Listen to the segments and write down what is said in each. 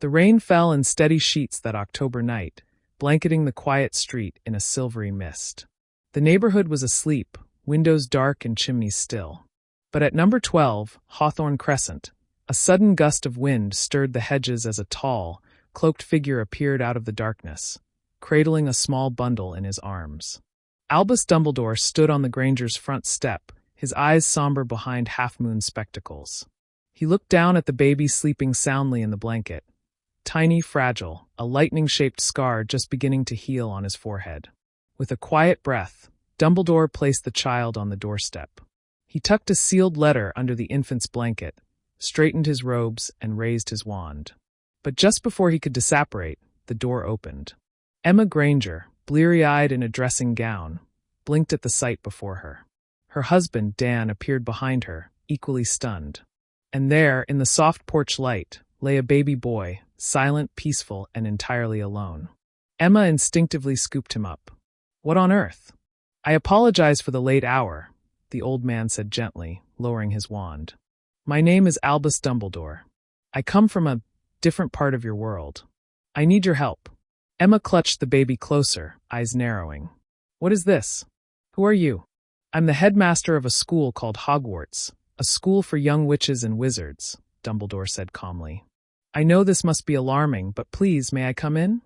The rain fell in steady sheets that October night, blanketing the quiet street in a silvery mist. The neighborhood was asleep, windows dark and chimneys still. But at number 12, Hawthorne Crescent, a sudden gust of wind stirred the hedges as a tall, cloaked figure appeared out of the darkness, cradling a small bundle in his arms. Albus Dumbledore stood on the Granger's front step, his eyes somber behind half-moon spectacles. He looked down at the baby sleeping soundly in the blanket. Tiny, fragile, a lightning-shaped scar just beginning to heal on his forehead. With a quiet breath, Dumbledore placed the child on the doorstep. He tucked a sealed letter under the infant's blanket, straightened his robes, and raised his wand. But just before he could disapparate, the door opened. Emma Granger, bleary-eyed in a dressing gown, blinked at the sight before her. Her husband, Dan, appeared behind her, equally stunned. And there, in the soft porch light, lay a baby boy, silent, peaceful, and entirely alone. Emma instinctively scooped him up. "What on earth?" "I apologize for the late hour," the old man said gently, lowering his wand. "My name is Albus Dumbledore. I come from a different part of your world. I need your help." Emma clutched the baby closer, eyes narrowing. "What is this? Who are you?" "I'm the headmaster of a school called Hogwarts, a school for young witches and wizards," Dumbledore said calmly. "I know this must be alarming, but please, may I come in?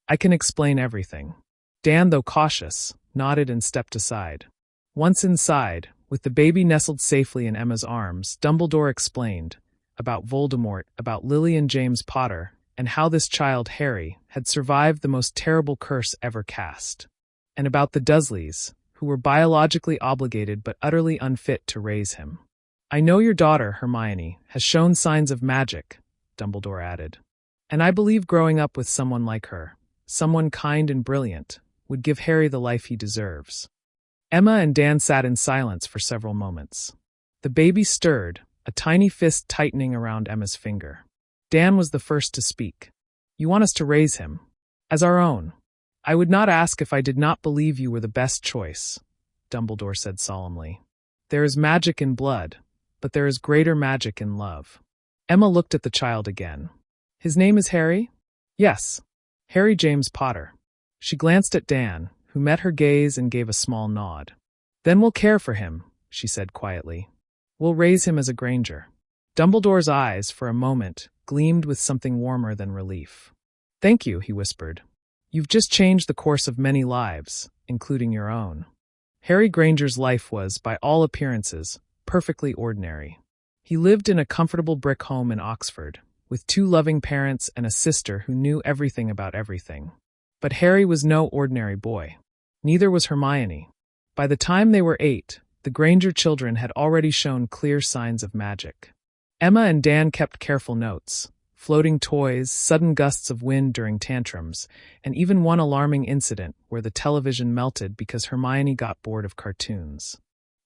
I can explain everything." Dan, though cautious, nodded and stepped aside. Once inside, with the baby nestled safely in Emma's arms, Dumbledore explained about Voldemort, about Lily and James Potter, and how this child, Harry, had survived the most terrible curse ever cast. And about the Dursleys, who were biologically obligated but utterly unfit to raise him. "I know your daughter, Hermione, has shown signs of magic," Dumbledore added. "And I believe growing up with someone like her, someone kind and brilliant, would give Harry the life he deserves." Emma and Dan sat in silence for several moments. The baby stirred, a tiny fist tightening around Emma's finger. Dan was the first to speak. "You want us to raise him as our own. I would not ask if I did not believe you were the best choice," Dumbledore said solemnly. "There is magic in blood, but there is greater magic in love." Emma looked at the child again. "His name is Harry?" "Yes, Harry James Potter." She glanced at Dan, who met her gaze and gave a small nod. "Then we'll care for him," she said quietly. "We'll raise him as a Granger." Dumbledore's eyes, for a moment, gleamed with something warmer than relief. "Thank you," he whispered. "You've just changed the course of many lives, including your own." Harry Granger's life was, by all appearances, perfectly ordinary. He lived in a comfortable brick home in Oxford, with 2 loving parents and a sister who knew everything about everything. But Harry was no ordinary boy. Neither was Hermione. By the time they were 8, the Granger children had already shown clear signs of magic. Emma and Dan kept careful notes, floating toys, sudden gusts of wind during tantrums, and even one alarming incident where the television melted because Hermione got bored of cartoons.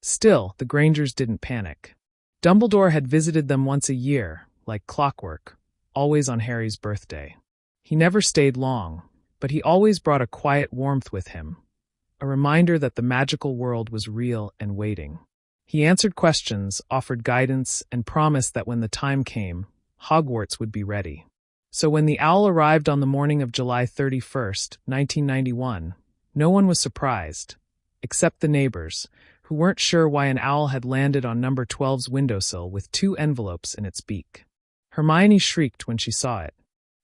Still, the Grangers didn't panic. Dumbledore had visited them once a year, like clockwork, always on Harry's birthday. He never stayed long, but he always brought a quiet warmth with him, a reminder that the magical world was real and waiting. He answered questions, offered guidance, and promised that when the time came, Hogwarts would be ready. So when the owl arrived on the morning of July 31st, 1991, no one was surprised, except the neighbors, who weren't sure why an owl had landed on number 12's windowsill with 2 envelopes in its beak. Hermione shrieked when she saw it.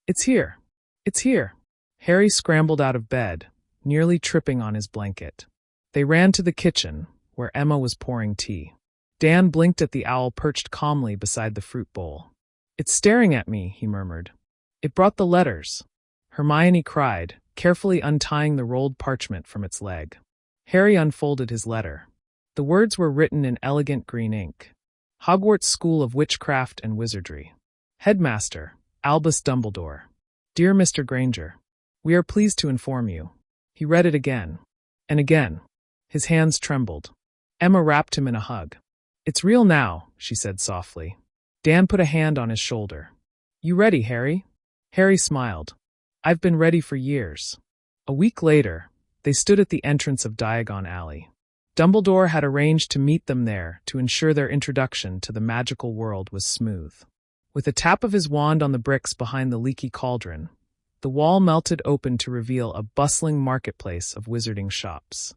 "It's here! It's here!" Harry scrambled out of bed, nearly tripping on his blanket. They ran to the kitchen, where Emma was pouring tea. Dan blinked at the owl perched calmly beside the fruit bowl. "It's staring at me," he murmured. "It brought the letters." Hermione cried, carefully untying the rolled parchment from its leg. Harry unfolded his letter. The words were written in elegant green ink. Hogwarts School of Witchcraft and Wizardry. Headmaster, Albus Dumbledore. Dear Mr. Granger, we are pleased to inform you. He read it again. And again. His hands trembled. Emma wrapped him in a hug. "It's real now," she said softly. Dan put a hand on his shoulder. "You ready, Harry?" Harry smiled. "I've been ready for years." A week later, they stood at the entrance of Diagon Alley. Dumbledore had arranged to meet them there to ensure their introduction to the magical world was smooth. With a tap of his wand on the bricks behind the leaky cauldron, the wall melted open to reveal a bustling marketplace of wizarding shops.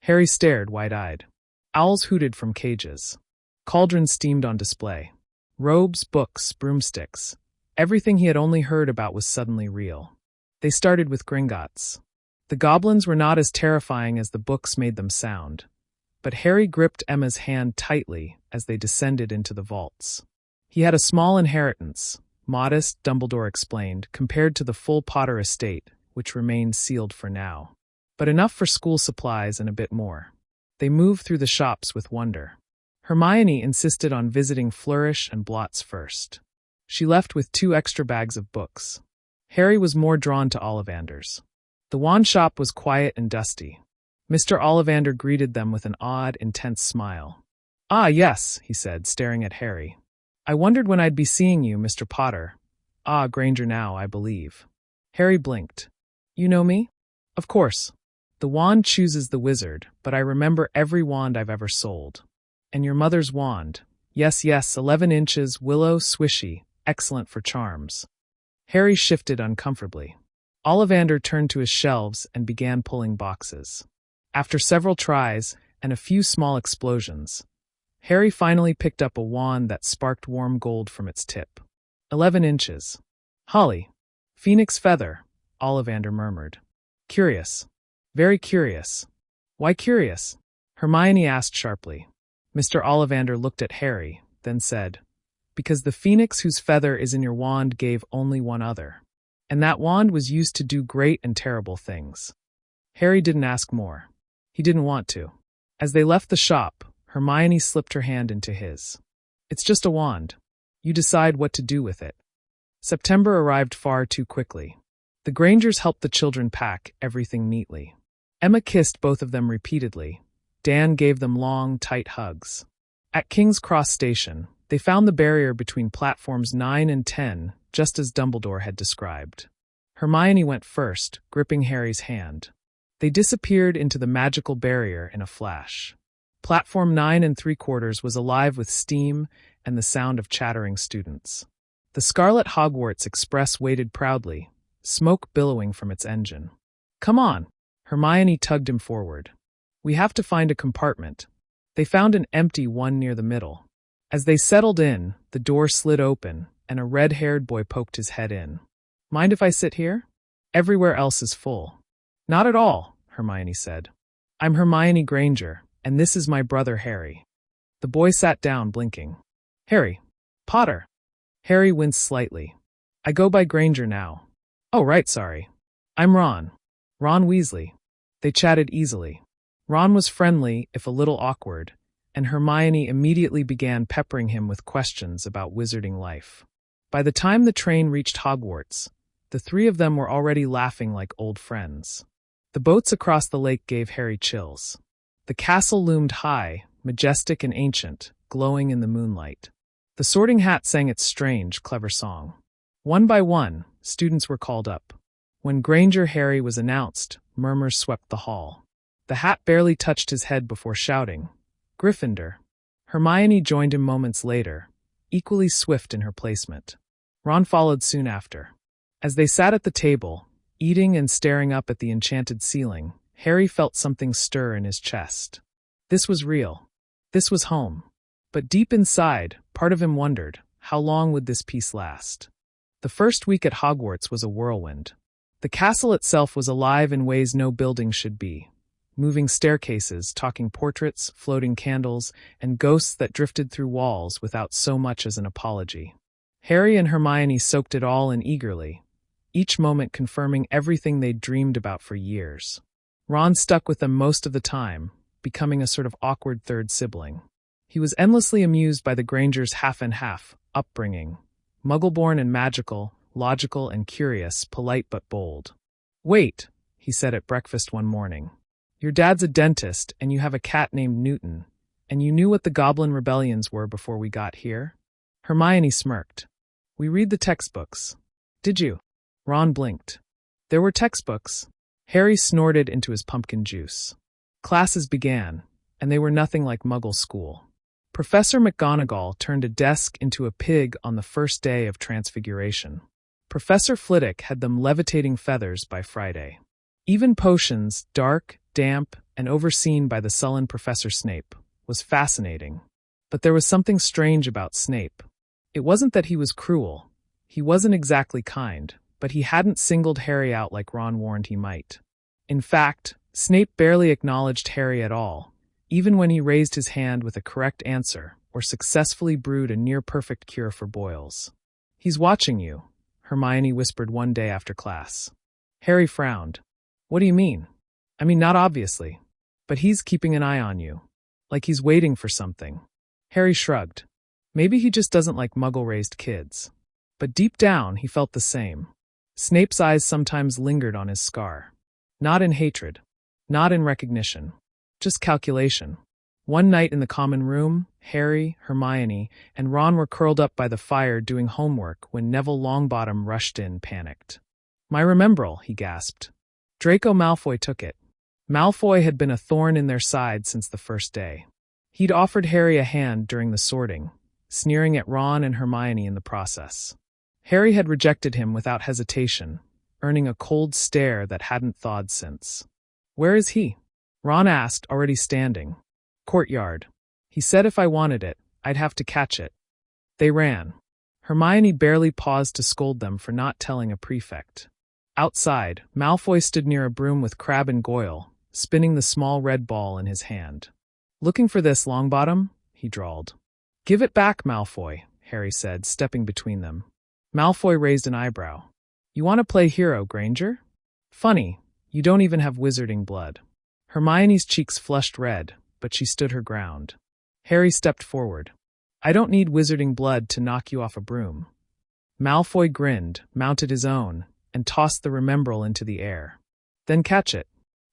Harry stared wide-eyed. Owls hooted from cages. Cauldrons steamed on display. Robes, books, broomsticks. Everything he had only heard about was suddenly real. They started with Gringotts. The goblins were not as terrifying as the books made them sound, but Harry gripped Emma's hand tightly as they descended into the vaults. He had a small inheritance, modest, Dumbledore explained, compared to the full Potter estate, which remained sealed for now. But enough for school supplies and a bit more. They moved through the shops with wonder. Hermione insisted on visiting Flourish and Blots first. She left with 2 extra bags of books. Harry was more drawn to Ollivander's. The wand shop was quiet and dusty. Mr. Ollivander greeted them with an odd, intense smile. "Ah, yes," he said, staring at Harry. "I wondered when I'd be seeing you, Mr. Potter. Ah, Granger now, I believe." Harry blinked. "You know me?" "Of course. The wand chooses the wizard, but I remember every wand I've ever sold. And your mother's wand. Yes, 11 inches, willow, swishy, excellent for charms." Harry shifted uncomfortably. Ollivander turned to his shelves and began pulling boxes. After several tries and a few small explosions, Harry finally picked up a wand that sparked warm gold from its tip. 11 inches. "Holly. Phoenix feather," Ollivander murmured. "Curious. Very curious." "Why curious?" Hermione asked sharply. Mr. Ollivander looked at Harry, then said, "Because the phoenix whose feather is in your wand gave only one other. And that wand was used to do great and terrible things." Harry didn't ask more. He didn't want to. As they left the shop, Hermione slipped her hand into his. "It's just a wand. You decide what to do with it." September arrived far too quickly. The Grangers helped the children pack everything neatly. Emma kissed both of them repeatedly. Dan gave them long, tight hugs. At King's Cross Station, they found the barrier between platforms 9 and 10, just as Dumbledore had described. Hermione went first, gripping Harry's hand. They disappeared into the magical barrier in a flash. Platform 9 3/4 was alive with steam and the sound of chattering students. The Scarlet Hogwarts Express waited proudly, smoke billowing from its engine. "Come on!" Hermione tugged him forward. "We have to find a compartment." They found an empty one near the middle. As they settled in, the door slid open, and a red-haired boy poked his head in. "Mind if I sit here? Everywhere else is full." "Not at all," Hermione said. "I'm Hermione Granger, and this is my brother Harry." The boy sat down, blinking. "Harry Potter." Harry winced slightly. "I go by Granger now." "Oh, right, sorry. I'm Ron. Ron Weasley." They chatted easily. Ron was friendly, if a little awkward, and Hermione immediately began peppering him with questions about wizarding life. By the time the train reached Hogwarts, the 3 of them were already laughing like old friends. The boats across the lake gave Harry chills. The castle loomed high, majestic and ancient, glowing in the moonlight. The Sorting Hat sang its strange, clever song. One by one, students were called up. When Granger Harry was announced, murmurs swept the hall. The hat barely touched his head before shouting, "Gryffindor." Hermione joined him moments later, equally swift in her placement. Ron followed soon after. As they sat at the table, eating and staring up at the enchanted ceiling, Harry felt something stir in his chest. This was real. This was home. But deep inside, part of him wondered, how long would this peace last? The first week at Hogwarts was a whirlwind. The castle itself was alive in ways no building should be. Moving staircases, talking portraits, floating candles, and ghosts that drifted through walls without so much as an apology. Harry and Hermione soaked it all in eagerly, each moment confirming everything they'd dreamed about for years. Ron stuck with them most of the time, becoming a sort of awkward third sibling. He was endlessly amused by the Grangers' half-and-half upbringing, Muggle-born and magical, logical and curious, polite but bold. "Wait," he said at breakfast one morning. "Your dad's a dentist, and you have a cat named Newton, and you knew what the Goblin Rebellions were before we got here?" Hermione smirked. "We read the textbooks." "Did you?" Ron blinked. "There were textbooks." Harry snorted into his pumpkin juice. Classes began, and they were nothing like Muggle school. Professor McGonagall turned a desk into a pig on the first day of Transfiguration. Professor Flitwick had them levitating feathers by Friday. Even potions, dark, damp, and overseen by the sullen Professor Snape, was fascinating. But there was something strange about Snape. It wasn't that he was cruel. He wasn't exactly kind, but he hadn't singled Harry out like Ron warned he might. In fact, Snape barely acknowledged Harry at all, even when he raised his hand with a correct answer or successfully brewed a near-perfect cure for boils. "He's watching you," Hermione whispered one day after class. Harry frowned. "What do you mean?" "I mean, not obviously. But he's keeping an eye on you. Like he's waiting for something." Harry shrugged. Maybe he just doesn't like Muggle-raised kids. But deep down, he felt the same. Snape's eyes sometimes lingered on his scar. Not in hatred. Not in recognition. Just calculation. One night in the common room, Harry, Hermione, and Ron were curled up by the fire doing homework when Neville Longbottom rushed in, panicked. "My remembrall," he gasped. Draco Malfoy took it. Malfoy had been a thorn in their side since the first day. He'd offered Harry a hand during the sorting, sneering at Ron and Hermione in the process. Harry had rejected him without hesitation, earning a cold stare that hadn't thawed since. "Where is he?" Ron asked, already standing. "Courtyard. He said if I wanted it, I'd have to catch it." They ran. Hermione barely paused to scold them for not telling a prefect. Outside, Malfoy stood near a broom with Crabbe and Goyle, spinning the small red ball in his hand. "Looking for this, Longbottom?" he drawled. "Give it back, Malfoy," Harry said, stepping between them. Malfoy raised an eyebrow. "You want to play hero, Granger? Funny, you don't even have wizarding blood." Hermione's cheeks flushed red, but she stood her ground. Harry stepped forward. "I don't need wizarding blood to knock you off a broom." Malfoy grinned, mounted his own, and tossed the remembrall into the air. "Then catch it."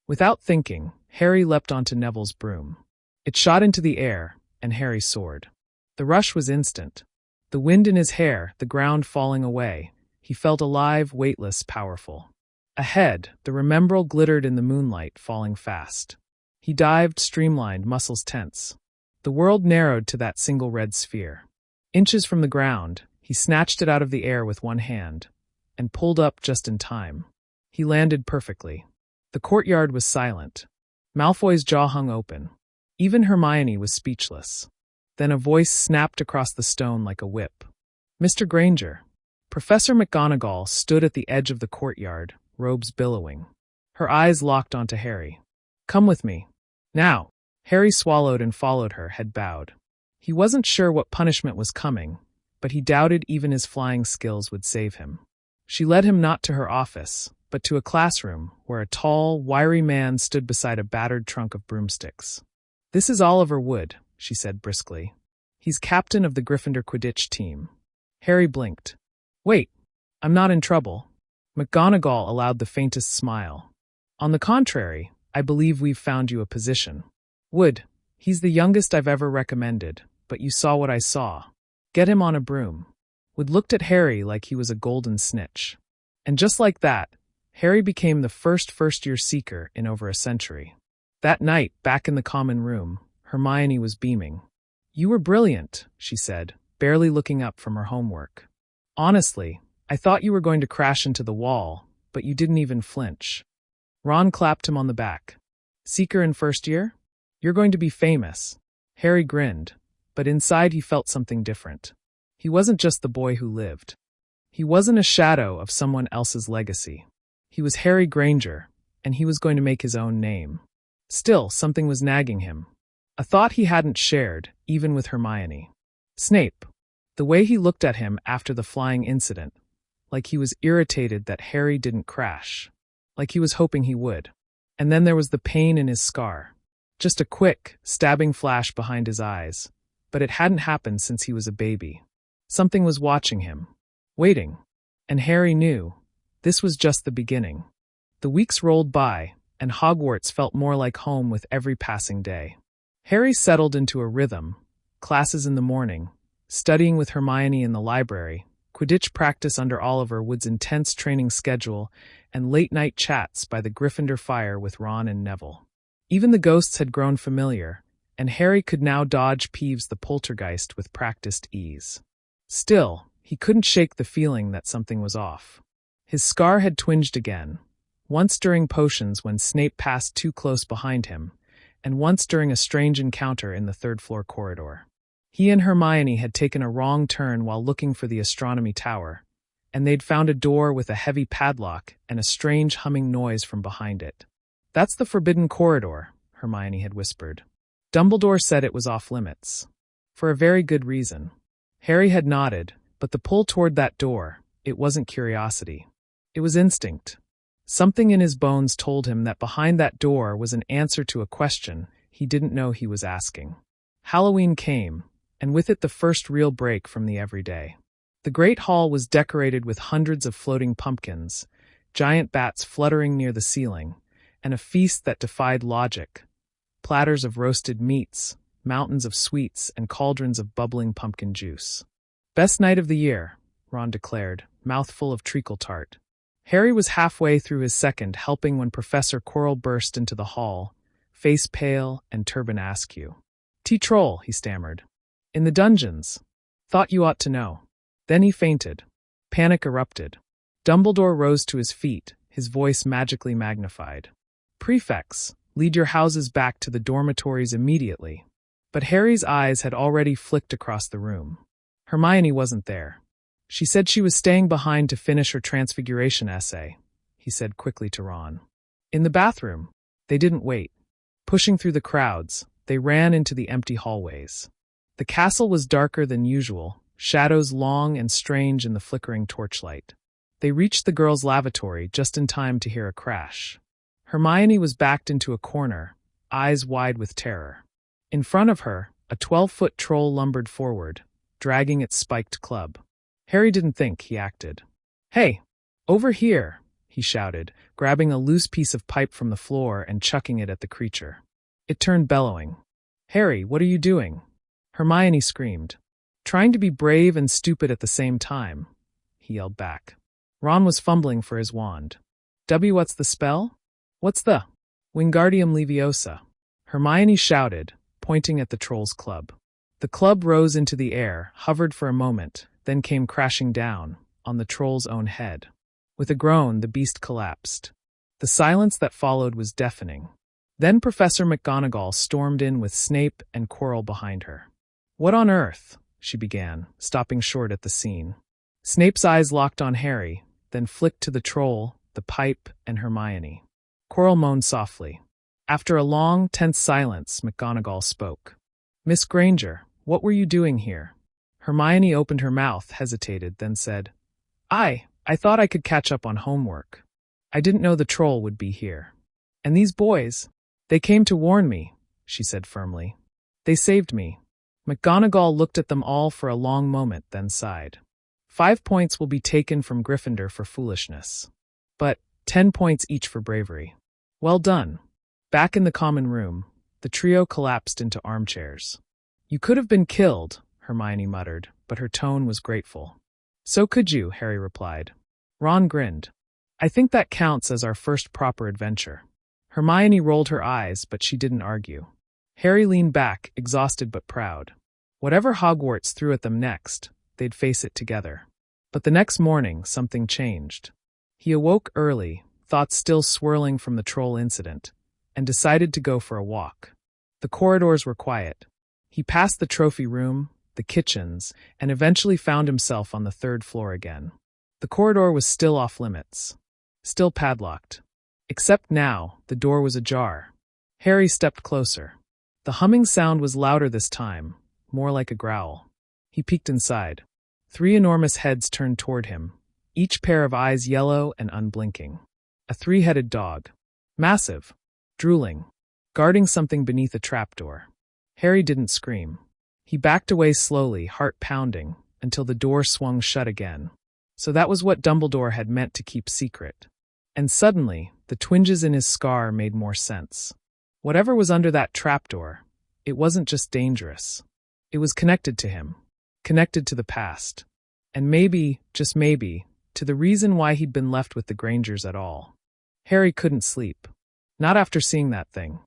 Without thinking, Harry leapt onto Neville's broom. It shot into the air, and Harry soared. The rush was instant. The wind in his hair, the ground falling away, he felt alive, weightless, powerful. Ahead, the remembrall glittered in the moonlight, falling fast. He dived, streamlined, muscles tense. The world narrowed to that single red sphere. Inches from the ground, he snatched it out of the air with one hand, and pulled up just in time. He landed perfectly. The courtyard was silent. Malfoy's jaw hung open. Even Hermione was speechless. Then a voice snapped across the stone like a whip. "Mr. Granger." Professor McGonagall stood at the edge of the courtyard, robes billowing. Her eyes locked onto Harry. "Come with me. Now." Harry swallowed and followed her, head bowed. He wasn't sure what punishment was coming, but he doubted even his flying skills would save him. She led him not to her office, but to a classroom where a tall, wiry man stood beside a battered trunk of broomsticks. "This is Oliver Wood," she said briskly. "He's captain of the Gryffindor Quidditch team." Harry blinked. "Wait, I'm not in trouble." McGonagall allowed the faintest smile. "On the contrary, I believe we've found you a position. Wood, he's the youngest I've ever recommended, but you saw what I saw. Get him on a broom." Wood looked at Harry like he was a golden snitch. And just like that, Harry became the first-year seeker in over a century. That night, back in the common room, Hermione was beaming. "You were brilliant," she said, barely looking up from her homework. "Honestly, I thought you were going to crash into the wall, but you didn't even flinch." Ron clapped him on the back. "Seeker in first year? You're going to be famous." Harry grinned, but inside he felt something different. He wasn't just the boy who lived. He wasn't a shadow of someone else's legacy. He was Harry Granger, and he was going to make his own name. Still, something was nagging him. A thought he hadn't shared, even with Hermione. Snape. The way he looked at him after the flying incident. Like he was irritated that Harry didn't crash. Like he was hoping he would. And then there was the pain in his scar. Just a quick, stabbing flash behind his eyes. But it hadn't happened since he was a baby. Something was watching him. Waiting. And Harry knew. This was just the beginning. The weeks rolled by, and Hogwarts felt more like home with every passing day. Harry settled into a rhythm. Classes in the morning, studying with Hermione in the library, Quidditch practice under Oliver Wood's intense training schedule, and late-night chats by the Gryffindor fire with Ron and Neville. Even the ghosts had grown familiar, and Harry could now dodge Peeves the poltergeist with practiced ease. Still, he couldn't shake the feeling that something was off. His scar had twinged again, once during potions when Snape passed too close behind him, and once during a strange encounter in the third-floor corridor. He and Hermione had taken a wrong turn while looking for the astronomy tower, and they'd found a door with a heavy padlock and a strange humming noise from behind it. "That's the forbidden corridor," Hermione had whispered. "Dumbledore said it was off-limits. For a very good reason." Harry had nodded, but the pull toward that door, it wasn't curiosity. It was instinct. Something in his bones told him that behind that door was an answer to a question he didn't know he was asking. Halloween came, and with it the first real break from the everyday. The great hall was decorated with hundreds of floating pumpkins, giant bats fluttering near the ceiling, and a feast that defied logic. Platters of roasted meats, mountains of sweets, and cauldrons of bubbling pumpkin juice. "Best night of the year," Ron declared, mouthful of treacle tart. Harry was halfway through his second helping when Professor Quirrell burst into the hall, face pale and turban askew. "Troll," he stammered. "In the dungeons. Thought you ought to know." Then he fainted. Panic erupted. Dumbledore rose to his feet, his voice magically magnified. "Prefects, lead your houses back to the dormitories immediately." But Harry's eyes had already flicked across the room. Hermione wasn't there. "She said she was staying behind to finish her transfiguration essay," he said quickly to Ron. "In the bathroom." They didn't wait. Pushing through the crowds, they ran into the empty hallways. The castle was darker than usual, shadows long and strange in the flickering torchlight. They reached the girls' lavatory just in time to hear a crash. Hermione was backed into a corner, eyes wide with terror. In front of her, a 12-foot troll lumbered forward, dragging its spiked club. Harry didn't think, he acted. "Hey! Over here!" he shouted, grabbing a loose piece of pipe from the floor and chucking it at the creature. It turned bellowing. "Harry, what are you doing?" Hermione screamed. "Trying to be brave and stupid at the same time," he yelled back. Ron was fumbling for his wand. What's the spell?" "What's the Wingardium Leviosa?" Hermione shouted, pointing at the troll's club. The club rose into the air, hovered for a moment, then came crashing down, on the troll's own head. With a groan, the beast collapsed. The silence that followed was deafening. Then Professor McGonagall stormed in with Snape and Quirrell behind her. "What on earth?" she began, stopping short at the scene. Snape's eyes locked on Harry, then flicked to the troll, the pipe, and Hermione. Quirrell moaned softly. After a long, tense silence, McGonagall spoke. "Miss Granger, what were you doing here?" Hermione opened her mouth, hesitated, then said, I thought I could catch up on homework. I didn't know the troll would be here. And these boys, they came to warn me," she said firmly. "They saved me." McGonagall looked at them all for a long moment, then sighed. 5 points will be taken from Gryffindor for foolishness. But 10 points each for bravery. Well done. Back in the common room, the trio collapsed into armchairs. "You could have been killed," Hermione muttered, but her tone was grateful. "So could you," Harry replied. Ron grinned. "I think that counts as our first proper adventure." Hermione rolled her eyes, but she didn't argue. Harry leaned back, exhausted but proud. Whatever Hogwarts threw at them next, they'd face it together. But the next morning, something changed. He awoke early, thoughts still swirling from the troll incident, and decided to go for a walk. The corridors were quiet. He passed the trophy room, the kitchens, and eventually found himself on the 3rd floor again. The corridor was still off limits, still padlocked. Except now, the door was ajar. Harry stepped closer. The humming sound was louder this time, more like a growl. He peeked inside. 3 enormous heads turned toward him, each pair of eyes yellow and unblinking. A 3-headed dog. Massive. Drooling. Guarding something beneath a trapdoor. Harry didn't scream. He backed away slowly, heart pounding, until the door swung shut again. So that was what Dumbledore had meant to keep secret. And suddenly, the twinges in his scar made more sense. Whatever was under that trapdoor, it wasn't just dangerous. It was connected to him. Connected to the past. And maybe, just maybe, to the reason why he'd been left with the Grangers at all. Harry couldn't sleep. Not after seeing that thing.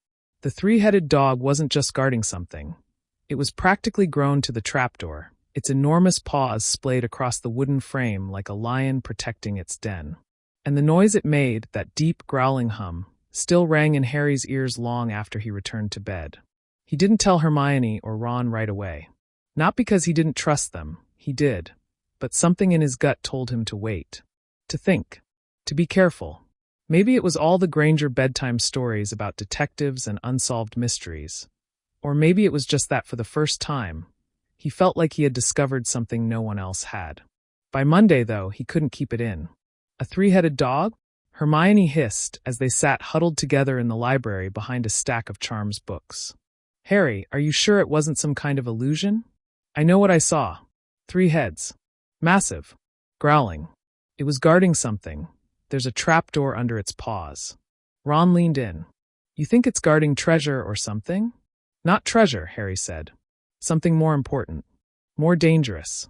The three-headed dog wasn't just guarding something. It was practically grown to the trapdoor, its enormous paws splayed across the wooden frame like a lion protecting its den. And the noise it made, that deep, growling hum, still rang in Harry's ears long after he returned to bed. He didn't tell Hermione or Ron right away. Not because he didn't trust them, he did, but something in his gut told him to wait. To think. To be careful. Maybe it was all the Granger bedtime stories about detectives and unsolved mysteries. Or maybe it was just that for the first time, he felt like he had discovered something no one else had. By Monday, though, he couldn't keep it in. A three-headed dog? Hermione hissed as they sat huddled together in the library behind a stack of charms books. Harry, are you sure it wasn't some kind of illusion? I know what I saw. 3 heads. Massive. Growling. It was guarding something. There's a trapdoor under its paws. Ron leaned in. You think it's guarding treasure or something? Not treasure, Harry said. Something more important. More dangerous.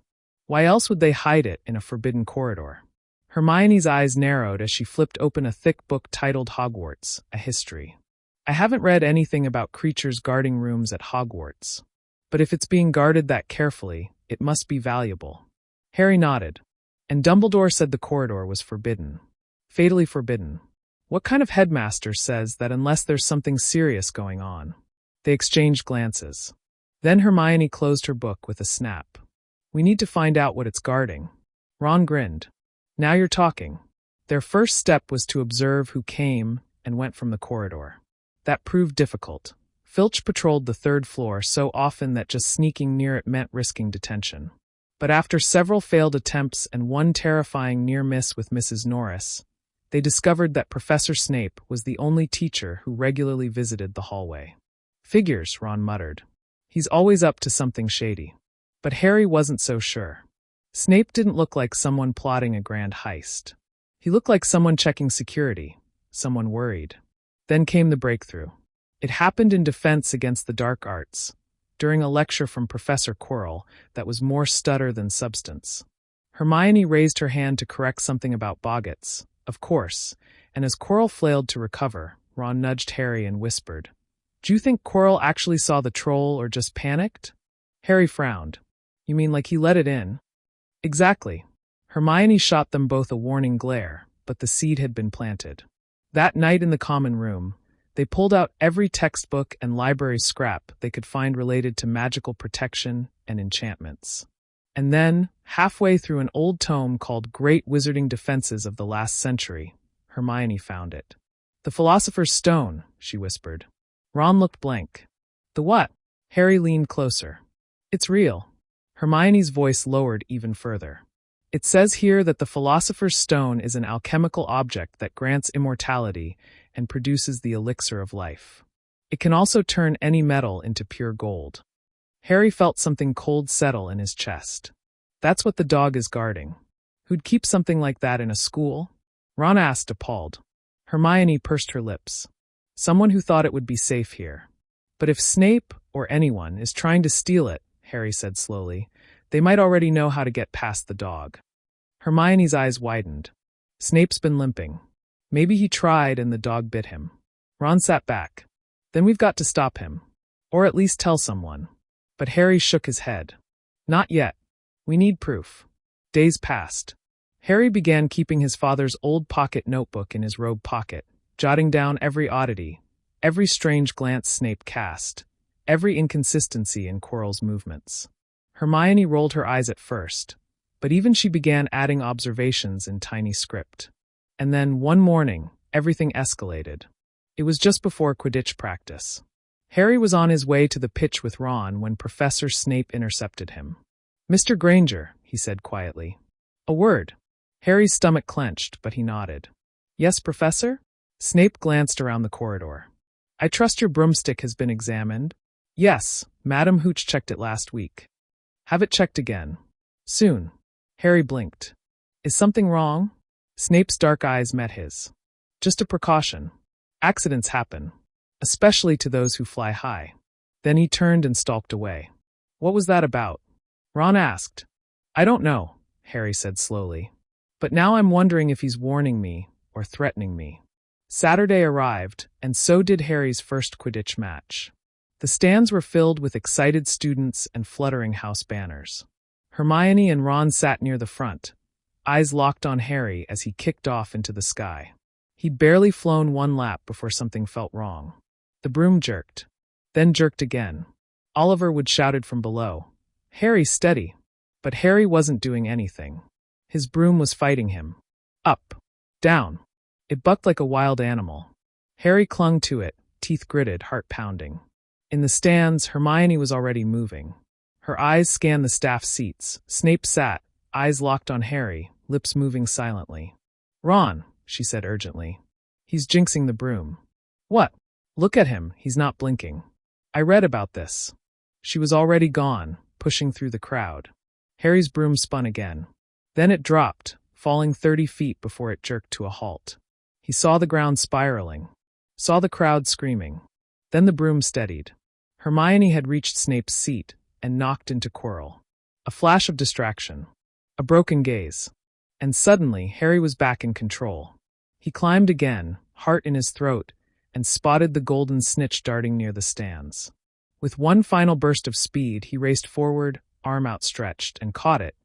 Why else would they hide it in a forbidden corridor? Hermione's eyes narrowed as she flipped open a thick book titled Hogwarts, a History. I haven't read anything about creatures guarding rooms at Hogwarts. But if it's being guarded that carefully, it must be valuable. Harry nodded. And Dumbledore said the corridor was forbidden. Fatally forbidden. What kind of headmaster says that unless there's something serious going on? They exchanged glances. Then Hermione closed her book with a snap. We need to find out what it's guarding. Ron grinned. Now you're talking. Their first step was to observe who came and went from the corridor. That proved difficult. Filch patrolled the 3rd floor so often that just sneaking near it meant risking detention. But after several failed attempts and one terrifying near miss with Mrs. Norris, they discovered that Professor Snape was the only teacher who regularly visited the hallway. Figures, Ron muttered. He's always up to something shady. But Harry wasn't so sure. Snape didn't look like someone plotting a grand heist. He looked like someone checking security, someone worried. Then came the breakthrough. It happened in defense against the dark arts, during a lecture from Professor Quirrell that was more stutter than substance. Hermione raised her hand to correct something about boggots, of course, and as Quirrell flailed to recover, Ron nudged Harry and whispered, Do you think Quirrell actually saw the troll or just panicked? Harry frowned. You mean like he let it in? Exactly. Hermione shot them both a warning glare, but the seed had been planted. That night in the common room, they pulled out every textbook and library scrap they could find related to magical protection and enchantments. And then, halfway through an old tome called Great Wizarding Defenses of the Last Century, Hermione found it. The Philosopher's Stone, she whispered. Ron looked blank. The what? Harry leaned closer. It's real. Hermione's voice lowered even further. It says here that the Philosopher's Stone is an alchemical object that grants immortality and produces the elixir of life. It can also turn any metal into pure gold. Harry felt something cold settle in his chest. That's what the dog is guarding. Who'd keep something like that in a school? Ron asked, appalled. Hermione pursed her lips. Someone who thought it would be safe here. But if Snape, or anyone, is trying to steal it, Harry said slowly, they might already know how to get past the dog. Hermione's eyes widened. Snape's been limping. Maybe he tried and the dog bit him. Ron sat back. Then we've got to stop him. Or at least tell someone. But Harry shook his head. Not yet. We need proof. Days passed. Harry began keeping his father's old pocket notebook in his robe pocket, jotting down every oddity, every strange glance Snape cast, every inconsistency in Quirrell's movements. Hermione rolled her eyes at first, but even she began adding observations in tiny script. And then, one morning, everything escalated. It was just before Quidditch practice. Harry was on his way to the pitch with Ron when Professor Snape intercepted him. Mr. Granger, he said quietly. A word. Harry's stomach clenched, but he nodded. Yes, Professor? Snape glanced around the corridor. I trust your broomstick has been examined? Yes, Madam Hooch checked it last week. Have it checked again. Soon. Harry blinked. Is something wrong? Snape's dark eyes met his. Just a precaution. Accidents happen, especially to those who fly high. Then he turned and stalked away. What was that about? Ron asked. I don't know, Harry said slowly. But now I'm wondering if he's warning me or threatening me. Saturday arrived, and so did Harry's first Quidditch match. The stands were filled with excited students and fluttering house banners. Hermione and Ron sat near the front, eyes locked on Harry as he kicked off into the sky. He'd barely flown one lap before something felt wrong. The broom jerked, then jerked again. Oliver would shouted from below, "Harry, steady!" But Harry wasn't doing anything. His broom was fighting him. Up, down. It bucked like a wild animal. Harry clung to it, teeth gritted, heart pounding. In the stands, Hermione was already moving. Her eyes scanned the staff seats. Snape sat, eyes locked on Harry, lips moving silently. "Ron," she said urgently. "He's jinxing the broom." "What?" "Look at him, he's not blinking." "I read about this." She was already gone, pushing through the crowd. Harry's broom spun again. Then it dropped, falling 30 feet before it jerked to a halt. He saw the ground spiraling, saw the crowd screaming. Then the broom steadied. Hermione had reached Snape's seat and knocked into Quirrell. A flash of distraction. A broken gaze. And suddenly, Harry was back in control. He climbed again, heart in his throat, and spotted the golden snitch darting near the stands. With one final burst of speed, he raced forward, arm outstretched, and caught it.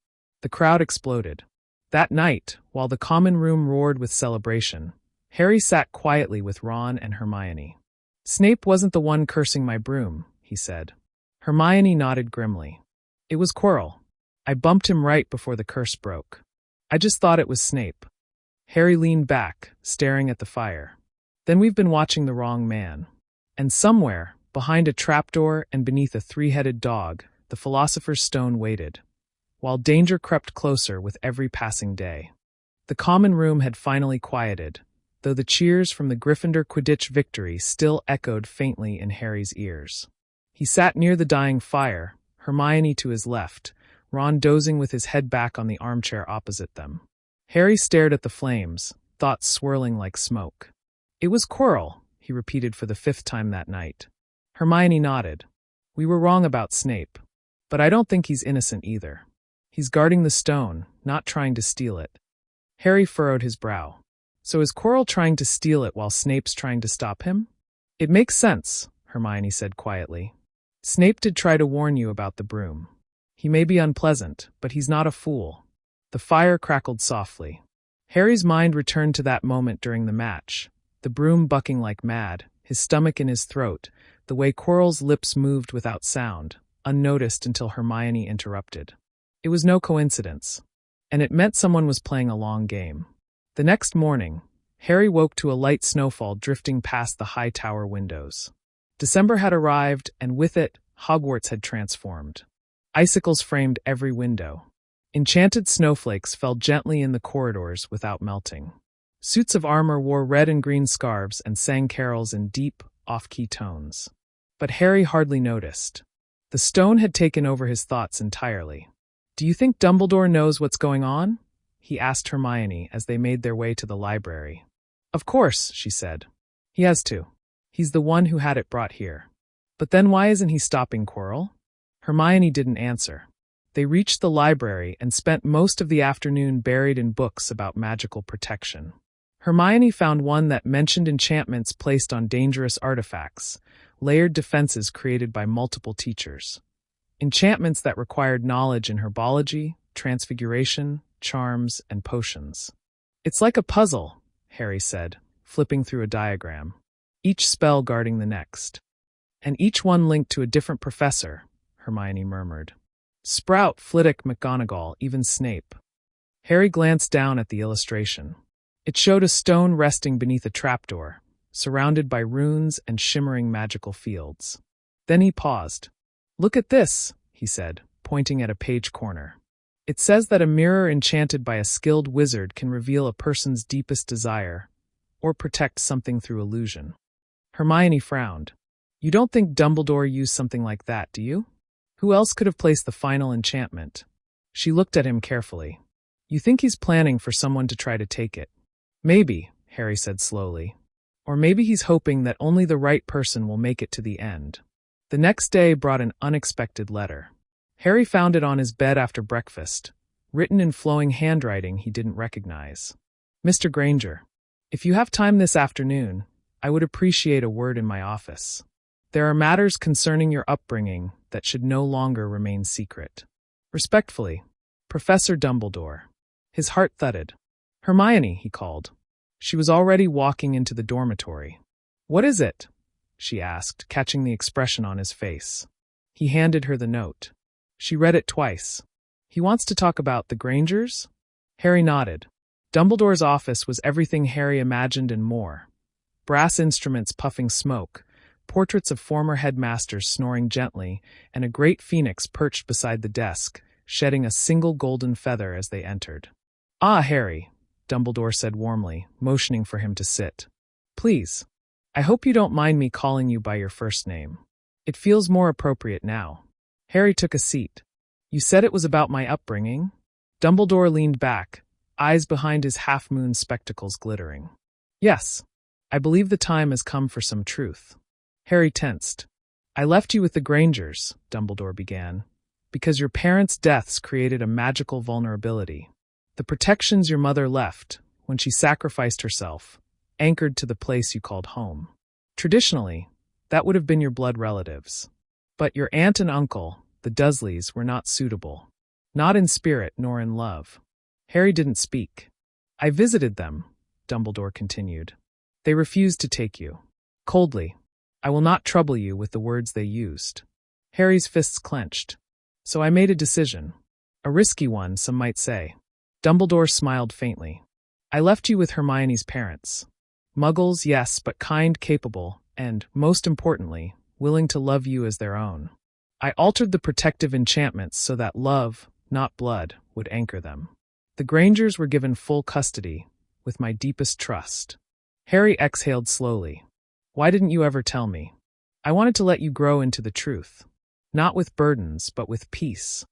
The crowd exploded. That night, while the common room roared with celebration, Harry sat quietly with Ron and Hermione. "Snape wasn't the one cursing my broom," he said. Hermione nodded grimly. "It was Quirrell. I bumped him right before the curse broke. I just thought it was Snape." Harry leaned back, staring at the fire. "Then we've been watching the wrong man." And somewhere, behind a trapdoor and beneath a three-headed dog, the Philosopher's Stone waited, while danger crept closer with every passing day. The common room had finally quieted, though the cheers from the Gryffindor Quidditch victory still echoed faintly in Harry's ears. He sat near the dying fire, Hermione to his left, Ron dozing with his head back on the armchair opposite them. Harry stared at the flames, thoughts swirling like smoke. "It was Quirrell," he repeated for the 5th time that night. Hermione nodded. "We were wrong about Snape. But I don't think he's innocent either. He's guarding the stone, not trying to steal it." Harry furrowed his brow. "So is Quirrell trying to steal it while Snape's trying to stop him?" "It makes sense," Hermione said quietly. "Snape did try to warn you about the broom. He may be unpleasant, but he's not a fool." The fire crackled softly. Harry's mind returned to that moment during the match, the broom bucking like mad, his stomach in his throat, the way Quirrell's lips moved without sound, unnoticed until Hermione interrupted. It was no coincidence, and it meant someone was playing a long game. The next morning, Harry woke to a light snowfall drifting past the high tower windows. December had arrived, and with it, Hogwarts had transformed. Icicles framed every window. Enchanted snowflakes fell gently in the corridors without melting. Suits of armor wore red and green scarves and sang carols in deep, off-key tones. But Harry hardly noticed. The stone had taken over his thoughts entirely. "Do you think Dumbledore knows what's going on?" he asked Hermione as they made their way to the library. "Of course," she said. "He has to. He's the one who had it brought here. But then why isn't he stopping Quirrell?" Hermione didn't answer. They reached the library and spent most of the afternoon buried in books about magical protection. Hermione found one that mentioned enchantments placed on dangerous artifacts, layered defenses created by multiple teachers. Enchantments that required knowledge in herbology, transfiguration, charms, and potions. "It's like a puzzle," Harry said, flipping through a diagram. "Each spell guarding the next. And each one linked to a different professor," Hermione murmured. "Sprout, Flitwick, McGonagall, even Snape." Harry glanced down at the illustration. It showed a stone resting beneath a trapdoor, surrounded by runes and shimmering magical fields. Then he paused. "Look at this," he said, pointing at a page corner. "It says that a mirror enchanted by a skilled wizard can reveal a person's deepest desire, or protect something through illusion." Hermione frowned. "You don't think Dumbledore used something like that, do you? Who else could have placed the final enchantment?" She looked at him carefully. "You think he's planning for someone to try to take it?" "Maybe," Harry said slowly. "Or maybe he's hoping that only the right person will make it to the end." The next day brought an unexpected letter. Harry found it on his bed after breakfast, written in flowing handwriting he didn't recognize. "Mr. Granger, If you have time this afternoon, I would appreciate a word in my office. There are matters concerning your upbringing that should no longer remain secret. Respectfully, Professor Dumbledore. His heart thudded. Hermione, he called. She was already walking into the dormitory. What is it? She asked, catching the expression on his face. He handed her the note. She read it twice. He wants to talk about the Grangers? Harry nodded. Dumbledore's office was everything Harry imagined and more. Brass instruments puffing smoke, portraits of former headmasters snoring gently, and a great phoenix perched beside the desk, shedding a single golden feather as they entered. Ah, Harry, Dumbledore said warmly, motioning for him to sit. Please. I hope you don't mind me calling you by your first name. It feels more appropriate now. Harry took a seat. You said it was about my upbringing? Dumbledore leaned back, eyes behind his half-moon spectacles glittering. Yes. I believe the time has come for some truth. Harry tensed. I left you with the Grangers, Dumbledore began, because your parents' deaths created a magical vulnerability. The protections your mother left, when she sacrificed herself, anchored to the place you called home. Traditionally, that would have been your blood relatives. But your aunt and uncle, the Dursleys, were not suitable. Not in spirit nor in love. Harry didn't speak. I visited them, Dumbledore continued. They refused to take you. Coldly. I will not trouble you with the words they used. Harry's fists clenched. So I made a decision. A risky one, some might say. Dumbledore smiled faintly. I left you with Hermione's parents. Muggles, yes, but kind, capable, and, most importantly, willing to love you as their own. I altered the protective enchantments so that love, not blood, would anchor them. The Grangers were given full custody, with my deepest trust. Harry exhaled slowly. Why didn't you ever tell me? I wanted to let you grow into the truth. Not with burdens, but with peace.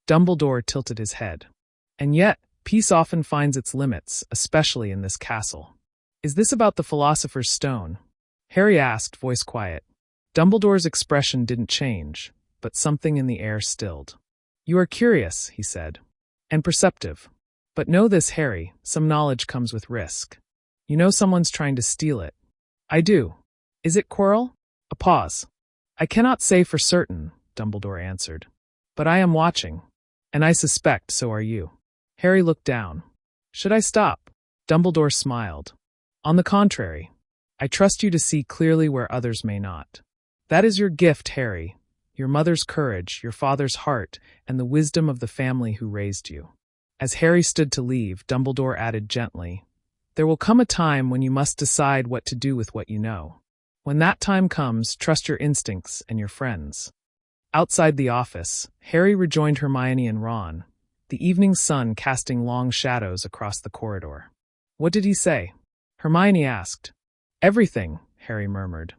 Dumbledore tilted his head. And yet, peace often finds its limits, especially in this castle. Is this about the Philosopher's Stone? Harry asked, voice quiet. Dumbledore's expression didn't change, but something in the air stilled. You are curious, he said, and perceptive. But know this, Harry, some knowledge comes with risk. You know someone's trying to steal it. I do. Is it Quirrell? A pause. I cannot say for certain, Dumbledore answered. But I am watching. And I suspect so are you. Harry looked down. Should I stop? Dumbledore smiled. On the contrary. I trust you to see clearly where others may not. That is your gift, Harry. Your mother's courage, your father's heart, and the wisdom of the family who raised you. As Harry stood to leave, Dumbledore added gently, there will come a time when you must decide what to do with what you know. When that time comes, trust your instincts and your friends. Outside the office, Harry rejoined Hermione and Ron, the evening sun casting long shadows across the corridor. What did he say? Hermione asked. Everything, Harry murmured.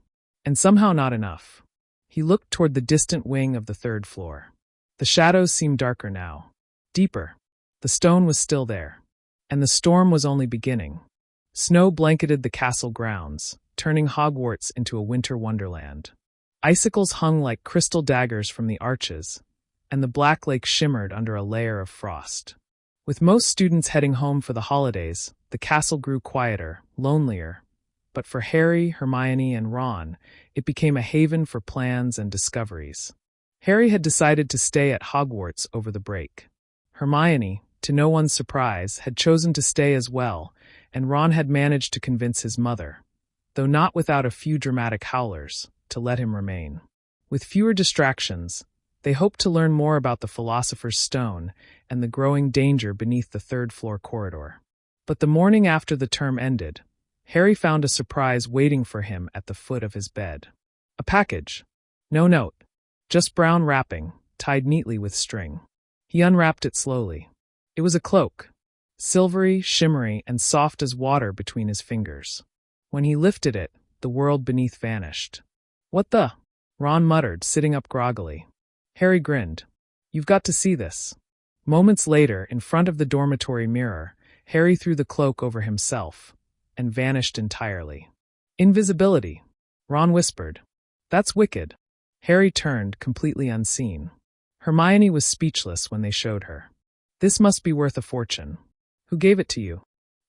And somehow not enough. He looked toward the distant wing of the third floor. The shadows seemed darker now. Deeper. The stone was still there. And the storm was only beginning. Snow blanketed the castle grounds, turning Hogwarts into a winter wonderland. Icicles hung like crystal daggers from the arches, and the Black Lake shimmered under a layer of frost. With most students heading home for the holidays, the castle grew quieter, lonelier. But for Harry, Hermione, and Ron, it became a haven for plans and discoveries. Harry had decided to stay at Hogwarts over the break. Hermione, to no one's surprise, had chosen to stay as well, and Ron had managed to convince his mother, though not without a few dramatic howlers, to let him remain. With fewer distractions, they hoped to learn more about the Philosopher's Stone and the growing danger beneath the third-floor corridor. But the morning after the term ended, Harry found a surprise waiting for him at the foot of his bed. A package. No note. Just brown wrapping, tied neatly with string. He unwrapped it slowly. It was a cloak. Silvery, shimmery, and soft as water between his fingers. When he lifted it, the world beneath vanished. What the? Ron muttered, sitting up groggily. Harry grinned. You've got to see this. Moments later, in front of the dormitory mirror, Harry threw the cloak over himself and vanished entirely. Invisibility, Ron whispered. That's wicked. Harry turned, completely unseen. Hermione was speechless when they showed her. This must be worth a fortune. Who gave it to you?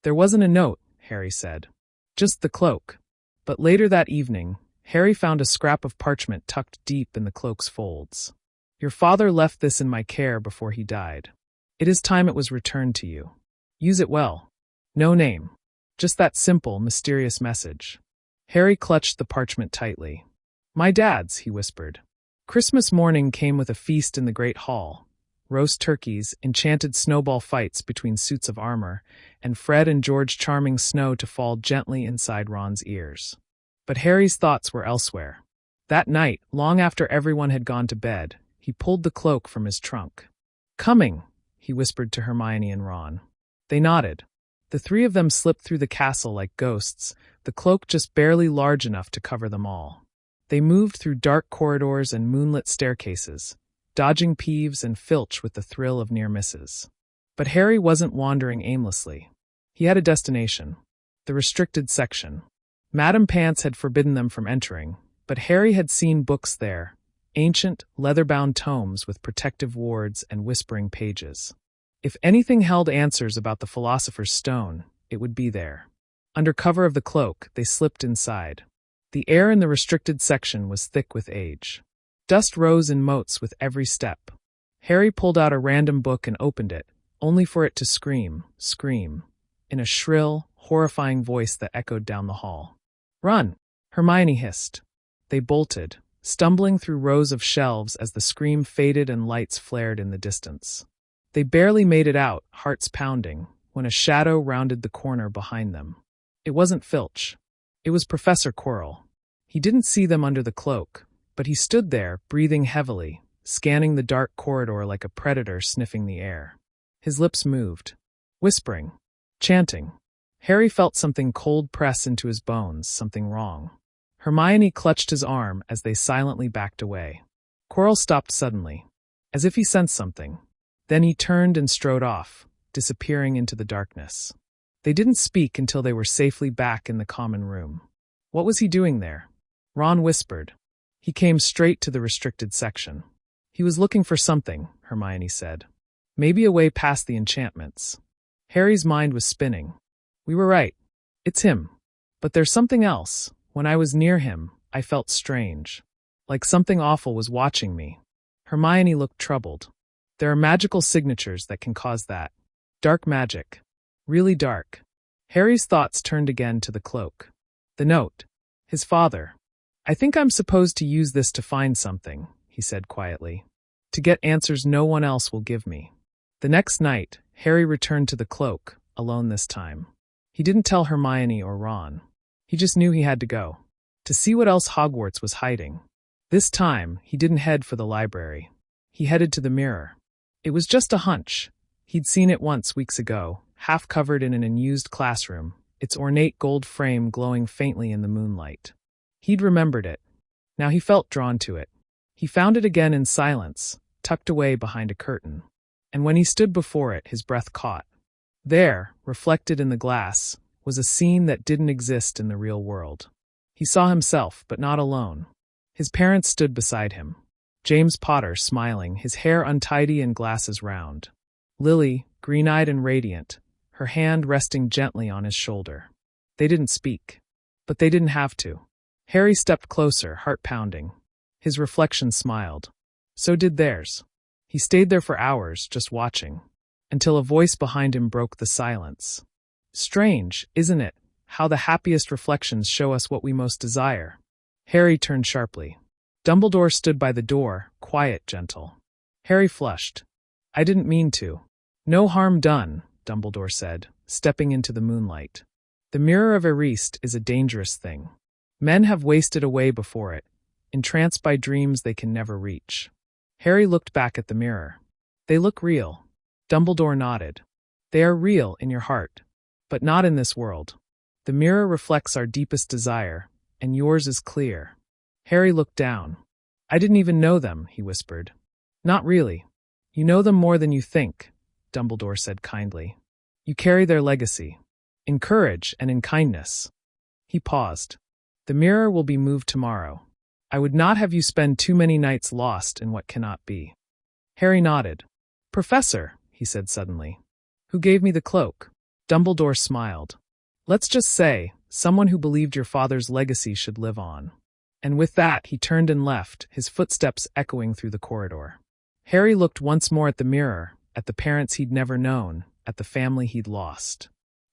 There wasn't a note, Harry said. Just the cloak. But later that evening, Harry found a scrap of parchment tucked deep in the cloak's folds. Your father left this in my care before he died. It is time it was returned to you. Use it well. No name. Just that simple, mysterious message. Harry clutched the parchment tightly. My dad's, he whispered. Christmas morning came with a feast in the Great Hall. Roast turkeys, enchanted snowball fights between suits of armor, and Fred and George charming snow to fall gently inside Ron's ears. But Harry's thoughts were elsewhere. That night, long after everyone had gone to bed, he pulled the cloak from his trunk. Coming, he whispered to Hermione and Ron. They nodded. The three of them slipped through the castle like ghosts, the cloak just barely large enough to cover them all. They moved through dark corridors and moonlit staircases, dodging Peeves and Filch with the thrill of near misses. But Harry wasn't wandering aimlessly. He had a destination. The restricted section. Madame Pants had forbidden them from entering, but Harry had seen books there, ancient, leather-bound tomes with protective wards and whispering pages. If anything held answers about the Philosopher's Stone, it would be there. Under cover of the cloak, they slipped inside. The air in the restricted section was thick with age. Dust rose in motes with every step. Harry pulled out a random book and opened it, only for it to scream, in a shrill, horrifying voice that echoed down the hall. Run! Hermione hissed. They bolted, stumbling through rows of shelves as the scream faded and lights flared in the distance. They barely made it out, hearts pounding, when a shadow rounded the corner behind them. It wasn't Filch. It was Professor Quirrell. He didn't see them under the cloak, but he stood there, breathing heavily, scanning the dark corridor like a predator sniffing the air. His lips moved, whispering, chanting. Harry felt something cold press into his bones, something wrong. Hermione clutched his arm as they silently backed away. Quirrell stopped suddenly, as if he sensed something. Then he turned and strode off, disappearing into the darkness. They didn't speak until they were safely back in the common room. What was he doing there? Ron whispered. He came straight to the restricted section. He was looking for something, Hermione said. Maybe a way past the enchantments. Harry's mind was spinning. We were right. It's him. But there's something else. When I was near him, I felt strange. Like something awful was watching me. Hermione looked troubled. There are magical signatures that can cause that. Dark magic. Really dark. Harry's thoughts turned again to the cloak. The note. His father. I think I'm supposed to use this to find something, he said quietly. To get answers no one else will give me. The next night, Harry returned to the cloak, alone this time. He didn't tell Hermione or Ron. He just knew he had to go. To see what else Hogwarts was hiding. This time, he didn't head for the library. He headed to the mirror. It was just a hunch. He'd seen it once weeks ago, half covered in an unused classroom, its ornate gold frame glowing faintly in the moonlight. He'd remembered it. Now he felt drawn to it. He found it again in silence, tucked away behind a curtain. And when he stood before it, his breath caught. There, reflected in the glass, was a scene that didn't exist in the real world. He saw himself, but not alone. His parents stood beside him. James Potter smiling, his hair untidy and glasses round. Lily, green-eyed and radiant, her hand resting gently on his shoulder. They didn't speak. But they didn't have to. Harry stepped closer, heart pounding. His reflection smiled. So did theirs. He stayed there for hours, just watching, until a voice behind him broke the silence. Strange, isn't it, how the happiest reflections show us what we most desire? Harry turned sharply. Dumbledore stood by the door, quiet, gentle. Harry flushed. I didn't mean to. No harm done, Dumbledore said, stepping into the moonlight. The Mirror of Erised is a dangerous thing. Men have wasted away before it, entranced by dreams they can never reach. Harry looked back at the mirror. They look real. Dumbledore nodded. They are real in your heart, but not in this world. The mirror reflects our deepest desire, and yours is clear. Harry looked down. I didn't even know them, he whispered. Not really. You know them more than you think, Dumbledore said kindly. You carry their legacy. In courage and in kindness. He paused. The mirror will be moved tomorrow. I would not have you spend too many nights lost in what cannot be. Harry nodded. Professor, he said suddenly. Who gave me the cloak? Dumbledore smiled. Let's just say, someone who believed your father's legacy should live on. And with that, he turned and left, his footsteps echoing through the corridor. Harry looked once more at the mirror, at the parents he'd never known, at the family he'd lost.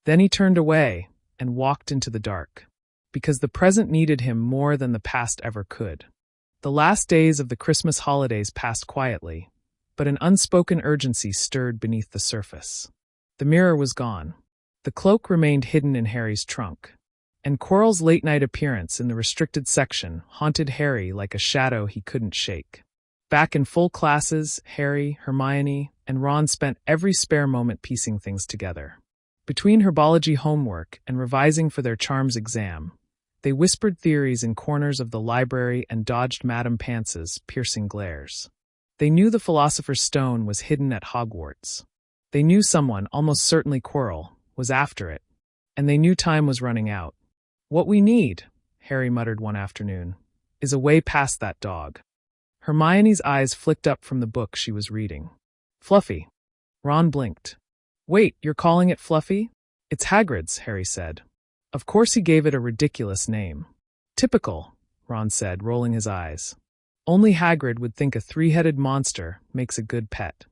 Then he turned away and walked into the dark. Because the present needed him more than the past ever could. The last days of the Christmas holidays passed quietly, but an unspoken urgency stirred beneath the surface. The mirror was gone. The cloak remained hidden in Harry's trunk. And Quirrell's late-night appearance in the restricted section haunted Harry like a shadow he couldn't shake. Back in full classes, Harry, Hermione, and Ron spent every spare moment piecing things together. Between herbology homework and revising for their charms exam, they whispered theories in corners of the library and dodged Madame Pance's piercing glares. They knew the Philosopher's Stone was hidden at Hogwarts. They knew someone, almost certainly Quirrell, was after it. And they knew time was running out. "What we need," Harry muttered one afternoon, "is a way past that dog." Hermione's eyes flicked up from the book she was reading. "Fluffy." Ron blinked. "Wait, you're calling it Fluffy?" "It's Hagrid's," Harry said. Of course he gave it a ridiculous name. "Typical," Ron said, rolling his eyes. "Only Hagrid would think a three-headed monster makes a good pet."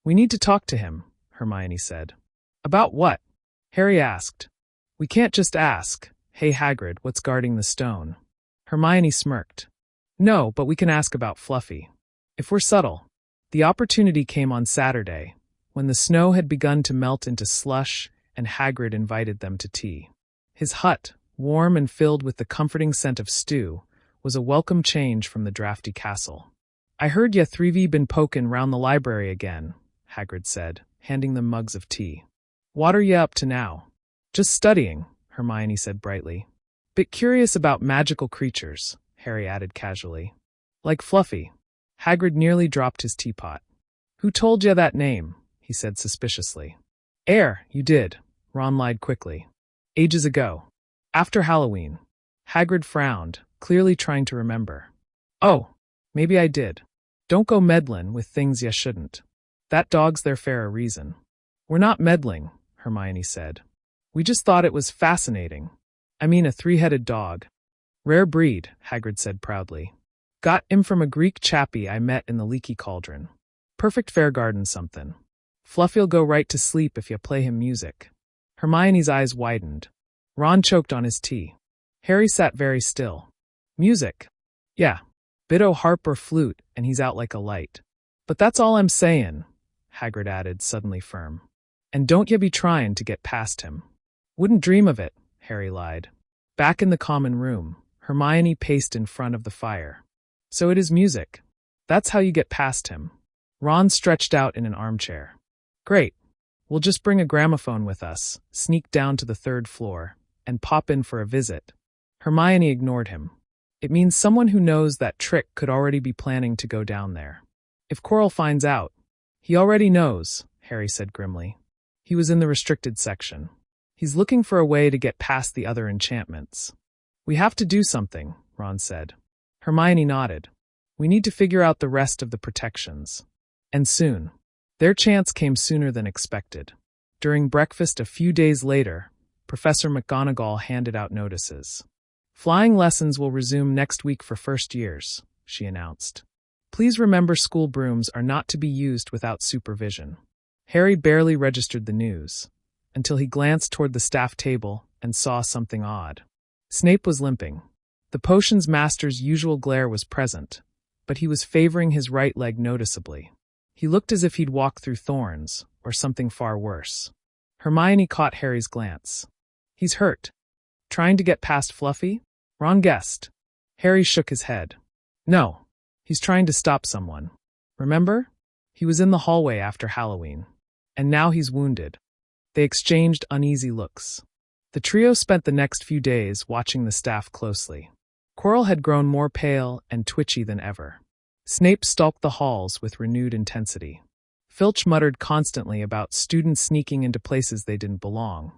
"We need to talk to him," Hermione said. "About what?" Harry asked. "We can't just ask, 'Hey Hagrid, what's guarding the stone?'" Hermione smirked. "No, but we can ask about Fluffy. If we're subtle." The opportunity came on Saturday, when the snow had begun to melt into slush and Hagrid invited them to tea. His hut, warm and filled with the comforting scent of stew, was a welcome change from the drafty castle. "I heard ya three been pokin' round the library again," Hagrid said, handing them mugs of tea. "What are ya up to now?" "Just studying," Hermione said brightly. "Bit curious about magical creatures," Harry added casually. "Like Fluffy." Hagrid nearly dropped his teapot. "Who told ya that name?" he said suspiciously. "Heir, you did," Ron lied quickly. "Ages ago. After Halloween." Hagrid frowned, clearly trying to remember. "Oh, maybe I did. Don't go meddlin' with things ya shouldn't. That dog's there for a reason." "We're not meddling," Hermione said. "We just thought it was fascinating. I mean, a three-headed dog. Rare breed," Hagrid said proudly. "Got him from a Greek chappie I met in the Leaky Cauldron. Perfect fair garden somethin'. Fluffy'll go right to sleep if you play him music." Hermione's eyes widened. Ron choked on his tea. Harry sat very still. "Music? Yeah. Bit o' harp or flute, and he's out like a light. But that's all I'm sayin'," Hagrid added, suddenly firm. "And don't ye be tryin' to get past him." "Wouldn't dream of it," Harry lied. Back in the common room, Hermione paced in front of the fire. "So it is music. That's how you get past him." Ron stretched out in an armchair. "Great. We'll just bring a gramophone with us, sneak down to the third floor, and pop in for a visit." Hermione ignored him. "It means someone who knows that trick could already be planning to go down there. If Quirrell finds out." "He already knows," Harry said grimly. "He was in the restricted section. He's looking for a way to get past the other enchantments." "We have to do something," Ron said. Hermione nodded. "We need to figure out the rest of the protections. And soon." Their chance came sooner than expected. During breakfast a few days later, Professor McGonagall handed out notices. "Flying lessons will resume next week for first years," she announced. "Please remember school brooms are not to be used without supervision." Harry barely registered the news, until he glanced toward the staff table and saw something odd. Snape was limping. The potions master's usual glare was present, but he was favoring his right leg noticeably. He looked as if he'd walked through thorns, or something far worse. Hermione caught Harry's glance. "He's hurt. Trying to get past Fluffy?" Ron guessed. Harry shook his head. "No. He's trying to stop someone. Remember? He was in the hallway after Halloween. And now he's wounded." They exchanged uneasy looks. The trio spent the next few days watching the staff closely. Quirrell had grown more pale and twitchy than ever. Snape stalked the halls with renewed intensity. Filch muttered constantly about students sneaking into places they didn't belong.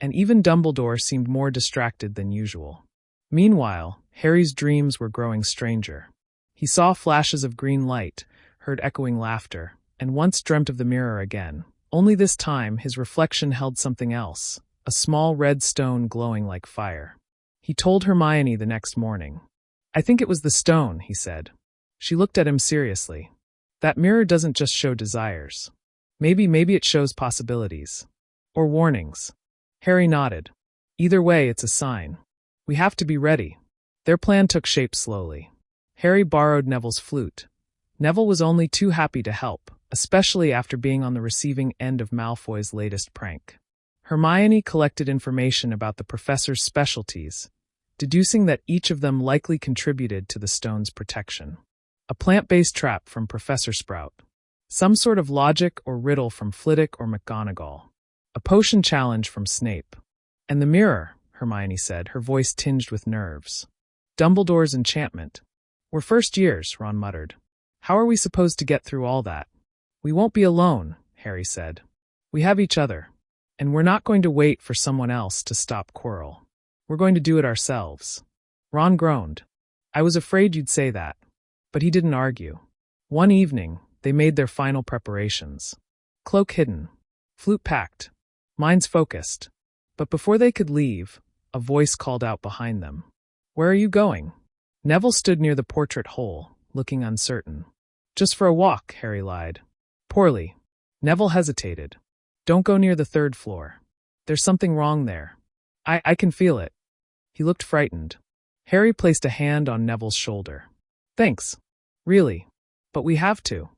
And even Dumbledore seemed more distracted than usual. Meanwhile, Harry's dreams were growing stranger. He saw flashes of green light, heard echoing laughter, and once dreamt of the mirror again. Only this time his reflection held something else, a small red stone glowing like fire. He told Hermione the next morning. "I think it was the stone," he said. She looked at him seriously. "That mirror doesn't just show desires. Maybe it shows possibilities. Or warnings." Harry nodded. "Either way, it's a sign. We have to be ready." Their plan took shape slowly. Harry borrowed Neville's flute. Neville was only too happy to help, especially after being on the receiving end of Malfoy's latest prank. Hermione collected information about the professor's specialties, deducing that each of them likely contributed to the stone's protection. A plant-based trap from Professor Sprout. Some sort of logic or riddle from Flitwick or McGonagall. A potion challenge from Snape. And the mirror, Hermione said, her voice tinged with nerves. Dumbledore's enchantment. "We're first years," Ron muttered. "How are we supposed to get through all that?" "We won't be alone," Harry said. "We have each other. And we're not going to wait for someone else to stop Quirrell. We're going to do it ourselves." Ron groaned. "I was afraid you'd say that." But he didn't argue. One evening, they made their final preparations. Cloak hidden. Flute packed. Minds focused. But before they could leave, a voice called out behind them. "Where are you going?" Neville stood near the portrait hole, looking uncertain. "Just for a walk," Harry lied. "Poorly." Neville hesitated. "Don't go near the 3rd floor. There's something wrong there. I can feel it." He looked frightened. Harry placed a hand on Neville's shoulder. "Thanks. Really. But we have to."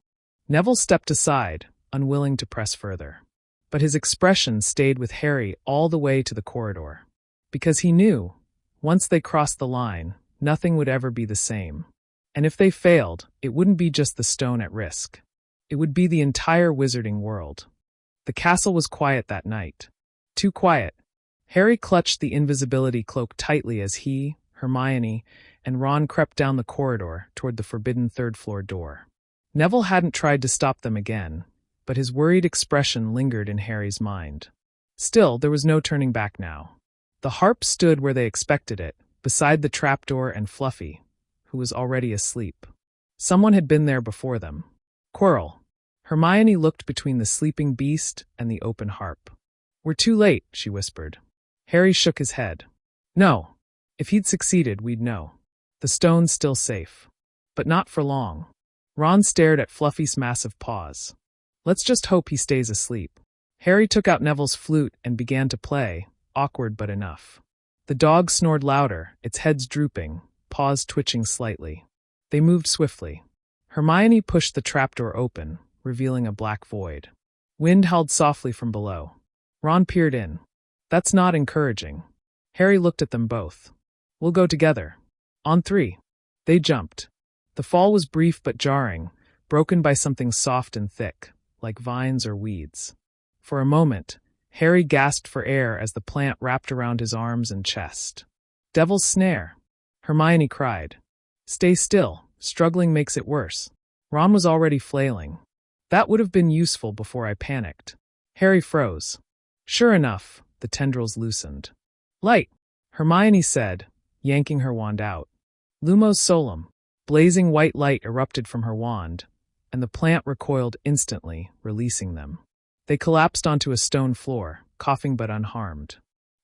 Neville stepped aside, unwilling to press further. But his expression stayed with Harry all the way to the corridor. Because he knew, once they crossed the line, nothing would ever be the same. And if they failed, it wouldn't be just the stone at risk. It would be the entire wizarding world. The castle was quiet that night. Too quiet. Harry clutched the invisibility cloak tightly as he, Hermione, and Ron crept down the corridor toward the forbidden 3rd-floor door. Neville hadn't tried to stop them again, but his worried expression lingered in Harry's mind. Still, there was no turning back now. The harp stood where they expected it, beside the trapdoor and Fluffy, who was already asleep. Someone had been there before them. Quirrell. Hermione looked between the sleeping beast and the open harp. "We're too late," she whispered. Harry shook his head. "No. If he'd succeeded, we'd know. The stone's still safe. But not for long." Ron stared at Fluffy's massive paws. "Let's just hope he stays asleep." Harry took out Neville's flute and began to play, awkward but enough. The dog snored louder, its heads drooping, paws twitching slightly. They moved swiftly. Hermione pushed the trapdoor open, revealing a black void. Wind howled softly from below. Ron peered in. "That's not encouraging." Harry looked at them both. "We'll go together. On 3. They jumped. The fall was brief but jarring, broken by something soft and thick, like vines or weeds. For a moment, Harry gasped for air as the plant wrapped around his arms and chest. "Devil's snare!" Hermione cried. "Stay still. Struggling makes it worse." Ron was already flailing. "That would have been useful before I panicked." Harry froze. Sure enough, the tendrils loosened. "Light!" Hermione said, yanking her wand out. "Lumos solum." Blazing white light erupted from her wand, and the plant recoiled instantly, releasing them. They collapsed onto a stone floor, coughing but unharmed.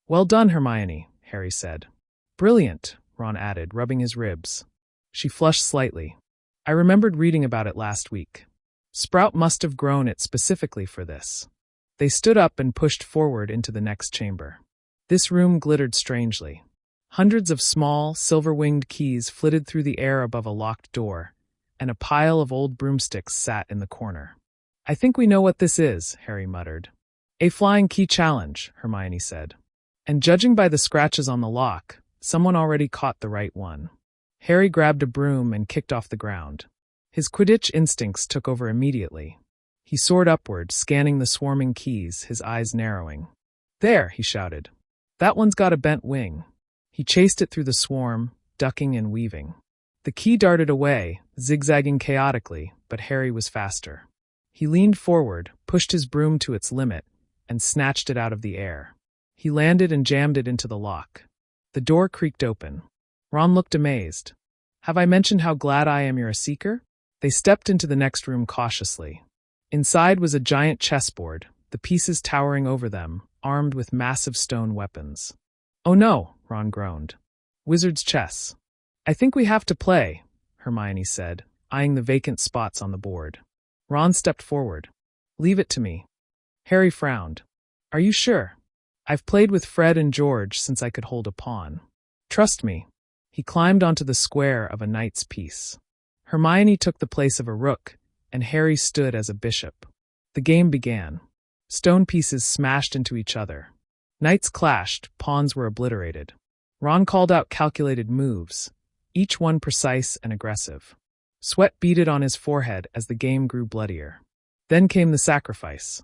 "Well done, Hermione," Harry said. "Brilliant," Ron added, rubbing his ribs. She flushed slightly. "I remembered reading about it last week. Sprout must have grown it specifically for this." They stood up and pushed forward into the next chamber. This room glittered strangely. Hundreds of small, silver-winged keys flitted through the air above a locked door, and a pile of old broomsticks sat in the corner. "I think we know what this is," Harry muttered. "A flying key challenge," Hermione said. And judging by the scratches on the lock, someone already caught the right one. Harry grabbed a broom and kicked off the ground. His Quidditch instincts took over immediately. He soared upward, scanning the swarming keys, his eyes narrowing. "There," he shouted. "That one's got a bent wing." He chased it through the swarm, ducking and weaving. The key darted away, zigzagging chaotically, but Harry was faster. He leaned forward, pushed his broom to its limit, and snatched it out of the air. He landed and jammed it into the lock. The door creaked open. Ron looked amazed. "Have I mentioned how glad I am you're a seeker?" They stepped into the next room cautiously. Inside was a giant chessboard, the pieces towering over them, armed with massive stone weapons. "Oh no," Ron groaned. "Wizard's chess." "I think we have to play," Hermione said, eyeing the vacant spots on the board. Ron stepped forward. "Leave it to me." Harry frowned. "Are you sure? I've played with Fred and George since I could hold a pawn. Trust me." He climbed onto the square of a knight's piece. Hermione took the place of a rook, and Harry stood as a bishop. The game began. Stone pieces smashed into each other. Knights clashed, pawns were obliterated. Ron called out calculated moves, each one precise and aggressive. Sweat beaded on his forehead as the game grew bloodier. Then came the sacrifice.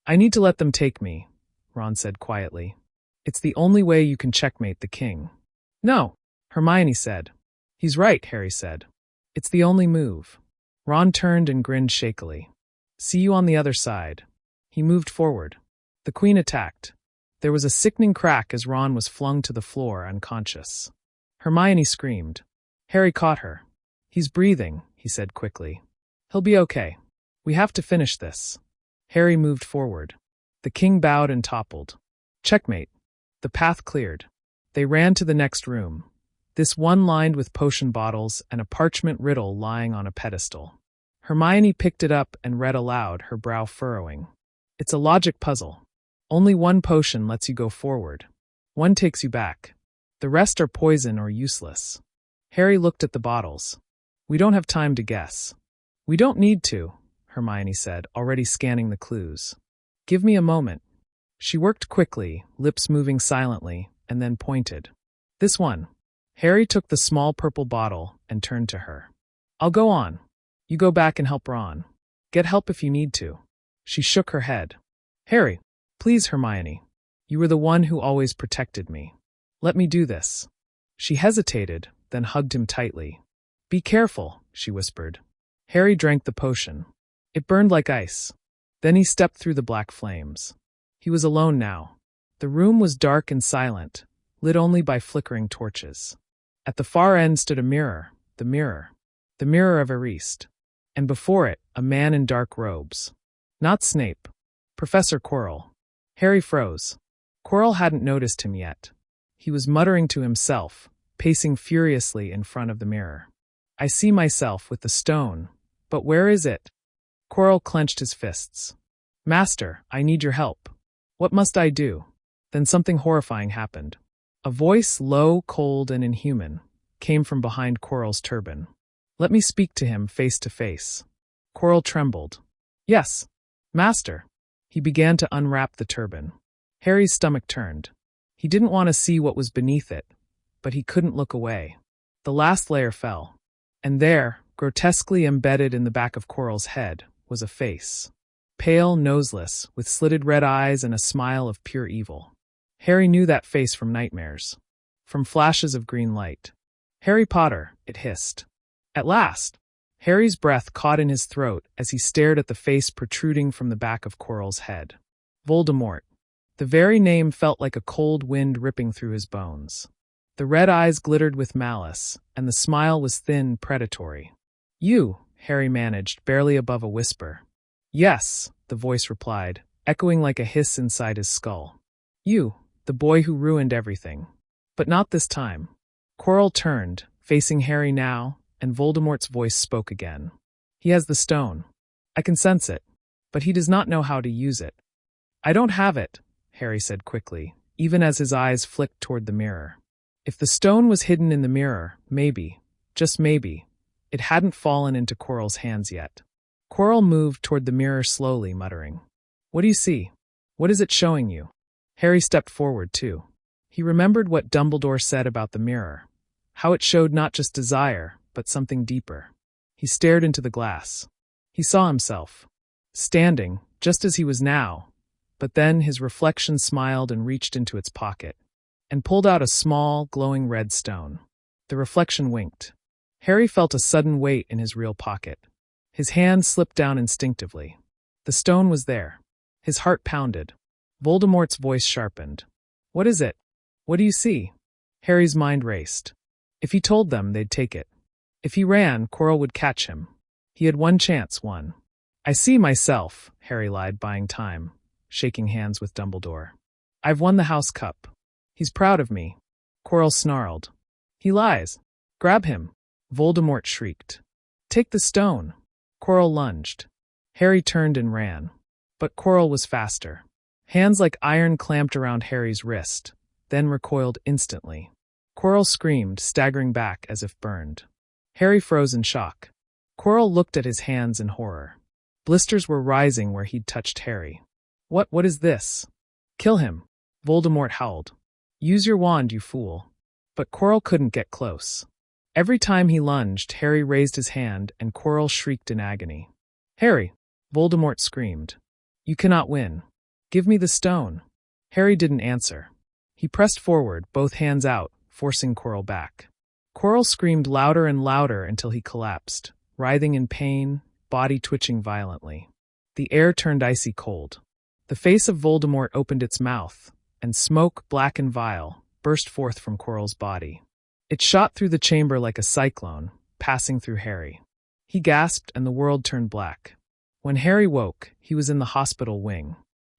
"I need to let them take me," Ron said quietly. "It's the only way you can checkmate the king." "No," Hermione said. "He's right," Harry said. "It's the only move." Ron turned and grinned shakily. "See you on the other side." He moved forward. The queen attacked. There was a sickening crack as Ron was flung to the floor unconscious. Hermione screamed. Harry caught her. "He's breathing," he said quickly. "He'll be okay. We have to finish this." Harry moved forward. The king bowed and toppled. Checkmate. The path cleared. They ran to the next room. This one lined with potion bottles and a parchment riddle lying on a pedestal. Hermione picked it up and read aloud, her brow furrowing. "It's a logic puzzle. Only one potion lets you go forward. One takes you back. The rest are poison or useless." Harry looked at the bottles. "We don't have time to guess." "We don't need to," Hermione said, already scanning the clues. "Give me a moment." She worked quickly, lips moving silently, and then pointed. "This one." Harry took the small purple bottle and turned to her. "I'll go on. You go back and help Ron. Get help if you need to." She shook her head. "Harry, please, Hermione. You were the one who always protected me. Let me do this." She hesitated, then hugged him tightly. "Be careful," she whispered. Harry drank the potion. It burned like ice. Then he stepped through the black flames. He was alone now. The room was dark and silent, lit only by flickering torches. At the far end stood a mirror, the Mirror of Erised. And before it, a man in dark robes. Not Snape. Professor Quirrell. Harry froze. Quirrell hadn't noticed him yet. He was muttering to himself, pacing furiously in front of the mirror. "I see myself with the stone, but where is it?" Quirrell clenched his fists. "Master, I need your help. What must I do?" Then something horrifying happened. A voice, low, cold, and inhuman, came from behind Quirrell's turban. "Let me speak to him face to face." Quirrell trembled. "Yes, master." He began to unwrap the turban. Harry's stomach turned. He didn't want to see what was beneath it, but he couldn't look away. The last layer fell. And there, grotesquely embedded in the back of Quirrell's head, was a face. Pale, noseless, with slitted red eyes and a smile of pure evil. Harry knew that face from nightmares. From flashes of green light. "Harry Potter," it hissed. At last! Harry's breath caught in his throat as he stared at the face protruding from the back of Quirrell's head. Voldemort. The very name felt like a cold wind ripping through his bones. The red eyes glittered with malice, and the smile was thin, predatory. "You," Harry managed, barely above a whisper. "Yes," the voice replied, echoing like a hiss inside his skull. "You, the boy who ruined everything. But not this time." Quirrell turned, facing Harry now, and Voldemort's voice spoke again. "He has the stone. I can sense it, but he does not know how to use it." "I don't have it," Harry said quickly, even as his eyes flicked toward the mirror. If the stone was hidden in the mirror, maybe, just maybe, it hadn't fallen into Quirrell's hands yet. Quirrell moved toward the mirror slowly, muttering. "What do you see? What is it showing you?" Harry stepped forward, too. He remembered what Dumbledore said about the mirror, how it showed not just desire, but something deeper. He stared into the glass. He saw himself, standing, just as he was now, but then his reflection smiled and reached into its pocket, and pulled out a small, glowing red stone. The reflection winked. Harry felt a sudden weight in his real pocket. His hand slipped down instinctively. The stone was there. His heart pounded. Voldemort's voice sharpened. "What is it? What do you see?" Harry's mind raced. If he told them, they'd take it. If he ran, Quirrell would catch him. He had one chance, one. "I see myself," Harry lied, buying time, shaking hands with Dumbledore. I've won the house cup. He's proud of me. Quirrell snarled. He lies. Grab him. Voldemort shrieked. Take the stone. Quirrell lunged. Harry turned and ran. But Quirrell was faster. Hands like iron clamped around Harry's wrist, then recoiled instantly. Quirrell screamed, staggering back as if burned. Harry froze in shock. Quirrell looked at his hands in horror. Blisters were rising where he'd touched Harry. What is this? Kill him. Voldemort howled. Use your wand, you fool. But Quirrell couldn't get close. Every time he lunged, Harry raised his hand and Quirrell shrieked in agony. Harry! Voldemort screamed. You cannot win. Give me the stone. Harry didn't answer. He pressed forward, both hands out, forcing Quirrell back. Quirrell screamed louder and louder until he collapsed, writhing in pain, body twitching violently. The air turned icy cold. The face of Voldemort opened its mouth, and smoke, black and vile, burst forth from Quirrell's body. It shot through the chamber like a cyclone, passing through Harry. He gasped and the world turned black. When Harry woke, he was in the hospital wing.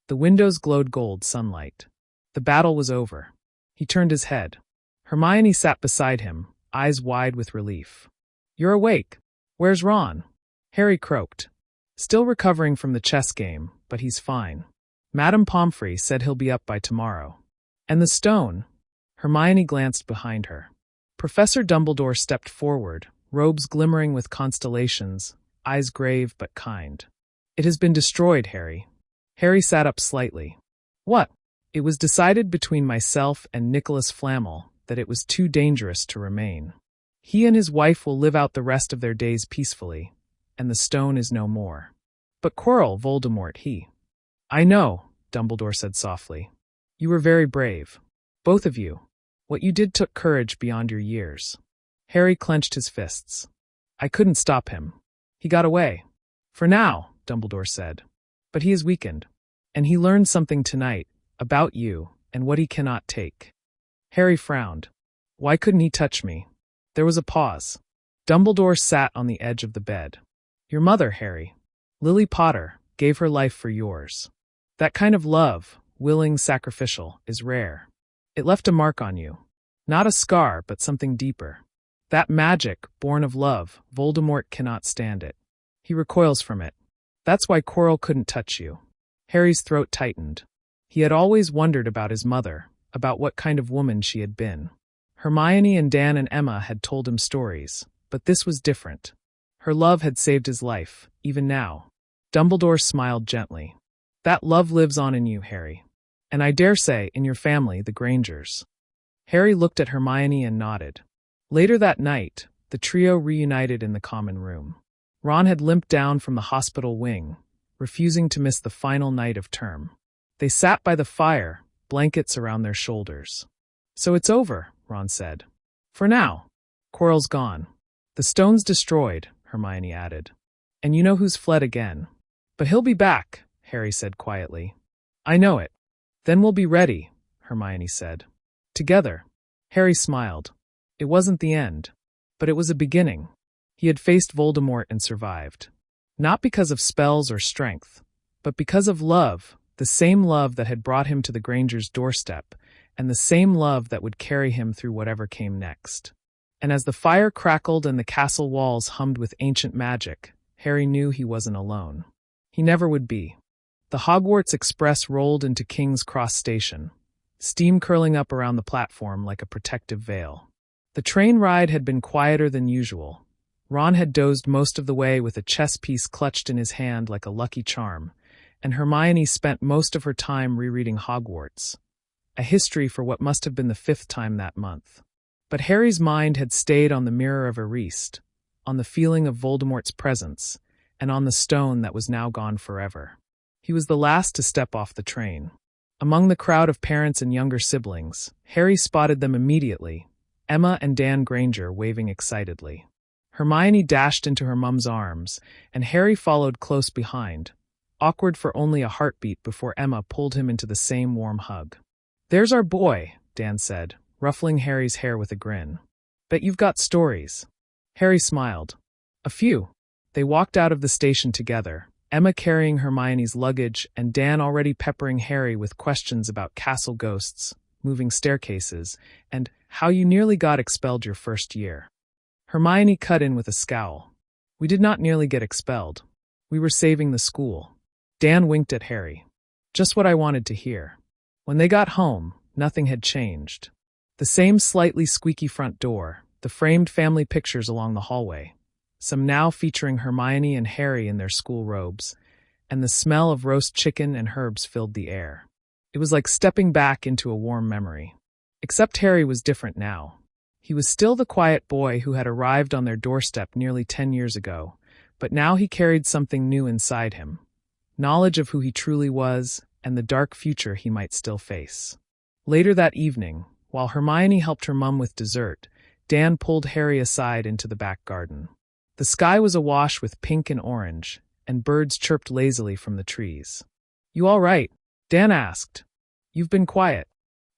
The windows glowed gold sunlight. The battle was over. He turned his head. Hermione sat beside him, eyes wide with relief. You're awake. Where's Ron? Harry croaked. Still recovering from the chess game, but he's fine. Madame Pomfrey said he'll be up by tomorrow. And the stone? Hermione glanced behind her. Professor Dumbledore stepped forward, robes glimmering with constellations, eyes grave but kind. It has been destroyed, Harry. Harry sat up slightly. What? It was decided between myself and Nicholas Flamel that it was too dangerous to remain. He and his wife will live out the rest of their days peacefully, and the stone is no more. But Quirrell, Voldemort, he. I know, Dumbledore said softly. You were very brave. Both of you. What you did took courage beyond your years. Harry clenched his fists. I couldn't stop him. He got away. For now, Dumbledore said. But he is weakened. And he learned something tonight, about you, and what he cannot take. Harry frowned. Why couldn't he touch me? There was a pause. Dumbledore sat on the edge of the bed. Your mother, Harry. Lily Potter, gave her life for yours. That kind of love, willing, sacrificial, is rare. It left a mark on you. Not a scar, but something deeper. That magic, born of love, Voldemort cannot stand it. He recoils from it. That's why Quirrell couldn't touch you. Harry's throat tightened. He had always wondered about his mother, about what kind of woman she had been. Hermione and Dan and Emma had told him stories, but this was different. Her love had saved his life, even now. Dumbledore smiled gently. That love lives on in you, Harry. And I dare say, in your family, the Grangers. Harry looked at Hermione and nodded. Later that night, the trio reunited in the common room. Ron had limped down from the hospital wing, refusing to miss the final night of term. They sat by the fire, blankets around their shoulders. So it's over, Ron said. For now. Quirrell's gone. The stone's destroyed, Hermione added. And you know who's fled again. But he'll be back, Harry said quietly. I know it. Then we'll be ready, Hermione said. Together. Harry smiled. It wasn't the end. But it was a beginning. He had faced Voldemort and survived. Not because of spells or strength, but because of love, the same love that had brought him to the Grangers' doorstep, and the same love that would carry him through whatever came next. And as the fire crackled and the castle walls hummed with ancient magic, Harry knew he wasn't alone. He never would be. The Hogwarts Express rolled into King's Cross Station, steam curling up around the platform like a protective veil. The train ride had been quieter than usual. Ron had dozed most of the way with a chess piece clutched in his hand like a lucky charm, and Hermione spent most of her time rereading Hogwarts, a history for what must have been the 5th time that month. But Harry's mind had stayed on the Mirror of Erised, on the feeling of Voldemort's presence, and on the stone that was now gone forever. He was the last to step off the train. Among the crowd of parents and younger siblings, Harry spotted them immediately, Emma and Dan Granger waving excitedly. Hermione dashed into her mum's arms, and Harry followed close behind, awkward for only a heartbeat before Emma pulled him into the same warm hug. There's our boy, Dan said, ruffling Harry's hair with a grin. Bet you've got stories. Harry smiled. A few. They walked out of the station together, Emma carrying Hermione's luggage and Dan already peppering Harry with questions about castle ghosts, moving staircases, and how you nearly got expelled your first year. Hermione cut in with a scowl. We did not nearly get expelled. We were saving the school. Dan winked at Harry. Just what I wanted to hear. When they got home, nothing had changed. The same slightly squeaky front door, the framed family pictures along the hallway, some now featuring Hermione and Harry in their school robes, and the smell of roast chicken and herbs filled the air. It was like stepping back into a warm memory. Except Harry was different now. He was still the quiet boy who had arrived on their doorstep nearly 10 years ago, but now he carried something new inside him. Knowledge of who he truly was and the dark future he might still face. Later that evening, while Hermione helped her mum with dessert, Dan pulled Harry aside into the back garden. The sky was awash with pink and orange, and birds chirped lazily from the trees. "You all right?" Dan asked. "You've been quiet."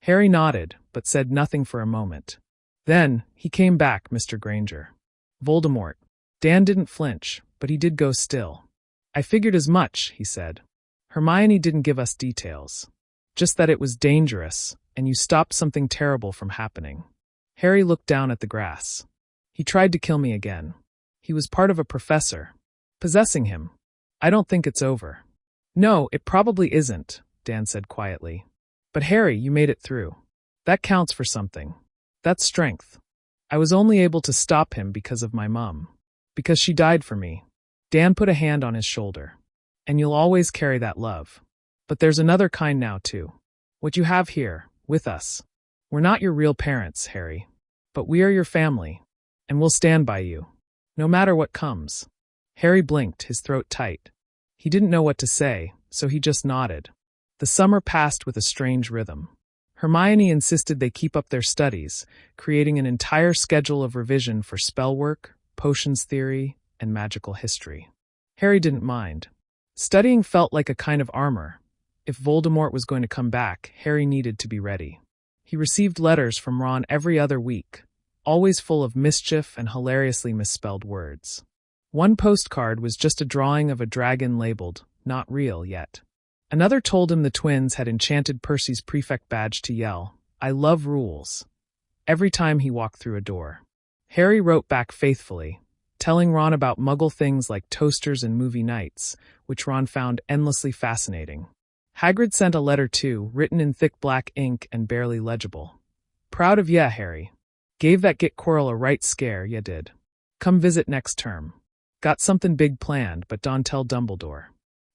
Harry nodded, but said nothing for a moment. Then, he came back, Mr. Granger. Voldemort. Dan didn't flinch, but he did go still. "I figured as much," he said. "Hermione didn't give us details. Just that it was dangerous, and you stopped something terrible from happening." Harry looked down at the grass. "He tried to kill me again. He was part of a professor. Possessing him. I don't think it's over." "No, it probably isn't," Dan said quietly. "But Harry, you made it through. That counts for something. That's strength. I was only able to stop him because of my mum. Because she died for me." Dan put a hand on his shoulder. "And you'll always carry that love. But there's another kind now, too. What you have here, with us. We're not your real parents, Harry. But we are your family. And we'll stand by you. No matter what comes." Harry blinked, his throat tight. He didn't know what to say, so he just nodded. The summer passed with a strange rhythm. Hermione insisted they keep up their studies, creating an entire schedule of revision for spellwork, potions theory, and magical history. Harry didn't mind. Studying felt like a kind of armor. If Voldemort was going to come back, Harry needed to be ready. He received letters from Ron every other week, always full of mischief and hilariously misspelled words. One postcard was just a drawing of a dragon labeled, "Not real yet." Another told him the twins had enchanted Percy's prefect badge to yell, "I love rules," every time he walked through a door. Harry wrote back faithfully, telling Ron about Muggle things like toasters and movie nights, which Ron found endlessly fascinating. Hagrid sent a letter too, written in thick black ink and barely legible. "Proud of ya, Harry. Gave that git Quirrell a right scare, ya did. Come visit next term. Got something big planned, but don't tell Dumbledore."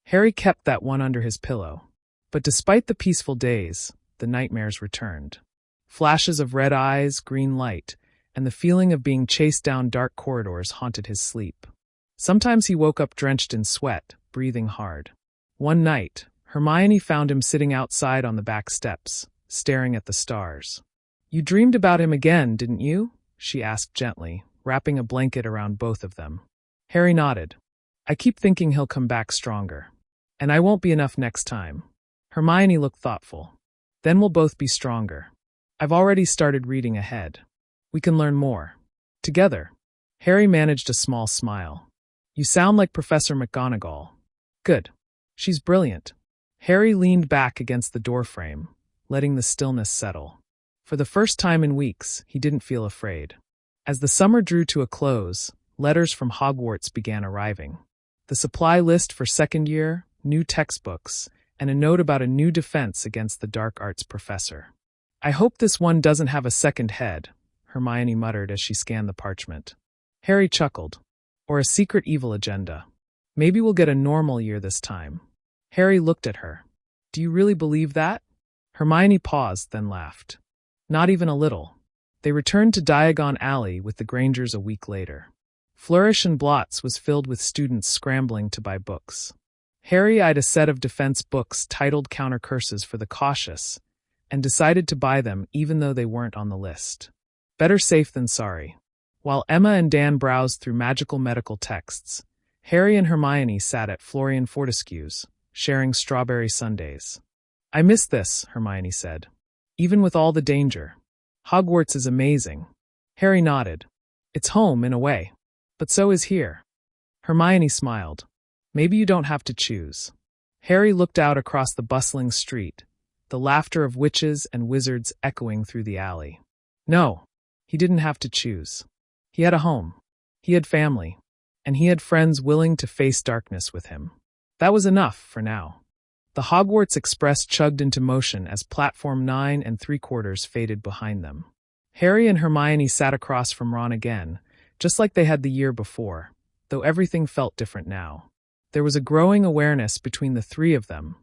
Harry kept that one under his pillow. But despite the peaceful days, the nightmares returned. Flashes of red eyes, green light, and the feeling of being chased down dark corridors haunted his sleep. Sometimes he woke up drenched in sweat, breathing hard. One night, Hermione found him sitting outside on the back steps, staring at the stars. "You dreamed about him again, didn't you?" she asked gently, wrapping a blanket around both of them. Harry nodded. "I keep thinking he'll come back stronger. And I won't be enough next time." Hermione looked thoughtful. "Then we'll both be stronger. I've already started reading ahead. We can learn more. Together." Harry managed a small smile. "You sound like Professor McGonagall." "Good. She's brilliant." Harry leaned back against the doorframe, letting the stillness settle. For the first time in weeks, he didn't feel afraid. As the summer drew to a close, letters from Hogwarts began arriving. The supply list for second year, new textbooks, and a note about a new defense against the dark arts professor. "I hope this one doesn't have a second head," Hermione muttered as she scanned the parchment. Harry chuckled. "Or a secret evil agenda. Maybe we'll get a normal year this time." Harry looked at her. "Do you really believe that?" Hermione paused, then laughed. "Not even a little." They returned to Diagon Alley with the Grangers a week later. Flourish and Blots was filled with students scrambling to buy books. Harry eyed a set of defense books titled Counter Curses for the Cautious, and decided to buy them even though they weren't on the list. Better safe than sorry. While Emma and Dan browsed through magical medical texts, Harry and Hermione sat at Florian Fortescue's, sharing strawberry sundaes. "I miss this," Hermione said. "Even with all the danger. Hogwarts is amazing." Harry nodded. "It's home, in a way. But so is here." Hermione smiled. Maybe you don't have to choose. Harry looked out across the bustling street, the laughter of witches and wizards echoing through the alley. No, he didn't have to choose. He had a home. He had family. And he had friends willing to face darkness with him. That was enough for now. The Hogwarts Express chugged into motion as platform 9 3/4 faded behind them. Harry and Hermione sat across from Ron again, just like they had the year before, though everything felt different now. There was a growing awareness between the three of them,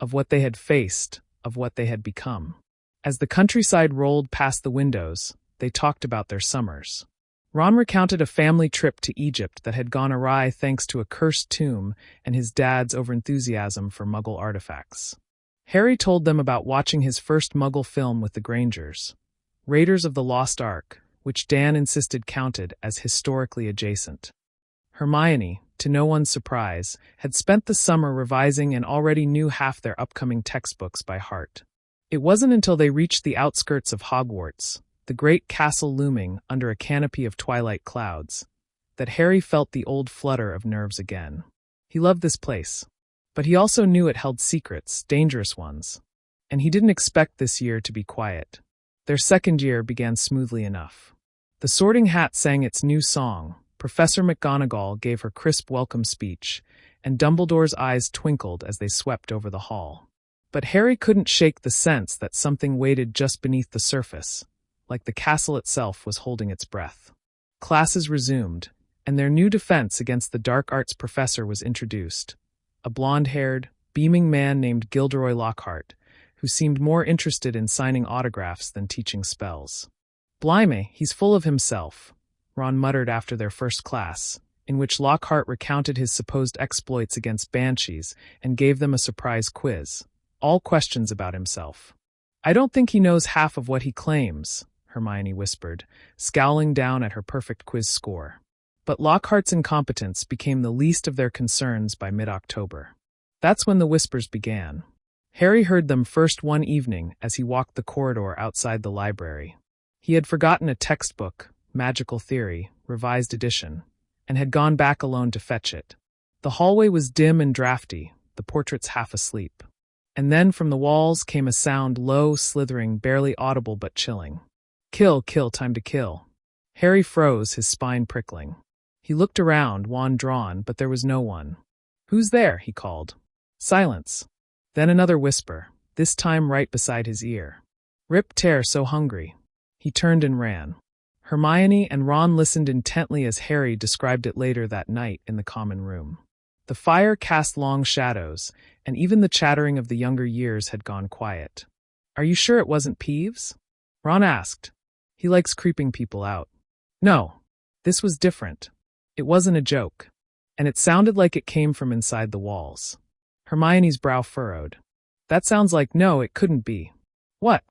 of what they had faced, of what they had become. As the countryside rolled past the windows, they talked about their summers. Ron recounted a family trip to Egypt that had gone awry thanks to a cursed tomb and his dad's overenthusiasm for Muggle artifacts. Harry told them about watching his first Muggle film with the Grangers, Raiders of the Lost Ark, which Dan insisted counted as historically adjacent. Hermione, to no one's surprise, had spent the summer revising and already knew half their upcoming textbooks by heart. It wasn't until they reached the outskirts of Hogwarts, the great castle looming under a canopy of twilight clouds, that Harry felt the old flutter of nerves again. He loved this place, but he also knew it held secrets, dangerous ones, and he didn't expect this year to be quiet. Their second year began smoothly enough. The Sorting Hat sang its new song, Professor McGonagall gave her crisp welcome speech, and Dumbledore's eyes twinkled as they swept over the hall. But Harry couldn't shake the sense that something waited just beneath the surface, like the castle itself was holding its breath. Classes resumed, and their new defense against the dark arts professor was introduced, a blonde-haired, beaming man named Gilderoy Lockhart, who seemed more interested in signing autographs than teaching spells. "Blimey, he's full of himself," Ron muttered after their first class, in which Lockhart recounted his supposed exploits against banshees and gave them a surprise quiz, all questions about himself. "I don't think he knows half of what he claims," Hermione whispered, scowling down at her perfect quiz score. But Lockhart's incompetence became the least of their concerns by mid-October. That's when the whispers began. Harry heard them first one evening as he walked the corridor outside the library. He had forgotten a textbook, Magical Theory, revised edition, and had gone back alone to fetch it. The hallway was dim and drafty, the portraits half asleep. And then from the walls came a sound low, slithering, barely audible but chilling. "Kill, kill, time to kill." Harry froze, his spine prickling. He looked around, wand drawn, but there was no one. "Who's there?" he called. Silence. Then another whisper, this time right beside his ear. "Rip Tear, so hungry." He turned and ran. Hermione and Ron listened intently as Harry described it later that night in the common room. The fire cast long shadows, and even the chattering of the younger years had gone quiet. "Are you sure it wasn't Peeves?" Ron asked. "He likes creeping people out." "No. This was different. It wasn't a joke. And it sounded like it came from inside the walls." Hermione's brow furrowed. "That sounds like no, it couldn't be." "What?"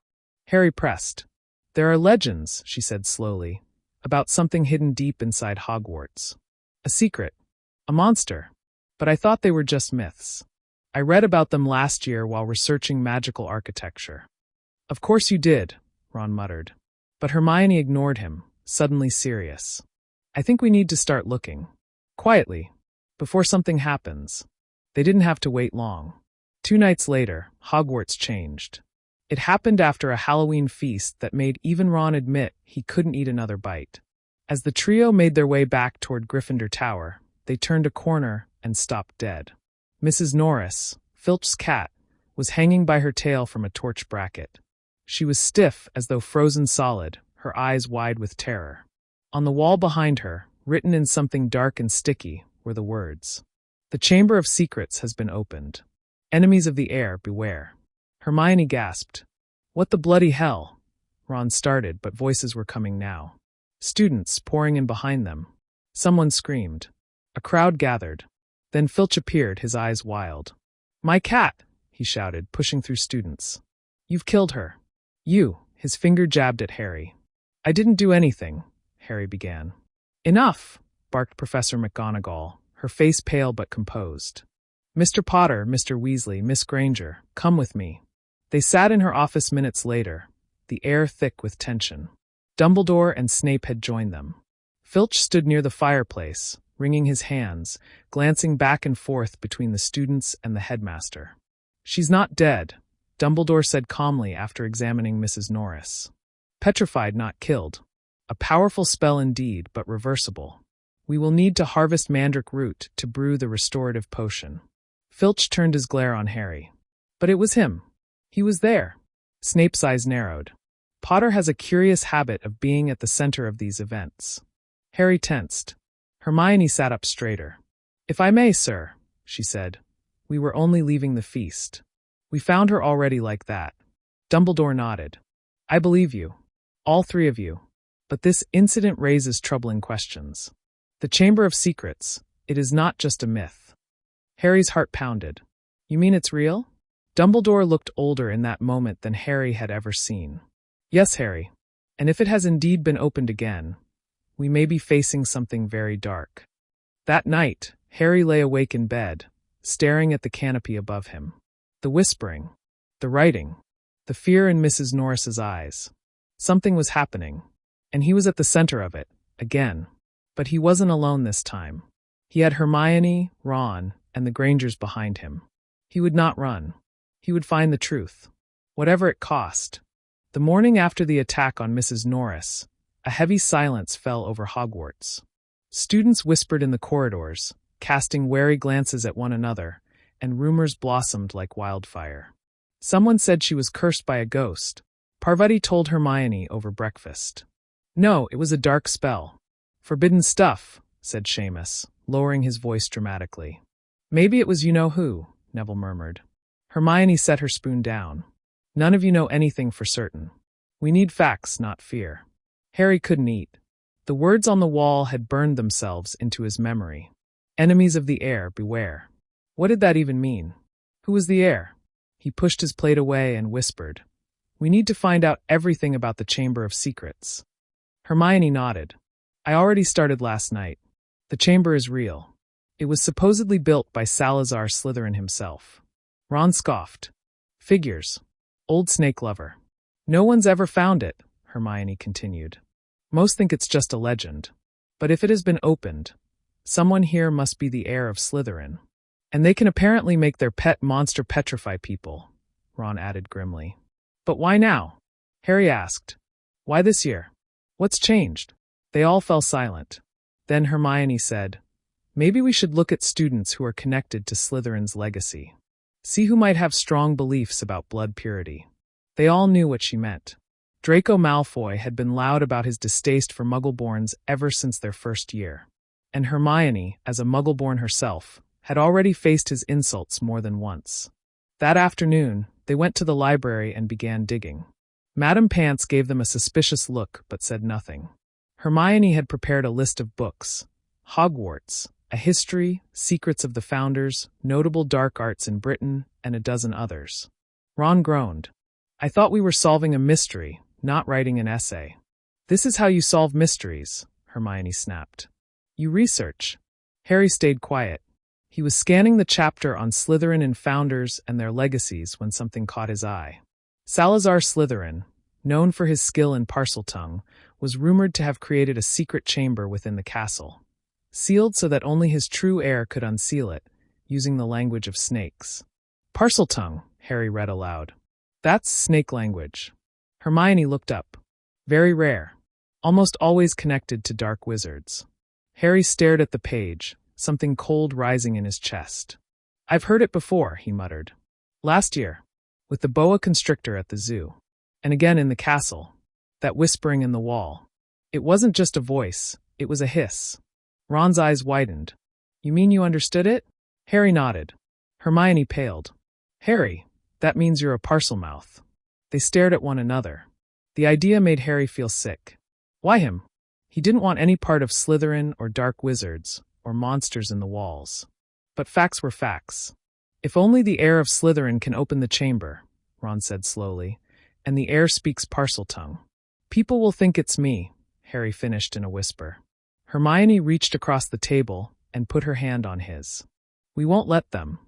Harry pressed. "There are legends," she said slowly, "about something hidden deep inside Hogwarts. A secret. A monster. But I thought they were just myths. I read about them last year while researching magical architecture." "Of course you did," Ron muttered. But Hermione ignored him, suddenly serious. "I think we need to start looking. Quietly. Before something happens." They didn't have to wait long. 2 nights later, Hogwarts changed. It happened after a Halloween feast that made even Ron admit he couldn't eat another bite. As the trio made their way back toward Gryffindor Tower, they turned a corner and stopped dead. Mrs. Norris, Filch's cat, was hanging by her tail from a torch bracket. She was stiff as though frozen solid, her eyes wide with terror. On the wall behind her, written in something dark and sticky, were the words, "The Chamber of Secrets has been opened. Enemies of the heir, beware." Hermione gasped. "What the bloody hell?" Ron started, but voices were coming now. Students pouring in behind them. Someone screamed. A crowd gathered. Then Filch appeared, his eyes wild. "My cat!" he shouted, pushing through students. "You've killed her." "You," his finger jabbed at Harry. "I didn't do anything," Harry began. "Enough," barked Professor McGonagall, her face pale but composed. "Mr. Potter, Mr. Weasley, Miss Granger, come with me." They sat in her office minutes later, the air thick with tension. Dumbledore and Snape had joined them. Filch stood near the fireplace, wringing his hands, glancing back and forth between the students and the headmaster. "She's not dead," Dumbledore said calmly after examining Mrs. Norris. "Petrified, not killed. A powerful spell indeed, but reversible. We will need to harvest mandrake root to brew the restorative potion." Filch turned his glare on Harry. But it was him. He was there. Snape's eyes narrowed. Potter has a curious habit of being at the center of these events. Harry tensed. Hermione sat up straighter. "If I may, sir," she said. "We were only leaving the feast. We found her already like that." Dumbledore nodded. "I believe you. All three of you. But this incident raises troubling questions. The Chamber of Secrets, it is not just a myth." Harry's heart pounded. "You mean it's real?" Dumbledore looked older in that moment than Harry had ever seen. "Yes, Harry. And if it has indeed been opened again, we may be facing something very dark." That night, Harry lay awake in bed, staring at the canopy above him. The whispering, the writing, the fear in Mrs. Norris's eyes. Something was happening, and he was at the center of it, again. But he wasn't alone this time. He had Hermione, Ron, and the Grangers behind him. He would not run. He would find the truth, whatever it cost. The morning after the attack on Mrs. Norris, a heavy silence fell over Hogwarts. Students whispered in the corridors, casting wary glances at one another, and rumors blossomed like wildfire. Someone said she was cursed by a ghost. Parvati told Hermione over breakfast. No, it was a dark spell. Forbidden stuff, said Seamus, lowering his voice dramatically. Maybe it was you-know-who, Neville murmured. Hermione set her spoon down. None of you know anything for certain. We need facts, not fear. Harry couldn't eat. The words on the wall had burned themselves into his memory. Enemies of the heir, beware. What did that even mean? Who was the heir? He pushed his plate away and whispered. We need to find out everything about the Chamber of Secrets. Hermione nodded. I already started last night. The chamber is real. It was supposedly built by Salazar Slytherin himself. Ron scoffed. Figures. Old snake lover. No one's ever found it, Hermione continued. Most think it's just a legend. But if it has been opened, someone here must be the heir of Slytherin. And they can apparently make their pet monster petrify people, Ron added grimly. But why now? Harry asked. Why this year? What's changed? They all fell silent. Then Hermione said, Maybe we should look at students who are connected to Slytherin's legacy. See who might have strong beliefs about blood purity. They all knew what she meant. Draco Malfoy had been loud about his distaste for Muggleborns ever since their first year. And Hermione, as a Muggleborn herself, had already faced his insults more than once. That afternoon, they went to the library and began digging. Madame Pants gave them a suspicious look but said nothing. Hermione had prepared a list of books. Hogwarts, a history, secrets of the founders, notable dark arts in Britain, and a dozen others. Ron groaned. I thought we were solving a mystery, not writing an essay. This is how you solve mysteries, Hermione snapped. You research. Harry stayed quiet. He was scanning the chapter on Slytherin and founders and their legacies when something caught his eye. Salazar Slytherin, known for his skill in Parseltongue, was rumored to have created a secret chamber within the castle, sealed so that only his true heir could unseal it, using the language of snakes. Parseltongue, Harry read aloud. That's snake language. Hermione looked up. Very rare. Almost always connected to dark wizards. Harry stared at the page, something cold rising in his chest. I've heard it before, he muttered. Last year, with the boa constrictor at the zoo. And again in the castle. That whispering in the wall. It wasn't just a voice, it was a hiss. Ron's eyes widened. You mean you understood it? Harry nodded. Hermione paled. Harry, that means you're a Parselmouth. They stared at one another. The idea made Harry feel sick. Why him? He didn't want any part of Slytherin or dark wizards, or monsters in the walls. But facts were facts. If only the heir of Slytherin can open the chamber, Ron said slowly, and the heir speaks Parseltongue. People will think it's me, Harry finished in a whisper. Hermione reached across the table and put her hand on his. We won't let them.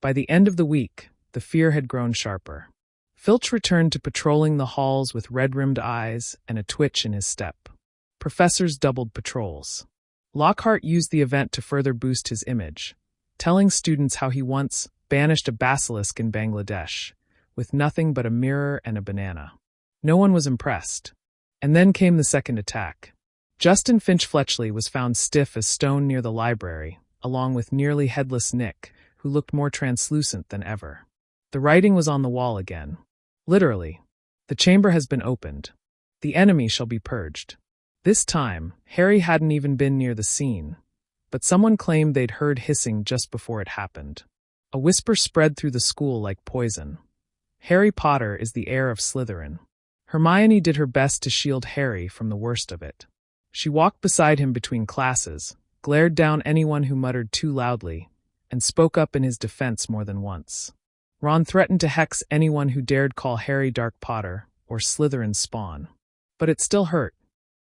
By the end of the week, the fear had grown sharper. Filch returned to patrolling the halls with red-rimmed eyes and a twitch in his step. Professors doubled patrols. Lockhart used the event to further boost his image, telling students how he once banished a basilisk in Bangladesh, with nothing but a mirror and a banana. No one was impressed. And then came the second attack. Justin Finch-Fletchley was found stiff as stone near the library, along with nearly headless Nick, who looked more translucent than ever. The writing was on the wall again. Literally. The chamber has been opened. The enemy shall be purged. This time, Harry hadn't even been near the scene, but someone claimed they'd heard hissing just before it happened. A whisper spread through the school like poison. Harry Potter is the heir of Slytherin. Hermione did her best to shield Harry from the worst of it. She walked beside him between classes, glared down anyone who muttered too loudly, and spoke up in his defense more than once. Ron threatened to hex anyone who dared call Harry Dark Potter or Slytherin's spawn. But it still hurt.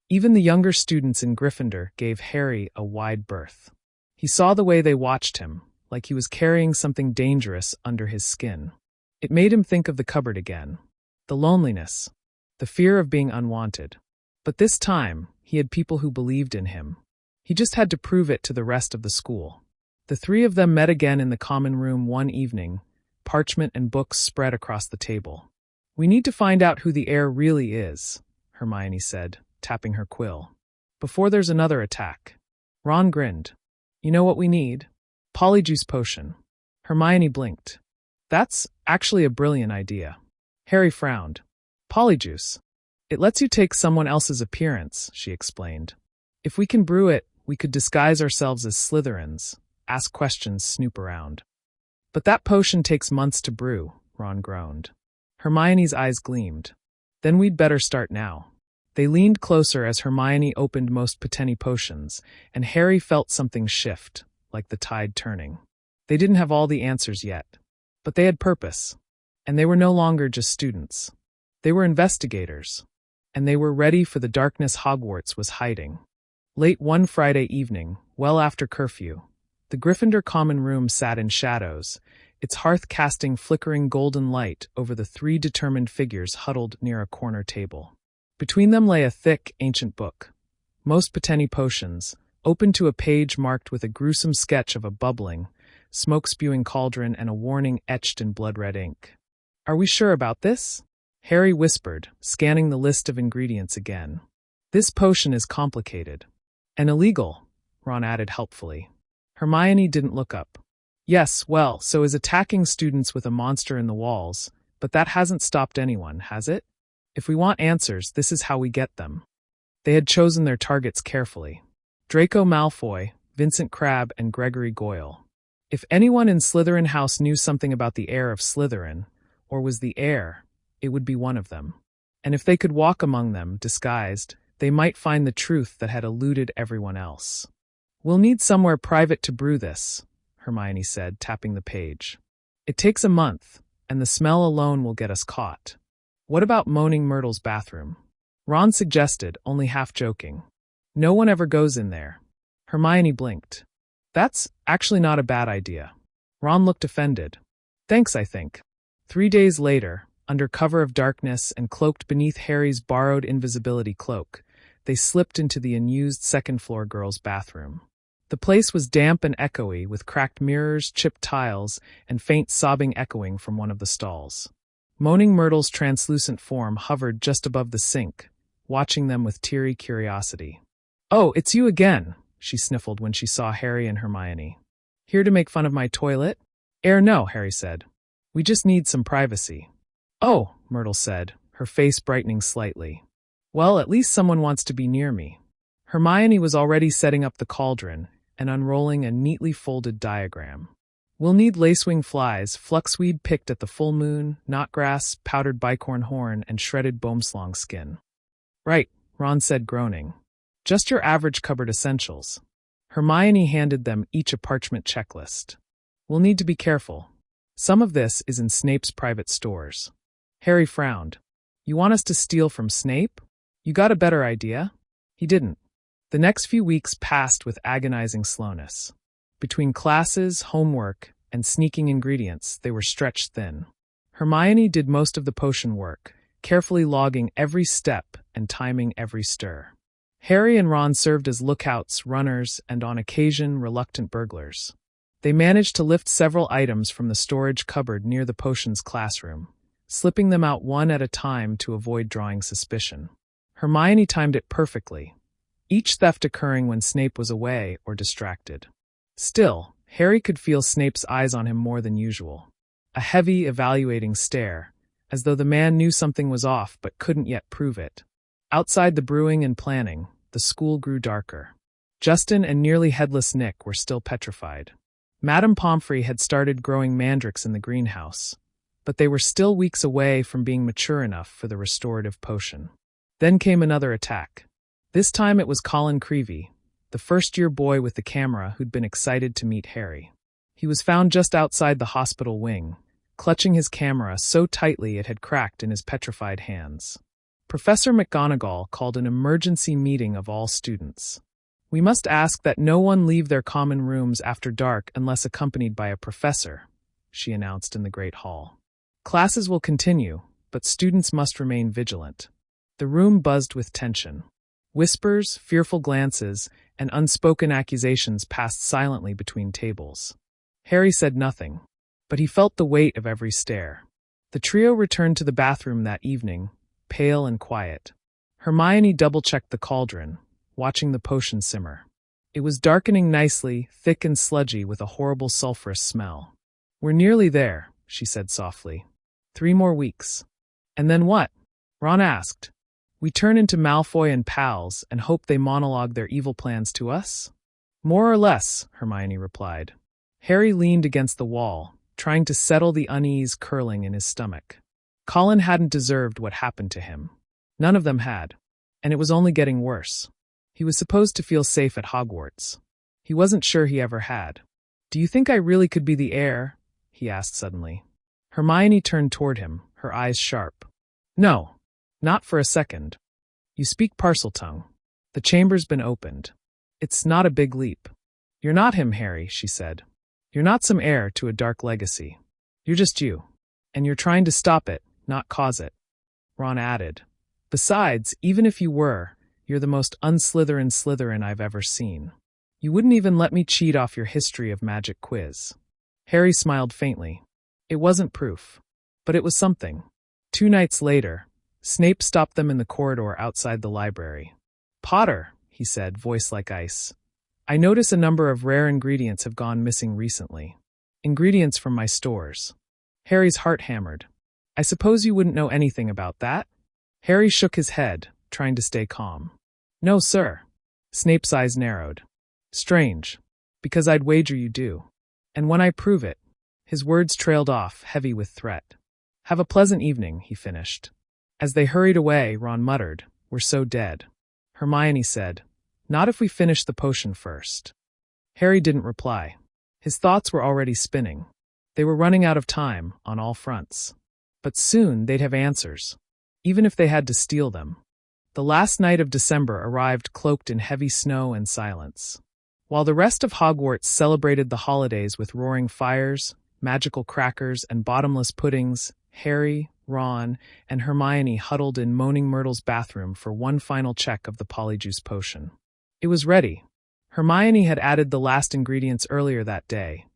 Even the younger students in Gryffindor gave Harry a wide berth. He saw the way they watched him, like he was carrying something dangerous under his skin. It made him think of the cupboard again. The loneliness. The fear of being unwanted. But this time, he had people who believed in him. He just had to prove it to the rest of the school. The three of them met again in the common room one evening, parchment and books spread across the table. "We need to find out who the heir really is," Hermione said, tapping her quill. "Before there's another attack." Ron grinned. "You know what we need? Polyjuice potion." Hermione blinked. "That's actually a brilliant idea." Harry frowned. "Polyjuice. It lets you take someone else's appearance," she explained. "If we can brew it, we could disguise ourselves as Slytherins, ask questions, snoop around." "But that potion takes months to brew," Ron groaned. Hermione's eyes gleamed. "Then we'd better start now." They leaned closer as Hermione opened most Pateni potions, and Harry felt something shift, like the tide turning. They didn't have all the answers yet, but they had purpose, and they were no longer just students. They were investigators, and they were ready for the darkness Hogwarts was hiding. Late one Friday evening, well after curfew, the Gryffindor common room sat in shadows, its hearth casting flickering golden light over the three determined figures huddled near a corner table. Between them lay a thick, ancient book, most Pateni potions, open to a page marked with a gruesome sketch of a bubbling, smoke-spewing cauldron and a warning etched in blood-red ink. "Are we sure about this?" Harry whispered, scanning the list of ingredients again. "This potion is complicated. And illegal," Ron added helpfully. Hermione didn't look up. "Yes, well, so is attacking students with a monster in the walls, but that hasn't stopped anyone, has it? If we want answers, this is how we get them." They had chosen their targets carefully. Draco Malfoy, Vincent Crabbe, and Gregory Goyle. If anyone in Slytherin House knew something about the heir of Slytherin, or was the heir, it would be one of them. And if they could walk among them, disguised, they might find the truth that had eluded everyone else. "We'll need somewhere private to brew this," Hermione said, tapping the page. "It takes a month, and the smell alone will get us caught." "What about Moaning Myrtle's bathroom?" Ron suggested, only half joking. "No one ever goes in there." Hermione blinked. "That's actually not a bad idea." Ron looked offended. "Thanks, I think." 3 days later, under cover of darkness and cloaked beneath Harry's borrowed invisibility cloak, they slipped into the unused second-floor girls' bathroom. The place was damp and echoey, with cracked mirrors, chipped tiles, and faint sobbing echoing from one of the stalls. Moaning Myrtle's translucent form hovered just above the sink, watching them with teary curiosity. "Oh, it's you again," she sniffled when she saw Harry and Hermione. "Here to make fun of my toilet?" No," Harry said. "We just need some privacy." "Oh," Myrtle said, her face brightening slightly. "Well, at least someone wants to be near me." Hermione was already setting up the cauldron and unrolling a neatly folded diagram. "We'll need lacewing flies, fluxweed picked at the full moon, knotgrass, powdered bicorn horn, and shredded boomslang skin." "Right," Ron said, groaning. "Just your average cupboard essentials." Hermione handed them each a parchment checklist. "We'll need to be careful. Some of this is in Snape's private stores." Harry frowned. "You want us to steal from Snape? You got a better idea?" He didn't. The next few weeks passed with agonizing slowness. Between classes, homework, and sneaking ingredients, they were stretched thin. Hermione did most of the potion work, carefully logging every step and timing every stir. Harry and Ron served as lookouts, runners, and on occasion reluctant burglars. They managed to lift several items from the storage cupboard near the potions classroom, slipping them out one at a time to avoid drawing suspicion. Hermione timed it perfectly, each theft occurring when Snape was away or distracted. Still, Harry could feel Snape's eyes on him more than usual. A heavy, evaluating stare, as though the man knew something was off but couldn't yet prove it. Outside the brewing and planning, the school grew darker. Justin and nearly headless Nick were still petrified. Madame Pomfrey had started growing mandrakes in the greenhouse, but they were still weeks away from being mature enough for the restorative potion. Then came another attack. This time it was Colin Creevey, the first-year boy with the camera who'd been excited to meet Harry. He was found just outside the hospital wing, clutching his camera so tightly it had cracked in his petrified hands. Professor McGonagall called an emergency meeting of all students. "We must ask that no one leave their common rooms after dark unless accompanied by a professor," she announced in the Great Hall. "Classes will continue, but students must remain vigilant." The room buzzed with tension. Whispers, fearful glances, and unspoken accusations passed silently between tables. Harry said nothing, but he felt the weight of every stare. The trio returned to the bathroom that evening, pale and quiet. Hermione double-checked the cauldron, watching the potion simmer. It was darkening nicely, thick and sludgy with a horrible sulphurous smell. "We're nearly there," she said softly. 3 more weeks. "And then what?" Ron asked. "We turn into Malfoy and pals and hope they monologue their evil plans to us?" "More or less," Hermione replied. Harry leaned against the wall, trying to settle the unease curling in his stomach. Colin hadn't deserved what happened to him. None of them had. And it was only getting worse. He was supposed to feel safe at Hogwarts. He wasn't sure he ever had. "Do you think I really could be the heir?" he asked suddenly. Hermione turned toward him, her eyes sharp. "No, not for a second. You speak Parseltongue. The chamber's been opened. It's not a big leap. You're not him, Harry," she said. "You're not some heir to a dark legacy. You're just you. And you're trying to stop it, not cause it." Ron added, "Besides, even if you were, you're the most un-Slytherin Slytherin I've ever seen. You wouldn't even let me cheat off your history of magic quiz." Harry smiled faintly. It wasn't proof, but it was something. 2 nights later, Snape stopped them in the corridor outside the library. "Potter," he said, voice like ice, "I notice a number of rare ingredients have gone missing recently. Ingredients from my stores." Harry's heart hammered. "I suppose you wouldn't know anything about that?" Harry shook his head, trying to stay calm. "No, sir." Snape's eyes narrowed. "Strange, because I'd wager you do. And when I prove it—" His words trailed off, heavy with threat. "Have a pleasant evening," he finished. As they hurried away, Ron muttered, "We're so dead." Hermione said, "Not if we finish the potion first." Harry didn't reply. His thoughts were already spinning. They were running out of time, on all fronts. But soon they'd have answers, even if they had to steal them. The last night of December arrived cloaked in heavy snow and silence. While the rest of Hogwarts celebrated the holidays with roaring fires, magical crackers, and bottomless puddings, Harry, Ron, and Hermione huddled in Moaning Myrtle's bathroom for one final check of the Polyjuice potion. It was ready. Hermione had added the last ingredients earlier that day.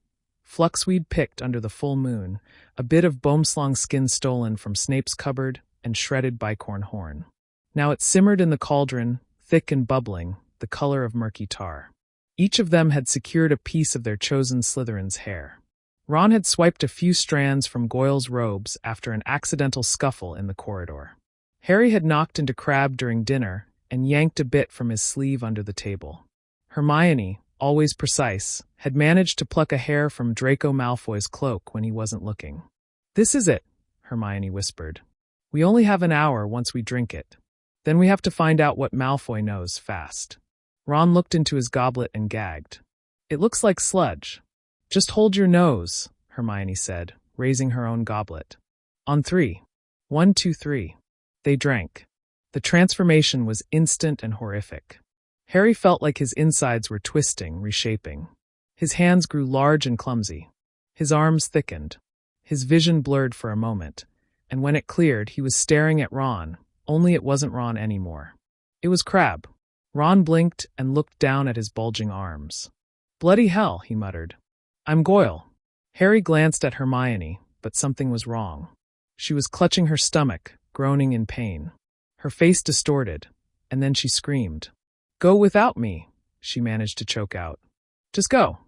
Fluxweed picked under the full moon, a bit of boomslang skin stolen from Snape's cupboard, and shredded bicorn horn. Now it simmered in the cauldron, thick and bubbling, the color of murky tar. Each of them had secured a piece of their chosen Slytherin's hair. Ron had swiped a few strands from Goyle's robes after an accidental scuffle in the corridor. Harry had knocked into Crabbe during dinner and yanked a bit from his sleeve under the table. Hermione, always precise, had managed to pluck a hair from Draco Malfoy's cloak when he wasn't looking. "This is it," Hermione whispered. "We only have an hour once we drink it. Then we have to find out what Malfoy knows fast." Ron looked into his goblet and gagged. "It looks like sludge." "Just hold your nose," Hermione said, raising her own goblet. "On 3. 1, 2, 3. They drank. The transformation was instant and horrific. Harry felt like his insides were twisting, reshaping. His hands grew large and clumsy. His arms thickened. His vision blurred for a moment, and when it cleared, he was staring at Ron, only it wasn't Ron anymore. It was Crabbe. Ron blinked and looked down at his bulging arms. Bloody hell, he muttered. I'm Goyle. Harry glanced at Hermione, but something was wrong. She was clutching her stomach, groaning in pain. Her face distorted, and then she screamed. Go without me, she managed to choke out. Just go.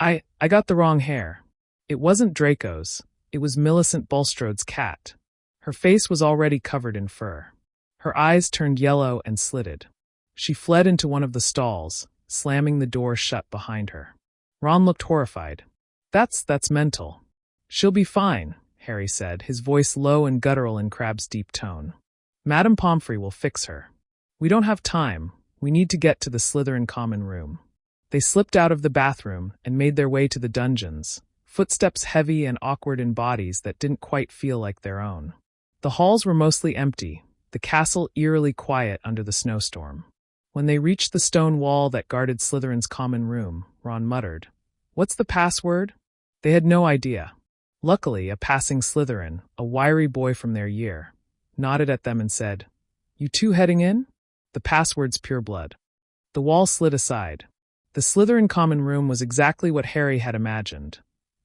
I got the wrong hair. It wasn't Draco's, it was Millicent Bulstrode's cat. Her face was already covered in fur. Her eyes turned yellow and slitted. She fled into one of the stalls, slamming the door shut behind her. Ron looked horrified. That's mental. She'll be fine, Harry said, his voice low and guttural in Crabbe's deep tone. Madame Pomfrey will fix her. We don't have time. We need to get to the Slytherin common room. They slipped out of the bathroom and made their way to the dungeons, footsteps heavy and awkward in bodies that didn't quite feel like their own. The halls were mostly empty, the castle eerily quiet under the snowstorm. When they reached the stone wall that guarded Slytherin's common room, Ron muttered, What's the password? They had no idea. Luckily, a passing Slytherin, a wiry boy from their year, nodded at them and said, You two heading in? The password's pure blood. The wall slid aside. The Slytherin common room was exactly what Harry had imagined.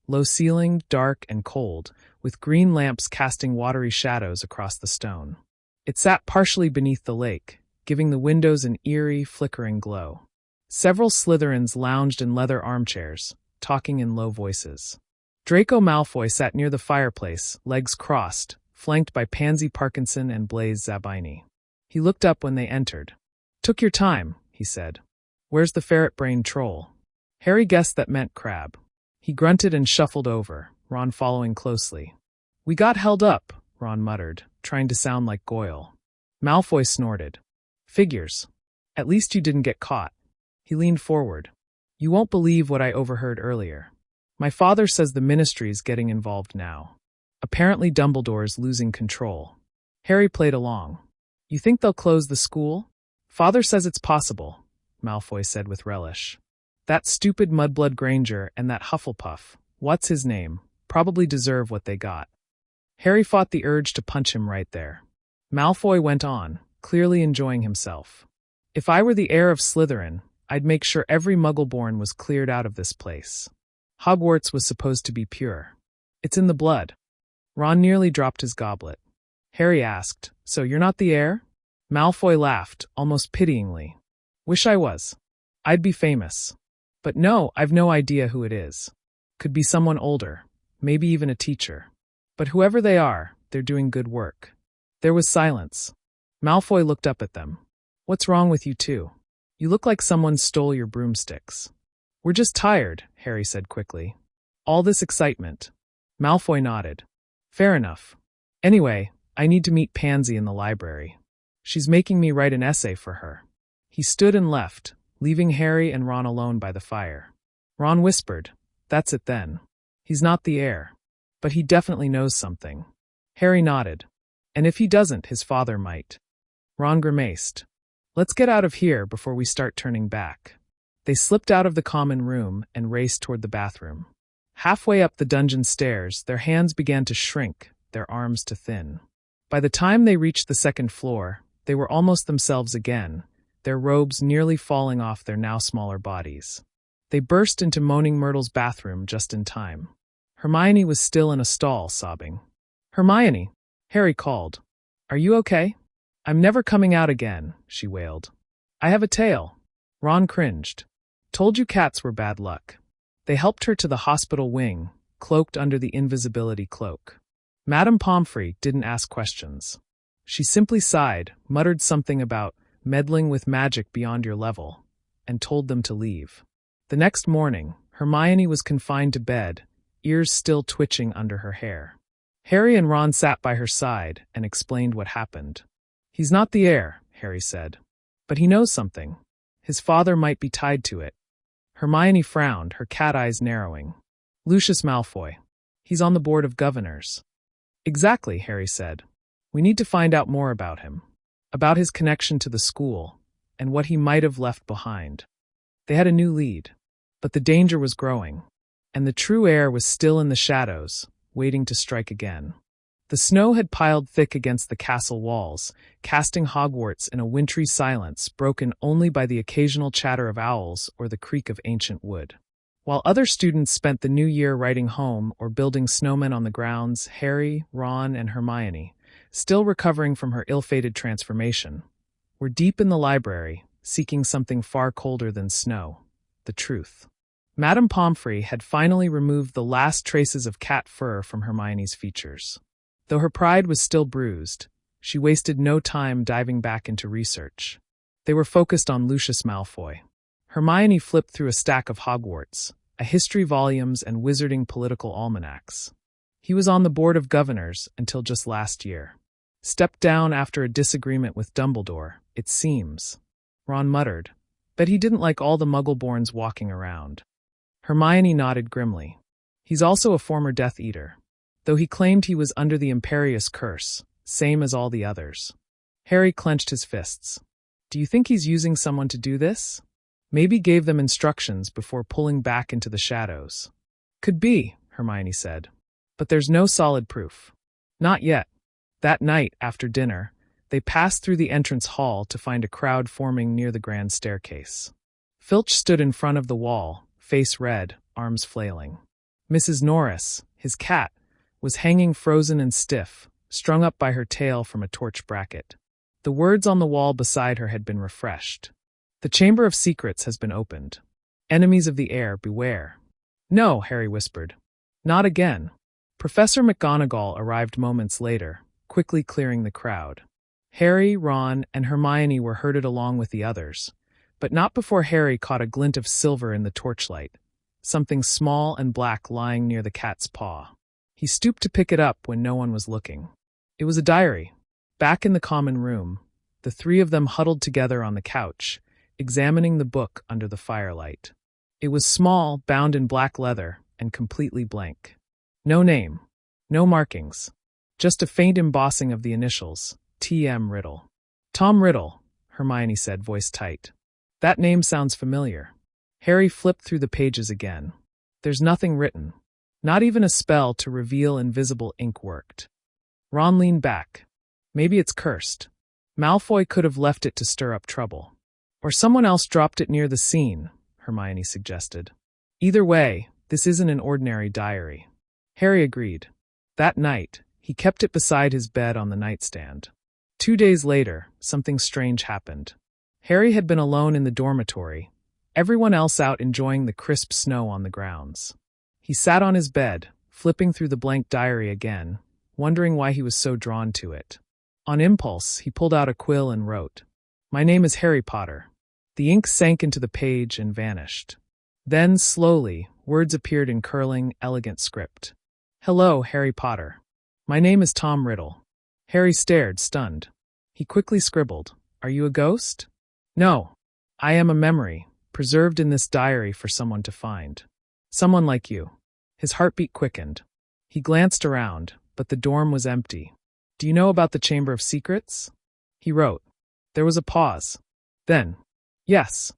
Low-ceilinged, dark, and cold, with green lamps casting watery shadows across the stone. It sat partially beneath the lake, giving the windows an eerie, flickering glow. Several Slytherins lounged in leather armchairs, talking in low voices. Draco Malfoy sat near the fireplace, legs crossed, flanked by Pansy Parkinson and Blaise Zabini. He looked up when they entered. Took your time, he said. Where's the ferret-brained troll? Harry guessed that meant Crabbe. He grunted and shuffled over, Ron following closely. We got held up, Ron muttered, trying to sound like Goyle. Malfoy snorted. Figures. At least you didn't get caught. He leaned forward. You won't believe what I overheard earlier. My father says the Ministry's getting involved now. Apparently Dumbledore's losing control. Harry played along. You think they'll close the school? Father says it's possible, Malfoy said with relish. That stupid mudblood Granger and that Hufflepuff, what's his name, probably deserve what they got. Harry fought the urge to punch him right there. Malfoy went on, clearly enjoying himself. If I were the heir of Slytherin, I'd make sure every Muggle-born was cleared out of this place. Hogwarts was supposed to be pure. It's in the blood. Ron nearly dropped his goblet. Harry asked, So you're not the heir? Malfoy laughed, almost pityingly. Wish I was. I'd be famous. But no, I've no idea who it is. Could be someone older, maybe even a teacher. But whoever they are, they're doing good work. There was silence. Malfoy looked up at them. What's wrong with you two? You look like someone stole your broomsticks. We're just tired, Harry said quickly. All this excitement. Malfoy nodded. Fair enough. Anyway, I need to meet Pansy in the library. She's making me write an essay for her. He stood and left, leaving Harry and Ron alone by the fire. Ron whispered, That's it then. He's not the heir. But he definitely knows something. Harry nodded. And if he doesn't, his father might. Ron grimaced. Let's get out of here before we start turning back. They slipped out of the common room and raced toward the bathroom. Halfway up the dungeon stairs, their hands began to shrink, their arms to thin. By the time they reached the second floor, they were almost themselves again, their robes nearly falling off their now smaller bodies. They burst into Moaning Myrtle's bathroom just in time. Hermione was still in a stall, sobbing. Hermione, Harry called. Are you okay? I'm never coming out again, she wailed. I have a tail. Ron cringed. Told you cats were bad luck. They helped her to the hospital wing, cloaked under the invisibility cloak. Madame Pomfrey didn't ask questions. She simply sighed, muttered something about meddling with magic beyond your level, and told them to leave. The next morning, Hermione was confined to bed, ears still twitching under her hair. Harry and Ron sat by her side and explained what happened. He's not the heir, Harry said. But he knows something. His father might be tied to it. Hermione frowned, her cat eyes narrowing. Lucius Malfoy. He's on the board of governors. Exactly, Harry said. We need to find out more about him. About his connection to the school, and what he might have left behind. They had a new lead. But the danger was growing. And the true heir was still in the shadows, waiting to strike again. The snow had piled thick against the castle walls, casting Hogwarts in a wintry silence broken only by the occasional chatter of owls or the creak of ancient wood. While other students spent the new year writing home or building snowmen on the grounds, Harry, Ron, and Hermione, still recovering from her ill-fated transformation, were deep in the library, seeking something far colder than snow: the truth. Madame Pomfrey had finally removed the last traces of cat fur from Hermione's features. Though her pride was still bruised, she wasted no time diving back into research. They were focused on Lucius Malfoy. Hermione flipped through a stack of Hogwarts, a history volumes and wizarding political almanacs. He was on the Board of Governors until just last year. Stepped down after a disagreement with Dumbledore, it seems. Ron muttered, but he didn't like all the Muggle-borns walking around. Hermione nodded grimly. He's also a former Death Eater, though he claimed he was under the Imperious Curse, same as all the others. Harry clenched his fists. Do you think he's using someone to do this? Maybe gave them instructions before pulling back into the shadows. Could be, Hermione said. But there's no solid proof. Not yet. That night, after dinner, they passed through the entrance hall to find a crowd forming near the grand staircase. Filch stood in front of the wall, face red, arms flailing. Mrs. Norris, his cat, was hanging frozen and stiff, strung up by her tail from a torch bracket. The words on the wall beside her had been refreshed. The Chamber of Secrets has been opened. Enemies of the heir, beware. No, Harry whispered. Not again. Professor McGonagall arrived moments later, quickly clearing the crowd. Harry, Ron, and Hermione were herded along with the others, but not before Harry caught a glint of silver in the torchlight, something small and black lying near the cat's paw. He stooped to pick it up when no one was looking. It was a diary. Back in the common room, the three of them huddled together on the couch, examining the book under the firelight. It was small, bound in black leather, and completely blank. No name, no markings, just a faint embossing of the initials, T.M. Riddle. Tom Riddle, Hermione said, voice tight. That name sounds familiar. Harry flipped through the pages again. There's nothing written. Not even a spell to reveal invisible ink worked. Ron leaned back. Maybe it's cursed. Malfoy could have left it to stir up trouble. Or someone else dropped it near the scene, Hermione suggested. Either way, this isn't an ordinary diary. Harry agreed. That night, he kept it beside his bed on the nightstand. 2 days later, something strange happened. Harry had been alone in the dormitory, everyone else out enjoying the crisp snow on the grounds. He sat on his bed, flipping through the blank diary again, wondering why he was so drawn to it. On impulse, he pulled out a quill and wrote, "My name is Harry Potter." The ink sank into the page and vanished. Then, slowly, words appeared in curling, elegant script. "Hello, Harry Potter. My name is Tom Riddle." Harry stared, stunned. He quickly scribbled, "Are you a ghost?" "No. I am a memory, preserved in this diary for someone to find. Someone like you." His heartbeat quickened. He glanced around, but the dorm was empty. "Do you know about the Chamber of Secrets?" He wrote. There was a pause. Then, "Yes.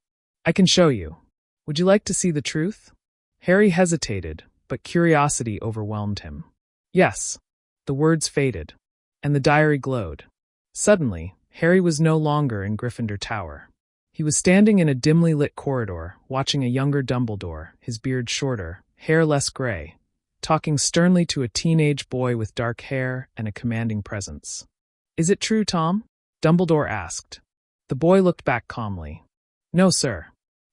I can show you. Would you like to see the truth?" Harry hesitated, but curiosity overwhelmed him. "Yes." The words faded, and the diary glowed. Suddenly, Harry was no longer in Gryffindor Tower. He was standing in a dimly lit corridor, watching a younger Dumbledore, his beard shorter, hair less gray, talking sternly to a teenage boy with dark hair and a commanding presence. "Is it true, Tom?" Dumbledore asked. The boy looked back calmly. "No, sir.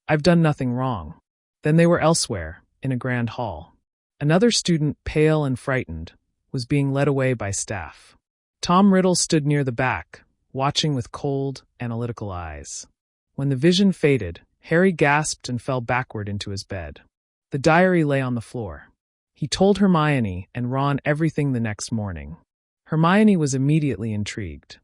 I've done nothing wrong." Then they were elsewhere, in a grand hall. Another student, pale and frightened, was being led away by staff. Tom Riddle stood near the back, watching with cold, analytical eyes. When the vision faded, Harry gasped and fell backward into his bed. The diary lay on the floor. He told Hermione and Ron everything the next morning. Hermione was immediately intrigued.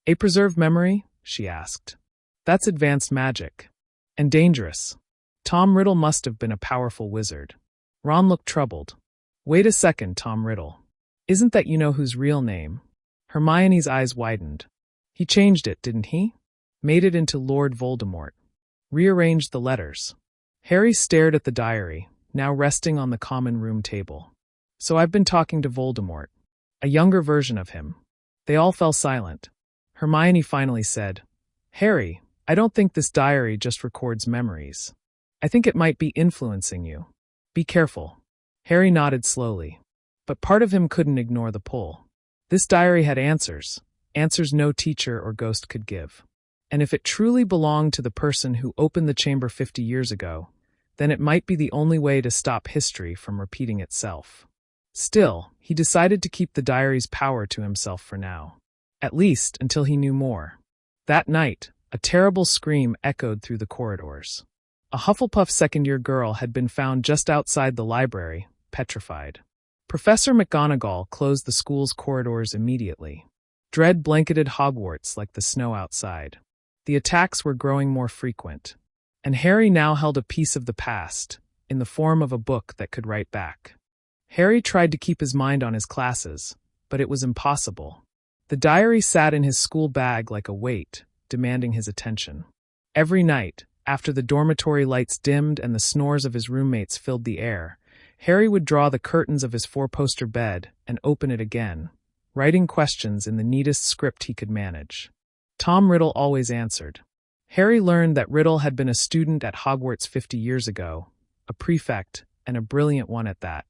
"A preserved memory?" she asked. "That's advanced magic. And dangerous. Tom Riddle must have been a powerful wizard." Ron looked troubled. "Wait a second, Tom Riddle. Isn't that you know whose real name?" Hermione's eyes widened. "He changed it, didn't he? Made it into Lord Voldemort. Rearranged the letters." Harry stared at the diary, now resting on the common room table. "So I've been talking to Voldemort. A younger version of him. They all fell silent. Hermione finally said, "Harry, I don't think this diary just records memories. I think it might be influencing you. Be careful." Harry nodded slowly. But part of him couldn't ignore the pull. This diary had answers no teacher or ghost could give. And if it truly belonged to the person who opened the chamber 50 years ago, then it might be the only way to stop history from repeating itself. Still, he decided to keep the diary's power to himself for now. At least until he knew more. That night, a terrible scream echoed through the corridors. A Hufflepuff second-year girl had been found just outside the library, petrified. Professor McGonagall closed the school's corridors immediately. Dread blanketed Hogwarts like the snow outside. The attacks were growing more frequent. And Harry now held a piece of the past, in the form of a book that could write back. Harry tried to keep his mind on his classes, but it was impossible. The diary sat in his school bag like a weight, demanding his attention. Every night, after the dormitory lights dimmed and the snores of his roommates filled the air, Harry would draw the curtains of his four-poster bed and open it again, writing questions in the neatest script he could manage. Tom Riddle always answered. Harry learned that Riddle had been a student at Hogwarts 50 years ago, a prefect, and a brilliant one at that.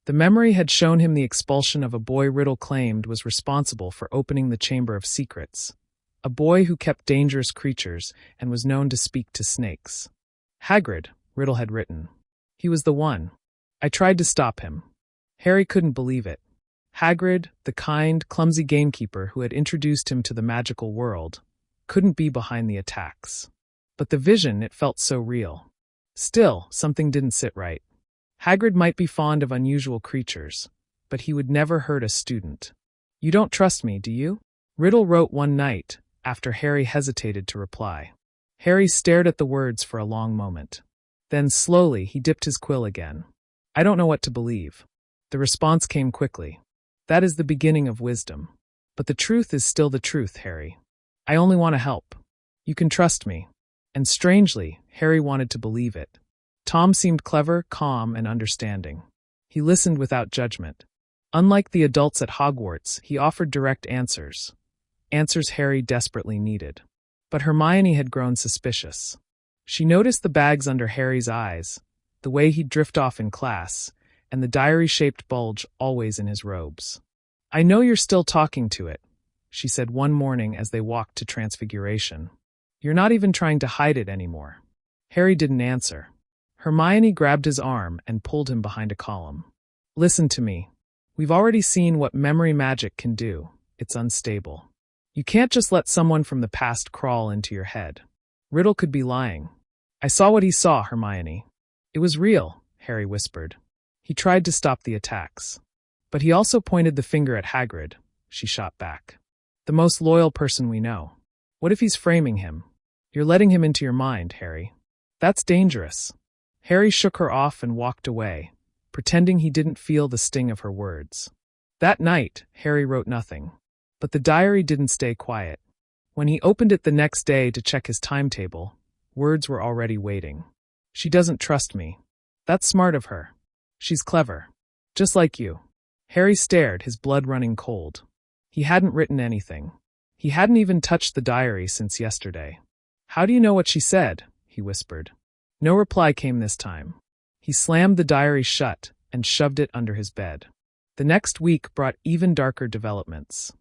The memory had shown him the expulsion of a boy Riddle claimed was responsible for opening the Chamber of Secrets, a boy who kept dangerous creatures and was known to speak to snakes. Hagrid, Riddle had written. He was the one. I tried to stop him. Harry couldn't believe it. Hagrid, the kind, clumsy gamekeeper who had introduced him to the magical world, couldn't be behind the attacks. But the vision, it felt so real. Still, something didn't sit right. Hagrid might be fond of unusual creatures, but he would never hurt a student. You don't trust me, do you? Riddle wrote one night, after Harry hesitated to reply. Harry stared at the words for a long moment. Then slowly he dipped his quill again. I don't know what to believe. The response came quickly. That is the beginning of wisdom. But the truth is still the truth, Harry. I only want to help. You can trust me. And strangely, Harry wanted to believe it. Tom seemed clever, calm, and understanding. He listened without judgment. Unlike the adults at Hogwarts, he offered direct answers. Answers Harry desperately needed. But Hermione had grown suspicious. She noticed the bags under Harry's eyes, the way he'd drift off in class, and the diary-shaped bulge always in his robes. I know you're still talking to it, she said one morning as they walked to Transfiguration. You're not even trying to hide it anymore. Harry didn't answer. Hermione grabbed his arm and pulled him behind a column. Listen to me. We've already seen what memory magic can do. It's unstable. You can't just let someone from the past crawl into your head. Riddle could be lying. I saw what he saw, Hermione. It was real, Harry whispered. He tried to stop the attacks. But he also pointed the finger at Hagrid, she shot back. The most loyal person we know. What if he's framing him? You're letting him into your mind, Harry. That's dangerous. Harry shook her off and walked away, pretending he didn't feel the sting of her words. That night, Harry wrote nothing. But the diary didn't stay quiet. When he opened it the next day to check his timetable, words were already waiting. She doesn't trust me. That's smart of her. She's clever. Just like you. Harry stared, his blood running cold. He hadn't written anything. He hadn't even touched the diary since yesterday. How do you know what she said? He whispered. No reply came this time. He slammed the diary shut and shoved it under his bed. The next week brought even darker developments.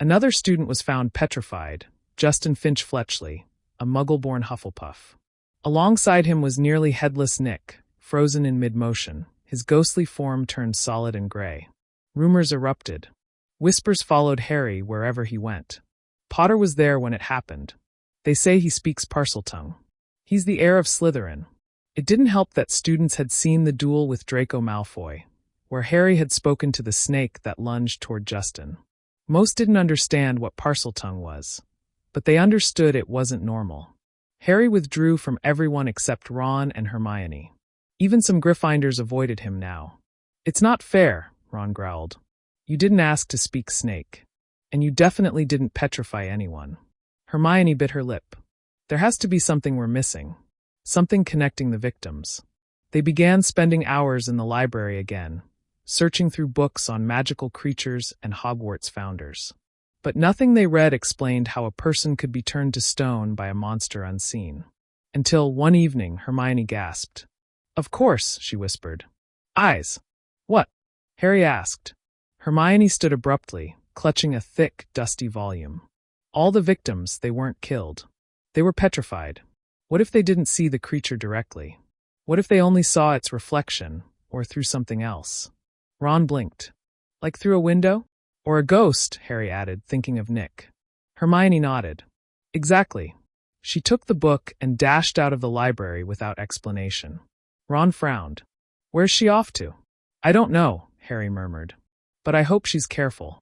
Another student was found petrified, Justin Finch-Fletchley, a Muggle-born Hufflepuff. Alongside him was nearly headless Nick, frozen in mid-motion, his ghostly form turned solid and gray. Rumors erupted. Whispers followed Harry wherever he went. Potter was there when it happened. They say he speaks Parseltongue. He's the heir of Slytherin. It didn't help that students had seen the duel with Draco Malfoy, where Harry had spoken to the snake that lunged toward Justin. Most didn't understand what Parseltongue was, but they understood it wasn't normal. Harry withdrew from everyone except Ron and Hermione. Even some Gryffindors avoided him now. It's not fair, Ron growled. You didn't ask to speak snake. And you definitely didn't petrify anyone. Hermione bit her lip. There has to be something we're missing. Something connecting the victims. They began spending hours in the library again, searching through books on magical creatures and Hogwarts founders. But nothing they read explained how a person could be turned to stone by a monster unseen. Until one evening, Hermione gasped. "Of course," she whispered. "Eyes." "What?" Harry asked. Hermione stood abruptly, clutching a thick, dusty volume. All the victims, they weren't killed. They were petrified. What if they didn't see the creature directly? What if they only saw its reflection, or through something else? Ron blinked. Like through a window? Or a ghost, Harry added, thinking of Nick. Hermione nodded. Exactly. She took the book and dashed out of the library without explanation. Ron frowned. Where's she off to? I don't know, Harry murmured. But I hope she's careful.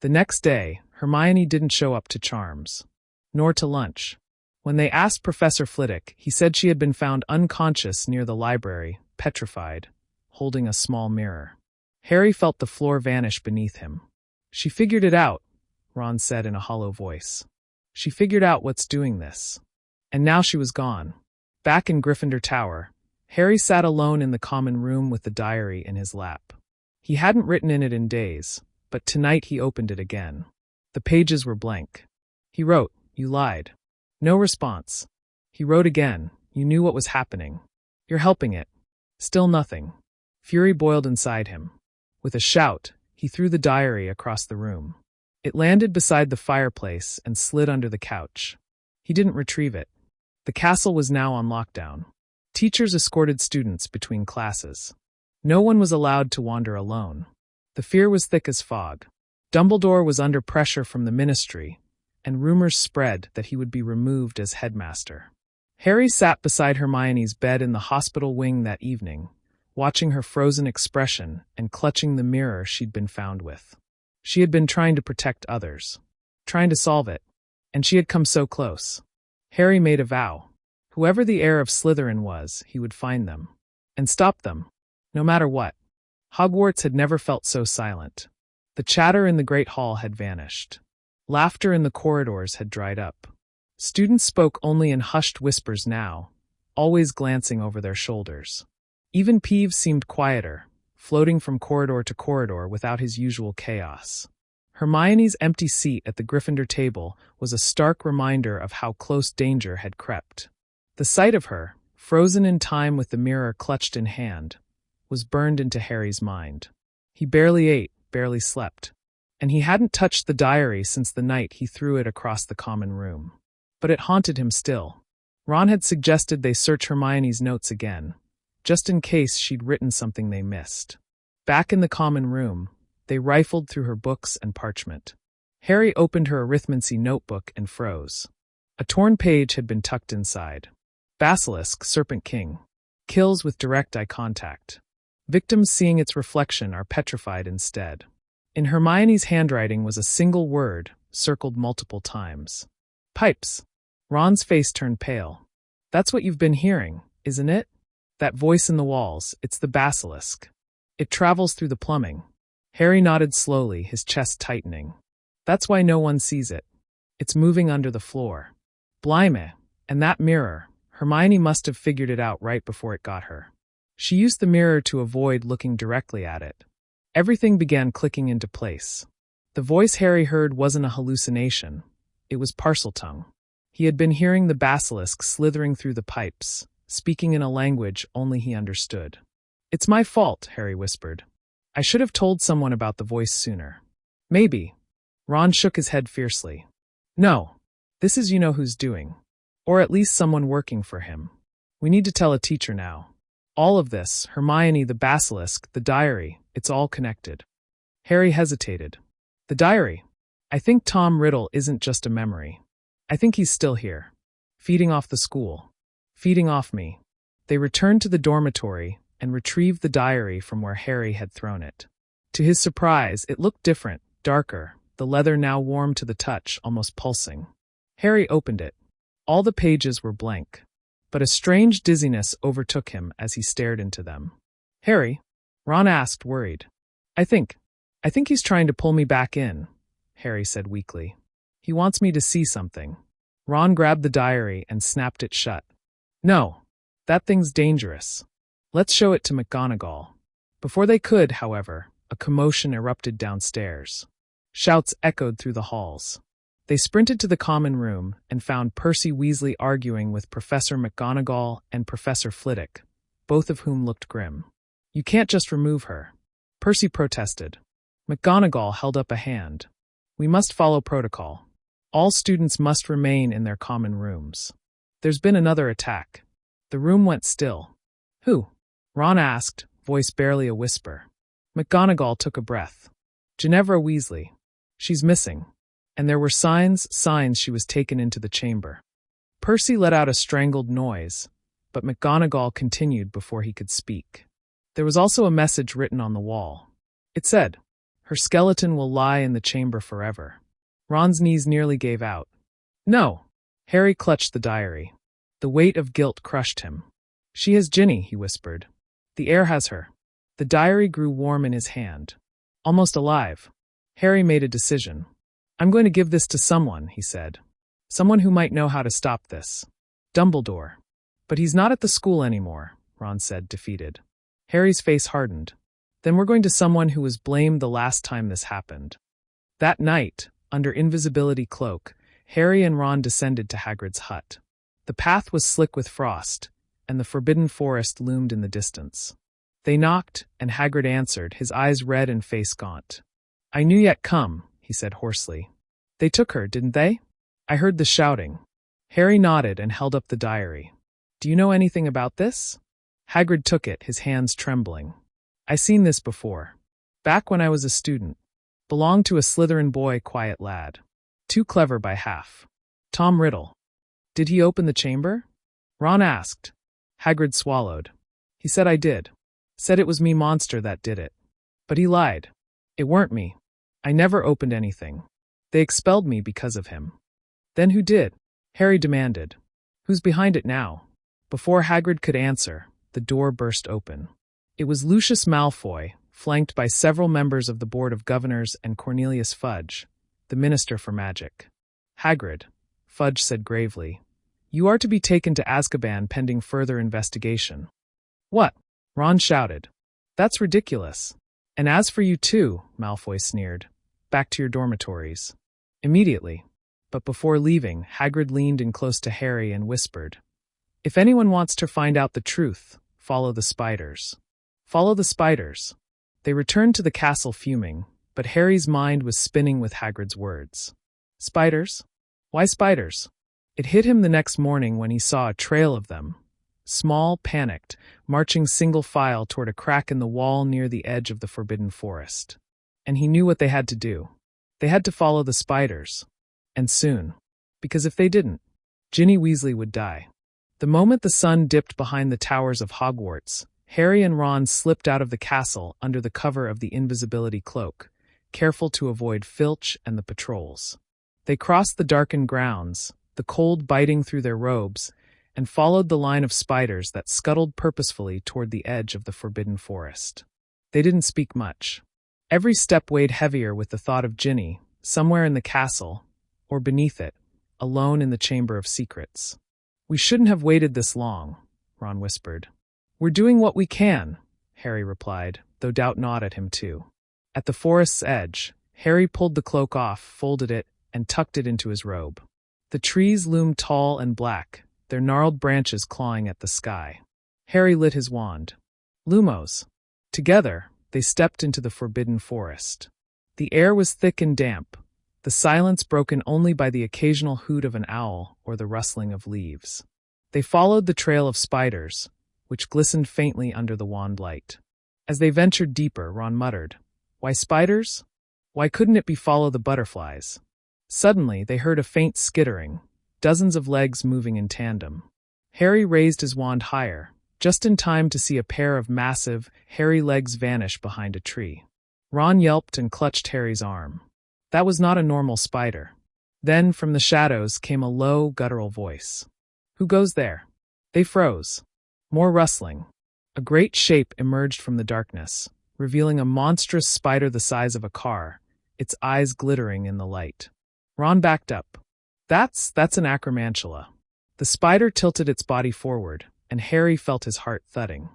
The next day, Hermione didn't show up to Charms. Nor to lunch. When they asked Professor Flitwick, he said she had been found unconscious near the library, petrified, holding a small mirror. Harry felt the floor vanish beneath him. She figured it out, Ron said in a hollow voice. She figured out what's doing this. And now she was gone. Back in Gryffindor Tower, Harry sat alone in the common room with the diary in his lap. He hadn't written in it in days, but tonight he opened it again. The pages were blank. He wrote, "You lied." No response. He wrote again, "You knew what was happening. You're helping it." Still nothing. Fury boiled inside him. With a shout, he threw the diary across the room. It landed beside the fireplace and slid under the couch. He didn't retrieve it. The castle was now on lockdown. Teachers escorted students between classes. No one was allowed to wander alone. The fear was thick as fog. Dumbledore was under pressure from the ministry, and rumors spread that he would be removed as headmaster. Harry sat beside Hermione's bed in the hospital wing that evening, watching her frozen expression and clutching the mirror she'd been found with. She had been trying to protect others, trying to solve it, and she had come so close. Harry made a vow. Whoever the heir of Slytherin was, he would find them. And stop them. No matter what. Hogwarts had never felt so silent. The chatter in the Great Hall had vanished. Laughter in the corridors had dried up. Students spoke only in hushed whispers now, always glancing over their shoulders. Even Peeves seemed quieter, floating from corridor to corridor without his usual chaos. Hermione's empty seat at the Gryffindor table was a stark reminder of how close danger had crept. The sight of her, frozen in time with the mirror clutched in hand, was burned into Harry's mind. He barely ate, barely slept. And he hadn't touched the diary since the night he threw it across the common room. But it haunted him still. Ron had suggested they search Hermione's notes again, just in case she'd written something they missed. Back in the common room, they rifled through her books and parchment. Harry opened her arithmancy notebook and froze. A torn page had been tucked inside. Basilisk, Serpent King. Kills with direct eye contact. Victims seeing its reflection are petrified instead. In Hermione's handwriting was a single word, circled multiple times. Pipes. Ron's face turned pale. That's what you've been hearing, isn't it? That voice in the walls, it's the basilisk. It travels through the plumbing. Harry nodded slowly, his chest tightening. That's why no one sees it. It's moving under the floor. Blimey, and that mirror, Hermione must have figured it out right before it got her. She used the mirror to avoid looking directly at it. Everything began clicking into place. The voice Harry heard wasn't a hallucination. It was Parseltongue. He had been hearing the basilisk slithering through the pipes, speaking in a language only he understood. It's my fault, Harry whispered. I should have told someone about the voice sooner. Maybe. Ron shook his head fiercely. No. This is you-know-who's doing. Or at least someone working for him. We need to tell a teacher now. All of this, Hermione, the basilisk, the diary, it's all connected. Harry hesitated. The diary. I think Tom Riddle isn't just a memory. I think he's still here. Feeding off the school. Feeding off me. They returned to the dormitory and retrieved the diary from where Harry had thrown it. To his surprise, it looked different, darker, the leather now warm to the touch, almost pulsing. Harry opened it. All the pages were blank. But a strange dizziness overtook him as he stared into them. Harry? Ron asked, worried. I think he's trying to pull me back in, Harry said weakly. He wants me to see something. Ron grabbed the diary and snapped it shut. No. That thing's dangerous. Let's show it to McGonagall. Before they could, however, a commotion erupted downstairs. Shouts echoed through the halls. They sprinted to the common room and found Percy Weasley arguing with Professor McGonagall and Professor Flitwick, both of whom looked grim. "You can't just remove her," Percy protested. McGonagall held up a hand. "We must follow protocol. All students must remain in their common rooms. There's been another attack." The room went still. "Who?" Ron asked, voice barely a whisper. McGonagall took a breath. "Ginevra Weasley. She's missing." And there were signs she was taken into the chamber. Percy let out a strangled noise, but McGonagall continued before he could speak. There was also a message written on the wall. It said, "Her skeleton will lie in the chamber forever." Ron's knees nearly gave out. "No!" Harry clutched the diary. The weight of guilt crushed him. "She has Ginny," he whispered. "The heir has her." The diary grew warm in his hand. Almost alive. Harry made a decision. "I'm going to give this to someone," he said. "Someone who might know how to stop this. Dumbledore." "But he's not at the school anymore," Ron said, defeated. Harry's face hardened. "Then we're going to someone who was blamed the last time this happened." That night, under invisibility cloak, Harry and Ron descended to Hagrid's hut. The path was slick with frost, and the forbidden forest loomed in the distance. They knocked, and Hagrid answered, his eyes red and face gaunt. "I knew you'd come," he said hoarsely. "They took her, didn't they?" "I heard the shouting." Harry nodded and held up the diary. "Do you know anything about this?" Hagrid took it, his hands trembling. "I seen this before. Back when I was a student. Belonged to a Slytherin boy, quiet lad. Too clever by half. Tom Riddle." "Did he open the chamber?" Ron asked. Hagrid swallowed. "He said I did. Said it was me monster that did it. But he lied. It weren't me. I never opened anything. They expelled me because of him." "Then who did?" Harry demanded. "Who's behind it now?" Before Hagrid could answer, the door burst open. It was Lucius Malfoy, flanked by several members of the Board of Governors and Cornelius Fudge, the Minister for Magic. "Hagrid," Fudge said gravely, "you are to be taken to Azkaban pending further investigation." "What?" Ron shouted. "That's ridiculous. And as for you too," Malfoy sneered, "back to your dormitories. Immediately." But before leaving, Hagrid leaned in close to Harry and whispered, "If anyone wants to find out the truth, follow the spiders." Follow the spiders. They returned to the castle fuming, but Harry's mind was spinning with Hagrid's words. Spiders? Why spiders? It hit him the next morning when he saw a trail of them. Small, panicked, marching single file toward a crack in the wall near the edge of the forbidden forest. And he knew what they had to do. They had to follow the spiders. And soon. Because if they didn't, Ginny Weasley would die. The moment the sun dipped behind the towers of Hogwarts, Harry and Ron slipped out of the castle under the cover of the invisibility cloak, careful to avoid Filch and the patrols. They crossed the darkened grounds, the cold biting through their robes, and followed the line of spiders that scuttled purposefully toward the edge of the forbidden forest. They didn't speak much. Every step weighed heavier with the thought of Ginny, somewhere in the castle, or beneath it, alone in the Chamber of Secrets. "We shouldn't have waited this long," Ron whispered. "We're doing what we can," Harry replied, though doubt gnawed at him too. At the forest's edge, Harry pulled the cloak off, folded it, and tucked it into his robe. The trees loomed tall and black, their gnarled branches clawing at the sky. Harry lit his wand. Lumos. Together, they stepped into the forbidden forest. The air was thick and damp, the silence broken only by the occasional hoot of an owl or the rustling of leaves. They followed the trail of spiders, which glistened faintly under the wand light. As they ventured deeper, Ron muttered, "Why spiders? Why couldn't it be follow the butterflies?" Suddenly, they heard a faint skittering, dozens of legs moving in tandem. Harry raised his wand higher, just in time to see a pair of massive, hairy legs vanish behind a tree. Ron yelped and clutched Harry's arm. That was not a normal spider. Then, from the shadows, came a low, guttural voice. "Who goes there?" They froze. More rustling. A great shape emerged from the darkness, revealing a monstrous spider the size of a car, its eyes glittering in the light. Ron backed up. That's an acromantula." The spider tilted its body forward, and Harry felt his heart thudding.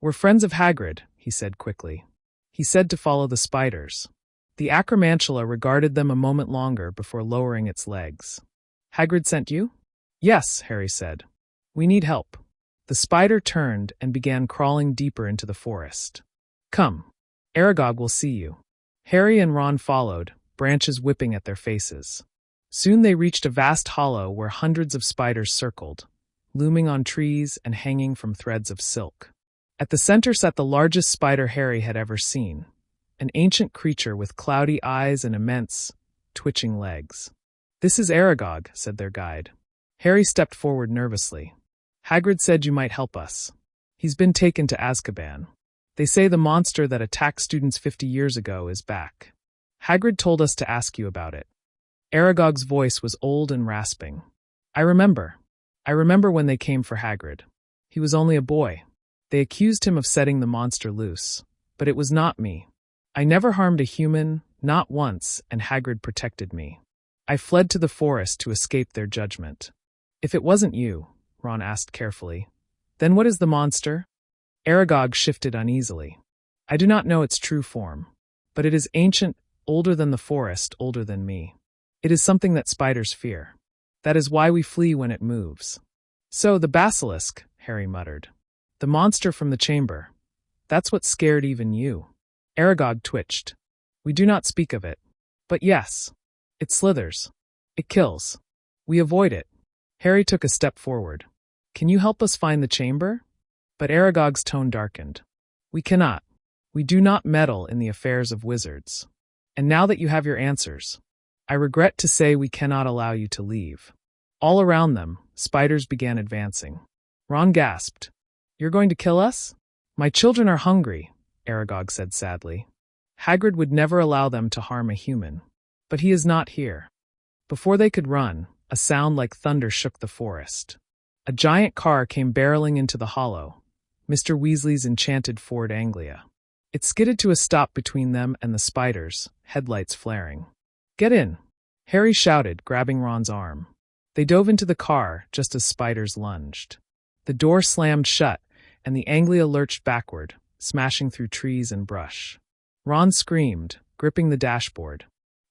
"We're friends of Hagrid," he said quickly. He said to follow the spiders. The acromantula regarded them a moment longer before lowering its legs. Hagrid sent you? Yes, Harry said. We need help. The spider turned and began crawling deeper into the forest. Come. Aragog will see you. Harry and Ron followed, branches whipping at their faces. Soon they reached a vast hollow where hundreds of spiders circled, looming on trees and hanging from threads of silk. At the center sat the largest spider Harry had ever seen, an ancient creature with cloudy eyes and immense, twitching legs. This is Aragog, said their guide. Harry stepped forward nervously. Hagrid said you might help us. He's been taken to Azkaban. They say the monster that attacked students 50 years ago is back. Hagrid told us to ask you about it. Aragog's voice was old and rasping. I remember when they came for Hagrid. He was only a boy. They accused him of setting the monster loose. But it was not me. I never harmed a human, not once, and Hagrid protected me. I fled to the forest to escape their judgment. If it wasn't you, Ron asked carefully, then what is the monster? Aragog shifted uneasily. I do not know its true form, but it is ancient, older than the forest, older than me. It is something that spiders fear. That is why we flee when it moves. So, the basilisk, Harry muttered. The monster from the chamber. That's what scared even you. Aragog twitched. We do not speak of it. But yes. It slithers. It kills. We avoid it. Harry took a step forward. Can you help us find the chamber? But Aragog's tone darkened. We cannot. We do not meddle in the affairs of wizards. And now that you have your answers, I regret to say we cannot allow you to leave. All around them, spiders began advancing. Ron gasped. You're going to kill us? My children are hungry, Aragog said sadly. Hagrid would never allow them to harm a human. But he is not here. Before they could run, a sound like thunder shook the forest. A giant car came barreling into the hollow, Mr. Weasley's enchanted Ford Anglia. It skidded to a stop between them and the spiders, headlights flaring. Get in, Harry shouted, grabbing Ron's arm. They dove into the car just as spiders lunged. The door slammed shut, and the Anglia lurched backward, smashing through trees and brush. Ron screamed, gripping the dashboard.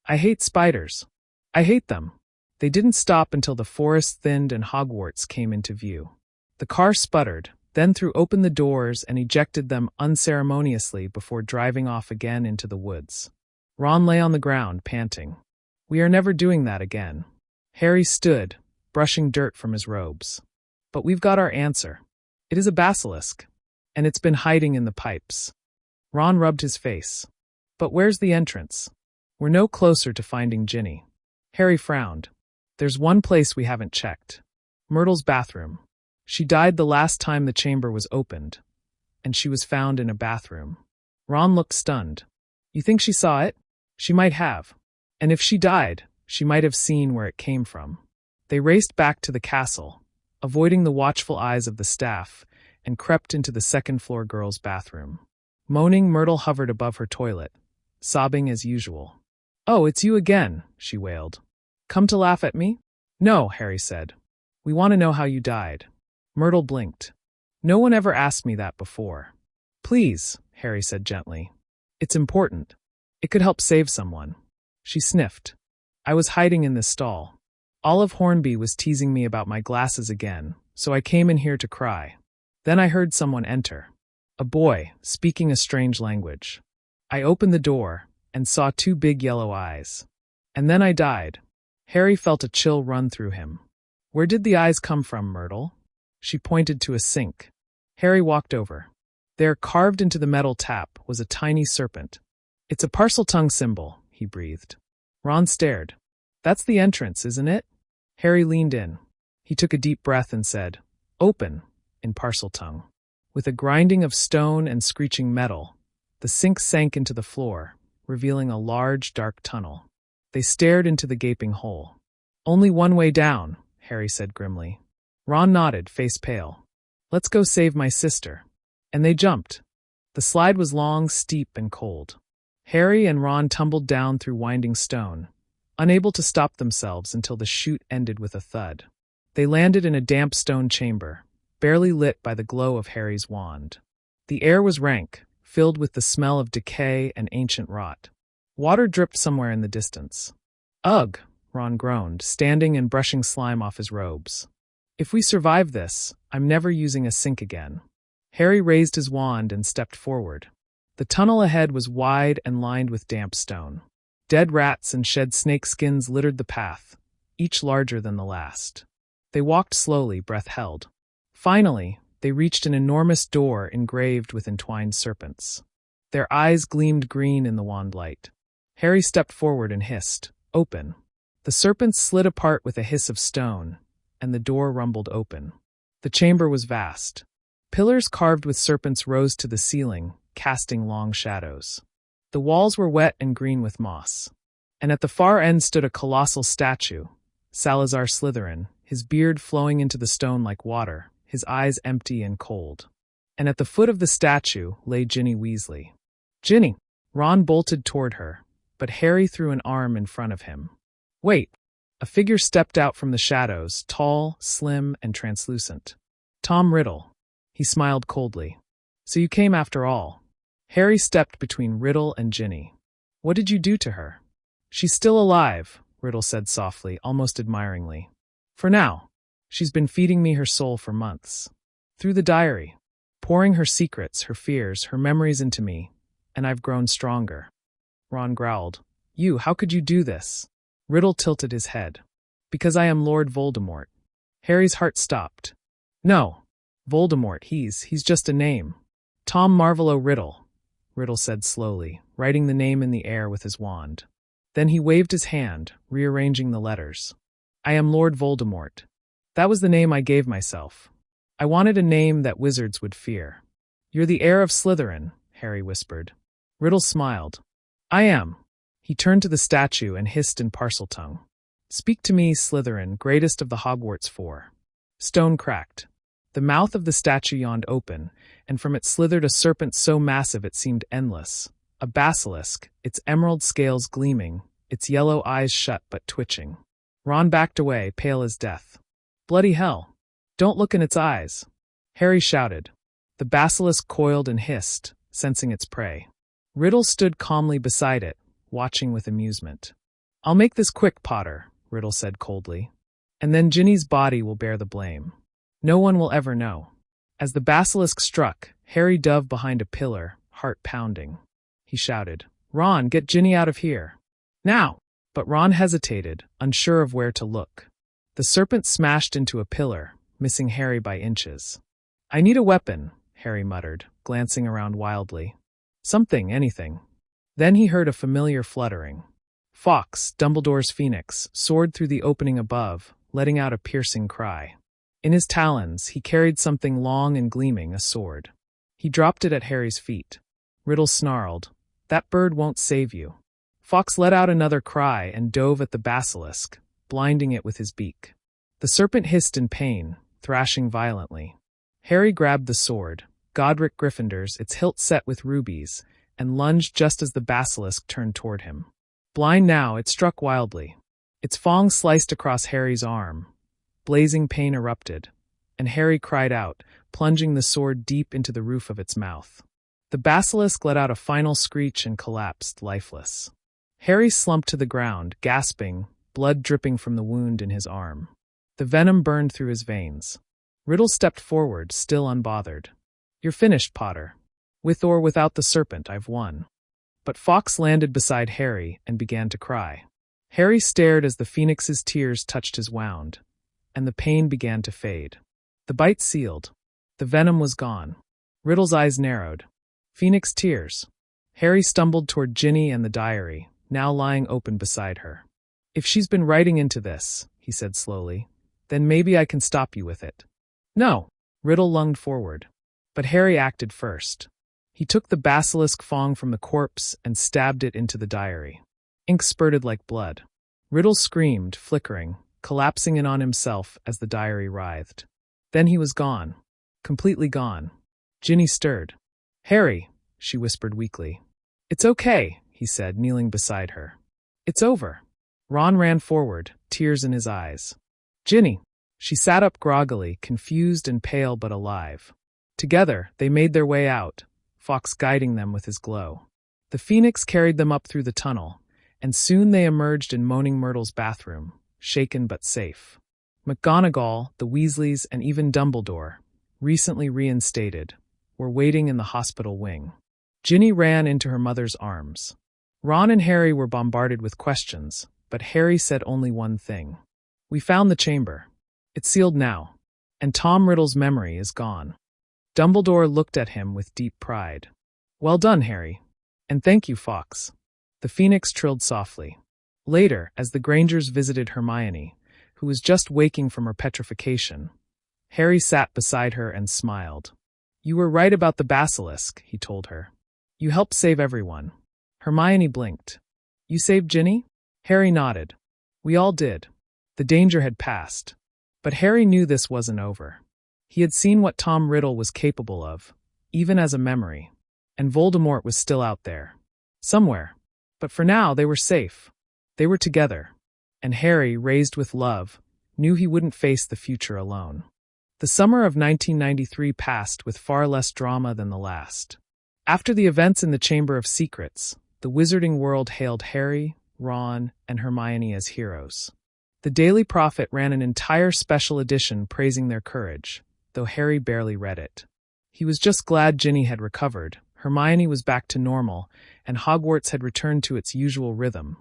I hate spiders. I hate them. They didn't stop until the forest thinned and Hogwarts came into view. The car sputtered, then threw open the doors and ejected them unceremoniously before driving off again into the woods. Ron lay on the ground, panting. We are never doing that again. Harry stood, brushing dirt from his robes. But we've got our answer. It is a basilisk, and it's been hiding in the pipes. Ron rubbed his face. But where's the entrance? We're no closer to finding Ginny. Harry frowned. There's one place we haven't checked. Myrtle's bathroom. She died the last time the chamber was opened, and she was found in a bathroom. Ron looked stunned. You think she saw it? She might have. And if she died, she might have seen where it came from. They raced back to the castle, avoiding the watchful eyes of the staff, and crept into the second-floor girls' bathroom. Moaning, Myrtle hovered above her toilet, sobbing as usual. Oh, it's you again, she wailed. Come to laugh at me? No, Harry said. We want to know how you died. Myrtle blinked. No one ever asked me that before. Please, Harry said gently. It's important. It could help save someone. She sniffed. I was hiding in this stall. Olive Hornby was teasing me about my glasses again, so I came in here to cry. Then I heard someone enter. A boy, speaking a strange language. I opened the door and saw two big yellow eyes. And then I died. Harry felt a chill run through him. Where did the eyes come from, Myrtle? She pointed to a sink. Harry walked over. There, carved into the metal tap, was a tiny serpent. It's a Parseltongue symbol, he breathed. Ron stared. That's the entrance, isn't it? Harry leaned in. He took a deep breath and said, Open, in Parseltongue. With a grinding of stone and screeching metal, the sink sank into the floor, revealing a large, dark tunnel. They stared into the gaping hole. Only one way down, Harry said grimly. Ron nodded, face pale. Let's go save my sister. And they jumped. The slide was long, steep, and cold. Harry and Ron tumbled down through winding stone, unable to stop themselves until the chute ended with a thud. They landed in a damp stone chamber, barely lit by the glow of Harry's wand. The air was rank, filled with the smell of decay and ancient rot. Water dripped somewhere in the distance. Ugh, Ron groaned, standing and brushing slime off his robes. If we survive this, I'm never using a sink again. Harry raised his wand and stepped forward. The tunnel ahead was wide and lined with damp stone. Dead rats and shed snake skins littered the path, each larger than the last. They walked slowly, breath held. Finally, they reached an enormous door engraved with entwined serpents. Their eyes gleamed green in the wand light. Harry stepped forward and hissed, "Open." The serpents slid apart with a hiss of stone, and the door rumbled open. The chamber was vast. Pillars carved with serpents rose to the ceiling, casting long shadows. The walls were wet and green with moss. And at the far end stood a colossal statue, Salazar Slytherin, his beard flowing into the stone like water, his eyes empty and cold. And at the foot of the statue lay Ginny Weasley. "Ginny!" Ron bolted toward her, but Harry threw an arm in front of him. "Wait!" A figure stepped out from the shadows, tall, slim, and translucent. "Tom Riddle." He smiled coldly. "So you came after all." Harry stepped between Riddle and Ginny. "What did you do to her?" "She's still alive," Riddle said softly, almost admiringly. "For now. She's been feeding me her soul for months. Through the diary. Pouring her secrets, her fears, her memories into me, and I've grown stronger." Ron growled. How could you do this?" Riddle tilted his head. "Because I am Lord Voldemort." Harry's heart stopped. "No. Voldemort, he's just a name." "Tom Marvolo Riddle," Riddle said slowly, writing the name in the air with his wand. Then he waved his hand, rearranging the letters. "I am Lord Voldemort. That was the name I gave myself. I wanted a name that wizards would fear." "You're the heir of Slytherin," Harry whispered. Riddle smiled. "I am." He turned to the statue and hissed in Parseltongue. "Speak to me, Slytherin, greatest of the Hogwarts four." Stone cracked. The mouth of the statue yawned open, and from it slithered a serpent so massive it seemed endless. A basilisk, its emerald scales gleaming, its yellow eyes shut but twitching. Ron backed away, pale as death. "Bloody hell! Don't look in its eyes!" Harry shouted. The basilisk coiled and hissed, sensing its prey. Riddle stood calmly beside it, watching with amusement. "I'll make this quick, Potter," Riddle said coldly. "And then Ginny's body will bear the blame. No one will ever know." As the basilisk struck, Harry dove behind a pillar, heart pounding. He shouted, "Ron, get Ginny out of here. Now!" But Ron hesitated, unsure of where to look. The serpent smashed into a pillar, missing Harry by inches. "I need a weapon," Harry muttered, glancing around wildly. Anything. Then he heard a familiar fluttering. Fawkes, Dumbledore's phoenix, soared through the opening above, letting out a piercing cry. In his talons, he carried something long and gleaming, a sword. He dropped it at Harry's feet. Riddle snarled, "That bird won't save you." Fawkes let out another cry and dove at the basilisk, blinding it with his beak. The serpent hissed in pain, thrashing violently. Harry grabbed the sword, Godric Gryffindor's, its hilt set with rubies, and lunged just as the basilisk turned toward him. Blind now, it struck wildly. Its fang sliced across Harry's arm. Blazing pain erupted, and Harry cried out, plunging the sword deep into the roof of its mouth. The basilisk let out a final screech and collapsed, lifeless. Harry slumped to the ground, gasping, blood dripping from the wound in his arm. The venom burned through his veins. Riddle stepped forward, still unbothered. "You're finished, Potter. With or without the serpent, I've won." But Fawkes landed beside Harry and began to cry. Harry stared as the phoenix's tears touched his wound, and the pain began to fade. The bite sealed. The venom was gone. Riddle's eyes narrowed. Phoenix tears. Harry stumbled toward Ginny and the diary, now lying open beside her. "If she's been writing into this," he said slowly, "then maybe I can stop you with it." "No!" Riddle lunged forward. But Harry acted first. He took the basilisk fang from the corpse and stabbed it into the diary. Ink spurted like blood. Riddle screamed, flickering, collapsing in on himself as the diary writhed. Then he was gone. Completely gone. Ginny stirred. "Harry," she whispered weakly. "It's okay," he said, kneeling beside her. "It's over." Ron ran forward, tears in his eyes. "Ginny." She sat up groggily, confused and pale but alive. Together, they made their way out, Fawkes guiding them with his glow. The Phoenix carried them up through the tunnel, and soon they emerged in Moaning Myrtle's bathroom, shaken but safe. McGonagall, the Weasleys, and even Dumbledore, recently reinstated, were waiting in the hospital wing. Ginny ran into her mother's arms. Ron and Harry were bombarded with questions, but Harry said only one thing. "We found the chamber. It's sealed now, and Tom Riddle's memory is gone." Dumbledore looked at him with deep pride. "Well done, Harry. And thank you, Fawkes." The Phoenix trilled softly. Later, as the Grangers visited Hermione, who was just waking from her petrification, Harry sat beside her and smiled. "You were right about the Basilisk," he told her. "You helped save everyone." Hermione blinked. "You saved Ginny?" Harry nodded. "We all did." The danger had passed. But Harry knew this wasn't over. He had seen what Tom Riddle was capable of, even as a memory, and Voldemort was still out there. Somewhere. But for now, they were safe. They were together. And Harry, raised with love, knew he wouldn't face the future alone. The summer of 1993 passed with far less drama than the last. After the events in the Chamber of Secrets, the wizarding world hailed Harry, Ron, and Hermione as heroes. The Daily Prophet ran an entire special edition praising their courage, though Harry barely read it. He was just glad Ginny had recovered, Hermione was back to normal, and Hogwarts had returned to its usual rhythm.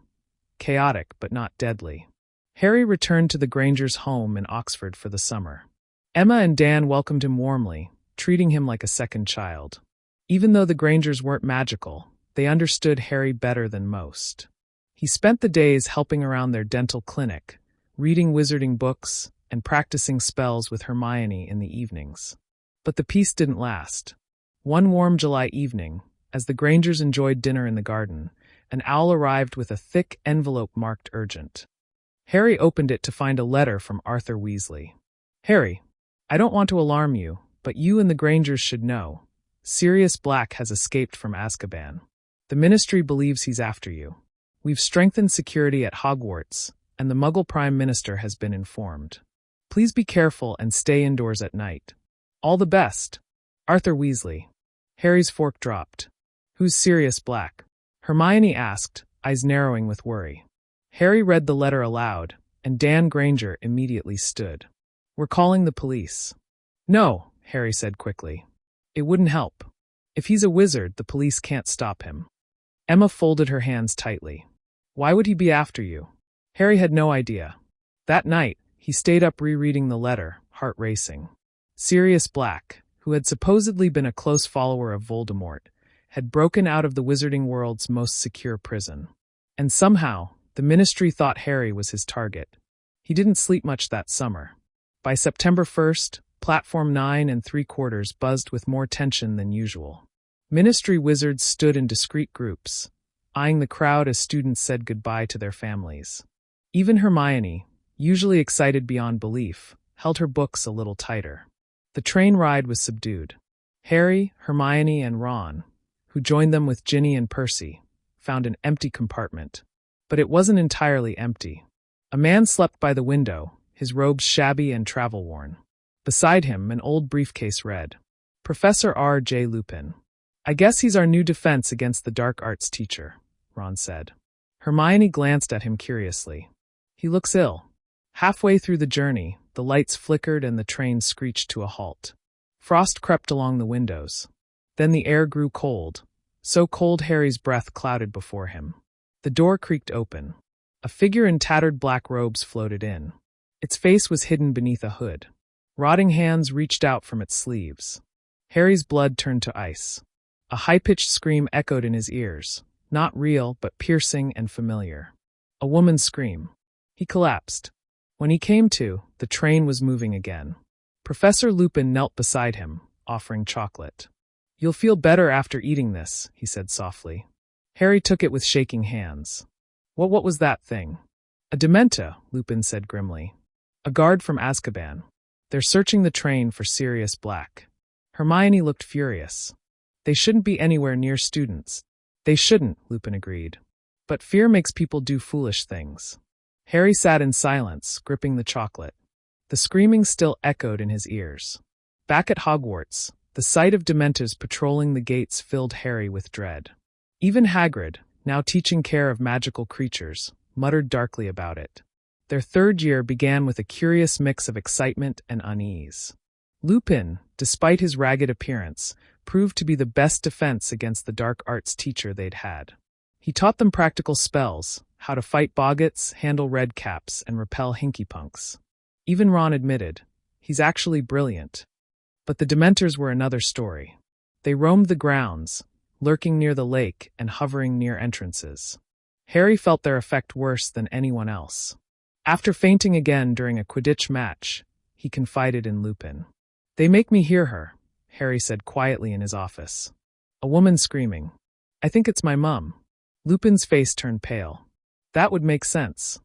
Chaotic, but not deadly. Harry returned to the Grangers' home in Oxford for the summer. Emma and Dan welcomed him warmly, treating him like a second child. Even though the Grangers weren't magical, they understood Harry better than most. He spent the days helping around their dental clinic, reading wizarding books, and practicing spells with Hermione in the evenings. But the peace didn't last. One warm July evening, as the Grangers enjoyed dinner in the garden, an owl arrived with a thick envelope marked urgent. Harry opened it to find a letter from Arthur Weasley. "Harry, I don't want to alarm you, but you and the Grangers should know. Sirius Black has escaped from Azkaban. The Ministry believes he's after you. We've strengthened security at Hogwarts, and the Muggle Prime Minister has been informed. Please be careful and stay indoors at night. All the best. Arthur Weasley." Harry's fork dropped. "Who's Sirius Black?" Hermione asked, eyes narrowing with worry. Harry read the letter aloud, and Dan Granger immediately stood. "We're calling the police." "No," Harry said quickly. "It wouldn't help. If he's a wizard, the police can't stop him." Emma folded her hands tightly. "Why would he be after you?" Harry had no idea. That night, he stayed up rereading the letter, heart racing. Sirius Black, who had supposedly been a close follower of Voldemort, had broken out of the wizarding world's most secure prison. And somehow, the Ministry thought Harry was his target. He didn't sleep much that summer. By September 1st, Platform 9 3/4 buzzed with more tension than usual. Ministry wizards stood in discreet groups, eyeing the crowd as students said goodbye to their families. Even Hermione, usually excited beyond belief, held her books a little tighter. The train ride was subdued. Harry, Hermione, and Ron, who joined them with Ginny and Percy, found an empty compartment. But it wasn't entirely empty. A man slept by the window, his robes shabby and travel-worn. Beside him, an old briefcase read, "Professor R. J. Lupin. I guess he's our new defense against the dark arts teacher," Ron said. Hermione glanced at him curiously. "He looks ill." Halfway through the journey, the lights flickered and the train screeched to a halt. Frost crept along the windows. Then the air grew cold, so cold Harry's breath clouded before him. The door creaked open. A figure in tattered black robes floated in. Its face was hidden beneath a hood. Rotting hands reached out from its sleeves. Harry's blood turned to ice. A high-pitched scream echoed in his ears, not real but piercing and familiar. A woman's scream. He collapsed. When he came to, the train was moving again. Professor Lupin knelt beside him, offering chocolate. "You'll feel better after eating this," he said softly. Harry took it with shaking hands. What was that thing?" "A Dementor," Lupin said grimly. "A guard from Azkaban. They're searching the train for Sirius Black." Hermione looked furious. "They shouldn't be anywhere near students." "They shouldn't," Lupin agreed. "But fear makes people do foolish things." Harry sat in silence, gripping the chocolate. The screaming still echoed in his ears. Back at Hogwarts, The sight of Dementors patrolling the gates filled Harry with dread. Even Hagrid, now teaching care of magical creatures, muttered darkly about it. Their third year began with a curious mix of excitement and unease. Lupin, despite his ragged appearance, proved to be the best defense against the dark arts teacher they'd had. He taught them practical spells, how to fight boggarts, handle redcaps, and repel hinkypunks. Even Ron admitted, he's actually brilliant. But the Dementors were another story. They roamed the grounds, lurking near the lake and hovering near entrances. Harry felt their effect worse than anyone else. After fainting again during a Quidditch match, he confided in Lupin. "They make me hear her," Harry said quietly in his office. "A woman screaming. I think it's my mum." Lupin's face turned pale. "That would make sense."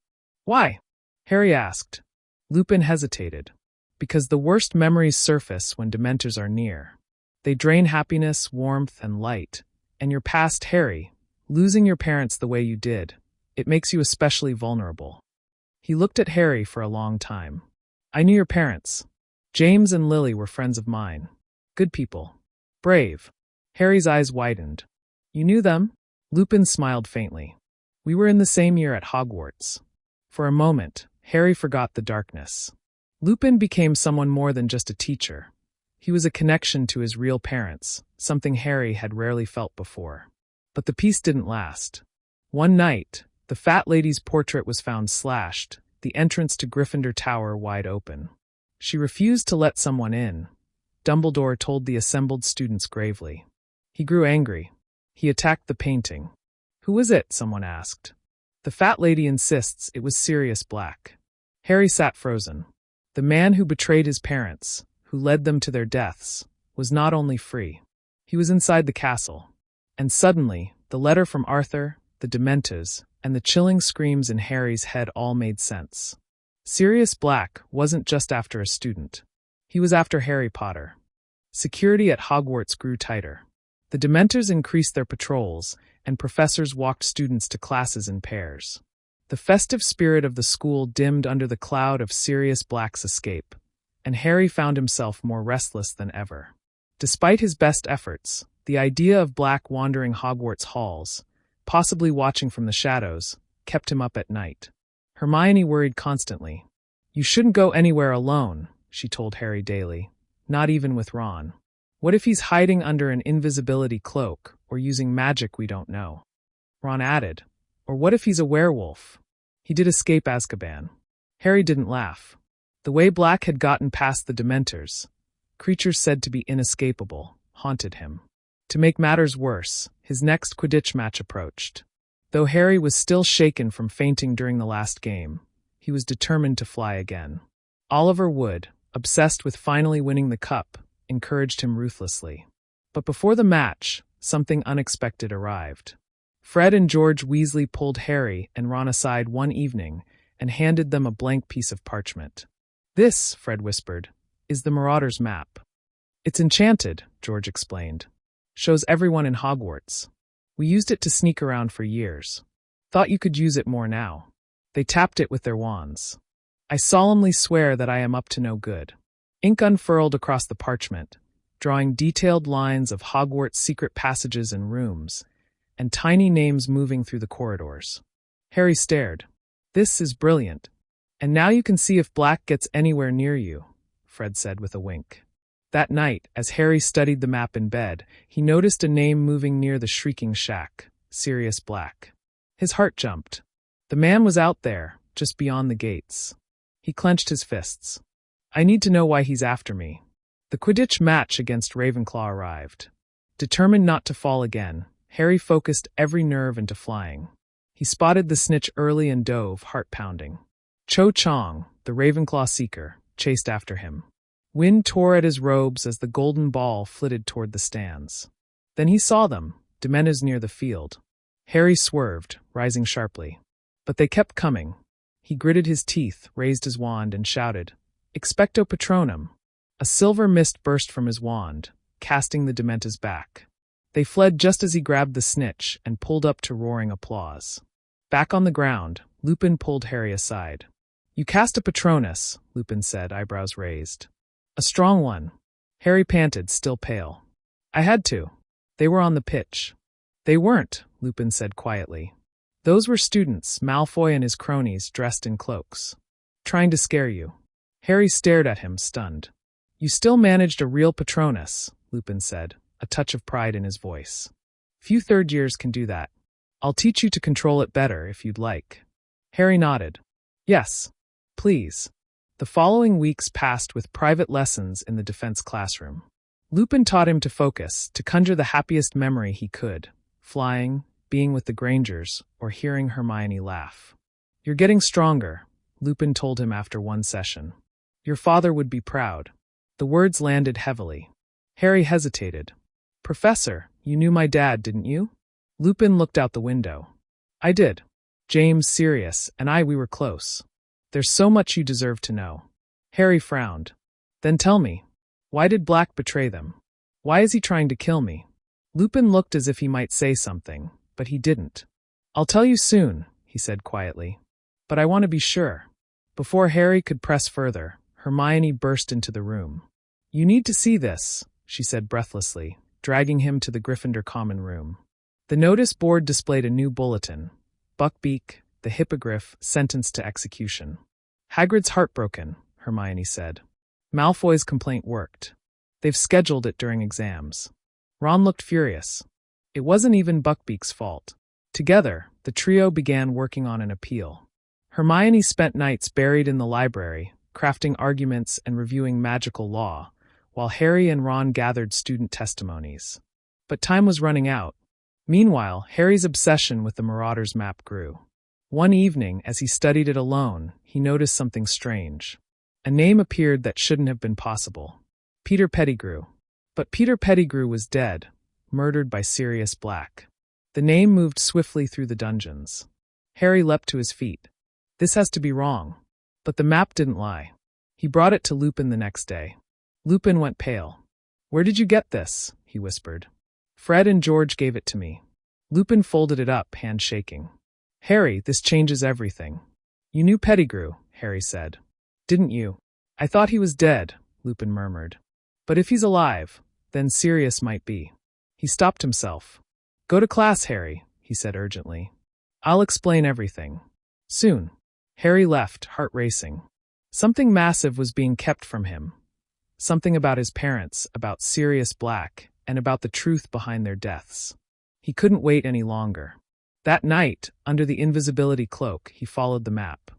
"Why?" Harry asked. Lupin hesitated. "Because the worst memories surface when Dementors are near. They drain happiness, warmth, and light. And your past, Harry, losing your parents the way you did, it makes you especially vulnerable." He looked at Harry for a long time. "I knew your parents. James and Lily were friends of mine. Good people. Brave." Harry's eyes widened. "You knew them?" Lupin smiled faintly. "We were in the same year at Hogwarts." For a moment, Harry forgot the darkness. Lupin became someone more than just a teacher. He was a connection to his real parents, something Harry had rarely felt before. But the peace didn't last. One night, the fat lady's portrait was found slashed, the entrance to Gryffindor Tower wide open. She refused to let someone in, Dumbledore told the assembled students gravely. He grew angry. He attacked the painting. "Who is it?" someone asked. "The fat lady insists it was Sirius Black." Harry sat frozen. The man who betrayed his parents, who led them to their deaths, was not only free. He was inside the castle. And suddenly, the letter from Arthur, the Dementors, and the chilling screams in Harry's head all made sense. Sirius Black wasn't just after a student. He was after Harry Potter. Security at Hogwarts grew tighter. The Dementors increased their patrols, and professors walked students to classes in pairs. The festive spirit of the school dimmed under the cloud of Sirius Black's escape, and Harry found himself more restless than ever. Despite his best efforts, the idea of Black wandering Hogwarts halls, possibly watching from the shadows, kept him up at night. Hermione worried constantly. "You shouldn't go anywhere alone," she told Harry daily, "not even with Ron. What if he's hiding under an invisibility cloak, or using magic we don't know?" Ron added, "Or what if he's a werewolf? He did escape Azkaban." Harry didn't laugh. The way Black had gotten past the Dementors, creatures said to be inescapable, haunted him. To make matters worse, his next Quidditch match approached. Though Harry was still shaken from fainting during the last game, he was determined to fly again. Oliver Wood, obsessed with finally winning the cup, encouraged him ruthlessly. But before the match, something unexpected arrived. Fred and George Weasley pulled Harry and Ron aside one evening and handed them a blank piece of parchment. "This," Fred whispered, "is the Marauder's map." "It's enchanted," George explained. "Shows everyone in Hogwarts. We used it to sneak around for years. Thought you could use it more now." They tapped it with their wands. "I solemnly swear that I am up to no good." Ink unfurled across the parchment, drawing detailed lines of Hogwarts' secret passages and rooms, and tiny names moving through the corridors. Harry stared. "This is brilliant. And now you can see if Black gets anywhere near you," Fred said with a wink. That night, as Harry studied the map in bed, he noticed a name moving near the shrieking shack, Sirius Black. His heart jumped. The man was out there, just beyond the gates. He clenched his fists. "I need to know why he's after me." The Quidditch match against Ravenclaw arrived. Determined not to fall again, Harry focused every nerve into flying. He spotted the snitch early and dove, heart-pounding. Cho Chang, the Ravenclaw seeker, chased after him. Wind tore at his robes as the golden ball flitted toward the stands. Then he saw them, Dementors near the field. Harry swerved, rising sharply. But they kept coming. He gritted his teeth, raised his wand, and shouted, "Expecto Patronum!" A silver mist burst from his wand, casting the Dementors back. They fled just as he grabbed the snitch and pulled up to roaring applause. Back on the ground, Lupin pulled Harry aside. "You cast a Patronus," Lupin said, eyebrows raised. "A strong one." Harry panted, still pale. I had to. They were on the pitch. They weren't, Lupin said quietly. Those were students, Malfoy and his cronies, dressed in cloaks. Trying to scare you. Harry stared at him, stunned. You still managed a real Patronus, Lupin said, a touch of pride in his voice. Few third years can do that. I'll teach you to control it better if you'd like. Harry nodded. Yes. Please. The following weeks passed with private lessons in the defense classroom. Lupin taught him to focus, to conjure the happiest memory he could, flying, being with the Grangers, or hearing Hermione laugh. You're getting stronger, Lupin told him after one session. Your father would be proud. The words landed heavily. Harry hesitated. Professor, you knew my dad, didn't you? Lupin looked out the window. I did. James, Sirius, and we were close. There's so much you deserve to know. Harry frowned. Then tell me, why did Black betray them? Why is he trying to kill me? Lupin looked as if he might say something, but he didn't. I'll tell you soon, he said quietly. But I want to be sure. Before Harry could press further, Hermione burst into the room. You need to see this, she said breathlessly, dragging him to the Gryffindor common room. The notice board displayed a new bulletin. Buckbeak, the hippogriff, sentenced to execution. Hagrid's heartbroken, Hermione said. Malfoy's complaint worked. They've scheduled it during exams. Ron looked furious. It wasn't even Buckbeak's fault. Together, the trio began working on an appeal. Hermione spent nights buried in the library, crafting arguments and reviewing magical law, while Harry and Ron gathered student testimonies. But time was running out. Meanwhile, Harry's obsession with the Marauders map grew. One evening, as he studied it alone, he noticed something strange. A name appeared that shouldn't have been possible. Peter Pettigrew. But Peter Pettigrew was dead, murdered by Sirius Black. The name moved swiftly through the dungeons. Harry leapt to his feet. This has to be wrong. But the map didn't lie. He brought it to Lupin the next day. Lupin went pale. Where did you get this? He whispered. Fred and George gave it to me. Lupin folded it up, hand shaking. Harry, this changes everything. You knew Pettigrew, Harry said. Didn't you? I thought he was dead, Lupin murmured. But if he's alive, then Sirius might be. He stopped himself. Go to class, Harry, he said urgently. I'll explain everything. Soon. Harry left, heart racing. Something massive was being kept from him. Something about his parents, about Sirius Black, and about the truth behind their deaths. He couldn't wait any longer. That night, under the invisibility cloak, he followed the map.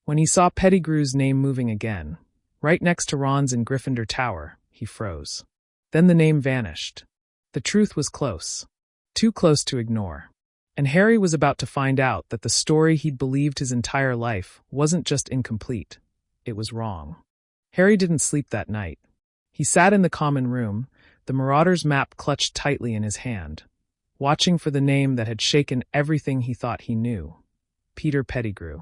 When he saw Pettigrew's name moving again, right next to Ron's in Gryffindor Tower, he froze. Then the name vanished. The truth was close. Too close to ignore. And Harry was about to find out that the story he'd believed his entire life wasn't just incomplete. It was wrong. Harry didn't sleep that night. He sat in the common room, the Marauder's map clutched tightly in his hand, watching for the name that had shaken everything he thought he knew. Peter Pettigrew.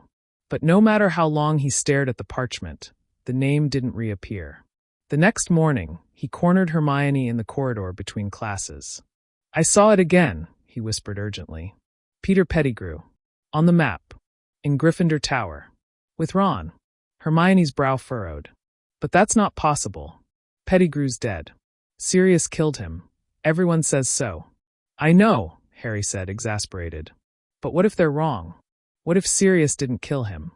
But no matter how long he stared at the parchment, the name didn't reappear. The next morning, he cornered Hermione in the corridor between classes. I saw it again, he whispered urgently. Peter Pettigrew. On the map. In Gryffindor Tower. With Ron. Hermione's brow furrowed. But that's not possible. Pettigrew's dead. Sirius killed him. Everyone says so. I know, Harry said, exasperated. But what if they're wrong? What if Sirius didn't kill him?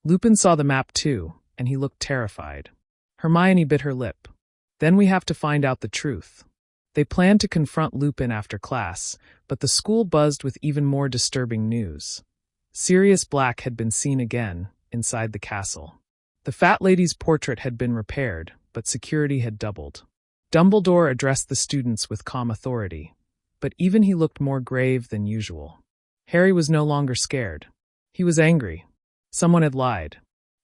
Lupin saw the map too, and he looked terrified. Hermione bit her lip. Then we have to find out the truth. They planned to confront Lupin after class, but the school buzzed with even more disturbing news. Sirius Black had been seen again, inside the castle. The fat lady's portrait had been repaired, but security had doubled. Dumbledore addressed the students with calm authority, but even he looked more grave than usual. Harry was no longer scared. He was angry. Someone had lied.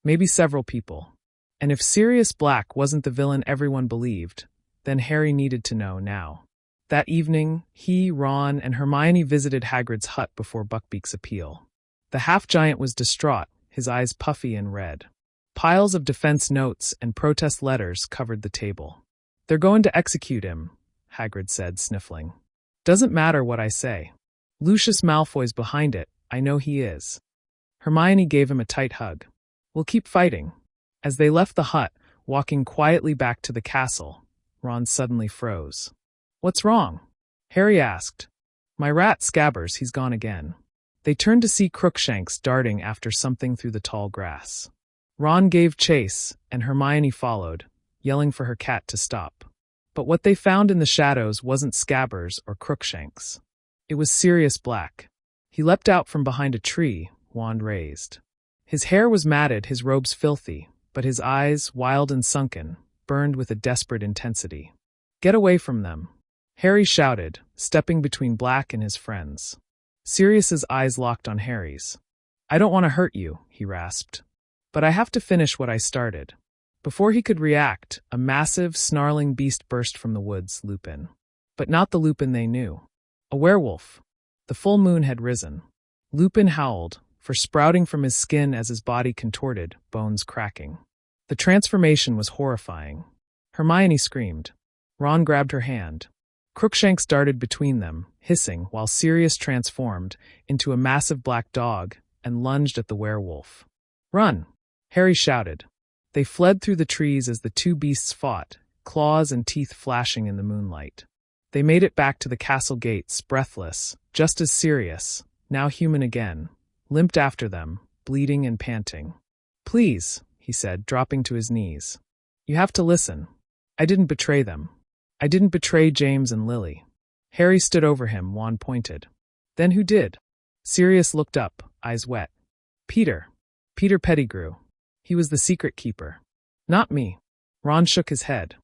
Maybe several people. And if Sirius Black wasn't the villain everyone believed, then Harry needed to know now. That evening, he, Ron, and Hermione visited Hagrid's hut before Buckbeak's appeal. The half-giant was distraught, his eyes puffy and red. Piles of defense notes and protest letters covered the table. They're going to execute him, Hagrid said, sniffling. Doesn't matter what I say. Lucius Malfoy's behind it, I know he is. Hermione gave him a tight hug. We'll keep fighting. As they left the hut, walking quietly back to the castle, Ron suddenly froze. "What's wrong?" Harry asked. "My rat Scabbers, he's gone again." They turned to see Crookshanks darting after something through the tall grass. Ron gave chase, and Hermione followed, yelling for her cat to stop. But what they found in the shadows wasn't Scabbers or Crookshanks. It was Sirius Black. He leapt out from behind a tree, wand raised. His hair was matted, his robes filthy, but his eyes, wild and sunken, burned with a desperate intensity. "Get away from them!" Harry shouted, stepping between Black and his friends. Sirius's eyes locked on Harry's. "I don't want to hurt you," he rasped. "But I have to finish what I started." Before he could react, a massive, snarling beast burst from the woods, Lupin. But not the Lupin they knew. A werewolf. The full moon had risen. Lupin howled, for sprouting from his skin as his body contorted, bones cracking. The transformation was horrifying. Hermione screamed. Ron grabbed her hand. Crookshanks darted between them, hissing, while Sirius transformed into a massive black dog and lunged at the werewolf. "Run!" Harry shouted. They fled through the trees as the two beasts fought, claws and teeth flashing in the moonlight. They made it back to the castle gates, breathless, just as Sirius, now human again, limped after them, bleeding and panting. "Please," he said, dropping to his knees. "You have to listen. I didn't betray them. I didn't betray James and Lily." Harry stood over him, wand pointed. "Then who did?" Sirius looked up, eyes wet. "Peter. Peter Pettigrew. He was the secret keeper." "Not me." Ron shook his head.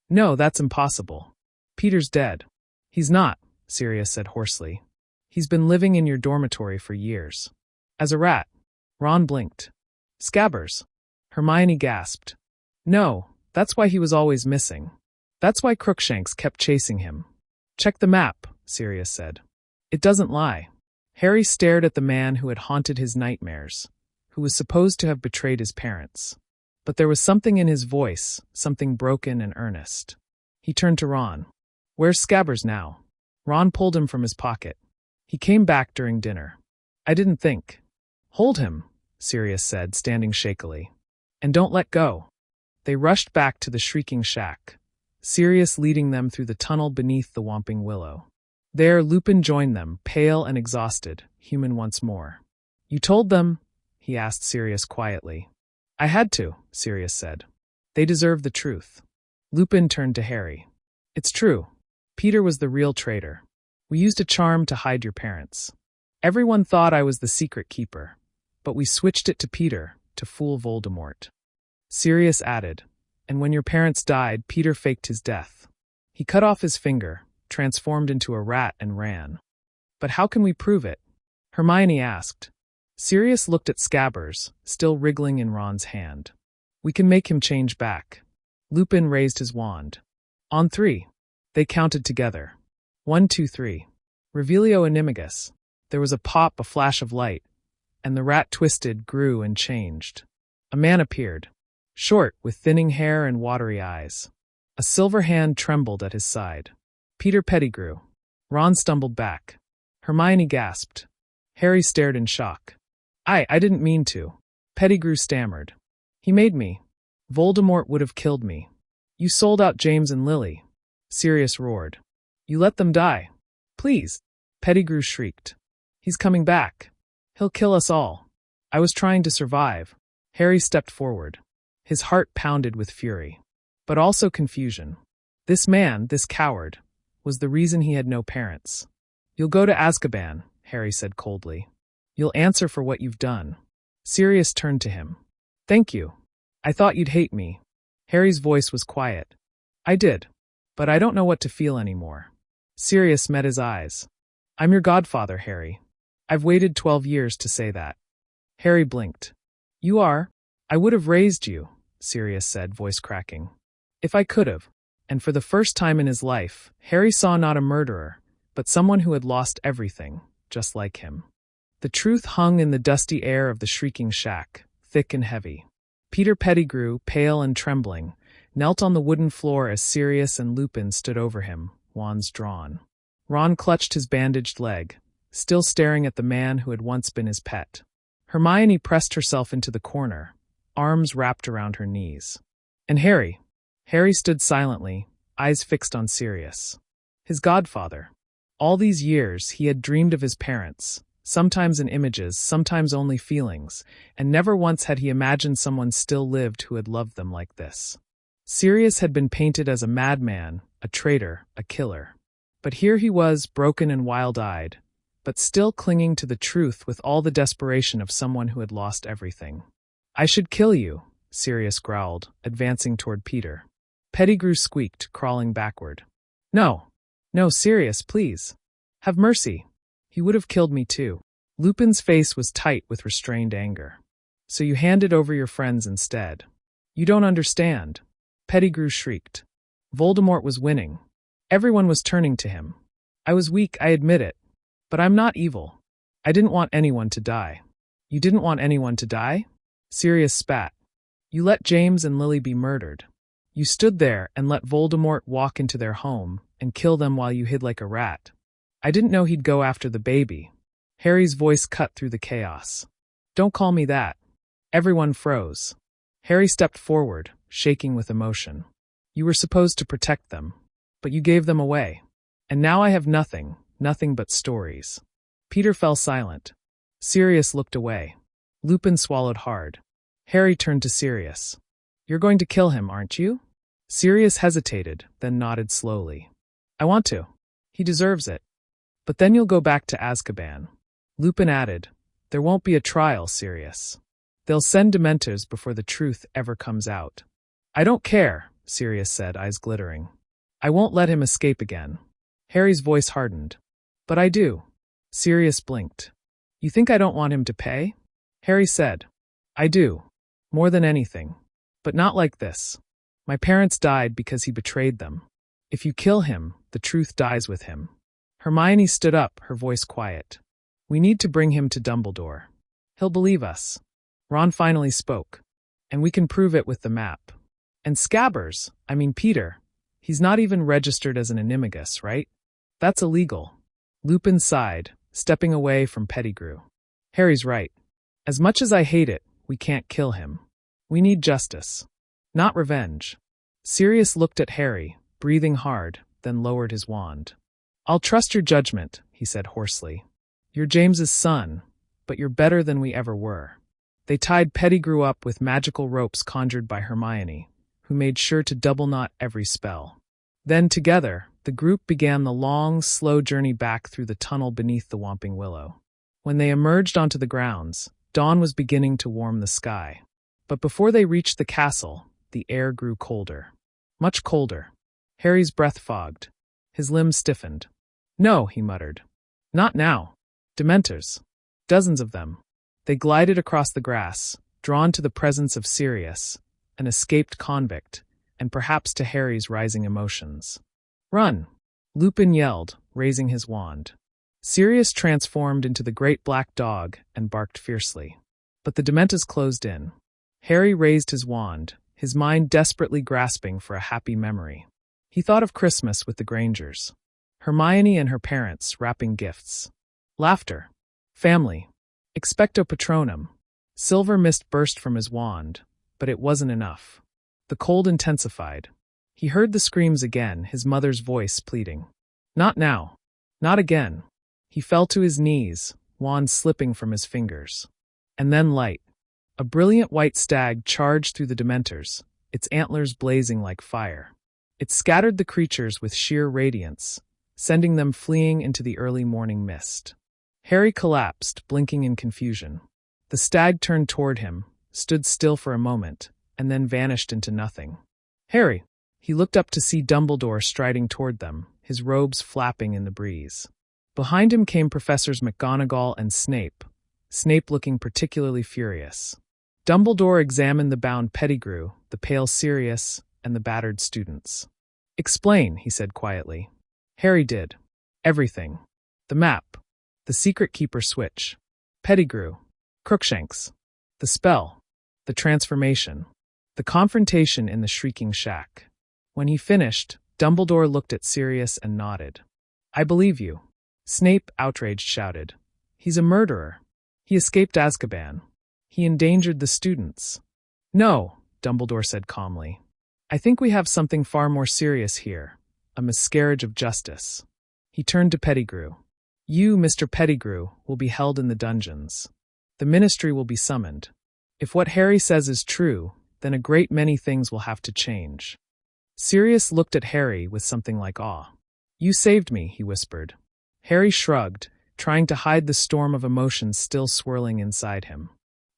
"No, that's impossible. Peter's dead." "He's not," Sirius said hoarsely. "He's been living in your dormitory for years. As a rat." Ron blinked. "Scabbers." Hermione gasped. "No, that's why he was always missing. That's why Crookshanks kept chasing him." "Check the map," Sirius said. "It doesn't lie." Harry stared at the man who had haunted his nightmares, who was supposed to have betrayed his parents. But there was something in his voice, something broken and earnest. He turned to Ron. "Where's Scabbers now?" Ron pulled him from his pocket. "He came back during dinner." "I didn't think." "Hold him," Sirius said, standing shakily. "And don't let go." They rushed back to the shrieking shack, Sirius leading them through the tunnel beneath the Whomping Willow. There, Lupin joined them, pale and exhausted, human once more. "You told them?" he asked Sirius quietly. "I had to," Sirius said. "They deserve the truth." Lupin turned to Harry. "It's true. Peter was the real traitor. We used a charm to hide your parents. Everyone thought I was the secret keeper, but we switched it to Peter to fool Voldemort." Sirius added, "And when your parents died, Peter faked his death. He cut off his finger, transformed into a rat and ran." "But how can we prove it?" Hermione asked. Sirius looked at Scabbers, still wriggling in Ron's hand. "We can make him change back." Lupin raised his wand. "On 3. They counted together. 1, 2, 3. Revelio Animagus. There was a pop, a flash of light, and the rat twisted, grew, and changed. A man appeared. Short, with thinning hair and watery eyes. A silver hand trembled at his side. "Peter Pettigrew." Ron stumbled back. Hermione gasped. Harry stared in shock. I didn't mean to." Pettigrew stammered. "He made me. Voldemort would have killed me. You sold out James and Lily." Sirius roared. "You let them die." "Please." Pettigrew shrieked. "He's coming back. He'll kill us all. I was trying to survive." Harry stepped forward. His heart pounded with fury, but also confusion. This man, this coward, was the reason he had no parents. "You'll go to Azkaban," Harry said coldly. "You'll answer for what you've done." Sirius turned to him. "Thank you. I thought you'd hate me." Harry's voice was quiet. "I did. But I don't know what to feel anymore." Sirius met his eyes. "I'm your godfather, Harry. I've waited 12 years to say that." Harry blinked. "You are? I would have raised you," Sirius said, voice cracking. "If I could have." And for the first time in his life, Harry saw not a murderer, but someone who had lost everything, just like him. The truth hung in the dusty air of the shrieking shack, thick and heavy. Peter Pettigrew, pale and trembling, knelt on the wooden floor as Sirius and Lupin stood over him, wands drawn. Ron clutched his bandaged leg, still staring at the man who had once been his pet. Hermione pressed herself into the corner, arms wrapped around her knees. And Harry stood silently, eyes fixed on Sirius. His godfather. All these years he had dreamed of his parents, sometimes in images, sometimes only feelings, and never once had he imagined someone still lived who had loved them like this. Sirius had been painted as a madman, a traitor, a killer. But here he was, broken and wild-eyed, but still clinging to the truth with all the desperation of someone who had lost everything. "I should kill you," Sirius growled, advancing toward Peter. Pettigrew squeaked, crawling backward. "No. No, Sirius, please. Have mercy. He would have killed me too." Lupin's face was tight with restrained anger. "So you handed over your friends instead. You don't understand." Pettigrew shrieked. Voldemort was winning. Everyone was turning to him. "I was weak, I admit it. But I'm not evil. I didn't want anyone to die." "You didn't want anyone to die?" Sirius spat. "You let James and Lily be murdered. You stood there and let Voldemort walk into their home and kill them while you hid like a rat. I didn't know he'd go after the baby." Harry's voice cut through the chaos. "Don't call me that." Everyone froze. Harry stepped forward, shaking with emotion. "You were supposed to protect them, but you gave them away. And now I have nothing but stories." Peter fell silent. Sirius looked away. Lupin swallowed hard. Harry turned to Sirius. "You're going to kill him, aren't you?" Sirius hesitated, then nodded slowly. "I want to. He deserves it. But then you'll go back to Azkaban." Lupin added, "There won't be a trial, Sirius. They'll send Dementors before the truth ever comes out." "I don't care," Sirius said, eyes glittering. "I won't let him escape again." Harry's voice hardened. "But I do." Sirius blinked. "You think I don't want him to pay?" Harry said. "I do. More than anything. But not like this. My parents died because he betrayed them. If you kill him, the truth dies with him." Hermione stood up, her voice quiet. "We need to bring him to Dumbledore. He'll believe us." Ron finally spoke. "And we can prove it with the map. And Peter, he's not even registered as an animagus, right? That's illegal." Lupin sighed, stepping away from Pettigrew. "Harry's right. As much as I hate it, we can't kill him. We need justice. Not revenge." Sirius looked at Harry, breathing hard, then lowered his wand. "I'll trust your judgment," he said hoarsely. "You're James's son, but you're better than we ever were." They tied Pettigrew up with magical ropes conjured by Hermione, who made sure to double knot every spell. Then together, the group began the long, slow journey back through the tunnel beneath the Whomping Willow. When they emerged onto the grounds, dawn was beginning to warm the sky. But before they reached the castle, the air grew colder. Much colder. Harry's breath fogged. His limbs stiffened. "No," he muttered. "Not now. Dementors. Dozens of them." They glided across the grass, drawn to the presence of Sirius, an escaped convict, and perhaps to Harry's rising emotions. "Run!" Lupin yelled, raising his wand. Sirius transformed into the great black dog and barked fiercely. But the Dementors closed in. Harry raised his wand, his mind desperately grasping for a happy memory. He thought of Christmas with the Grangers. Hermione and her parents wrapping gifts. Laughter. Family. Expecto Patronum. Silver mist burst from his wand, but it wasn't enough. The cold intensified. He heard the screams again, his mother's voice pleading. "Not now. Not again." He fell to his knees, wand slipping from his fingers. And then light. A brilliant white stag charged through the Dementors, its antlers blazing like fire. It scattered the creatures with sheer radiance, sending them fleeing into the early morning mist. Harry collapsed, blinking in confusion. The stag turned toward him, stood still for a moment, and then vanished into nothing. "Harry!" He looked up to see Dumbledore striding toward them, his robes flapping in the breeze. Behind him came Professors McGonagall and Snape looking particularly furious. Dumbledore examined the bound Pettigrew, the pale Sirius, and the battered students. "Explain," he said quietly. Harry did. Everything. The map. The secret keeper switch. Pettigrew. Crookshanks. The spell. The transformation. The confrontation in the shrieking shack. When he finished, Dumbledore looked at Sirius and nodded. "I believe you." Snape, outraged, shouted. "He's a murderer. He escaped Azkaban. He endangered the students." "No," Dumbledore said calmly. I think we have something far more serious here, a miscarriage of justice. He turned to Pettigrew. You, Mr. Pettigrew, will be held in the dungeons. The ministry will be summoned. If what Harry says is true, then a great many things will have to change. Sirius looked at Harry with something like awe. You saved me, he whispered. Harry shrugged, trying to hide the storm of emotions still swirling inside him.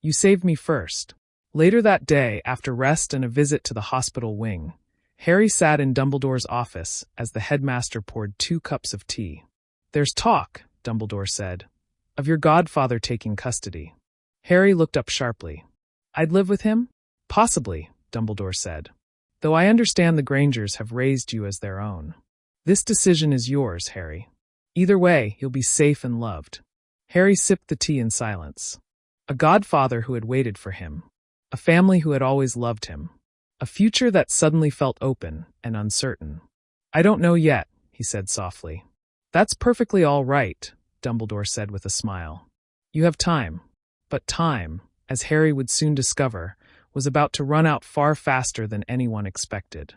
You saved me first. Later that day, after rest and a visit to the hospital wing, Harry sat in Dumbledore's office as the headmaster poured 2 cups of tea. There's talk, Dumbledore said, of your godfather taking custody. Harry looked up sharply. I'd live with him? Possibly, Dumbledore said. Though I understand the Grangers have raised you as their own. This decision is yours, Harry. Either way, you'll be safe and loved. Harry sipped the tea in silence. A godfather who had waited for him. A family who had always loved him. A future that suddenly felt open and uncertain. I don't know yet, he said softly. That's perfectly all right, Dumbledore said with a smile. You have time. But time, as Harry would soon discover, was about to run out far faster than anyone expected.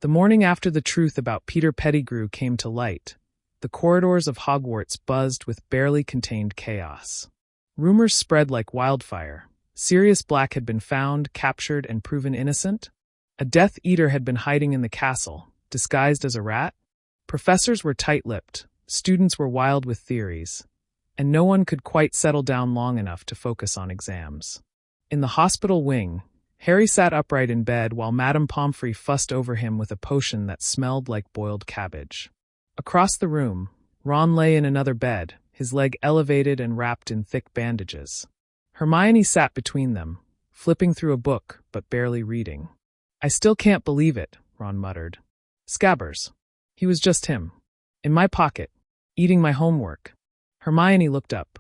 The morning after the truth about Peter Pettigrew came to light, the corridors of Hogwarts buzzed with barely contained chaos. Rumors spread like wildfire. Sirius Black had been found, captured, and proven innocent. A Death Eater had been hiding in the castle, disguised as a rat. Professors were tight-lipped, students were wild with theories, and no one could quite settle down long enough to focus on exams. In the hospital wing, Harry sat upright in bed while Madame Pomfrey fussed over him with a potion that smelled like boiled cabbage. Across the room, Ron lay in another bed, his leg elevated and wrapped in thick bandages. Hermione sat between them, flipping through a book but barely reading. I still can't believe it, Ron muttered. Scabbers. He was just him. In my pocket, eating my homework. Hermione looked up.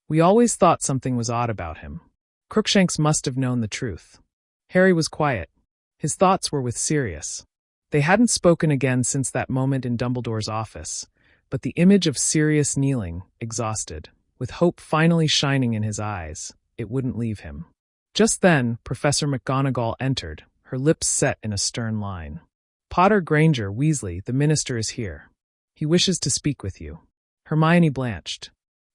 We always thought something was odd about him. Crookshanks must have known the truth. Harry was quiet. His thoughts were with Sirius. They hadn't spoken again since that moment in Dumbledore's office, but the image of Sirius kneeling, exhausted, with hope finally shining in his eyes, it wouldn't leave him. Just then, Professor McGonagall entered, her lips set in a stern line. Potter Granger, Weasley, the minister is here. He wishes to speak with you. Hermione blanched.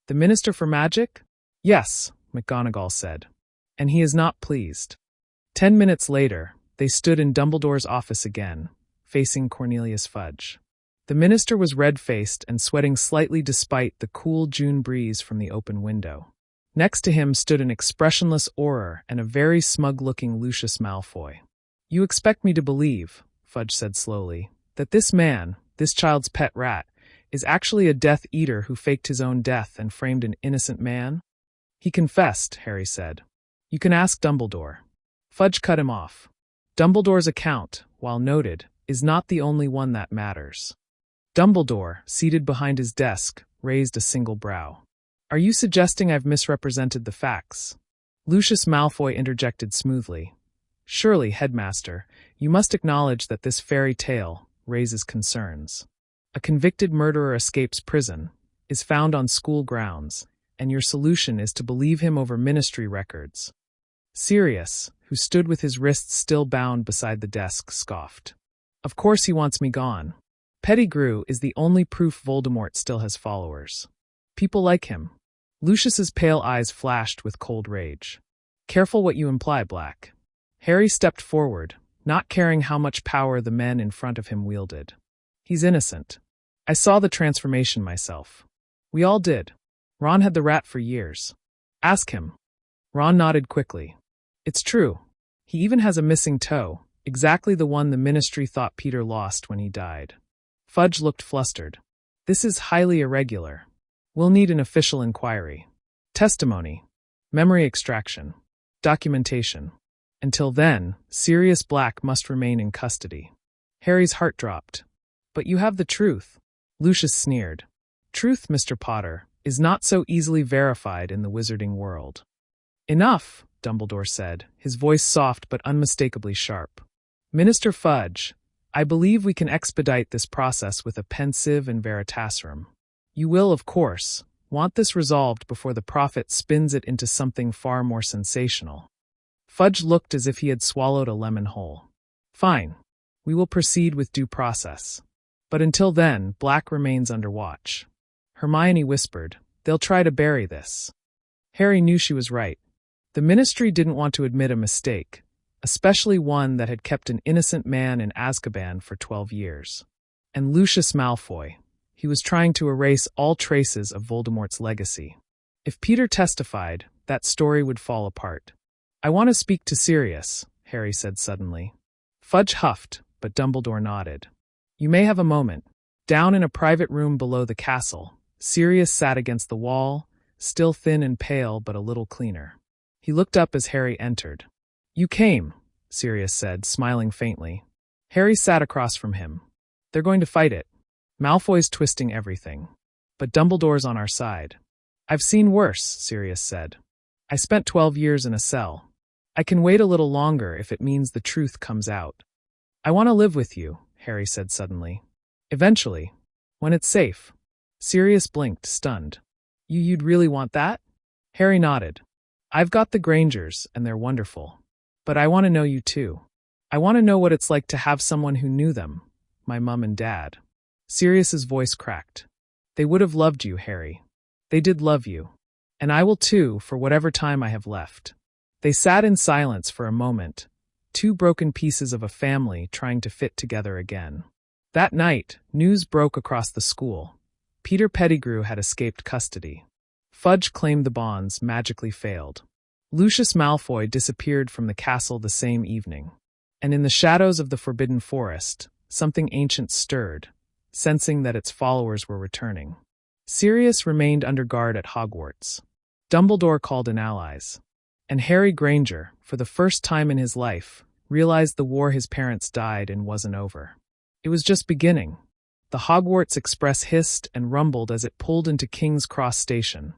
The Minister for Magic? Yes, McGonagall said. And he is not pleased. 10 minutes later, they stood in Dumbledore's office again, facing Cornelius Fudge. The minister was red-faced and sweating slightly despite the cool June breeze from the open window. Next to him stood an expressionless Auror and a very smug-looking Lucius Malfoy. You expect me to believe, Fudge said slowly, that this man, this child's pet rat, is actually a Death Eater who faked his own death and framed an innocent man? He confessed, Harry said. You can ask Dumbledore. Fudge cut him off. Dumbledore's account, while noted, is not the only one that matters. Dumbledore, seated behind his desk, raised a single brow. Are you suggesting I've misrepresented the facts? Lucius Malfoy interjected smoothly. Surely, Headmaster, you must acknowledge that this fairy tale raises concerns. A convicted murderer escapes prison, is found on school grounds, and your solution is to believe him over ministry records. Sirius, who stood with his wrists still bound beside the desk, scoffed. Of course he wants me gone. Pettigrew is the only proof Voldemort still has followers. People like him. Lucius's pale eyes flashed with cold rage. Careful what you imply, Black. Harry stepped forward, not caring how much power the men in front of him wielded. He's innocent. I saw the transformation myself. We all did. Ron had the rat for years. Ask him. Ron nodded quickly. It's true. He even has a missing toe, exactly the one the ministry thought Peter lost when he died. Fudge looked flustered. This is highly irregular. We'll need an official inquiry. Testimony. Memory extraction. Documentation. Until then, Sirius Black must remain in custody. Harry's heart dropped. But you have the truth. Lucius sneered. Truth, Mr. Potter, is not so easily verified in the wizarding world. Enough, Dumbledore said, his voice soft but unmistakably sharp. Minister Fudge, I believe we can expedite this process with a pensive and veritaserum. You will, of course, want this resolved before the prophet spins it into something far more sensational. Fudge looked as if he had swallowed a lemon whole. Fine. We will proceed with due process. But until then, Black remains under watch. Hermione whispered, "They'll try to bury this." Harry knew she was right. The Ministry didn't want to admit a mistake, especially one that had kept an innocent man in Azkaban for 12 years. And Lucius Malfoy. He was trying to erase all traces of Voldemort's legacy. If Peter testified, that story would fall apart. "I want to speak to Sirius," Harry said suddenly. Fudge huffed, but Dumbledore nodded. "You may have a moment." Down in a private room below the castle, Sirius sat against the wall, still thin and pale but a little cleaner. He looked up as Harry entered. "You came," Sirius said, smiling faintly. Harry sat across from him. "They're going to fight it. Malfoy's twisting everything. But Dumbledore's on our side." "I've seen worse," Sirius said. "I spent 12 years in a cell. I can wait a little longer if it means the truth comes out." "I want to live with you," Harry said suddenly. "Eventually. When it's safe." Sirius blinked, stunned. You'd really want that?" Harry nodded. "I've got the Grangers, and they're wonderful. But I want to know you too. I want to know what it's like to have someone who knew them, my mum and dad." Sirius's voice cracked. "They would have loved you, Harry. They did love you. And I will too, for whatever time I have left." They sat in silence for a moment, two broken pieces of a family trying to fit together again. That night, news broke across the school. Peter Pettigrew had escaped custody. Fudge claimed the bonds magically failed. Lucius Malfoy disappeared from the castle the same evening. And in the shadows of the Forbidden Forest, something ancient stirred, sensing that its followers were returning. Sirius remained under guard at Hogwarts. Dumbledore called in allies. And Harry Granger, for the first time in his life, realized the war his parents died in wasn't over. It was just beginning. The Hogwarts Express hissed and rumbled as it pulled into King's Cross Station,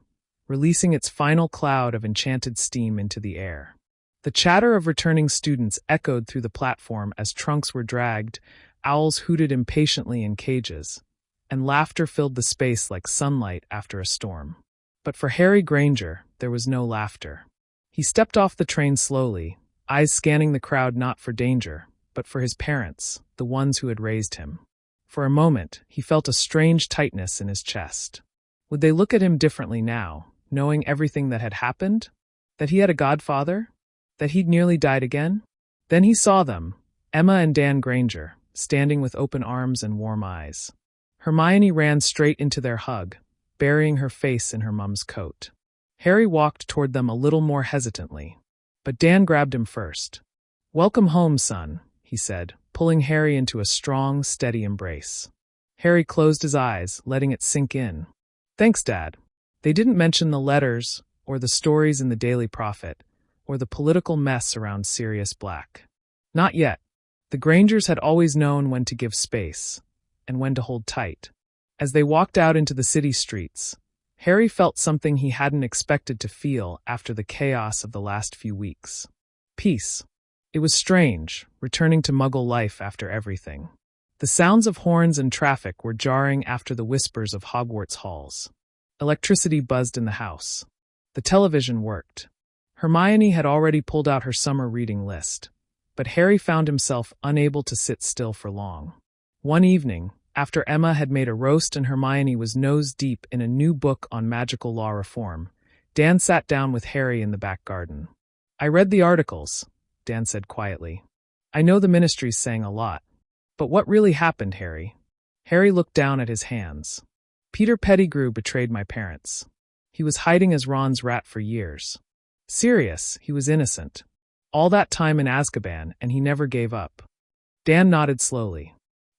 releasing its final cloud of enchanted steam into the air. The chatter of returning students echoed through the platform as trunks were dragged, owls hooted impatiently in cages, and laughter filled the space like sunlight after a storm. But for Harry Granger, there was no laughter. He stepped off the train slowly, eyes scanning the crowd not for danger, but for his parents, the ones who had raised him. For a moment, he felt a strange tightness in his chest. Would they look at him differently now, knowing everything that had happened? That he had a godfather? That he'd nearly died again? Then he saw them, Emma and Dan Granger, standing with open arms and warm eyes. Hermione ran straight into their hug, burying her face in her mum's coat. Harry walked toward them a little more hesitantly, but Dan grabbed him first. "Welcome home, son," he said, pulling Harry into a strong, steady embrace. Harry closed his eyes, letting it sink in. "Thanks, Dad." They didn't mention the letters, or the stories in the Daily Prophet, or the political mess around Sirius Black. Not yet. The Grangers had always known when to give space, and when to hold tight. As they walked out into the city streets, Harry felt something he hadn't expected to feel after the chaos of the last few weeks. Peace. It was strange, returning to Muggle life after everything. The sounds of horns and traffic were jarring after the whispers of Hogwarts halls. Electricity buzzed in the house. The television worked. Hermione had already pulled out her summer reading list, but Harry found himself unable to sit still for long. One evening, after Emma had made a roast and Hermione was nose-deep in a new book on magical law reform, Dan sat down with Harry in the back garden. "I read the articles," Dan said quietly. "I know the Ministry's saying a lot. But what really happened, Harry?" Harry looked down at his hands. "Peter Pettigrew betrayed my parents. He was hiding as Ron's rat for years. Sirius, he was innocent. All that time in Azkaban, and he never gave up." Dan nodded slowly.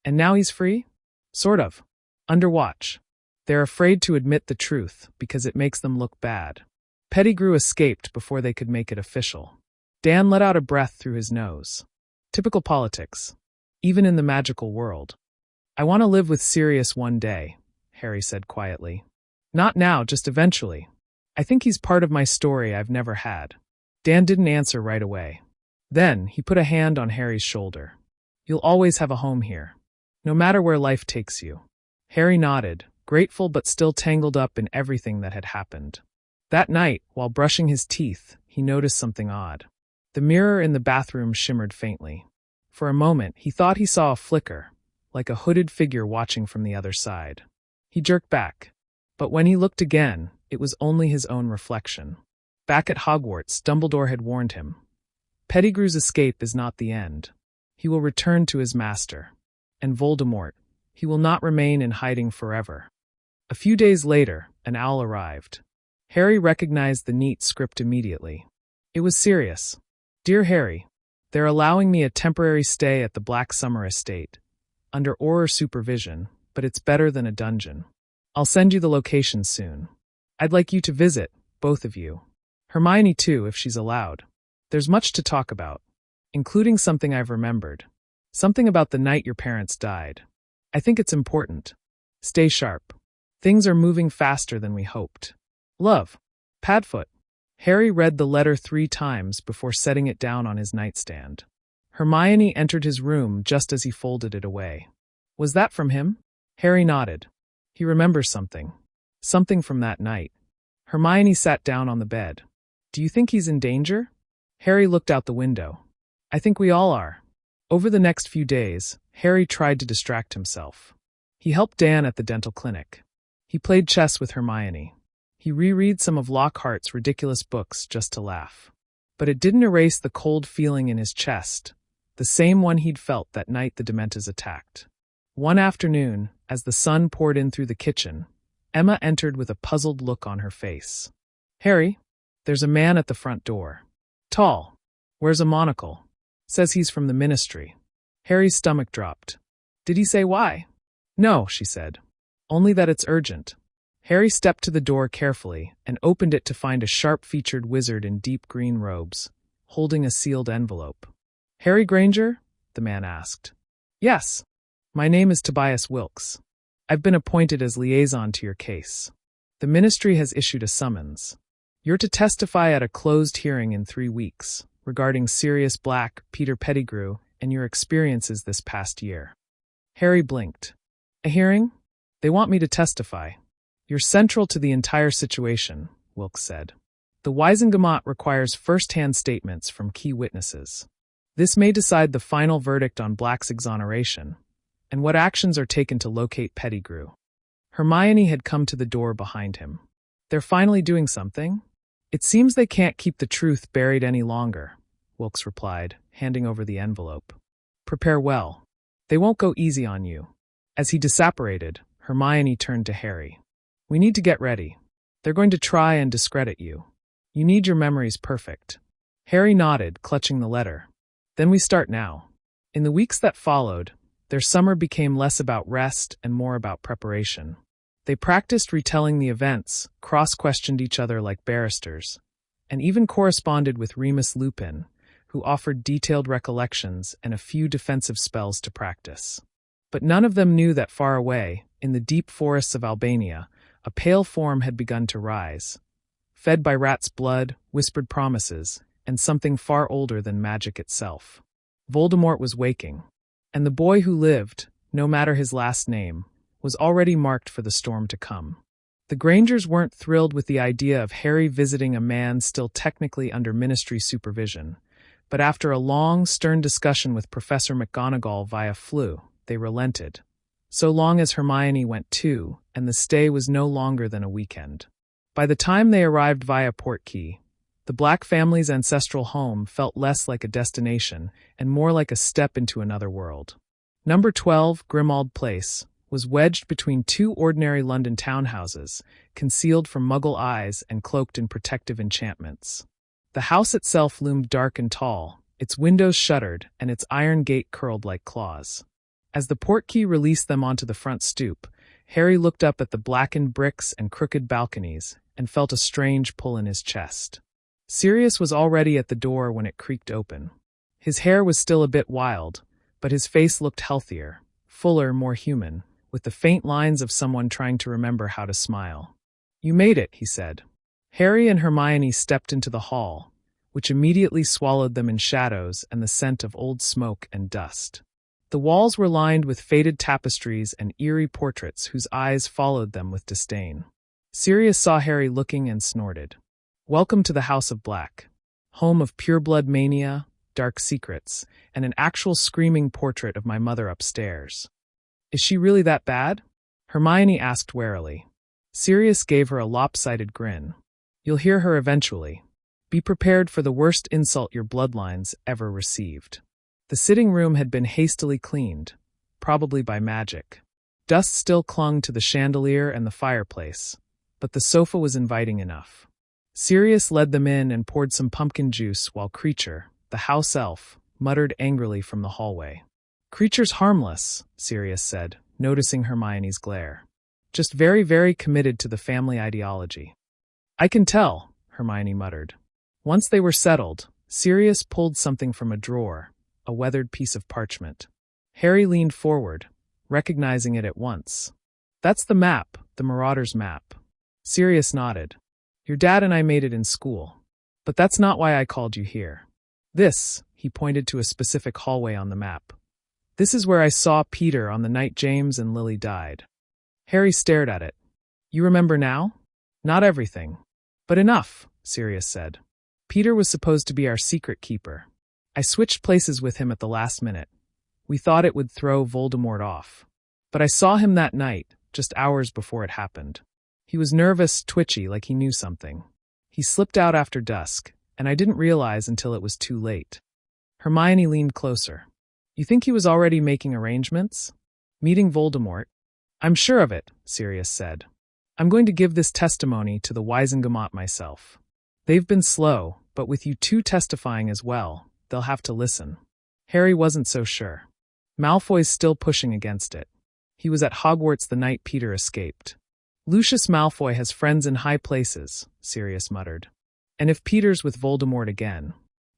"And now he's free?" "Sort of. Under watch. They're afraid to admit the truth because it makes them look bad. Pettigrew escaped before they could make it official." Dan let out a breath through his nose. "Typical politics. Even in the magical world." "I want to live with Sirius one day," Harry said quietly. "Not now, just eventually. I think he's part of my story I've never had." Dan didn't answer right away. Then he put a hand on Harry's shoulder. "You'll always have a home here, no matter where life takes you." Harry nodded, grateful but still tangled up in everything that had happened. That night, while brushing his teeth, he noticed something odd. The mirror in the bathroom shimmered faintly. For a moment, he thought he saw a flicker, like a hooded figure watching from the other side. He jerked back. But when he looked again, it was only his own reflection. Back at Hogwarts, Dumbledore had warned him. Pettigrew's escape is not the end. He will return to his master. And Voldemort, he will not remain in hiding forever. A few days later, an owl arrived. Harry recognized the neat script immediately. It was Sirius. Dear Harry, they're allowing me a temporary stay at the Black Summer Estate, under Auror supervision, but it's better than a dungeon. I'll send you the location soon. I'd like you to visit, both of you. Hermione too, if she's allowed. There's much to talk about, including something I've remembered. Something about the night your parents died. I think it's important. Stay sharp. Things are moving faster than we hoped. Love. Padfoot. Harry read the letter 3 times before setting it down on his nightstand. Hermione entered his room just as he folded it away. Was that from him? Harry nodded. He remembers something. Something from that night. Hermione sat down on the bed. Do you think he's in danger? Harry looked out the window. I think we all are. Over the next few days, Harry tried to distract himself. He helped Dan at the dental clinic. He played chess with Hermione. He reread some of Lockhart's ridiculous books just to laugh. But it didn't erase the cold feeling in his chest, the same one he'd felt that night the Dementors attacked. One afternoon, as the sun poured in through the kitchen, Emma entered with a puzzled look on her face. Harry, there's a man at the front door. Tall. Wears a monocle. Says he's from the ministry. Harry's stomach dropped. Did he say why? No, she said. Only that it's urgent. Harry stepped to the door carefully and opened it to find a sharp-featured wizard in deep green robes, holding a sealed envelope. Harry Granger? The man asked. Yes. My name is Tobias Wilkes. I've been appointed as liaison to your case. The ministry has issued a summons. You're to testify at a closed hearing in 3 weeks, regarding Sirius Black, Peter Pettigrew, and your experiences this past year. Harry blinked. A hearing? They want me to testify. You're central to the entire situation, Wilkes said. The Wisengamot requires first-hand statements from key witnesses. This may decide the final verdict on Black's exoneration, and what actions are taken to locate Pettigrew. Hermione had come to the door behind him. They're finally doing something? It seems they can't keep the truth buried any longer, Wilkes replied, handing over the envelope. Prepare well. They won't go easy on you. As he disapparated, Hermione turned to Harry. We need to get ready. They're going to try and discredit you. You need your memories perfect. Harry nodded, clutching the letter. Then we start now. In the weeks that followed, their summer became less about rest and more about preparation. They practiced retelling the events, cross-questioned each other like barristers, and even corresponded with Remus Lupin, who offered detailed recollections and a few defensive spells to practice. But none of them knew that far away, in the deep forests of Albania, a pale form had begun to rise, fed by rat's blood, whispered promises, and something far older than magic itself. Voldemort was waking, and the boy who lived, no matter his last name, was already marked for the storm to come. The Grangers weren't thrilled with the idea of Harry visiting a man still technically under ministry supervision, but after a long, stern discussion with Professor McGonagall via Flu, they relented, so long as Hermione went too, and the stay was no longer than a weekend. By the time they arrived via Portkey, the Black family's ancestral home felt less like a destination and more like a step into another world. Number 12, Grimmauld Place, was wedged between 2 ordinary London townhouses, concealed from Muggle eyes and cloaked in protective enchantments. The house itself loomed dark and tall, its windows shuttered and its iron gate curled like claws. As the portkey released them onto the front stoop, Harry looked up at the blackened bricks and crooked balconies and felt a strange pull in his chest. Sirius was already at the door when it creaked open. His hair was still a bit wild, but his face looked healthier, fuller, more human, with the faint lines of someone trying to remember how to smile. You made it, he said. Harry and Hermione stepped into the hall, which immediately swallowed them in shadows and the scent of old smoke and dust. The walls were lined with faded tapestries and eerie portraits whose eyes followed them with disdain. Sirius saw Harry looking and snorted. Welcome to the House of Black, home of pureblood mania, dark secrets, and an actual screaming portrait of my mother upstairs. Is she really that bad? Hermione asked warily. Sirius gave her a lopsided grin. You'll hear her eventually. Be prepared for the worst insult your bloodlines ever received. The sitting room had been hastily cleaned, probably by magic. Dust still clung to the chandelier and the fireplace, but the sofa was inviting enough. Sirius led them in and poured some pumpkin juice while Creature, the house elf, muttered angrily from the hallway. Creature's harmless, Sirius said, noticing Hermione's glare. Just very, very committed to the family ideology. I can tell, Hermione muttered. Once they were settled, Sirius pulled something from a drawer, a weathered piece of parchment. Harry leaned forward, recognizing it at once. That's the map, the Marauder's map. Sirius nodded. Your dad and I made it in school. But that's not why I called you here. This, he pointed to a specific hallway on the map. This is where I saw Peter on the night James and Lily died. Harry stared at it. You remember now? Not everything. But enough, Sirius said. Peter was supposed to be our secret keeper. I switched places with him at the last minute. We thought it would throw Voldemort off. But I saw him that night, just hours before it happened. He was nervous, twitchy, like he knew something. He slipped out after dusk, and I didn't realize until it was too late. Hermione leaned closer. You think he was already making arrangements? Meeting Voldemort? I'm sure of it, Sirius said. I'm going to give this testimony to the Wisengamot myself. They've been slow, but with you two testifying as well, they'll have to listen. Harry wasn't so sure. Malfoy's still pushing against it. He was at Hogwarts the night Peter escaped. Lucius Malfoy has friends in high places, Sirius muttered. And if Peter's with Voldemort again.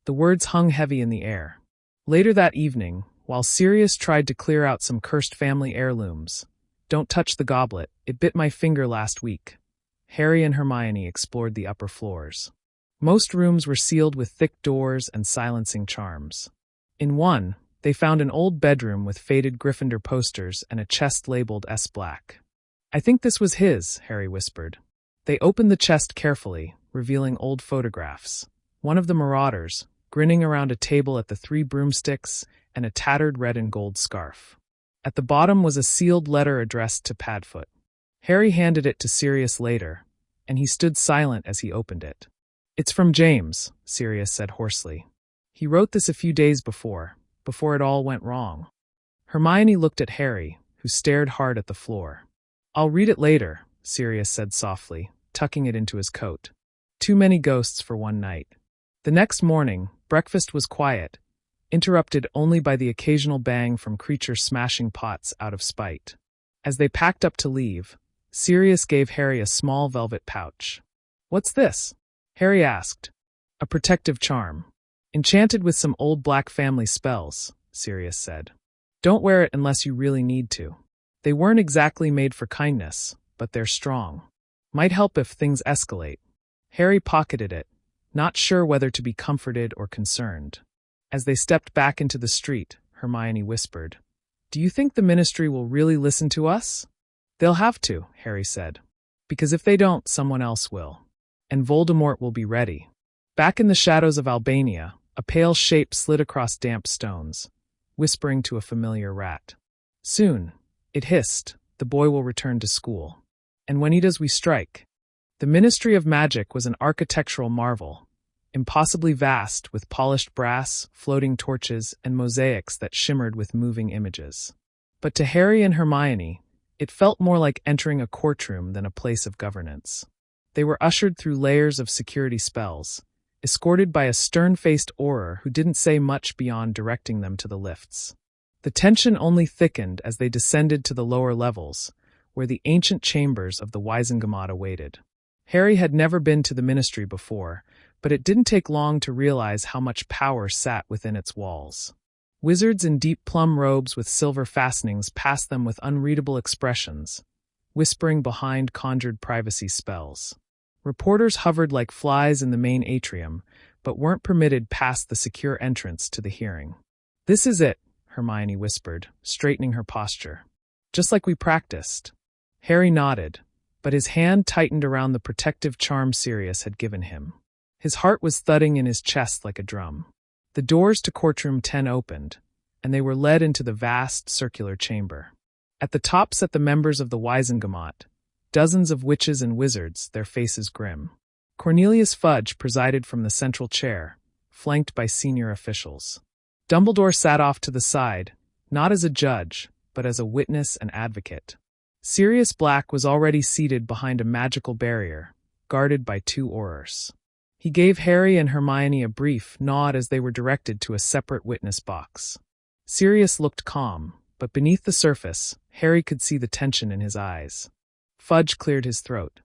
The words hung heavy in the air. Later that evening, while Sirius tried to clear out some cursed family heirlooms, don't touch the goblet, it bit my finger last week. Harry and Hermione explored the upper floors. Most rooms were sealed with thick doors and silencing charms. In one, they found an old bedroom with faded Gryffindor posters and a chest labeled S. Black. I think this was his, Harry whispered. They opened the chest carefully, revealing old photographs. One of the Marauders, grinning around a table at the Three Broomsticks, and a tattered red and gold scarf. At the bottom was a sealed letter addressed to Padfoot. Harry handed it to Sirius later, and he stood silent as he opened it. It's from James, Sirius said hoarsely. He wrote this a few days before it all went wrong. Hermione looked at Harry, who stared hard at the floor. I'll read it later, Sirius said softly, tucking it into his coat. Too many ghosts for one night. The next morning, breakfast was quiet, interrupted only by the occasional bang from Creature smashing pots out of spite. As they packed up to leave, Sirius gave Harry a small velvet pouch. What's this? Harry asked. A protective charm. Enchanted with some old Black family spells, Sirius said. Don't wear it unless you really need to. They weren't exactly made for kindness, but they're strong. Might help if things escalate. Harry pocketed it, not sure whether to be comforted or concerned. As they stepped back into the street, Hermione whispered, Do you think the Ministry will really listen to us? They'll have to, Harry said. Because if they don't, someone else will. And Voldemort will be ready. Back in the shadows of Albania, a pale shape slid across damp stones, whispering to a familiar rat. Soon, it hissed, the boy will return to school. And when he does, we strike. The Ministry of Magic was an architectural marvel, impossibly vast with polished brass, floating torches, and mosaics that shimmered with moving images. But to Harry and Hermione, it felt more like entering a courtroom than a place of governance. They were ushered through layers of security spells, escorted by a stern-faced Auror who didn't say much beyond directing them to the lifts. The tension only thickened as they descended to the lower levels, where the ancient chambers of the Wisengamot awaited. Harry had never been to the Ministry before, but it didn't take long to realize how much power sat within its walls. Wizards in deep plum robes with silver fastenings passed them with unreadable expressions, whispering behind conjured privacy spells. Reporters hovered like flies in the main atrium, but weren't permitted past the secure entrance to the hearing. This is it, Hermione whispered, straightening her posture. Just like we practiced. Harry nodded, but his hand tightened around the protective charm Sirius had given him. His heart was thudding in his chest like a drum. The doors to courtroom 10 opened, and they were led into the vast circular chamber. At the top sat the members of the Wisengamot, dozens of witches and wizards, their faces grim. Cornelius Fudge presided from the central chair, flanked by senior officials. Dumbledore sat off to the side, not as a judge, but as a witness and advocate. Sirius Black was already seated behind a magical barrier, guarded by 2 Aurors. He gave Harry and Hermione a brief nod as they were directed to a separate witness box. Sirius looked calm, but beneath the surface, Harry could see the tension in his eyes. Fudge cleared his throat.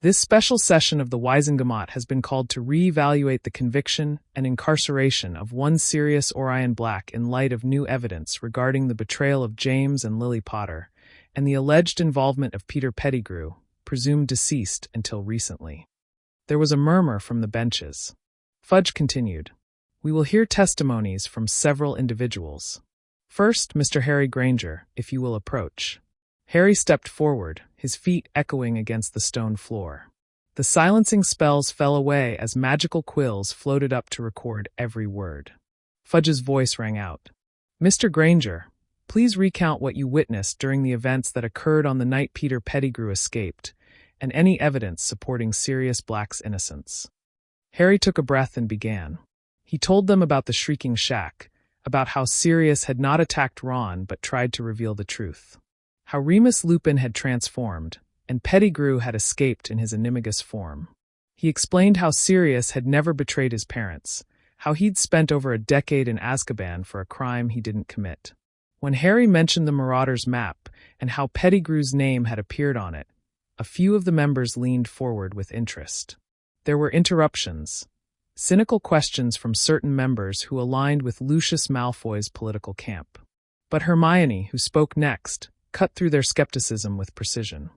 This special session of the Wisengamot has been called to re-evaluate the conviction and incarceration of one Sirius Orion Black in light of new evidence regarding the betrayal of James and Lily Potter, and the alleged involvement of Peter Pettigrew, presumed deceased until recently. There was a murmur from the benches. Fudge continued, "We will hear testimonies from several individuals. First, Mr. Harry Granger, if you will approach." Harry stepped forward, his feet echoing against the stone floor. The silencing spells fell away as magical quills floated up to record every word. Fudge's voice rang out. "Mr. Granger, please recount what you witnessed during the events that occurred on the night Peter Pettigrew escaped, and any evidence supporting Sirius Black's innocence." Harry took a breath and began. He told them about the Shrieking Shack, about how Sirius had not attacked Ron but tried to reveal the truth. How Remus Lupin had transformed, and Pettigrew had escaped in his animagus form. He explained how Sirius had never betrayed his parents, how he'd spent over a decade in Azkaban for a crime he didn't commit. When Harry mentioned the Marauders map and how Pettigrew's name had appeared on it, a few of the members leaned forward with interest. There were interruptions, cynical questions from certain members who aligned with Lucius Malfoy's political camp. But Hermione, who spoke next, cut through their skepticism with precision.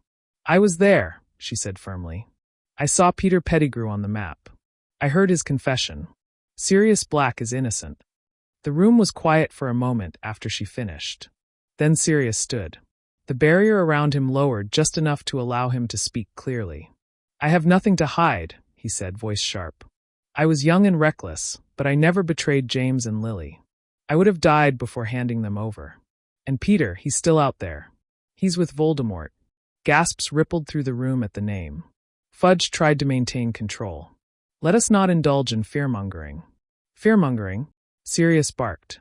"I was there," she said firmly. "I saw Peter Pettigrew on the map. I heard his confession. Sirius Black is innocent." The room was quiet for a moment after she finished. Then Sirius stood. The barrier around him lowered just enough to allow him to speak clearly. "I have nothing to hide," he said, voice sharp. "I was young and reckless, but I never betrayed James and Lily. I would have died before handing them over. And Peter, he's still out there. He's with Voldemort." Gasps rippled through the room at the name. Fudge tried to maintain control. "Let us not indulge in fear-mongering." "Fear-mongering?" Sirius barked.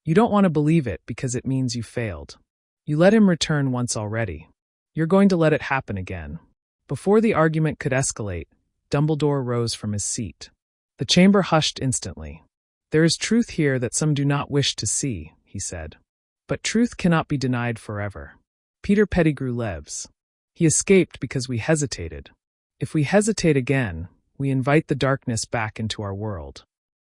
"You don't want to believe it because it means you failed. You let him return once already. You're going to let it happen again." Before the argument could escalate, Dumbledore rose from his seat. The chamber hushed instantly. "There is truth here that some do not wish to see," he said. "But truth cannot be denied forever. Peter Pettigrew lives. He escaped because we hesitated. If we hesitate again, we invite the darkness back into our world."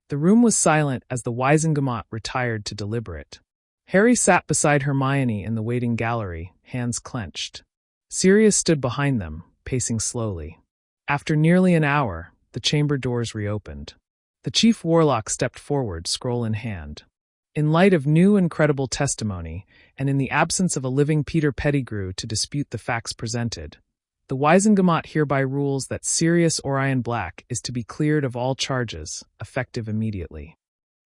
The room was silent as the Wisengamot retired to deliberate. Harry sat beside Hermione in the waiting gallery, hands clenched. Sirius stood behind them, pacing slowly. After nearly an hour, the chamber doors reopened. The chief warlock stepped forward, scroll in hand. In light of new and credible testimony, and in the absence of a living Peter Pettigrew to dispute the facts presented, the Wisengamot hereby rules that Sirius Orion Black is to be cleared of all charges, effective immediately.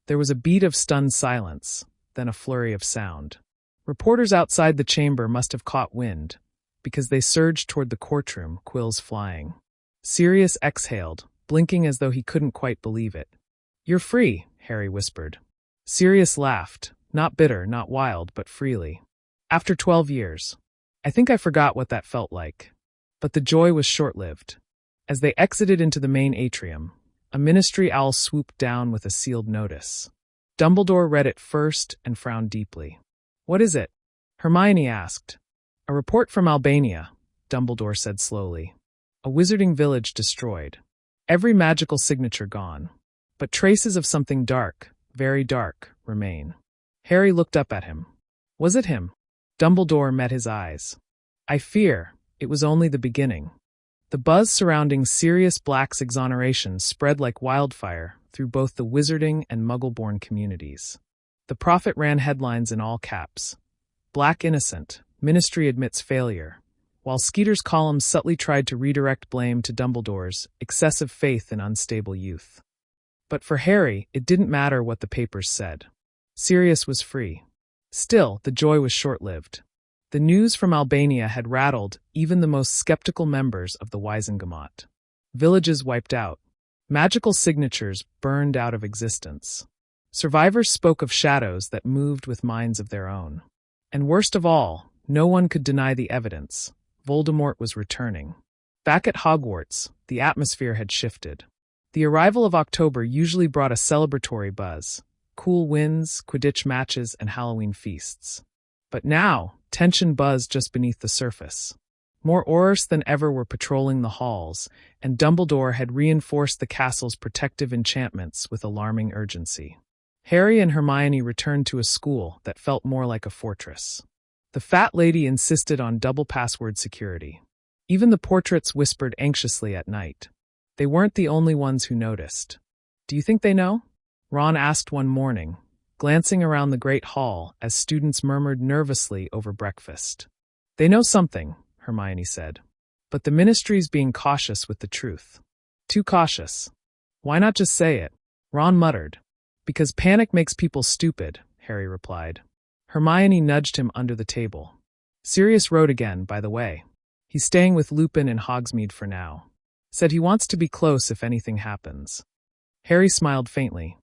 There was a beat of stunned silence, then a flurry of sound. Reporters outside the chamber must have caught wind, because they surged toward the courtroom, quills flying. Sirius exhaled, blinking as though he couldn't quite believe it. "You're free," Harry whispered. Sirius laughed, not bitter, not wild, but freely. "After 12 years. I think I forgot what that felt like." But the joy was short-lived. As they exited into the main atrium, a ministry owl swooped down with a sealed notice. Dumbledore read it first and frowned deeply. "What is it?" Hermione asked. "A report from Albania," Dumbledore said slowly. "A wizarding village destroyed. Every magical signature gone. But traces of something dark, very dark, remain." Harry looked up at him. "Was it him?" Dumbledore met his eyes. "I fear it was only the beginning." The buzz surrounding Sirius Black's exoneration spread like wildfire through both the wizarding and Muggle-born communities. The prophet ran headlines in all caps. "Black innocent, ministry admits failure," while Skeeter's columns subtly tried to redirect blame to Dumbledore's excessive faith in unstable youth. But for Harry, it didn't matter what the papers said. Sirius was free. Still, the joy was short-lived. The news from Albania had rattled even the most skeptical members of the Wisengamot. Villages wiped out. Magical signatures burned out of existence. Survivors spoke of shadows that moved with minds of their own. And worst of all, no one could deny the evidence. Voldemort was returning. Back at Hogwarts, the atmosphere had shifted. The arrival of October usually brought a celebratory buzz. Cool winds, Quidditch matches, and Halloween feasts. But now, tension buzzed just beneath the surface. More Aurors than ever were patrolling the halls, and Dumbledore had reinforced the castle's protective enchantments with alarming urgency. Harry and Hermione returned to a school that felt more like a fortress. The fat lady insisted on double password security. Even the portraits whispered anxiously at night. They weren't the only ones who noticed. "Do you think they know?" Ron asked one morning, glancing around the great hall as students murmured nervously over breakfast. "They know something," Hermione said. "But the ministry's being cautious with the truth." "Too cautious. Why not just say it?" Ron muttered. "Because panic makes people stupid," Harry replied. Hermione nudged him under the table. "Sirius wrote again, by the way. He's staying with Lupin in Hogsmeade for now. Said he wants to be close if anything happens." Harry smiled faintly.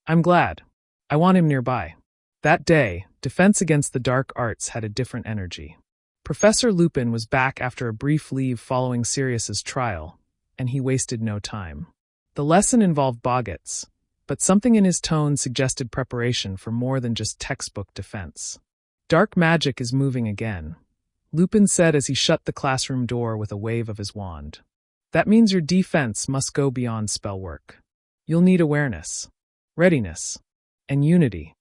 "I'm glad. I want him nearby." That day, Defense Against the Dark Arts had a different energy. Professor Lupin was back after a brief leave following Sirius's trial, and he wasted no time. The lesson involved Boggarts, but something in his tone suggested preparation for more than just textbook defense. "Dark magic is moving again," Lupin said as he shut the classroom door with a wave of his wand. "That means your defense must go beyond spell work. You'll need awareness, readiness, and unity."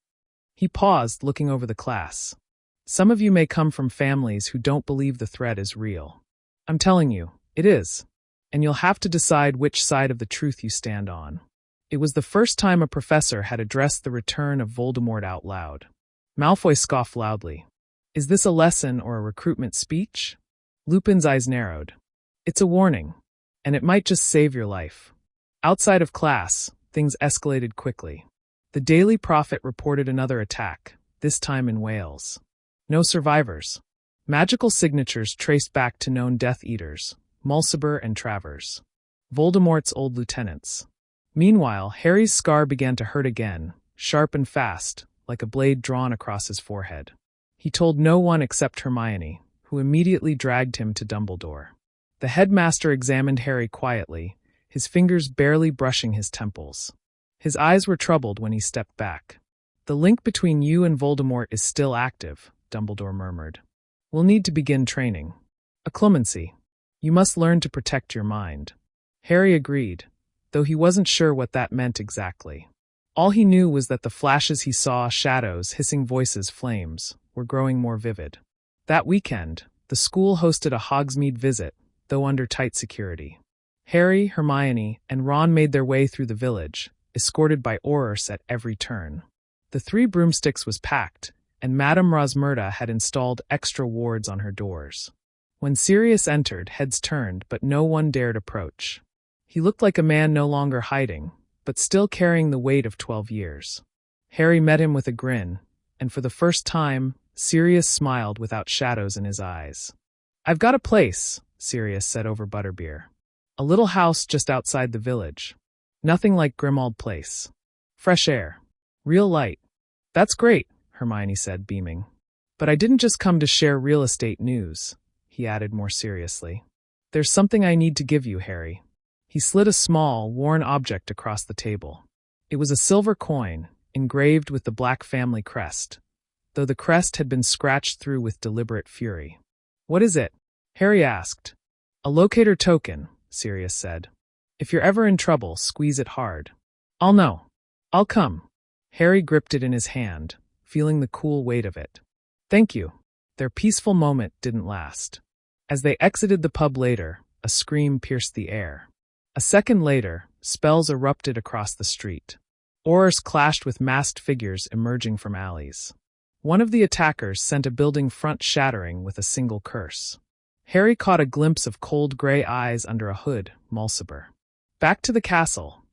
He paused, looking over the class. "Some of you may come from families who don't believe the threat is real. I'm telling you, it is. And you'll have to decide which side of the truth you stand on." It was the first time a professor had addressed the return of Voldemort out loud. Malfoy scoffed loudly. "Is this a lesson or a recruitment speech?" Lupin's eyes narrowed. "It's a warning, and it might just save your life." Outside of class, things escalated quickly. The Daily Prophet reported another attack, this time in Wales. No survivors. Magical signatures traced back to known Death Eaters, Mulciber and Travers, Voldemort's old lieutenants. Meanwhile, Harry's scar began to hurt again, sharp and fast, like a blade drawn across his forehead. He told no one except Hermione, who immediately dragged him to Dumbledore. The headmaster examined Harry quietly, his fingers barely brushing his temples. His eyes were troubled when he stepped back. "The link between you and Voldemort is still active," Dumbledore murmured. "We'll need to begin training. A clemency. You must learn to protect your mind." Harry agreed, though he wasn't sure what that meant exactly. All he knew was that the flashes he saw, shadows, hissing voices, flames, were growing more vivid. That weekend, the school hosted a Hogsmeade visit, though under tight security. Harry, Hermione, and Ron made their way through the village, escorted by Aurors at every turn. The Three Broomsticks was packed, and Madame Rosmerta had installed extra wards on her doors. When Sirius entered, heads turned, but no one dared approach. He looked like a man no longer hiding, but still carrying the weight of 12 years. Harry met him with a grin, and for the first time, Sirius smiled without shadows in his eyes. "I've got a place," Sirius said over butterbeer. "A little house just outside the village. Nothing like Grimmauld Place. Fresh air. Real light." "That's great," Hermione said, beaming. "But I didn't just come to share real estate news," he added more seriously. "There's something I need to give you, Harry." He slid a small, worn object across the table. It was a silver coin, engraved with the Black family crest, though the crest had been scratched through with deliberate fury. "What is it?" Harry asked. "A locator token," Sirius said. "If you're ever in trouble, squeeze it hard." "I'll know. I'll come." Harry gripped it in his hand, feeling the cool weight of it. "Thank you." Their peaceful moment didn't last. As they exited the pub later, a scream pierced the air. A second later, spells erupted across the street. Aurors clashed with masked figures emerging from alleys. One of the attackers sent a building front shattering with a single curse. Harry caught a glimpse of cold gray eyes under a hood, Mulciber. Back to the castle.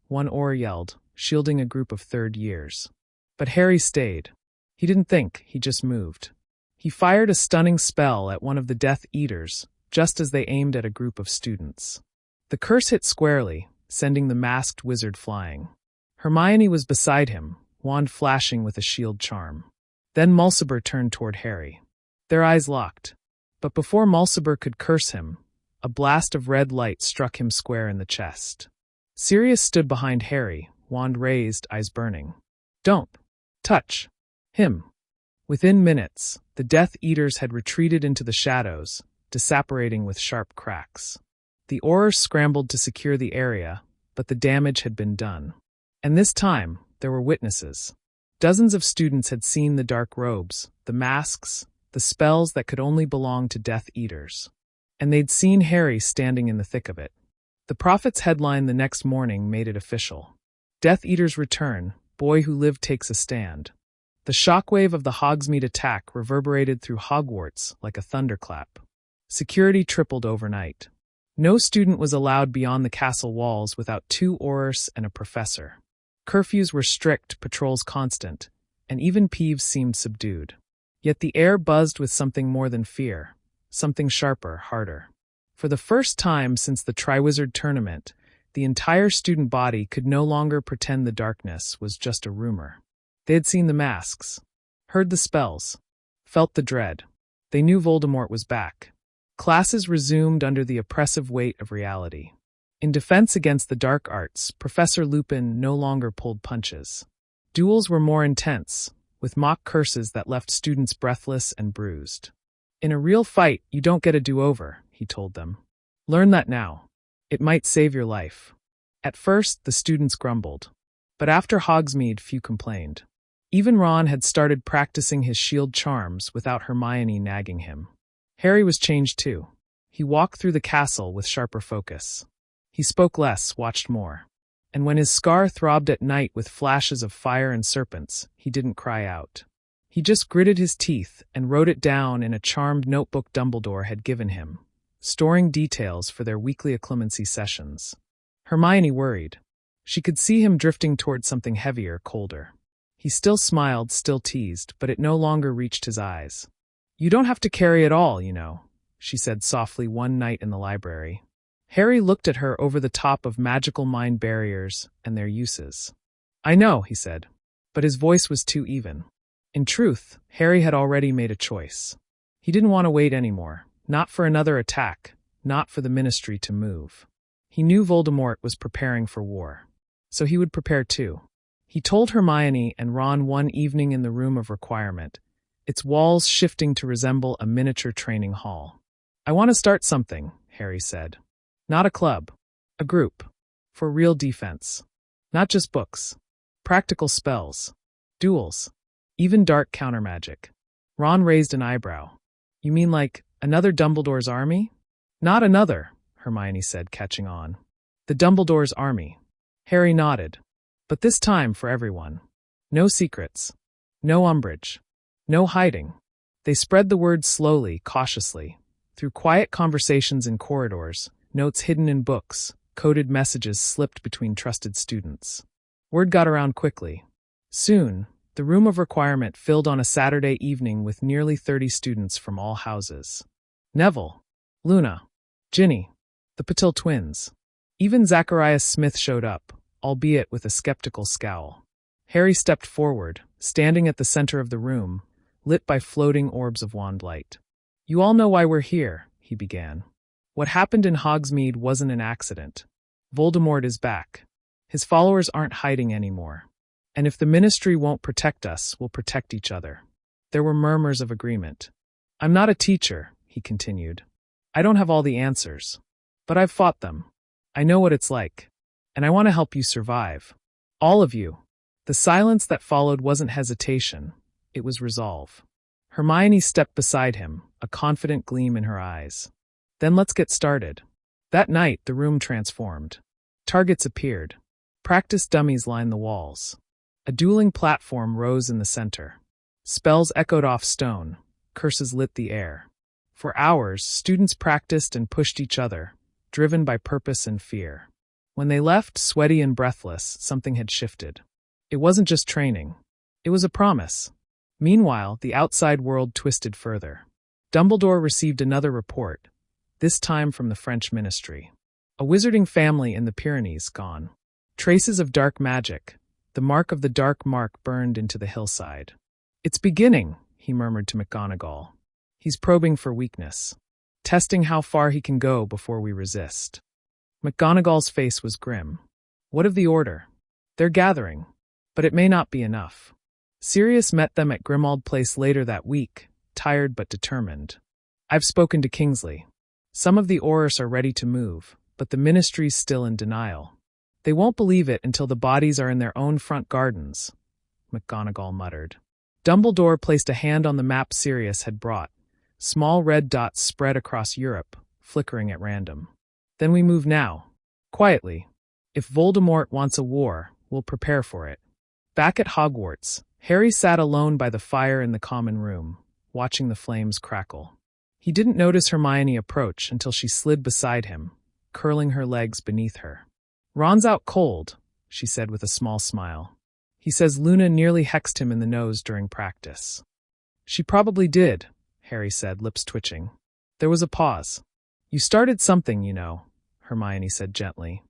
one Auror yelled, shielding a group of third years. But Harry stayed. He didn't think, he just moved. He fired a stunning spell at one of the Death Eaters, just as they aimed at a group of students. The curse hit squarely, sending the masked wizard flying. Hermione was beside him, wand flashing with a shield charm. Then Mulciber turned toward Harry. Their eyes locked. But before Mulciber could curse him, a blast of red light struck him square in the chest. Sirius stood behind Harry, wand raised, eyes burning. "Don't touch him." Within minutes, the Death Eaters had retreated into the shadows, disapparating with sharp cracks. The Aurors scrambled to secure the area, but the damage had been done. And this time, there were witnesses. Dozens of students had seen the dark robes, the masks, the spells that could only belong to Death Eaters. And they'd seen Harry standing in the thick of it. The Prophet's headline the next morning made it official. Death Eaters return, boy who lived takes a stand. The shockwave of the Hogsmeade attack reverberated through Hogwarts like a thunderclap. Security tripled overnight. No student was allowed beyond the castle walls without 2 Aurors and a professor. Curfews were strict, patrols constant, and even Peeves seemed subdued. Yet the air buzzed with something more than fear, something sharper, harder. For the first time since the Triwizard Tournament, the entire student body could no longer pretend the darkness was just a rumor. They had seen the masks, heard the spells, felt the dread. They knew Voldemort was back. Classes resumed under the oppressive weight of reality. In defense against the dark arts, Professor Lupin no longer pulled punches. Duels were more intense, with mock curses that left students breathless and bruised. "In a real fight, you don't get a do-over," he told them. "Learn that now. It might save your life." At first, the students grumbled. But after Hogsmeade, few complained. Even Ron had started practicing his shield charms without Hermione nagging him. Harry was changed too. He walked through the castle with sharper focus. He spoke less, watched more. And when his scar throbbed at night with flashes of fire and serpents, he didn't cry out. He just gritted his teeth and wrote it down in a charmed notebook Dumbledore had given him, storing details for their weekly acclimacy sessions. Hermione worried. She could see him drifting toward something heavier, colder. He still smiled, still teased, but it no longer reached his eyes. "You don't have to carry it all, you know," she said softly one night in the library. Harry looked at her over the top of magical mind barriers and their uses. "I know," he said, but his voice was too even. In truth, Harry had already made a choice. He didn't want to wait anymore, not for another attack, not for the Ministry to move. He knew Voldemort was preparing for war, so he would prepare too. He told Hermione and Ron one evening in the Room of Requirement, its walls shifting to resemble a miniature training hall. "I want to start something," Harry said. "Not a club. A group. For real defense. Not just books. Practical spells. Duels. Even dark countermagic." Ron raised an eyebrow. "You mean like another Dumbledore's army?" "Not another," Hermione said, catching on. "The Dumbledore's army." Harry nodded. "But this time for everyone. No secrets. No umbrage. No hiding." They spread the word slowly, cautiously, through quiet conversations in corridors, notes hidden in books, coded messages slipped between trusted students. Word got around quickly. Soon, the Room of Requirement filled on a Saturday evening with nearly 30 students from all houses. Neville, Luna, Ginny, the Patil twins. Even Zacharias Smith showed up, albeit with a skeptical scowl. Harry stepped forward, standing at the center of the room, lit by floating orbs of wand light. "You all know why we're here," he began. "What happened in Hogsmeade wasn't an accident. Voldemort is back. His followers aren't hiding anymore. And if the Ministry won't protect us, we'll protect each other." There were murmurs of agreement. "I'm not a teacher," he continued. "I don't have all the answers. But I've fought them. I know what it's like. And I want to help you survive. All of you." The silence that followed wasn't hesitation. It was resolve. Hermione stepped beside him, a confident gleam in her eyes. "Then let's get started." That night, the room transformed. Targets appeared. Practice dummies lined the walls. A dueling platform rose in the center. Spells echoed off stone. Curses lit the air. For hours, students practiced and pushed each other, driven by purpose and fear. When they left, sweaty and breathless, something had shifted. It wasn't just training. It was a promise. Meanwhile, the outside world twisted further. Dumbledore received another report, this time from the French ministry. A wizarding family in the Pyrenees gone. Traces of dark magic, the mark of the dark mark burned into the hillside. "It's beginning," he murmured to McGonagall. "He's probing for weakness. Testing how far he can go before we resist." McGonagall's face was grim. "What of the Order? They're gathering. But it may not be enough." Sirius met them at Grimmauld Place later that week, tired but determined. "I've spoken to Kingsley. Some of the Aurors are ready to move, but the Ministry's still in denial. They won't believe it until the bodies are in their own front gardens," McGonagall muttered. Dumbledore placed a hand on the map Sirius had brought. Small red dots spread across Europe, flickering at random. "Then we move now. Quietly. If Voldemort wants a war, we'll prepare for it." Back at Hogwarts, Harry sat alone by the fire in the common room, watching the flames crackle. He didn't notice Hermione approach until she slid beside him, curling her legs beneath her. "Ron's out cold," she said with a small smile. "He says Luna nearly hexed him in the nose during practice." "She probably did," Harry said, lips twitching. There was a pause. "You started something, you know," Hermione said gently.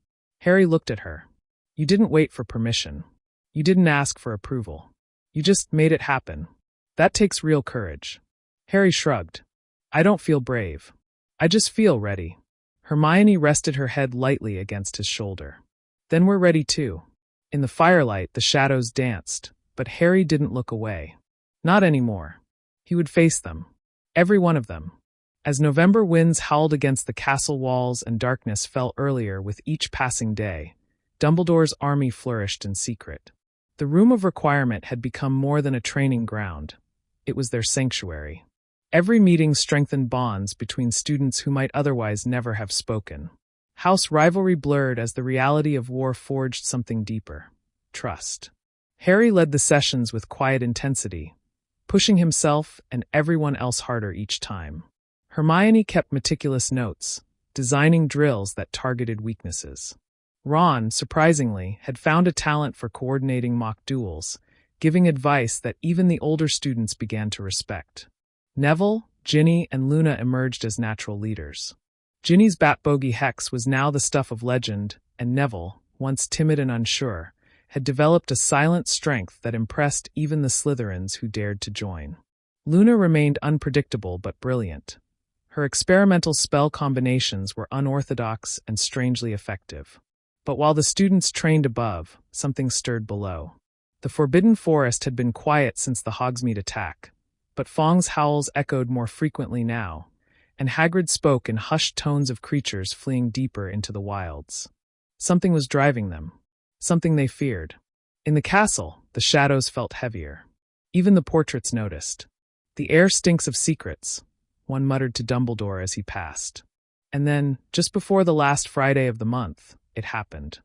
Harry looked at her. "You didn't wait for permission. You didn't ask for approval. You just made it happen. That takes real courage." Harry shrugged. "I don't feel brave. I just feel ready." Hermione rested her head lightly against his shoulder. "Then we're ready too." In the firelight, the shadows danced, but Harry didn't look away. Not anymore. He would face them. Every one of them. As November winds howled against the castle walls and darkness fell earlier with each passing day, Dumbledore's army flourished in secret. The Room of Requirement had become more than a training ground. It was their sanctuary. Every meeting strengthened bonds between students who might otherwise never have spoken. House rivalry blurred as the reality of war forged something deeper: trust. Harry led the sessions with quiet intensity, pushing himself and everyone else harder each time. Hermione kept meticulous notes, designing drills that targeted weaknesses. Ron, surprisingly, had found a talent for coordinating mock duels, giving advice that even the older students began to respect. Neville, Ginny, and Luna emerged as natural leaders. Ginny's bat-bogey hex was now the stuff of legend, and Neville, once timid and unsure, had developed a silent strength that impressed even the Slytherins who dared to join. Luna remained unpredictable but brilliant. Her experimental spell combinations were unorthodox and strangely effective. But while the students trained above, something stirred below. The Forbidden Forest had been quiet since the Hogsmeade attack, but Fong's howls echoed more frequently now, and Hagrid spoke in hushed tones of creatures fleeing deeper into the wilds. Something was driving them. Something they feared. In the castle, the shadows felt heavier. Even the portraits noticed. "The air stinks of secrets," one muttered to Dumbledore as he passed. And then, just before the last Friday of the month, it happened.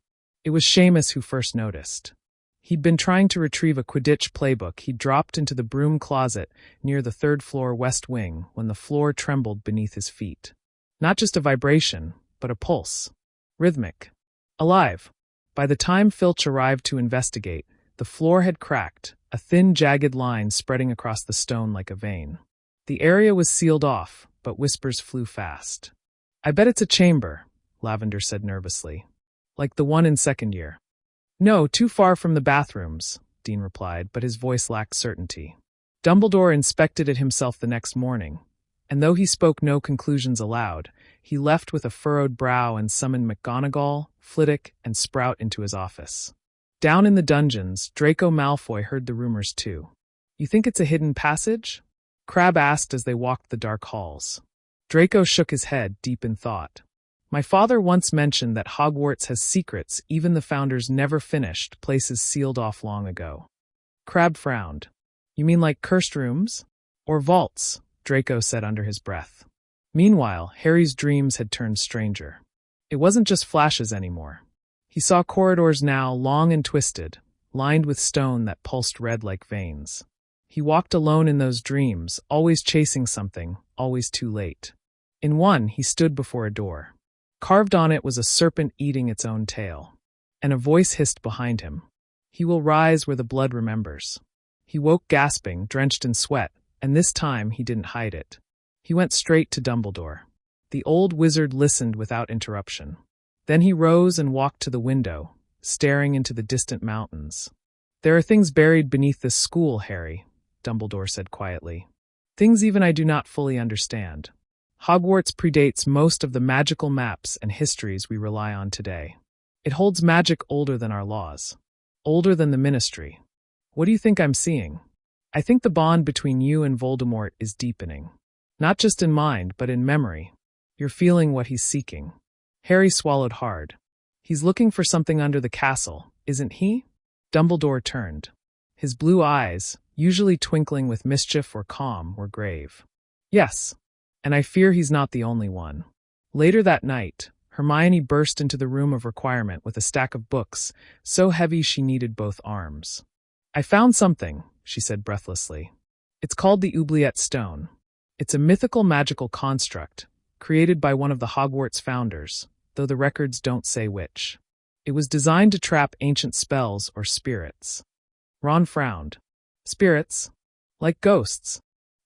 It was Seamus who first noticed. He'd been trying to retrieve a Quidditch playbook he'd dropped into the broom closet near the third-floor west wing when the floor trembled beneath his feet. Not just a vibration, but a pulse. Rhythmic. Alive. By the time Filch arrived to investigate, the floor had cracked, a thin, jagged line spreading across the stone like a vein. The area was sealed off, but whispers flew fast. "I bet it's a chamber," Lavender said nervously. "Like the one in second year." "No, too far from the bathrooms," Dean replied, but his voice lacked certainty. Dumbledore inspected it himself the next morning, and though he spoke no conclusions aloud, he left with a furrowed brow and summoned McGonagall, Flitwick, and Sprout into his office. Down in the dungeons, Draco Malfoy heard the rumors too. "You think it's a hidden passage?" Crabbe asked as they walked the dark halls. Draco shook his head, deep in thought. "My father once mentioned that Hogwarts has secrets even the founders never finished, places sealed off long ago." Crabbe frowned. "You mean like cursed rooms? Or vaults?" Draco said under his breath. Meanwhile, Harry's dreams had turned stranger. It wasn't just flashes anymore. He saw corridors now long and twisted, lined with stone that pulsed red like veins. He walked alone in those dreams, always chasing something, always too late. In one, he stood before a door. Carved on it was a serpent eating its own tail. And a voice hissed behind him. He will rise where the blood remembers. He woke gasping, drenched in sweat, and this time he didn't hide it. He went straight to Dumbledore. The old wizard listened without interruption. Then he rose and walked to the window, staring into the distant mountains. "There are things buried beneath this school, Harry," Dumbledore said quietly. "Things even I do not fully understand. Hogwarts predates most of the magical maps and histories we rely on today. It holds magic older than our laws. Older than the Ministry. What do you think I'm seeing? I think the bond between you and Voldemort is deepening. Not just in mind, but in memory. You're feeling what he's seeking." Harry swallowed hard. "He's looking for something under the castle, isn't he?" Dumbledore turned. His blue eyes, usually twinkling with mischief or calm, were grave. "Yes. And I fear he's not the only one." Later that night, Hermione burst into the room of requirement with a stack of books, so heavy she needed both arms. "I found something," she said breathlessly. "It's called the Oubliette Stone. It's a mythical magical construct, created by one of the Hogwarts founders, though the records don't say which. It was designed to trap ancient spells or spirits." Ron frowned. "Spirits? Like ghosts?"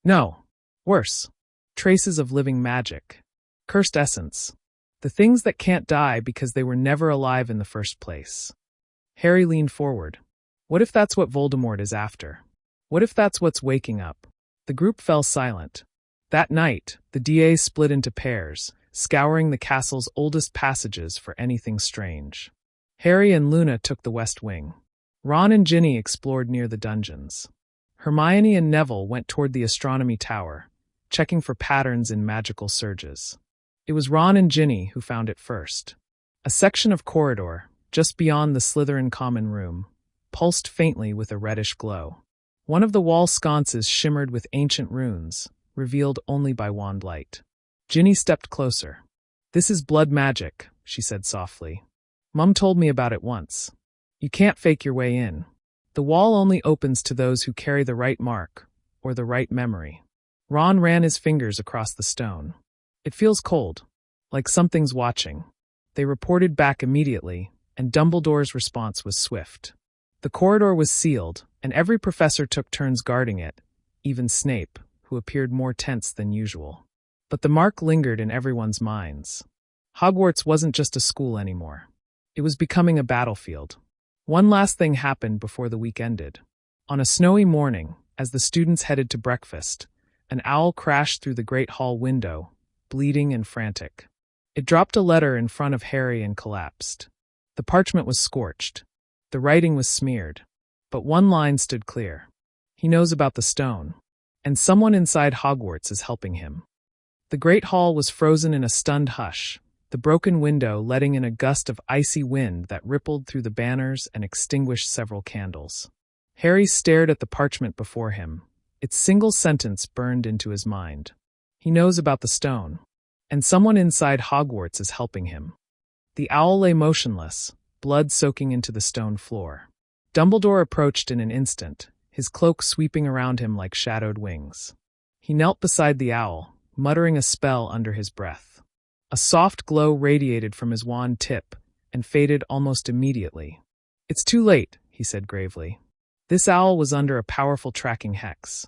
"No. Worse. Traces of living magic. Cursed essence. The things that can't die because they were never alive in the first place." Harry leaned forward. "What if that's what Voldemort is after? What if that's what's waking up?" The group fell silent. That night, the DA split into pairs, scouring the castle's oldest passages for anything strange. Harry and Luna took the west wing. Ron and Ginny explored near the dungeons. Hermione and Neville went toward the astronomy tower, checking for patterns in magical surges. It was Ron and Ginny who found it first. A section of corridor, just beyond the Slytherin common room, pulsed faintly with a reddish glow. One of the wall sconces shimmered with ancient runes, revealed only by wand light. Ginny stepped closer. "This is blood magic," she said softly. "Mum told me about it once. You can't fake your way in. The wall only opens to those who carry the right mark, or the right memory." Ron ran his fingers across the stone. "It feels cold, like something's watching." They reported back immediately, and Dumbledore's response was swift. The corridor was sealed, and every professor took turns guarding it, even Snape, who appeared more tense than usual. But the mark lingered in everyone's minds. Hogwarts wasn't just a school anymore. It was becoming a battlefield. One last thing happened before the week ended. On a snowy morning, as the students headed to breakfast, an owl crashed through the great hall window, bleeding and frantic. It dropped a letter in front of Harry and collapsed. The parchment was scorched. The writing was smeared. But one line stood clear. He knows about the stone, and someone inside Hogwarts is helping him. The great hall was frozen in a stunned hush, the broken window letting in a gust of icy wind that rippled through the banners and extinguished several candles. Harry stared at the parchment before him. Its single sentence burned into his mind. He knows about the stone, and someone inside Hogwarts is helping him. The owl lay motionless, blood soaking into the stone floor. Dumbledore approached in an instant, his cloak sweeping around him like shadowed wings. He knelt beside the owl, muttering a spell under his breath. A soft glow radiated from his wand tip and faded almost immediately. "It's too late," he said gravely. "This owl was under a powerful tracking hex.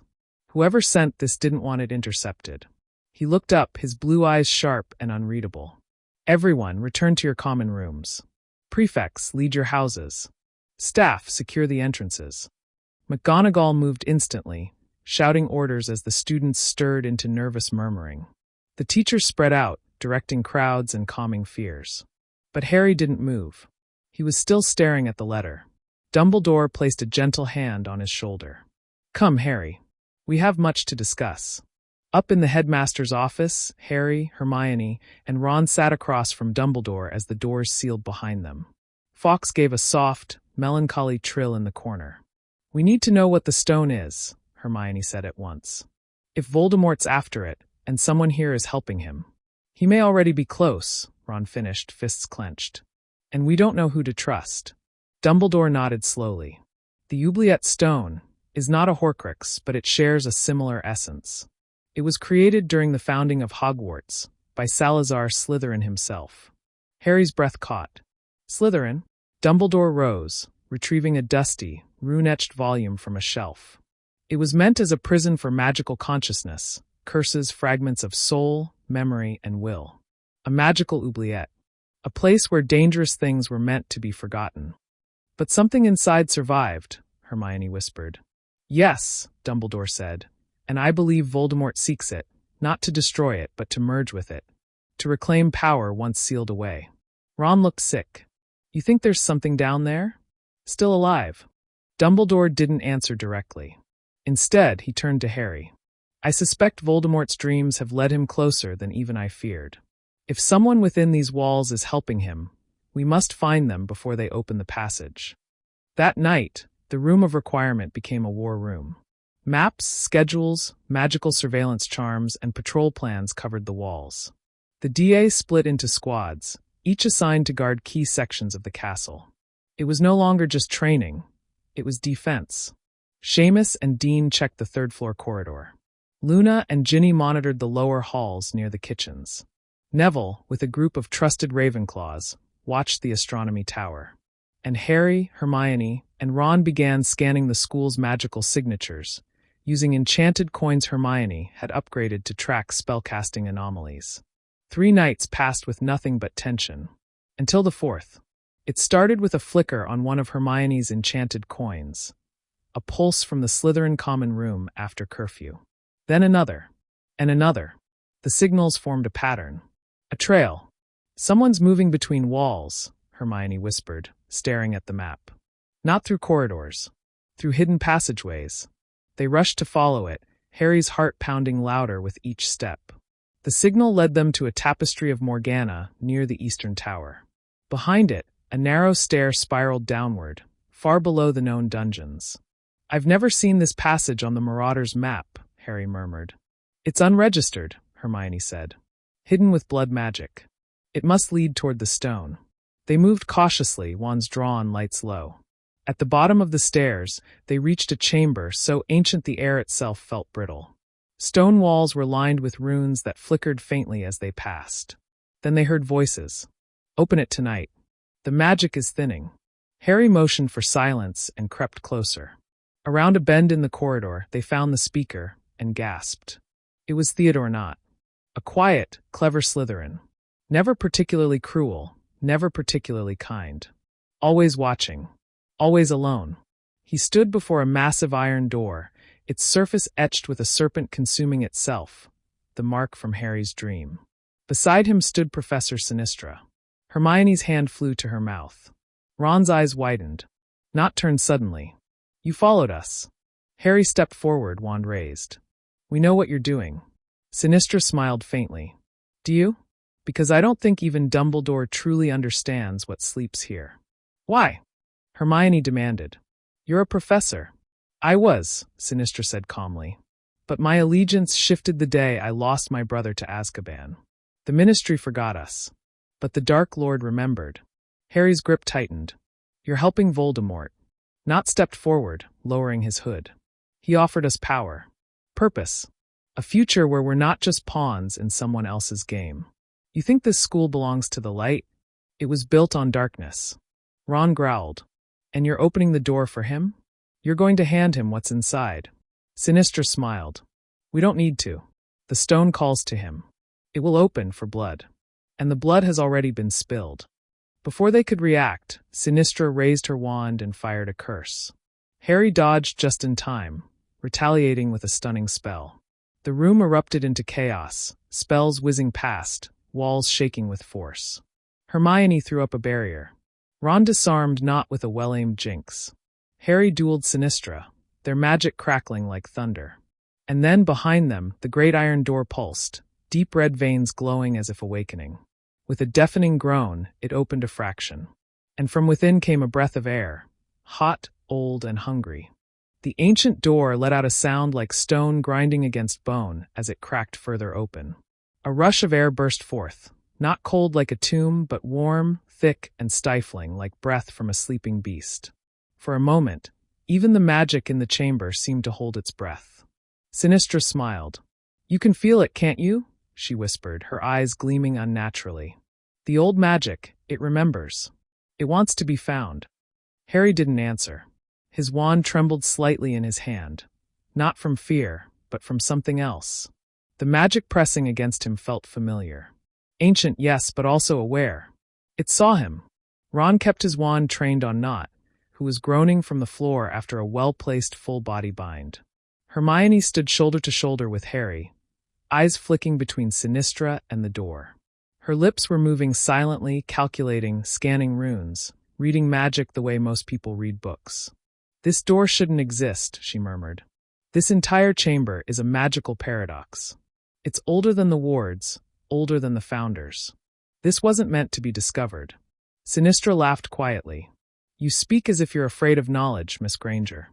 Whoever sent this didn't want it intercepted." He looked up, his blue eyes sharp and unreadable. "Everyone, return to your common rooms. Prefects, lead your houses. Staff, secure the entrances." McGonagall moved instantly, shouting orders as the students stirred into nervous murmuring. The teachers spread out, directing crowds and calming fears. But Harry didn't move. He was still staring at the letter. Dumbledore placed a gentle hand on his shoulder. "Come, Harry. We have much to discuss." Up in the headmaster's office, Harry, Hermione, and Ron sat across from Dumbledore as the doors sealed behind them. Fawkes gave a soft, melancholy trill in the corner. "We need to know what the stone is," Hermione said at once. "If Voldemort's after it, and someone here is helping him. He may already be close," Ron finished, fists clenched. "And we don't know who to trust." Dumbledore nodded slowly. "The Oubliette Stone is not a Horcrux, but it shares a similar essence. It was created during the founding of Hogwarts, by Salazar Slytherin himself. Harry's breath caught. Slytherin? Dumbledore rose, retrieving a dusty, rune-etched volume from a shelf. It was meant as a prison for magical consciousness, curses, fragments of soul, memory, and will. A magical oubliette. A place where dangerous things were meant to be forgotten. But something inside survived, Hermione whispered. Yes, Dumbledore said, and I believe Voldemort seeks it, not to destroy it but to merge with it. To reclaim power once sealed away. Ron looked sick. You think there's something down there? Still alive? Dumbledore didn't answer directly. Instead, he turned to Harry. I suspect Voldemort's dreams have led him closer than even I feared. If someone within these walls is helping him, we must find them before they open the passage. That night, the room of requirement became a war room. Maps, schedules, magical surveillance charms, and patrol plans covered the walls. The DA split into squads, each assigned to guard key sections of the castle. It was no longer just training, it was defense. Seamus and Dean checked the third-floor corridor. Luna and Ginny monitored the lower halls near the kitchens. Neville, with a group of trusted Ravenclaws, watched the astronomy tower. And Harry, Hermione, and Ron began scanning the school's magical signatures, using enchanted coins Hermione had upgraded to track spellcasting anomalies. 3 nights passed with nothing but tension. Until the 4th. It started with a flicker on one of Hermione's enchanted coins. A pulse from the Slytherin common room after curfew. Then another. And another. The signals formed a pattern. A trail. Someone's moving between walls, Hermione whispered, staring at the map. Not through corridors. Through hidden passageways. They rushed to follow it, Harry's heart pounding louder with each step. The signal led them to a tapestry of Morgana near the eastern tower. Behind it, a narrow stair spiraled downward, far below the known dungeons. I've never seen this passage on the Marauder's map, Harry murmured. It's unregistered, Hermione said. Hidden with blood magic. It must lead toward the stone. They moved cautiously, wands drawn, lights low. At the bottom of the stairs, they reached a chamber so ancient the air itself felt brittle. Stone walls were lined with runes that flickered faintly as they passed. Then they heard voices. Open it tonight. The magic is thinning. Harry motioned for silence and crept closer. Around a bend in the corridor, they found the speaker and gasped. It was Theodore Nott. A quiet, clever Slytherin. Never particularly cruel, never particularly kind. Always watching. Always alone. He stood before a massive iron door, its surface etched with a serpent consuming itself, the mark from Harry's dream. Beside him stood Professor Sinistra. Hermione's hand flew to her mouth. Ron's eyes widened. Nott turned suddenly. You followed us. Harry stepped forward, wand raised. We know what you're doing. Sinistra smiled faintly. Do you? Because I don't think even Dumbledore truly understands what sleeps here. Why? Hermione demanded. You're a professor. I was, Sinistra said calmly. But my allegiance shifted the day I lost my brother to Azkaban. The Ministry forgot us. But the Dark Lord remembered. Harry's grip tightened. You're helping Voldemort. Nott stepped forward, lowering his hood. He offered us power. Purpose. A future where we're not just pawns in someone else's game. You think this school belongs to the light? It was built on darkness. Ron growled. And you're opening the door for him? You're going to hand him what's inside. Sinistra smiled. We don't need to. The stone calls to him. It will open for blood. And the blood has already been spilled. Before they could react, Sinistra raised her wand and fired a curse. Harry dodged just in time, retaliating with a stunning spell. The room erupted into chaos, spells whizzing past, walls shaking with force. Hermione threw up a barrier. Ron disarmed Nott with a well-aimed jinx. Harry dueled Sinistra, their magic crackling like thunder. And then, behind them, the great iron door pulsed, deep red veins glowing as if awakening. With a deafening groan, it opened a fraction. And from within came a breath of air, hot, old, and hungry. The ancient door let out a sound like stone grinding against bone as it cracked further open. A rush of air burst forth, not cold like a tomb, but warm, thick, and stifling like breath from a sleeping beast. For a moment, even the magic in the chamber seemed to hold its breath. Sinistra smiled. You can feel it, can't you? She whispered, her eyes gleaming unnaturally. The old magic, it remembers. It wants to be found. Harry didn't answer. His wand trembled slightly in his hand. Not from fear, but from something else. The magic pressing against him felt familiar. Ancient, yes, but also aware. It saw him. Ron kept his wand trained on Knot, who was groaning from the floor after a well-placed full-body bind. Hermione stood shoulder to shoulder with Harry, eyes flicking between Sinistra and the door. Her lips were moving silently, calculating, scanning runes, reading magic the way most people read books. "This door shouldn't exist," she murmured. "This entire chamber is a magical paradox. It's older than the wards, older than the founders. This wasn't meant to be discovered." Sinistra laughed quietly. "You speak as if you're afraid of knowledge, Miss Granger."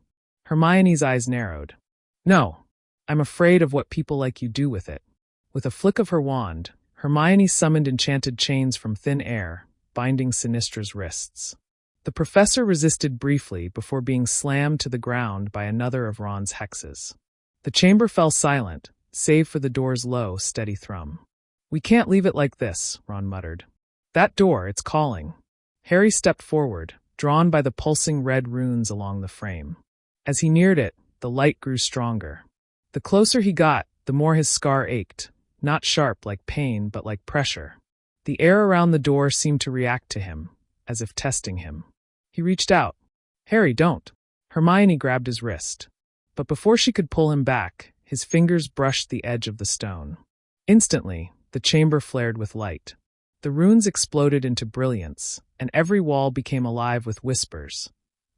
Hermione's eyes narrowed. "No, I'm afraid of what people like you do with it." With a flick of her wand, Hermione summoned enchanted chains from thin air, binding Sinistra's wrists. The professor resisted briefly before being slammed to the ground by another of Ron's hexes. The chamber fell silent, save for the door's low, steady thrum. "We can't leave it like this," Ron muttered. "That door, it's calling." Harry stepped forward, drawn by the pulsing red runes along the frame. As he neared it, the light grew stronger. The closer he got, the more his scar ached, not sharp like pain but like pressure. The air around the door seemed to react to him, as if testing him. He reached out. "Harry, don't." Hermione grabbed his wrist. But before she could pull him back, his fingers brushed the edge of the stone. Instantly, the chamber flared with light. The runes exploded into brilliance, and every wall became alive with whispers.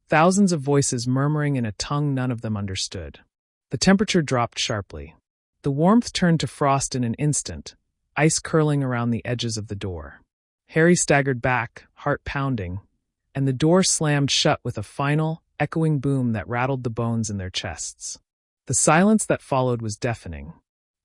Thousands of voices murmuring in a tongue none of them understood. The temperature dropped sharply. The warmth turned to frost in an instant, ice curling around the edges of the door. Harry staggered back, heart pounding, and the door slammed shut with a final, echoing boom that rattled the bones in their chests. The silence that followed was deafening.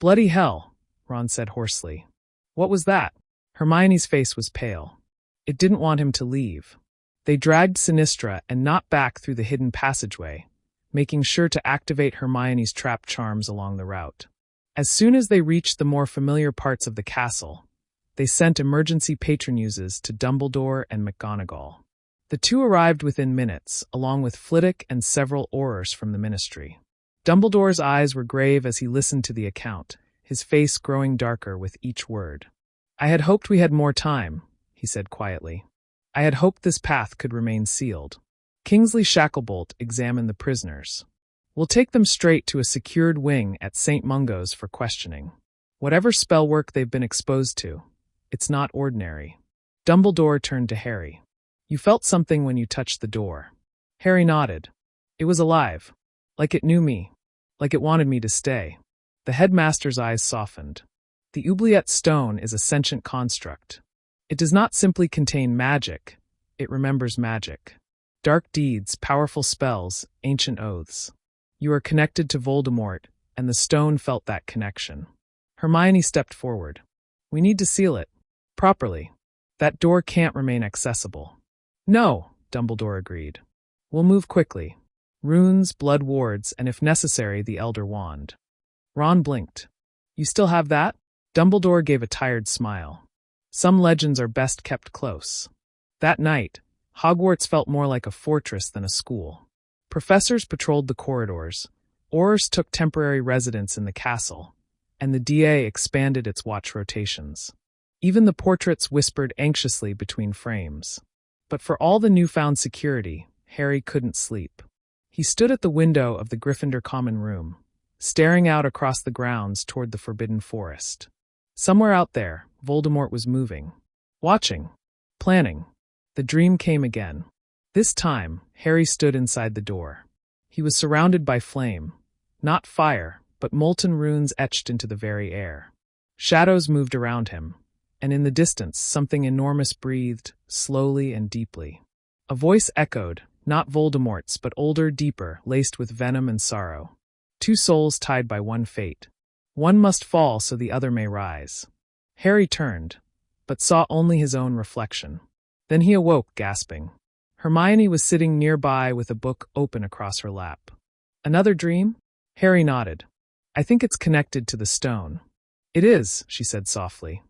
"Bloody hell," Ron said hoarsely. "What was that?" Hermione's face was pale. It didn't want him to leave. They dragged Sinistra and Knot back through the hidden passageway, making sure to activate Hermione's trap charms along the route. As soon as they reached the more familiar parts of the castle, they sent emergency patronuses to Dumbledore and McGonagall. The two arrived within minutes, along with Flitwick and several Aurors from the Ministry. Dumbledore's eyes were grave as he listened to the account, his face growing darker with each word. "I had hoped we had more time," he said quietly. "I had hoped this path could remain sealed." Kingsley Shacklebolt examined the prisoners. "We'll take them straight to a secured wing at St. Mungo's for questioning. Whatever spell work they've been exposed to, it's not ordinary." Dumbledore turned to Harry. "You felt something when you touched the door." Harry nodded. "It was alive. Like it knew me. Like it wanted me to stay." The headmaster's eyes softened. "The oubliette stone is a sentient construct. It does not simply contain magic, it remembers magic. Dark deeds, powerful spells, ancient oaths. You are connected to Voldemort, and the stone felt that connection." Hermione stepped forward. "We need to seal it. Properly. That door can't remain accessible." "No," Dumbledore agreed. "We'll move quickly. Runes, blood wards, and if necessary, the Elder Wand." Ron blinked. "You still have that?" Dumbledore gave a tired smile. "Some legends are best kept close." That night, Hogwarts felt more like a fortress than a school. Professors patrolled the corridors, Aurors took temporary residence in the castle, and the DA expanded its watch rotations. Even the portraits whispered anxiously between frames. But for all the newfound security, Harry couldn't sleep. He stood at the window of the Gryffindor common room, staring out across the grounds toward the Forbidden Forest. Somewhere out there, Voldemort was moving, watching, planning. The dream came again. This time, Harry stood inside the door. He was surrounded by flame, not fire, but molten runes etched into the very air. Shadows moved around him, and in the distance something enormous breathed, slowly and deeply. A voice echoed, not Voldemort's but older, deeper, laced with venom and sorrow. Two souls tied by one fate. One must fall so the other may rise. Harry turned, but saw only his own reflection. Then he awoke, gasping. Hermione was sitting nearby with a book open across her lap. "Another dream?" Harry nodded. "I think it's connected to the stone." "It is," she said softly.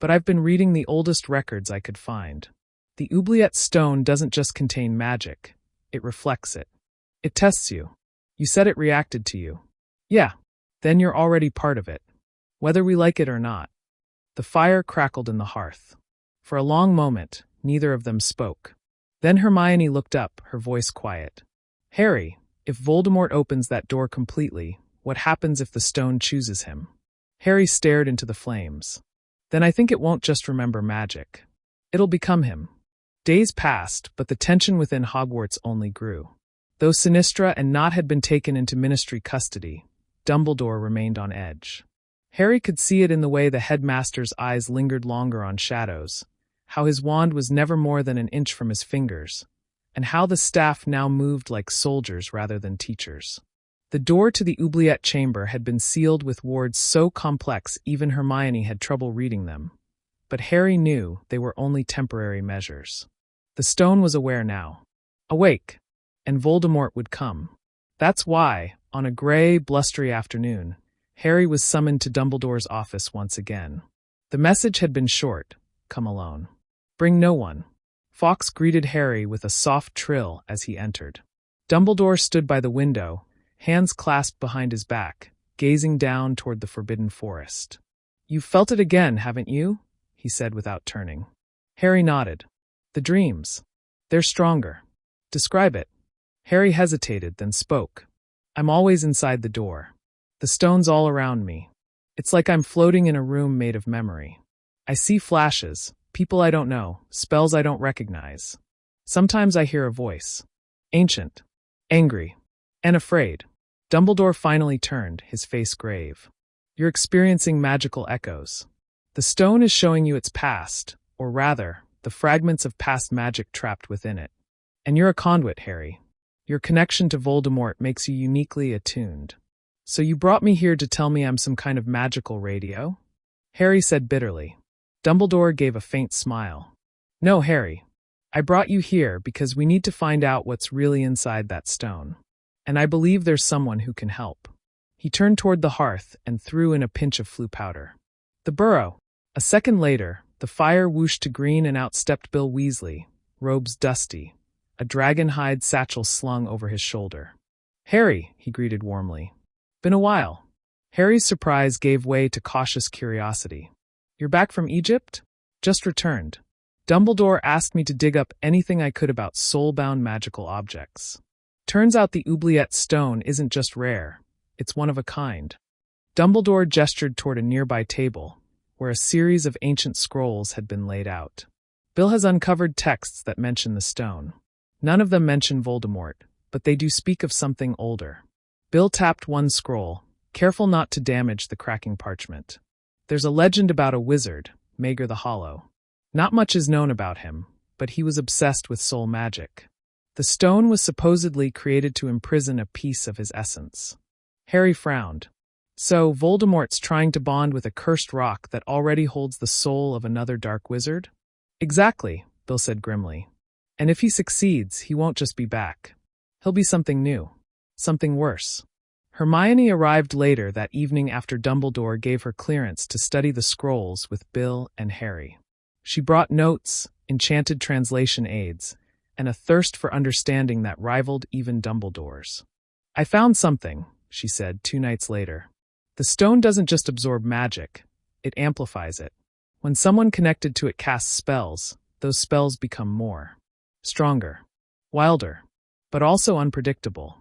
but I've been reading the oldest records I could find. The oubliette stone doesn't just contain magic, it reflects it. It tests you. You said it reacted to you. Yeah, then you're already part of it, whether we like it or not. The fire crackled in the hearth. For a long moment, neither of them spoke. Then Hermione looked up, her voice quiet. Harry, if Voldemort opens that door completely, what happens if the stone chooses him? Harry stared into the flames. Then I think it won't just remember magic. It'll become him. Days passed, but the tension within Hogwarts only grew. Though Sinistra and Nott had been taken into Ministry custody, Dumbledore remained on edge. Harry could see it in the way the headmaster's eyes lingered longer on shadows, how his wand was never more than an inch from his fingers, and how the staff now moved like soldiers rather than teachers. The door to the oubliette chamber had been sealed with words so complex even Hermione had trouble reading them, but Harry knew they were only temporary measures. The stone was aware now. Awake, and Voldemort would come. That's why, on a gray, blustery afternoon, Harry was summoned to Dumbledore's office once again. The message had been short: come alone. Bring no one. Fawkes greeted Harry with a soft trill as he entered. Dumbledore stood by the window, hands clasped behind his back, gazing down toward the forbidden forest. You've felt it again, haven't you? He said without turning. Harry nodded. The dreams. They're stronger. Describe it. Harry hesitated, then spoke. I'm always inside the door. The stone's all around me. It's like I'm floating in a room made of memory. I see flashes, people I don't know, spells I don't recognize. Sometimes I hear a voice. Ancient. Angry. And afraid. Dumbledore finally turned, his face grave. You're experiencing magical echoes. The stone is showing you its past, or rather, the fragments of past magic trapped within it. And you're a conduit, Harry. Your connection to Voldemort makes you uniquely attuned. So you brought me here to tell me I'm some kind of magical radio? Harry said bitterly. Dumbledore gave a faint smile. No, Harry. I brought you here because we need to find out what's really inside that stone. And I believe there's someone who can help. He turned toward the hearth and threw in a pinch of flue powder. The burrow. A second later, the fire whooshed to green and out stepped Bill Weasley, robes dusty, a dragon hide satchel slung over his shoulder. Harry, he greeted warmly. Been a while. Harry's surprise gave way to cautious curiosity. You're back from Egypt? Just returned. Dumbledore asked me to dig up anything I could about soul-bound magical objects. Turns out the oubliette stone isn't just rare, it's one of a kind. Dumbledore gestured toward a nearby table, where a series of ancient scrolls had been laid out. Bill has uncovered texts that mention the stone. None of them mention Voldemort, but they do speak of something older. Bill tapped one scroll, careful not to damage the cracking parchment. There's a legend about a wizard, Maegor the Hollow. Not much is known about him, but he was obsessed with soul magic. The stone was supposedly created to imprison a piece of his essence. Harry frowned. So, Voldemort's trying to bond with a cursed rock that already holds the soul of another dark wizard? Exactly, Bill said grimly. And if he succeeds, he won't just be back. He'll be something new. Something worse. Hermione arrived later that evening after Dumbledore gave her clearance to study the scrolls with Bill and Harry. She brought notes, enchanted translation aids, and a thirst for understanding that rivaled even Dumbledore's. I found something, she said 2 nights later. The stone doesn't just absorb magic, it amplifies it. When someone connected to it casts spells, those spells become more. Stronger. Wilder. But also unpredictable.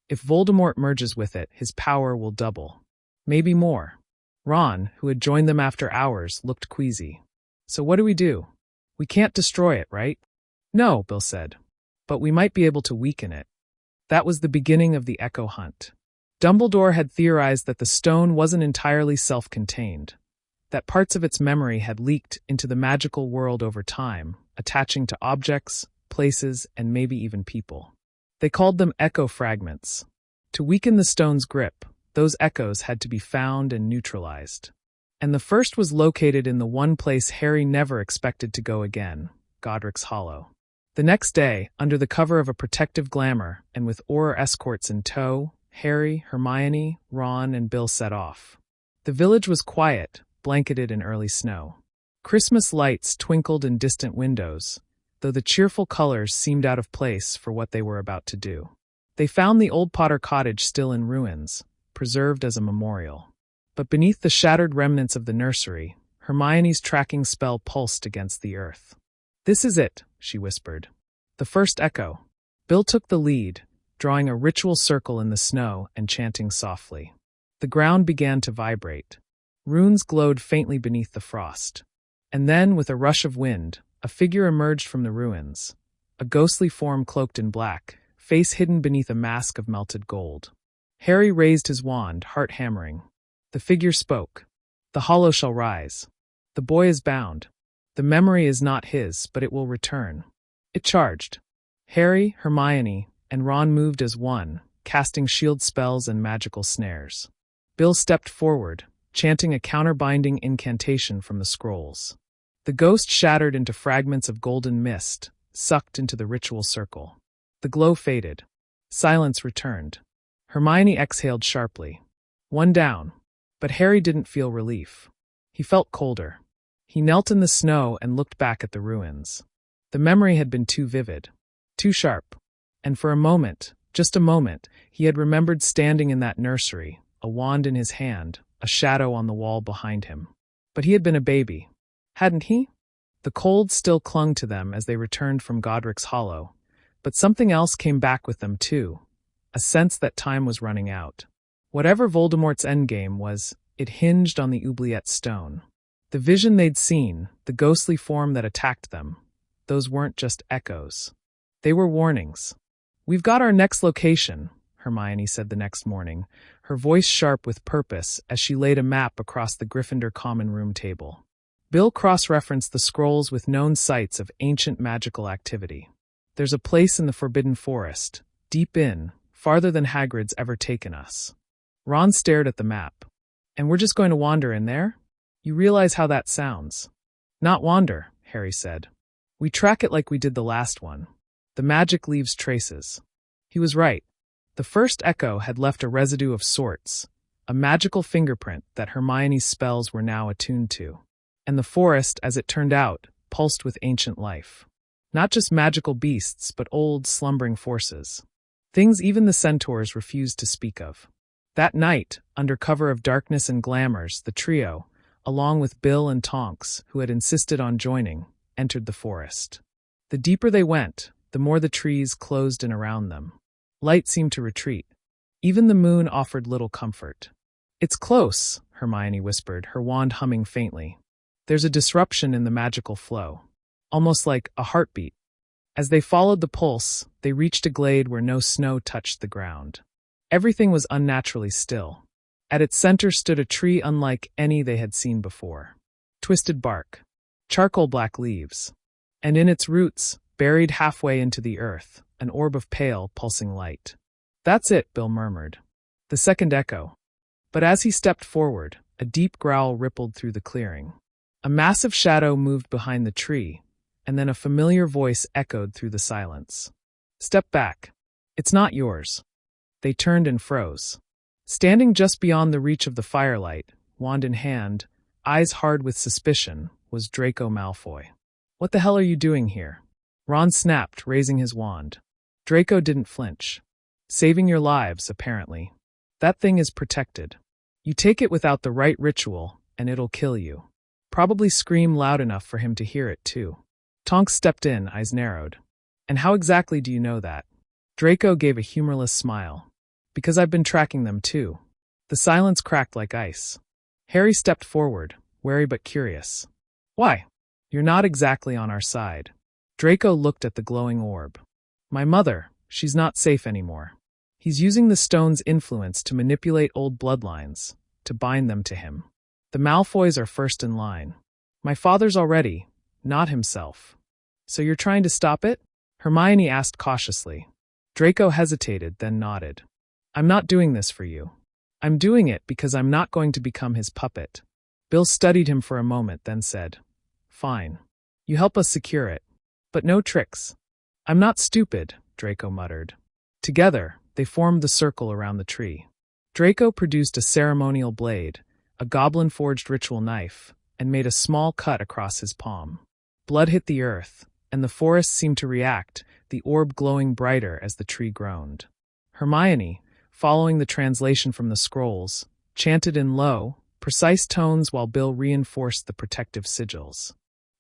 If Voldemort merges with it, his power will double. Maybe more. Ron, who had joined them after hours, looked queasy. So what do we do? We can't destroy it, right? No, Bill said. But we might be able to weaken it. That was the beginning of the Echo Hunt. Dumbledore had theorized that the stone wasn't entirely self-contained, that parts of its memory had leaked into the magical world over time, attaching to objects, places, and maybe even people. They called them echo fragments. To weaken the stone's grip, those echoes had to be found and neutralized. And the first was located in the one place Harry never expected to go again, Godric's Hollow. The next day, under the cover of a protective glamour and with Auror escorts in tow, Harry, Hermione, Ron, and Bill set off. The village was quiet, blanketed in early snow. Christmas lights twinkled in distant windows, though the cheerful colors seemed out of place for what they were about to do. They found the old Potter cottage still in ruins, preserved as a memorial. But beneath the shattered remnants of the nursery, Hermione's tracking spell pulsed against the earth. "This is it," she whispered. "The first echo." Bill took the lead, drawing a ritual circle in the snow and chanting softly. The ground began to vibrate. Runes glowed faintly beneath the frost. And then, with a rush of wind, a figure emerged from the ruins, a ghostly form cloaked in black, face hidden beneath a mask of melted gold. Harry raised his wand, heart hammering. The figure spoke. "The hollow shall rise. The boy is bound. The memory is not his, but it will return." It charged. Harry, Hermione, and Ron moved as one, casting shield spells and magical snares. Bill stepped forward, chanting a counterbinding incantation from the scrolls. The ghost shattered into fragments of golden mist, sucked into the ritual circle. The glow faded. Silence returned. Hermione exhaled sharply. One down. But Harry didn't feel relief. He felt colder. He knelt in the snow and looked back at the ruins. The memory had been too vivid, too sharp. And for a moment, just a moment, he had remembered standing in that nursery, a wand in his hand, a shadow on the wall behind him. But he had been a baby, hadn't he? The cold still clung to them as they returned from Godric's Hollow, but something else came back with them too, a sense that time was running out. Whatever Voldemort's endgame was, it hinged on the oubliette stone. The vision they'd seen, the ghostly form that attacked them, those weren't just echoes. They were warnings. "We've got our next location," Hermione said the next morning, her voice sharp with purpose as she laid a map across the Gryffindor common room table. Bill cross-referenced the scrolls with known sites of ancient magical activity. "There's a place in the Forbidden Forest, deep in, farther than Hagrid's ever taken us." Ron stared at the map. "And we're just going to wander in there? You realize how that sounds." "Not wander," Harry said. "We track it like we did the last one. The magic leaves traces." He was right. The first echo had left a residue of sorts, a magical fingerprint that Hermione's spells were now attuned to. And the forest, as it turned out, pulsed with ancient life. Not just magical beasts, but old, slumbering forces. Things even the centaurs refused to speak of. That night, under cover of darkness and glamours, the trio, along with Bill and Tonks, who had insisted on joining, entered the forest. The deeper they went, the more the trees closed in around them. Light seemed to retreat. Even the moon offered little comfort. "It's close," Hermione whispered, her wand humming faintly. "There's a disruption in the magical flow. Almost like a heartbeat." As they followed the pulse, they reached a glade where no snow touched the ground. Everything was unnaturally still. At its center stood a tree unlike any they had seen before. Twisted bark, charcoal black leaves, and in its roots, buried halfway into the earth, an orb of pale, pulsing light. "That's it," Bill murmured. The second echo. But as he stepped forward, a deep growl rippled through the clearing. A massive shadow moved behind the tree, and then a familiar voice echoed through the silence. "Step back. It's not yours." They turned and froze. Standing just beyond the reach of the firelight, wand in hand, eyes hard with suspicion, was Draco Malfoy. "What the hell are you doing here?" Ron snapped, raising his wand. Draco didn't flinch. "Saving your lives, apparently. That thing is protected. You take it without the right ritual, and it'll kill you." Probably scream loud enough for him to hear it, too. Tonks stepped in, eyes narrowed. "And how exactly do you know that?" Draco gave a humorless smile. "Because I've been tracking them, too." The silence cracked like ice. Harry stepped forward, wary but curious. "Why? You're not exactly on our side." Draco looked at the glowing orb. "My mother, she's not safe anymore. He's using the stone's influence to manipulate old bloodlines, to bind them to him. The Malfoys are first in line. My father's already, not himself." "So you're trying to stop it?" Hermione asked cautiously. Draco hesitated, then nodded. "I'm not doing this for you. I'm doing it because I'm not going to become his puppet." Bill studied him for a moment, then said, "Fine. You help us secure it. But no tricks." "I'm not stupid," Draco muttered. Together, they formed the circle around the tree. Draco produced a ceremonial blade, a goblin-forged ritual knife, and made a small cut across his palm. Blood hit the earth, and the forest seemed to react, the orb glowing brighter as the tree groaned. Hermione, following the translation from the scrolls, chanted in low, precise tones while Bill reinforced the protective sigils.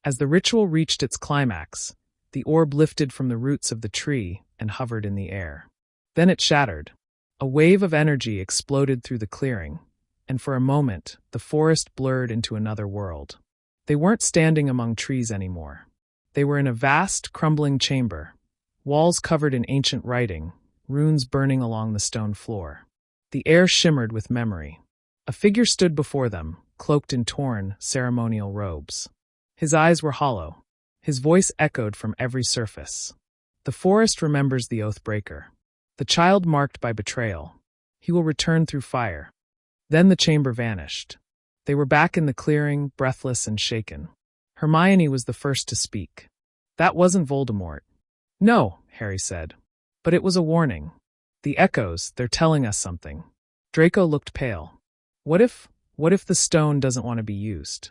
As the ritual reached its climax, the orb lifted from the roots of the tree and hovered in the air. Then it shattered. A wave of energy exploded through the clearing, and for a moment, the forest blurred into another world. They weren't standing among trees anymore. They were in a vast, crumbling chamber, walls covered in ancient writing, runes burning along the stone floor. The air shimmered with memory. A figure stood before them, cloaked in torn, ceremonial robes. His eyes were hollow. His voice echoed from every surface. The forest remembers the Oathbreaker, the child marked by betrayal. He will return through fire. Then the chamber vanished. They were back in the clearing, breathless and shaken. Hermione was the first to speak. That wasn't Voldemort. No, Harry said. But it was a warning. The echoes, they're telling us something. Draco looked pale. What if the stone doesn't want to be used?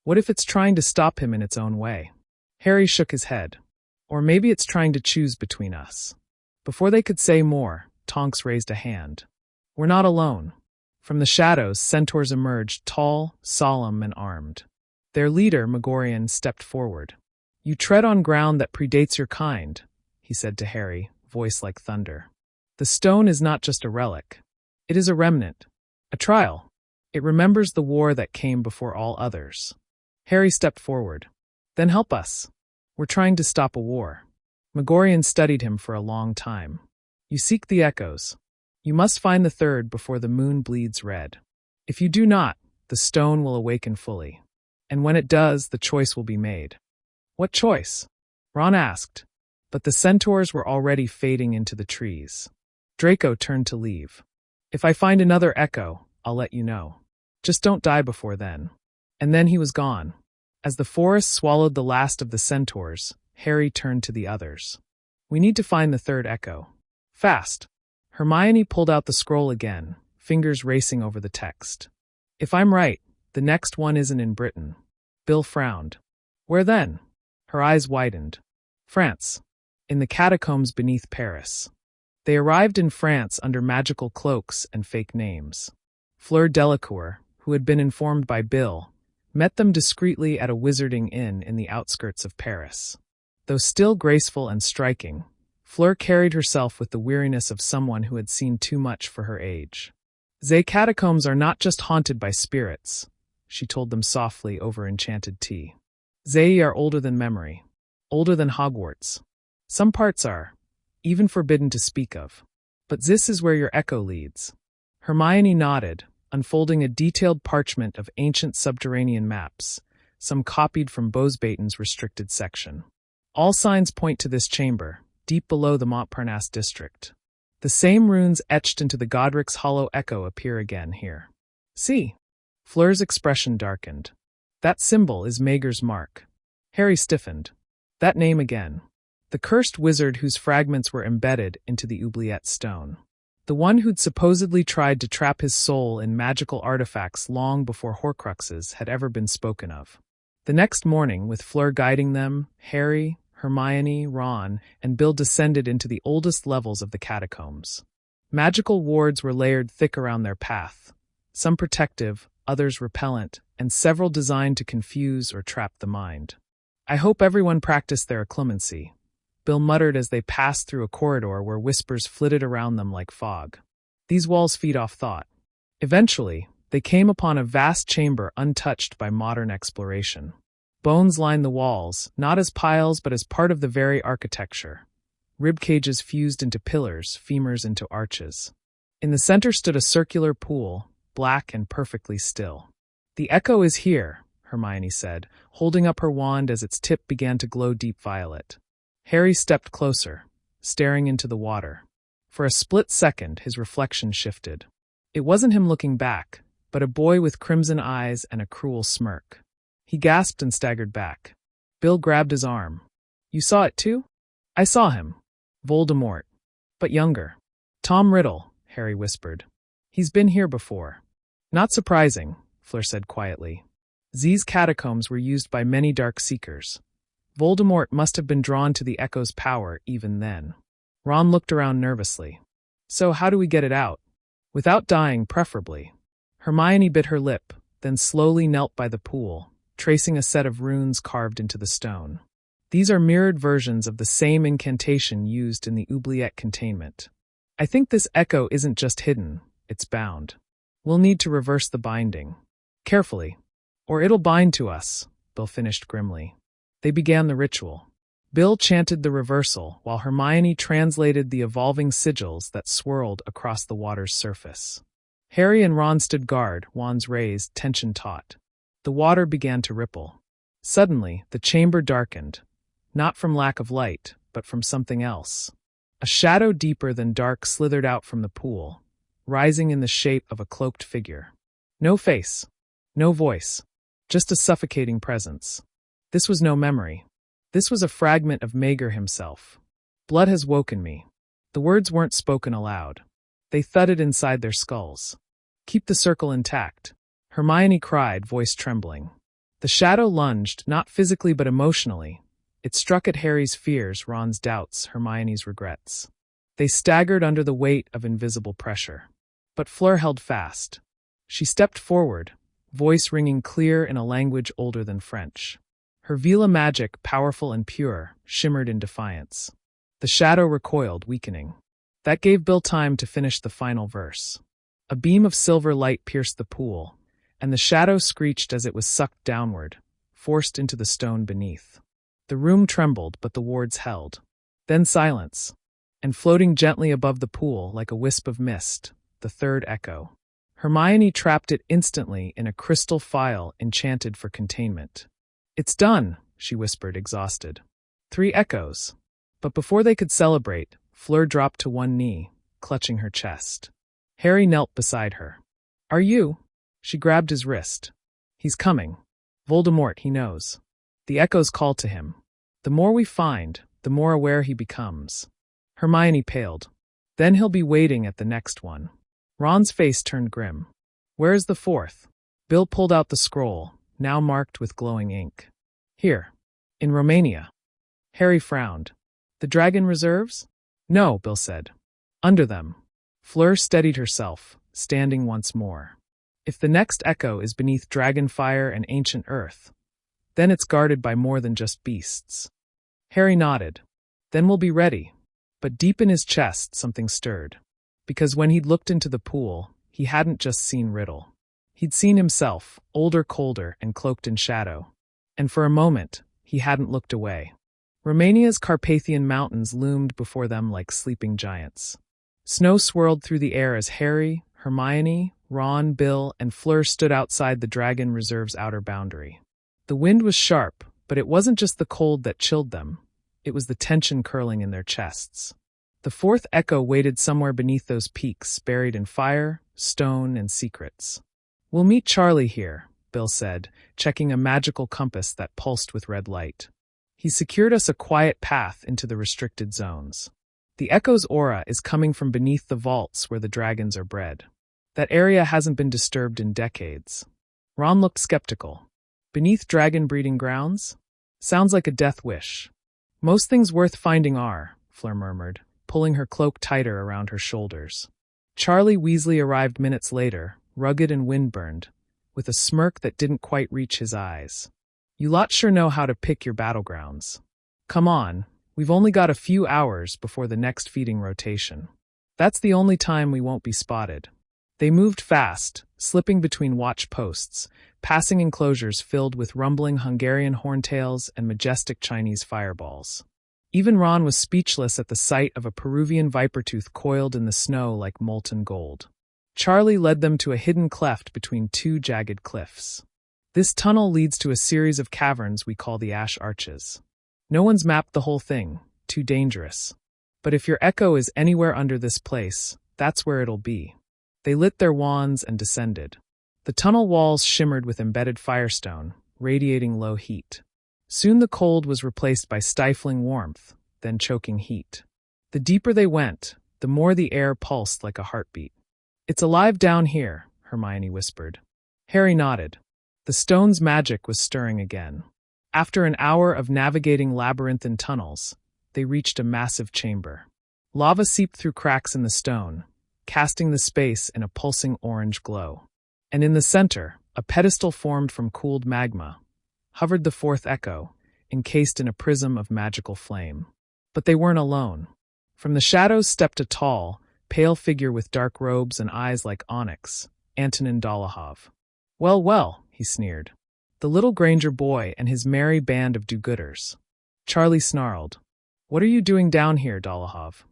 What if it's trying to stop him in its own way? Harry shook his head. Or maybe it's trying to choose between us. Before they could say more, Tonks raised a hand. We're not alone. From the shadows, centaurs emerged, tall, solemn, and armed. Their leader, Megorian, stepped forward. You tread on ground that predates your kind, he said to Harry, voice like thunder. The stone is not just a relic. It is a remnant, a trial. It remembers the war that came before all others. Harry stepped forward. Then help us. We're trying to stop a war. Megorian studied him for a long time. You seek the echoes. You must find the third before the moon bleeds red. If you do not, the stone will awaken fully. And when it does, the choice will be made. What choice? Ron asked, but the centaurs were already fading into the trees. Draco turned to leave. If I find another echo, I'll let you know. Just don't die before then. And then he was gone. As the forest swallowed the last of the centaurs, Harry turned to the others. We need to find the third echo. Fast. Hermione pulled out the scroll again, fingers racing over the text. If I'm right, the next one isn't in Britain. Bill frowned. Where then? Her eyes widened. France. In the catacombs beneath Paris. They arrived in France under magical cloaks and fake names. Fleur Delacour, who had been informed by Bill, met them discreetly at a wizarding inn in the outskirts of Paris. Though still graceful and striking, Fleur carried herself with the weariness of someone who had seen too much for her age. "They catacombs are not just haunted by spirits," she told them softly over enchanted tea. "They are older than memory, older than Hogwarts. Some parts are, even forbidden to speak of. But this is where your echo leads." Hermione nodded, unfolding a detailed parchment of ancient subterranean maps, some copied from Bosbaten's restricted section. All signs point to this chamber, deep below the Montparnasse district. The same runes etched into the Godric's hollow echo appear again here. See? Fleur's expression darkened. That symbol is Mager's mark. Harry stiffened. That name again. The cursed wizard whose fragments were embedded into the oubliette stone. The one who'd supposedly tried to trap his soul in magical artifacts long before Horcruxes had ever been spoken of. The next morning, with Fleur guiding them, Harry, Hermione, Ron, and Bill descended into the oldest levels of the catacombs. Magical wards were layered thick around their path, some protective, others repellent, and several designed to confuse or trap the mind. "I hope everyone practiced their clemency," Bill muttered as they passed through a corridor where whispers flitted around them like fog. These walls feed off thought. Eventually, they came upon a vast chamber untouched by modern exploration. Bones lined the walls, not as piles but as part of the very architecture. Rib cages fused into pillars, femurs into arches. In the center stood a circular pool, black and perfectly still. "The echo is here," Hermione said, holding up her wand as its tip began to glow deep violet. Harry stepped closer, staring into the water. For a split second, his reflection shifted. It wasn't him looking back, but a boy with crimson eyes and a cruel smirk. He gasped and staggered back. Bill grabbed his arm. "You saw it too?" "I saw him. Voldemort. But younger." "Tom Riddle," Harry whispered. "He's been here before." "Not surprising," Fleur said quietly. These catacombs were used by many dark seekers. Voldemort must have been drawn to the echo's power even then. Ron looked around nervously. So how do we get it out? Without dying, preferably. Hermione bit her lip, then slowly knelt by the pool, tracing a set of runes carved into the stone. These are mirrored versions of the same incantation used in the oubliette containment. I think this echo isn't just hidden, it's bound. We'll need to reverse the binding. Carefully. Or it'll bind to us, Bill finished grimly. They began the ritual. Bill chanted the reversal while Hermione translated the evolving sigils that swirled across the water's surface. Harry and Ron stood guard, wands raised, tension taut. The water began to ripple. Suddenly, the chamber darkened, not from lack of light, but from something else. A shadow deeper than dark slithered out from the pool, rising in the shape of a cloaked figure. No face, no voice, just a suffocating presence. This was no memory. This was a fragment of Maegor himself. Blood has woken me. The words weren't spoken aloud. They thudded inside their skulls. Keep the circle intact, Hermione cried, voice trembling. The shadow lunged, not physically but emotionally. It struck at Harry's fears, Ron's doubts, Hermione's regrets. They staggered under the weight of invisible pressure. But Fleur held fast. She stepped forward, voice ringing clear in a language older than French. Her Vila magic, powerful and pure, shimmered in defiance. The shadow recoiled, weakening. That gave Bill time to finish the final verse. A beam of silver light pierced the pool, and the shadow screeched as it was sucked downward, forced into the stone beneath. The room trembled, but the wards held. Then silence, and floating gently above the pool like a wisp of mist, the third echo. Hermione trapped it instantly in a crystal phial enchanted for containment. It's done, she whispered, exhausted. 3 echoes. But before they could celebrate, Fleur dropped to one knee, clutching her chest. Harry knelt beside her. Are you? She grabbed his wrist. He's coming. Voldemort, he knows. The echoes call to him. The more we find, the more aware he becomes. Hermione paled. Then he'll be waiting at the next one. Ron's face turned grim. Where's the 4th? Bill pulled out the scroll, now marked with glowing ink. Here. In Romania. Harry frowned. The dragon reserves? No, Bill said. Under them. Fleur steadied herself, standing once more. If the next echo is beneath dragon fire and ancient earth, then it's guarded by more than just beasts. Harry nodded. Then we'll be ready. But deep in his chest something stirred. Because when he'd looked into the pool, he hadn't just seen Riddle. He'd seen himself, older, colder, and cloaked in shadow. And for a moment, he hadn't looked away. Romania's Carpathian mountains loomed before them like sleeping giants. Snow swirled through the air as Harry, Hermione, Ron, Bill, and Fleur stood outside the Dragon Reserve's outer boundary. The wind was sharp, but it wasn't just the cold that chilled them. It was the tension curling in their chests. The 4th echo waited somewhere beneath those peaks, buried in fire, stone, and secrets. We'll meet Charlie here, Bill said, checking a magical compass that pulsed with red light. He secured us a quiet path into the restricted zones. The echo's aura is coming from beneath the vaults where the dragons are bred. That area hasn't been disturbed in decades. Ron looked skeptical. Beneath dragon breeding grounds? Sounds like a death wish. Most things worth finding are, Fleur murmured, pulling her cloak tighter around her shoulders. Charlie Weasley arrived minutes later, rugged and windburned, with a smirk that didn't quite reach his eyes. You lot sure know how to pick your battlegrounds. Come on, we've only got a few hours before the next feeding rotation. That's the only time we won't be spotted. They moved fast, slipping between watch posts, passing enclosures filled with rumbling Hungarian horntails and majestic Chinese fireballs. Even Ron was speechless at the sight of a Peruvian vipertooth coiled in the snow like molten gold. Charlie led them to a hidden cleft between 2 jagged cliffs. This tunnel leads to a series of caverns we call the Ash Arches. No one's mapped the whole thing, too dangerous. But if your echo is anywhere under this place, that's where it'll be. They lit their wands and descended. The tunnel walls shimmered with embedded firestone, radiating low heat. Soon the cold was replaced by stifling warmth, then choking heat. The deeper they went, the more the air pulsed like a heartbeat. It's alive down here, Hermione whispered. Harry nodded. The stone's magic was stirring again. After an hour of navigating labyrinthine tunnels, they reached a massive chamber. Lava seeped through cracks in the stone, casting the space in a pulsing orange glow. And in the center, a pedestal formed from cooled magma, hovered the fourth echo, encased in a prism of magical flame. But they weren't alone. From the shadows stepped a tall, pale figure with dark robes and eyes like onyx, Antonin Dolohov. "Well, well," he sneered. "The little Granger boy and his merry band of do-gooders." Charlie snarled. "What are you doing down here, Dolohov?"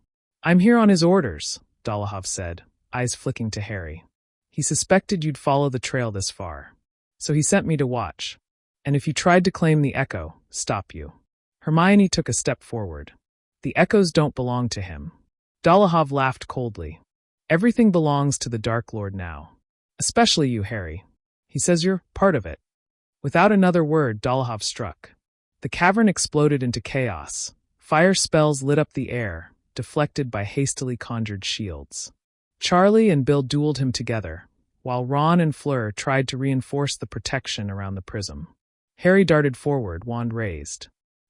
"I'm here on his orders," Dolohov said, eyes flicking to Harry. "He suspected you'd follow the trail this far. So he sent me to watch. And if you tried to claim the echo, stop you." Hermione took a step forward. "The echoes don't belong to him." Dolohov laughed coldly. "Everything belongs to the Dark Lord now. Especially you, Harry. He says you're part of it." Without another word, Dolohov struck. The cavern exploded into chaos. Fire spells lit up the air, deflected by hastily conjured shields. Charlie and Bill dueled him together, while Ron and Fleur tried to reinforce the protection around the prism. Harry darted forward, wand raised.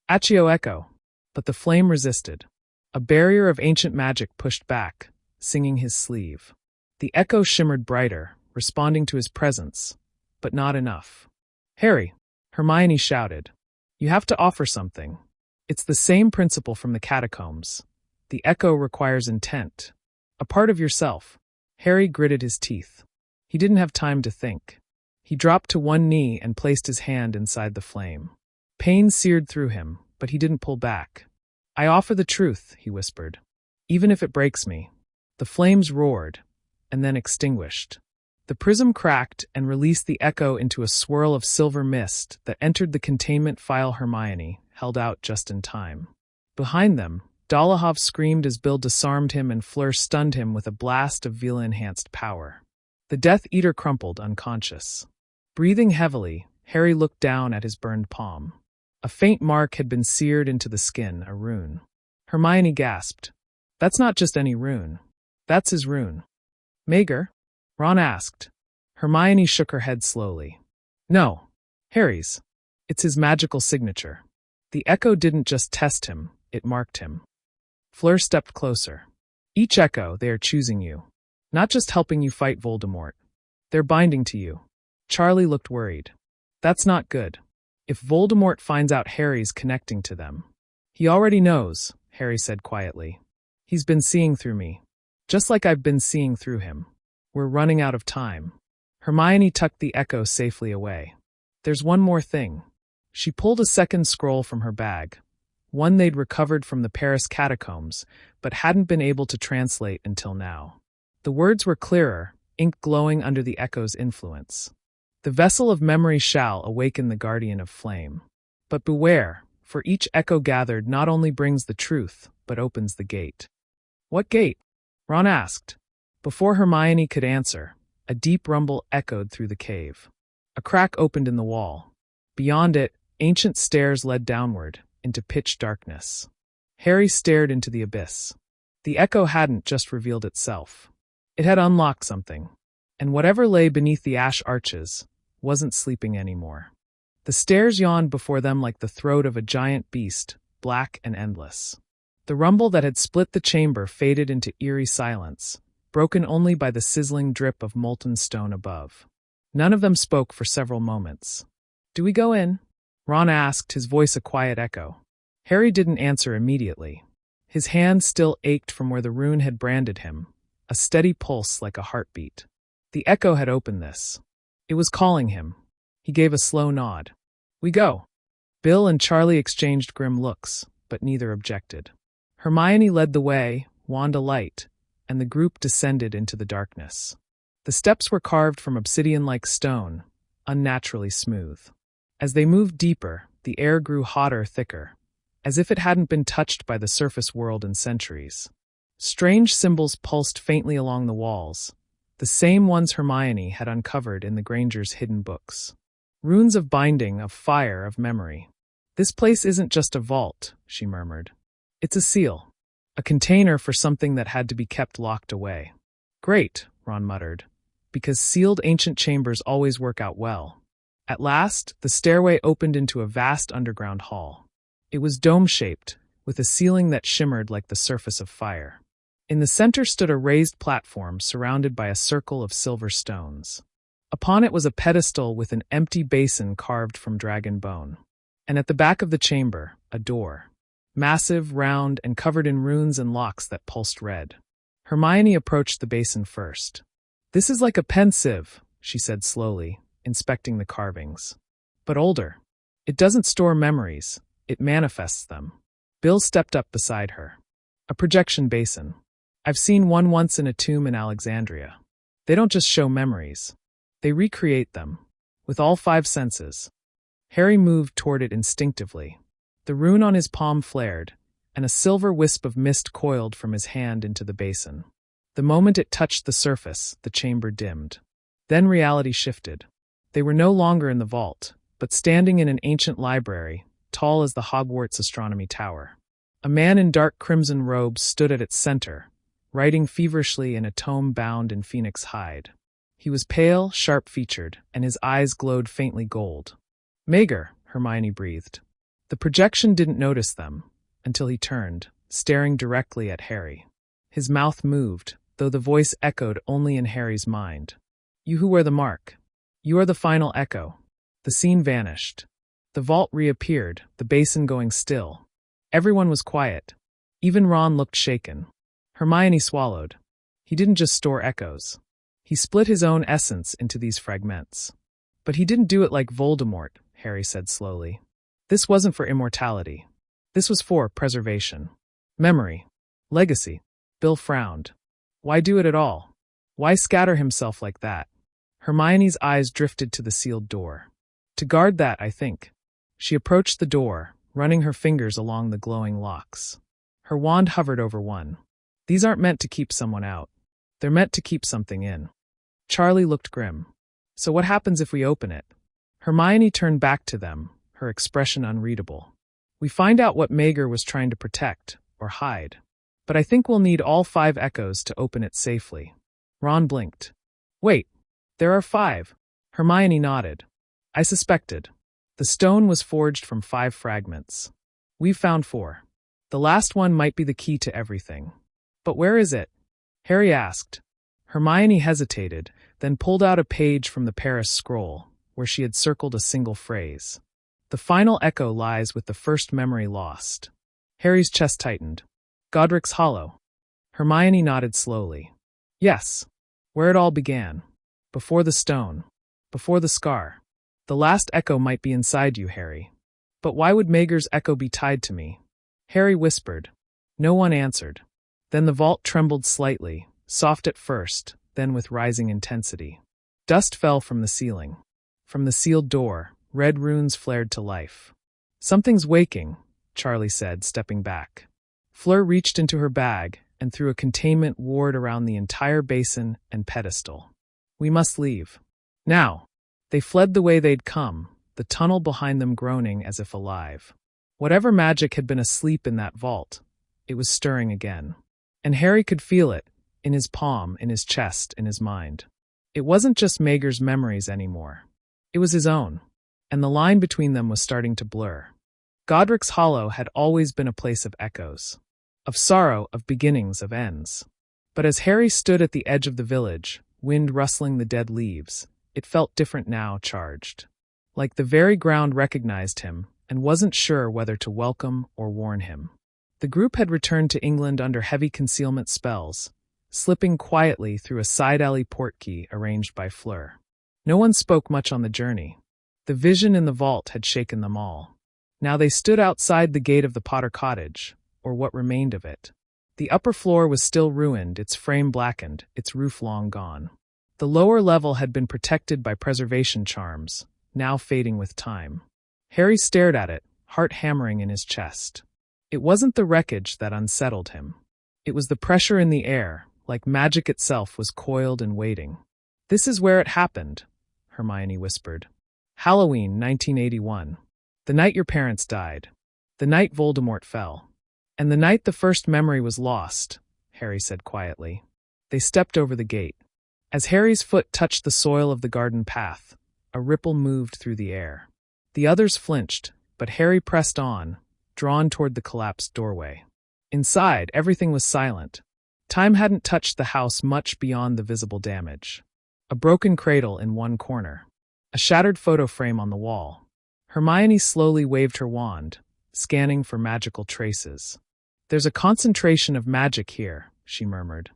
"Accio Echo!" But the flame resisted. A barrier of ancient magic pushed back, singing his sleeve. The echo shimmered brighter, responding to his presence, but not enough. "Harry," Hermione shouted, "you have to offer something. It's the same principle from the catacombs. The echo requires intent. A part of yourself." Harry gritted his teeth. He didn't have time to think. He dropped to one knee and placed his hand inside the flame. Pain seared through him, but he didn't pull back. "I offer the truth," he whispered. "Even if it breaks me." The flames roared, and then extinguished. The prism cracked and released the echo into a swirl of silver mist that entered the containment file Hermione held out just in time. Behind them, Dolohov screamed as Bill disarmed him and Fleur stunned him with a blast of Vila-enhanced power. The Death Eater crumpled unconscious. Breathing heavily, Harry looked down at his burned palm. A faint mark had been seared into the skin, a rune. Hermione gasped. "That's not just any rune. That's his rune." "Mager?" Ron asked. Hermione shook her head slowly. "No. Harry's. It's his magical signature. The echo didn't just test him, it marked him." Fleur stepped closer. "Each echo, they are choosing you. Not just helping you fight Voldemort. They're binding to you." Charlie looked worried. "That's not good. If Voldemort finds out Harry's connecting to them." "He already knows," Harry said quietly. "He's been seeing through me. Just like I've been seeing through him. We're running out of time." Hermione tucked the echo safely away. "There's one more thing." She pulled a second scroll from her bag, one they'd recovered from the Paris catacombs, but hadn't been able to translate until now. The words were clearer, ink glowing under the echo's influence. "The vessel of memory shall awaken the guardian of flame. But beware, for each echo gathered not only brings the truth, but opens the gate." "What gate?" Ron asked. Before Hermione could answer, a deep rumble echoed through the cave. A crack opened in the wall. Beyond it, ancient stairs led downward, into pitch darkness. Harry stared into the abyss. The echo hadn't just revealed itself. It had unlocked something, and whatever lay beneath the ash arches wasn't sleeping anymore. The stairs yawned before them like the throat of a giant beast, black and endless. The rumble that had split the chamber faded into eerie silence, broken only by the sizzling drip of molten stone above. None of them spoke for several moments. "Do we go in?" Ron asked, his voice a quiet echo. Harry didn't answer immediately. His hand still ached from where the rune had branded him, a steady pulse like a heartbeat. The echo had opened this. It was calling him. He gave a slow nod. "We go." Bill and Charlie exchanged grim looks, but neither objected. Hermione led the way, wand alight, and the group descended into the darkness. The steps were carved from obsidian-like stone, unnaturally smooth. As they moved deeper, the air grew hotter, thicker, as if it hadn't been touched by the surface world in centuries. Strange symbols pulsed faintly along the walls, the same ones Hermione had uncovered in the Grangers' hidden books. Runes of binding, of fire, of memory. "This place isn't just a vault," she murmured. "It's a seal. A container for something that had to be kept locked away." "Great," Ron muttered, "because sealed ancient chambers always work out well." At last, the stairway opened into a vast underground hall. It was dome-shaped, with a ceiling that shimmered like the surface of fire. In the center stood a raised platform surrounded by a circle of silver stones. Upon it was a pedestal with an empty basin carved from dragon bone. And at the back of the chamber, a door. Massive, round, and covered in runes and locks that pulsed red. Hermione approached the basin first. "This is like a pensieve," she said slowly, inspecting the carvings. "But older. It doesn't store memories, it manifests them." Bill stepped up beside her. "A projection basin. I've seen one once in a tomb in Alexandria. They don't just show memories. They recreate them. With all 5 senses." Harry moved toward it instinctively. The rune on his palm flared, and a silver wisp of mist coiled from his hand into the basin. The moment it touched the surface, the chamber dimmed. Then reality shifted. They were no longer in the vault, but standing in an ancient library, tall as the Hogwarts astronomy tower. A man in dark crimson robes stood at its center, writing feverishly in a tome bound in phoenix hide. He was pale, sharp-featured, and his eyes glowed faintly gold. "Mager," Hermione breathed. The projection didn't notice them, until he turned, staring directly at Harry. His mouth moved, though the voice echoed only in Harry's mind. "You who wear the mark. You are the final echo." The scene vanished. The vault reappeared, the basin going still. Everyone was quiet. Even Ron looked shaken. Hermione swallowed. He didn't just store echoes. He split his own essence into these fragments. But he didn't do it like Voldemort, Harry said slowly. This wasn't for immortality. This was for preservation. Memory. Legacy. Bill frowned. Why do it at all? Why scatter himself like that? Hermione's eyes drifted to the sealed door. To guard that, I think. She approached the door, running her fingers along the glowing locks. Her wand hovered over one. These aren't meant to keep someone out. They're meant to keep something in. Charlie looked grim. So what happens if we open it? Hermione turned back to them, her expression unreadable. We find out what Mager was trying to protect, or hide. But I think we'll need all 5 echoes to open it safely. Ron blinked. Wait, there are 5. Hermione nodded. I suspected. The stone was forged from 5 fragments. We've found 4. The last one might be the key to everything. But where is it? Harry asked. Hermione hesitated, then pulled out a page from the Paris scroll, where she had circled a single phrase. The final echo lies with the first memory lost. Harry's chest tightened. Godric's Hollow. Hermione nodded slowly. Yes, where it all began. Before the stone. Before the scar. The last echo might be inside you, Harry. But why would Mager's echo be tied to me? Harry whispered. No one answered. Then the vault trembled slightly, soft at first, then with rising intensity. Dust fell from the ceiling. From the sealed door, red runes flared to life. Something's waking, Charlie said, stepping back. Fleur reached into her bag and threw a containment ward around the entire basin and pedestal. We must leave. Now. They fled the way they'd come, the tunnel behind them groaning as if alive. Whatever magic had been asleep in that vault, it was stirring again. And Harry could feel it, in his palm, in his chest, in his mind. It wasn't just Mager's memories anymore. It was his own, and the line between them was starting to blur. Godric's Hollow had always been a place of echoes. Of sorrow, of beginnings, of ends. But as Harry stood at the edge of the village, wind rustling the dead leaves, it felt different now, charged. Like the very ground recognized him, and wasn't sure whether to welcome or warn him. The group had returned to England under heavy concealment spells, slipping quietly through a side-alley portkey arranged by Fleur. No one spoke much on the journey. The vision in the vault had shaken them all. Now they stood outside the gate of the Potter cottage, or what remained of it. The upper floor was still ruined, its frame blackened, its roof long gone. The lower level had been protected by preservation charms, now fading with time. Harry stared at it, heart hammering in his chest. It wasn't the wreckage that unsettled him. It was the pressure in the air, like magic itself was coiled and waiting. This is where it happened, Hermione whispered. Halloween, 1981. The night your parents died. The night Voldemort fell. And the night the first memory was lost, Harry said quietly. They stepped over the gate. As Harry's foot touched the soil of the garden path, A ripple moved through the air. The others flinched, but Harry pressed on, drawn toward the collapsed doorway. Inside, everything was silent. Time hadn't touched the house much beyond the visible damage. A broken cradle in one corner. A shattered photo frame on the wall. Hermione slowly waved her wand, scanning for magical traces. "There's a concentration of magic here," she murmured.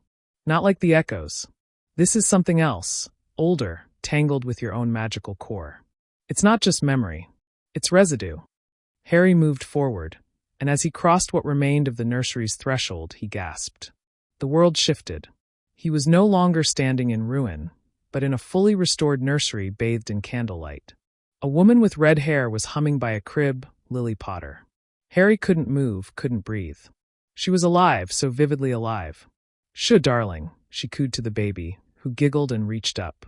"Not like the echoes. This is something else, older, tangled with your own magical core. It's not just memory. It's residue." Harry moved forward, and as he crossed what remained of the nursery's threshold, he gasped. The world shifted. He was no longer standing in ruin, but in a fully restored nursery bathed in candlelight. A woman with red hair was humming by a crib, Lily Potter. Harry couldn't move, couldn't breathe. She was alive, so vividly alive. "Shoo, darling," she cooed to the baby, who giggled and reached up.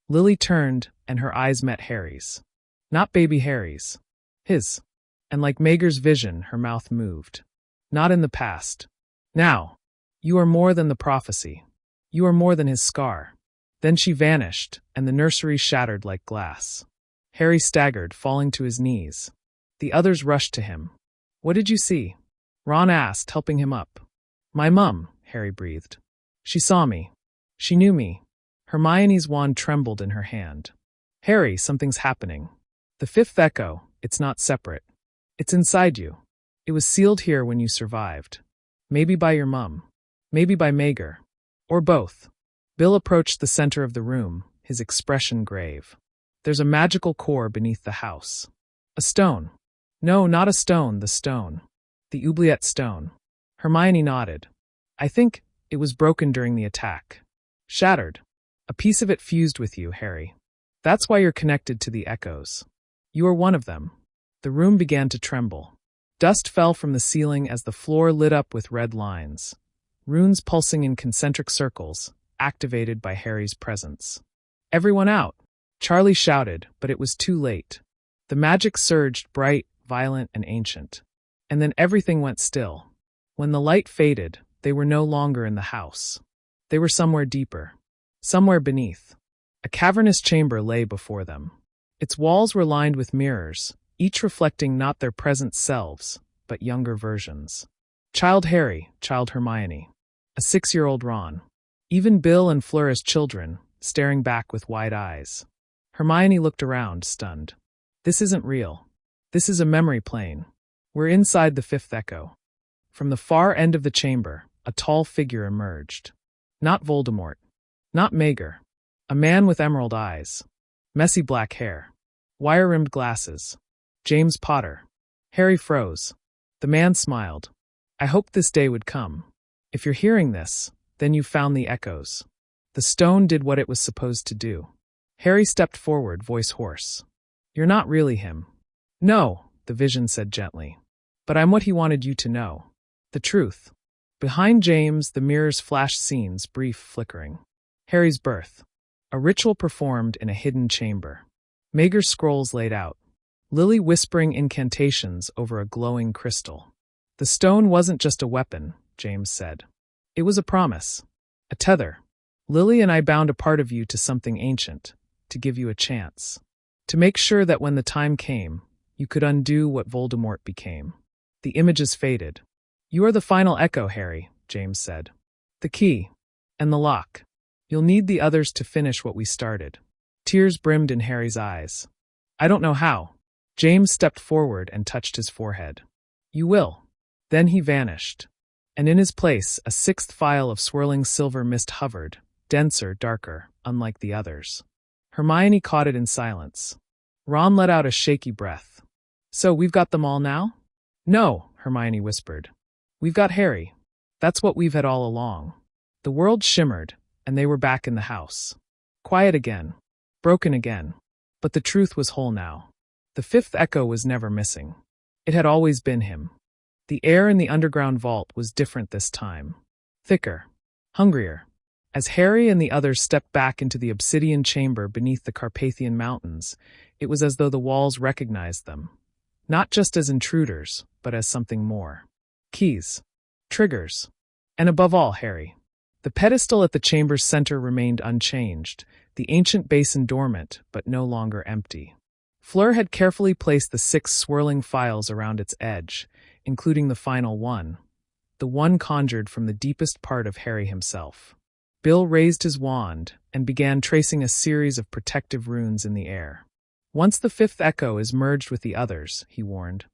Lily turned, and her eyes met Harry's. Not baby Harry's. His. And like Mager's vision, her mouth moved. "Not in the past. Now. You are more than the prophecy. You are more than his scar." Then she vanished, and the nursery shattered like glass. Harry staggered, falling to his knees. The others rushed to him. "What did you see?" Ron asked, helping him up. "My mum," Harry breathed. "She saw me. She knew me." Hermione's wand trembled in her hand. "Harry, something's happening. The fifth echo, it's not separate. It's inside you. It was sealed here when you survived. Maybe by your mum. Maybe by Mager. Or both." Bill approached the center of the room, his expression grave. "There's a magical core beneath the house. A stone. No, not a stone, the stone. The oubliette stone." Hermione nodded. "I think it was broken during the attack. Shattered. A piece of it fused with you, Harry. That's why you're connected to the echoes. You are one of them." The room began to tremble. Dust fell from the ceiling as the floor lit up with red lines. Runes pulsing in concentric circles, activated by Harry's presence. "Everyone out!" Charlie shouted, but it was too late. The magic surged, bright, violent, and ancient. And then everything went still. When the light faded, they were no longer in the house. They were somewhere deeper. Somewhere beneath. A cavernous chamber lay before them. Its walls were lined with mirrors, each reflecting not their present selves, but younger versions. Child Harry, child Hermione. A 6-year-old Ron. Even Bill and Fleur's children, staring back with wide eyes. Hermione looked around, stunned. "This isn't real. This is a memory plane. We're inside the fifth echo." From the far end of the chamber, a tall figure emerged. Not Voldemort. Not Mager. A man with emerald eyes. Messy black hair. Wire-rimmed glasses. James Potter. Harry froze. The man smiled. "I hoped this day would come. If you're hearing this, then you found the echoes. The stone did what it was supposed to do." Harry stepped forward, voice hoarse. "You're not really him." "No," the vision said gently. "But I'm what he wanted you to know. The truth." Behind James, the mirrors flashed scenes, brief, flickering. Harry's birth. A ritual performed in a hidden chamber. Mager's scrolls laid out. Lily whispering incantations over a glowing crystal. The stone wasn't just a weapon, James said. It was a promise. A tether. "Lily and I bound a part of you to something ancient, to give you a chance. To make sure that when the time came, you could undo what Voldemort became." The images faded. "You are the final echo, Harry," James said. "The key. And the lock. You'll need the others to finish what we started." Tears brimmed in Harry's eyes. "I don't know how." James stepped forward and touched his forehead. "You will." Then he vanished. And in his place, a sixth file of swirling silver mist hovered, denser, darker, unlike the others. Hermione caught it in silence. Ron let out a shaky breath. "So we've got them all now?" "No," Hermione whispered. "We've got Harry. That's what we've had all along." The world shimmered, and they were back in the house. Quiet again. Broken again. But the truth was whole now. The fifth echo was never missing. It had always been him. The air in the underground vault was different this time. Thicker. Hungrier. As Harry and the others stepped back into the obsidian chamber beneath the Carpathian Mountains, it was as though the walls recognized them. Not just as intruders, but as something more. Keys. Triggers. And above all, Harry. The pedestal at the chamber's center remained unchanged, the ancient basin dormant but no longer empty. Fleur had carefully placed the 6 swirling phials around its edge, including the final one, the one conjured from the deepest part of Harry himself. Bill raised his wand and began tracing a series of protective runes in the air. "Once the 5th echo is merged with the others," he warned,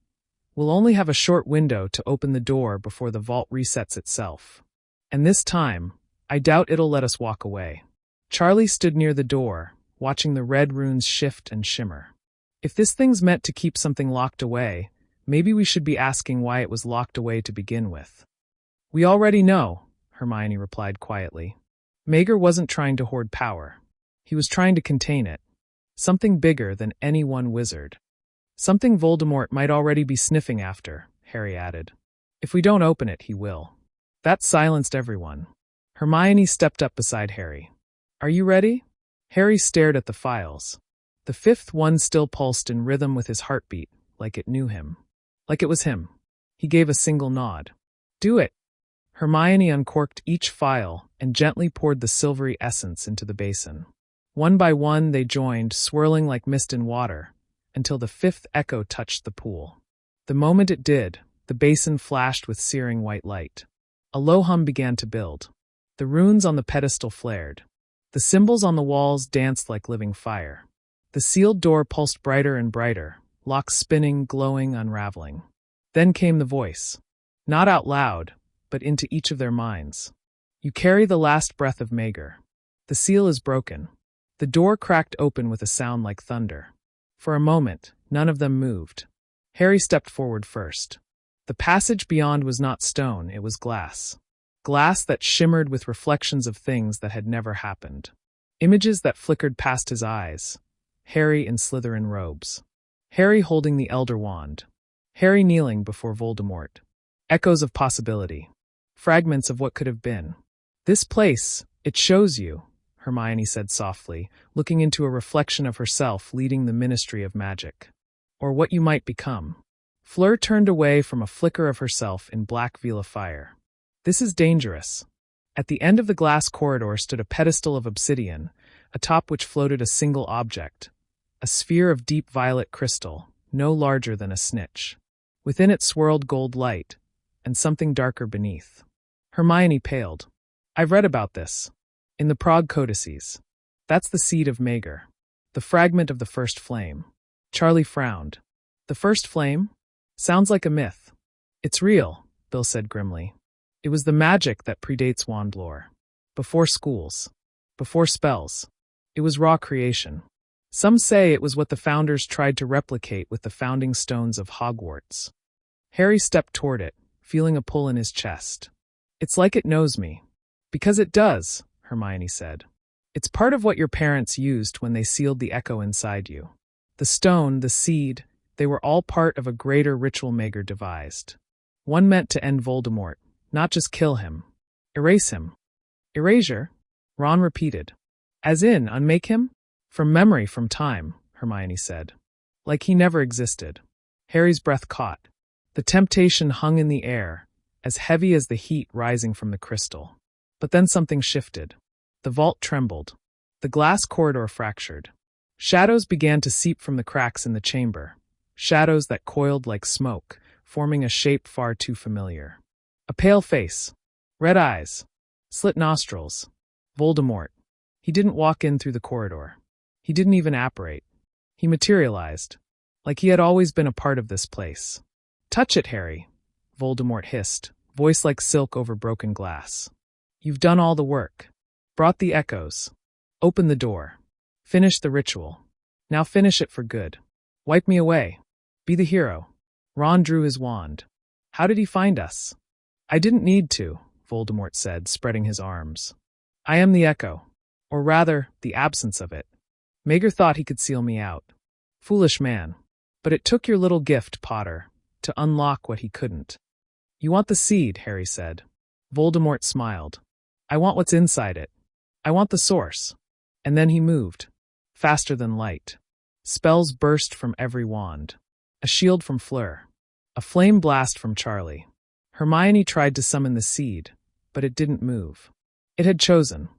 "we'll only have a short window to open the door before the vault resets itself. And this time, I doubt it'll let us walk away." Charlie stood near the door, watching the red runes shift and shimmer. "If this thing's meant to keep something locked away, maybe we should be asking why it was locked away to begin with." "We already know," Hermione replied quietly. Mager wasn't trying to hoard power. He was trying to contain it. Something bigger than any one wizard. "Something Voldemort might already be sniffing after," Harry added. "If we don't open it, he will." That silenced everyone. Hermione stepped up beside Harry. "Are you ready?" Harry stared at the phials. The 5th one still pulsed in rhythm with his heartbeat, like it knew him. Like it was him. He gave a single nod. "Do it." Hermione uncorked each phial and gently poured the silvery essence into the basin. One by one they joined, swirling like mist in water, until the 5th echo touched the pool. The moment it did, the basin flashed with searing white light. A low hum began to build. The runes on the pedestal flared. The symbols on the walls danced like living fire. The sealed door pulsed brighter and brighter, locks spinning, glowing, unraveling. Then came the voice. Not out loud, but into each of their minds. "You carry the last breath of Mager. The seal is broken." The door cracked open with a sound like thunder. For a moment, none of them moved. Harry stepped forward first. The passage beyond was not stone, it was glass. Glass that shimmered with reflections of things that had never happened. Images that flickered past his eyes. Harry in Slytherin robes. Harry holding the Elder Wand. Harry kneeling before Voldemort. Echoes of possibility. Fragments of what could have been. "This place, it shows you," Hermione said softly, looking into a reflection of herself leading the Ministry of Magic. "Or what you might become." Fleur turned away from a flicker of herself in black veil of fire. "This is dangerous." At the end of the glass corridor stood a pedestal of obsidian, atop which floated a single object. A sphere of deep violet crystal, no larger than a snitch. Within it swirled gold light, and something darker beneath. Hermione paled. "I've read about this. In the Prague codices. That's the seed of Mager. The fragment of the first flame." Charlie frowned. "The first flame? Sounds like a myth." "It's real," Bill said grimly. "It was the magic that predates wand lore. Before schools. Before spells. It was raw creation. Some say it was what the founders tried to replicate with the founding stones of Hogwarts." Harry stepped toward it, feeling a pull in his chest. "It's like it knows me." "Because it does," Hermione said. "It's part of what your parents used when they sealed the echo inside you. The stone, the seed, they were all part of a greater ritual Mager devised. One meant to end Voldemort, not just kill him. Erase him." "Erasure?" Ron repeated. "As in, unmake him?" "From memory, from time," Hermione said. "Like he never existed." Harry's breath caught. The temptation hung in the air, as heavy as the heat rising from the crystal. But then something shifted. The vault trembled. The glass corridor fractured. Shadows began to seep from the cracks in the chamber. Shadows that coiled like smoke, forming a shape far too familiar. A pale face. Red eyes. Slit nostrils. Voldemort. He didn't walk in through the corridor. He didn't even apparate. He materialized. Like he had always been a part of this place. "Touch it, Harry," Voldemort hissed, voice like silk over broken glass. "You've done all the work. Brought the echoes. Open the door. Finish the ritual. Now finish it for good. Wipe me away. Be the hero." Ron drew his wand. "How did he find us?" "I didn't need to," Voldemort said, spreading his arms. "I am the echo. Or rather, the absence of it. Mager thought he could seal me out. Foolish man. But it took your little gift, Potter, to unlock what he couldn't." "You want the seed," Harry said. Voldemort smiled. "I want what's inside it. I want the source." And then he moved. Faster than light. Spells burst from every wand. A shield from Fleur. A flame blast from Charlie. Hermione tried to summon the seed, but it didn't move. It had chosen.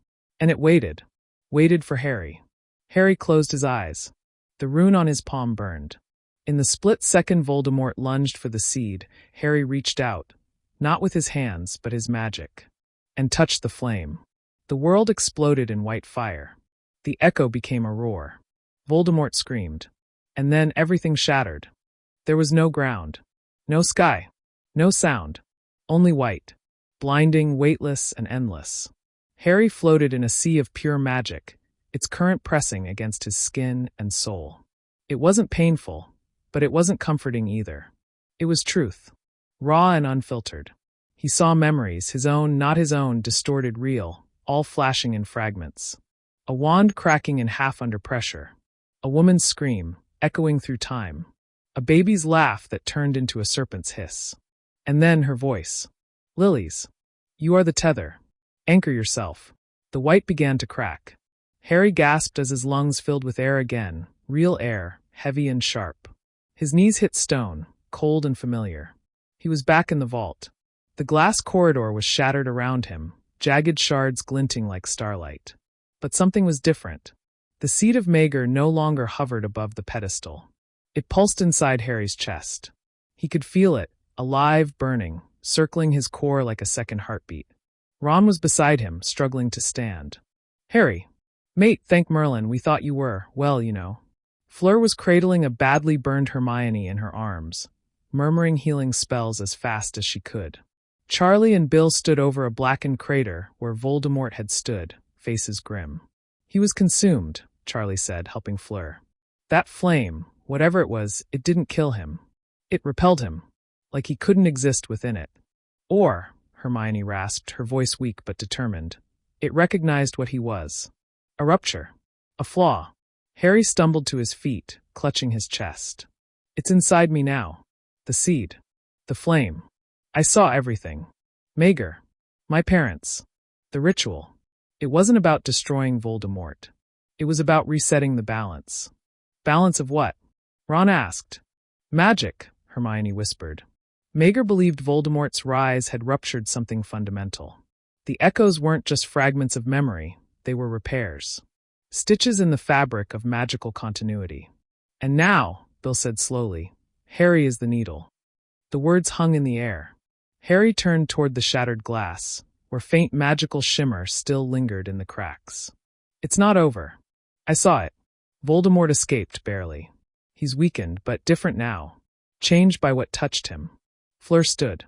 And it waited. waited for Harry. Harry closed his eyes. The rune on his palm burned. In the split second Voldemort lunged for the seed, Harry reached out, not with his hands but his magic, and touched the flame. The world exploded in white fire. The echo became a roar. Voldemort screamed. And then everything shattered. There was no ground, no sky, no sound, only white, blinding, weightless, and endless. Harry floated in a sea of pure magic, its current pressing against his skin and soul. It wasn't painful, but it wasn't comforting either. It was truth, raw and unfiltered. He saw memories, his own, not his own, distorted, real, all flashing in fragments. A wand cracking in half under pressure. A woman's scream, echoing through time. A baby's laugh that turned into a serpent's hiss. And then her voice. Lilies. You are the tether. Anchor yourself. The white began to crack. Harry gasped as his lungs filled with air again, real air, heavy and sharp. His knees hit stone, cold and familiar. He was back in the vault. The glass corridor was shattered around him, jagged shards glinting like starlight. But something was different. The seed of Maegor no longer hovered above the pedestal. It pulsed inside Harry's chest. He could feel it, alive, burning, circling his core like a second heartbeat. Ron was beside him, struggling to stand. Harry. Mate, thank Merlin, we thought you were, well, you know. Fleur was cradling a badly burned Hermione in her arms, murmuring healing spells as fast as she could. Charlie and Bill stood over a blackened crater where Voldemort had stood, faces grim. He was consumed, Charlie said, helping Fleur. That flame, whatever it was, it didn't kill him. It repelled him, like he couldn't exist within it. Or, Hermione rasped, her voice weak but determined, it recognized what he was. A rupture. A flaw. Harry stumbled to his feet, clutching his chest. It's inside me now. The seed. The flame. I saw everything. Maegor. My parents. The ritual. It wasn't about destroying Voldemort. It was about resetting the balance. Balance of what? Ron asked. Magic, Hermione whispered. Maegor believed Voldemort's rise had ruptured something fundamental. The echoes weren't just fragments of memory, they were repairs. Stitches in the fabric of magical continuity. And now, Bill said slowly, Harry is the needle. The words hung in the air. Harry turned toward the shattered glass, where faint magical shimmer still lingered in the cracks. It's not over. I saw it. Voldemort escaped barely. He's weakened, but different now. Changed by what touched him. Fleur stood.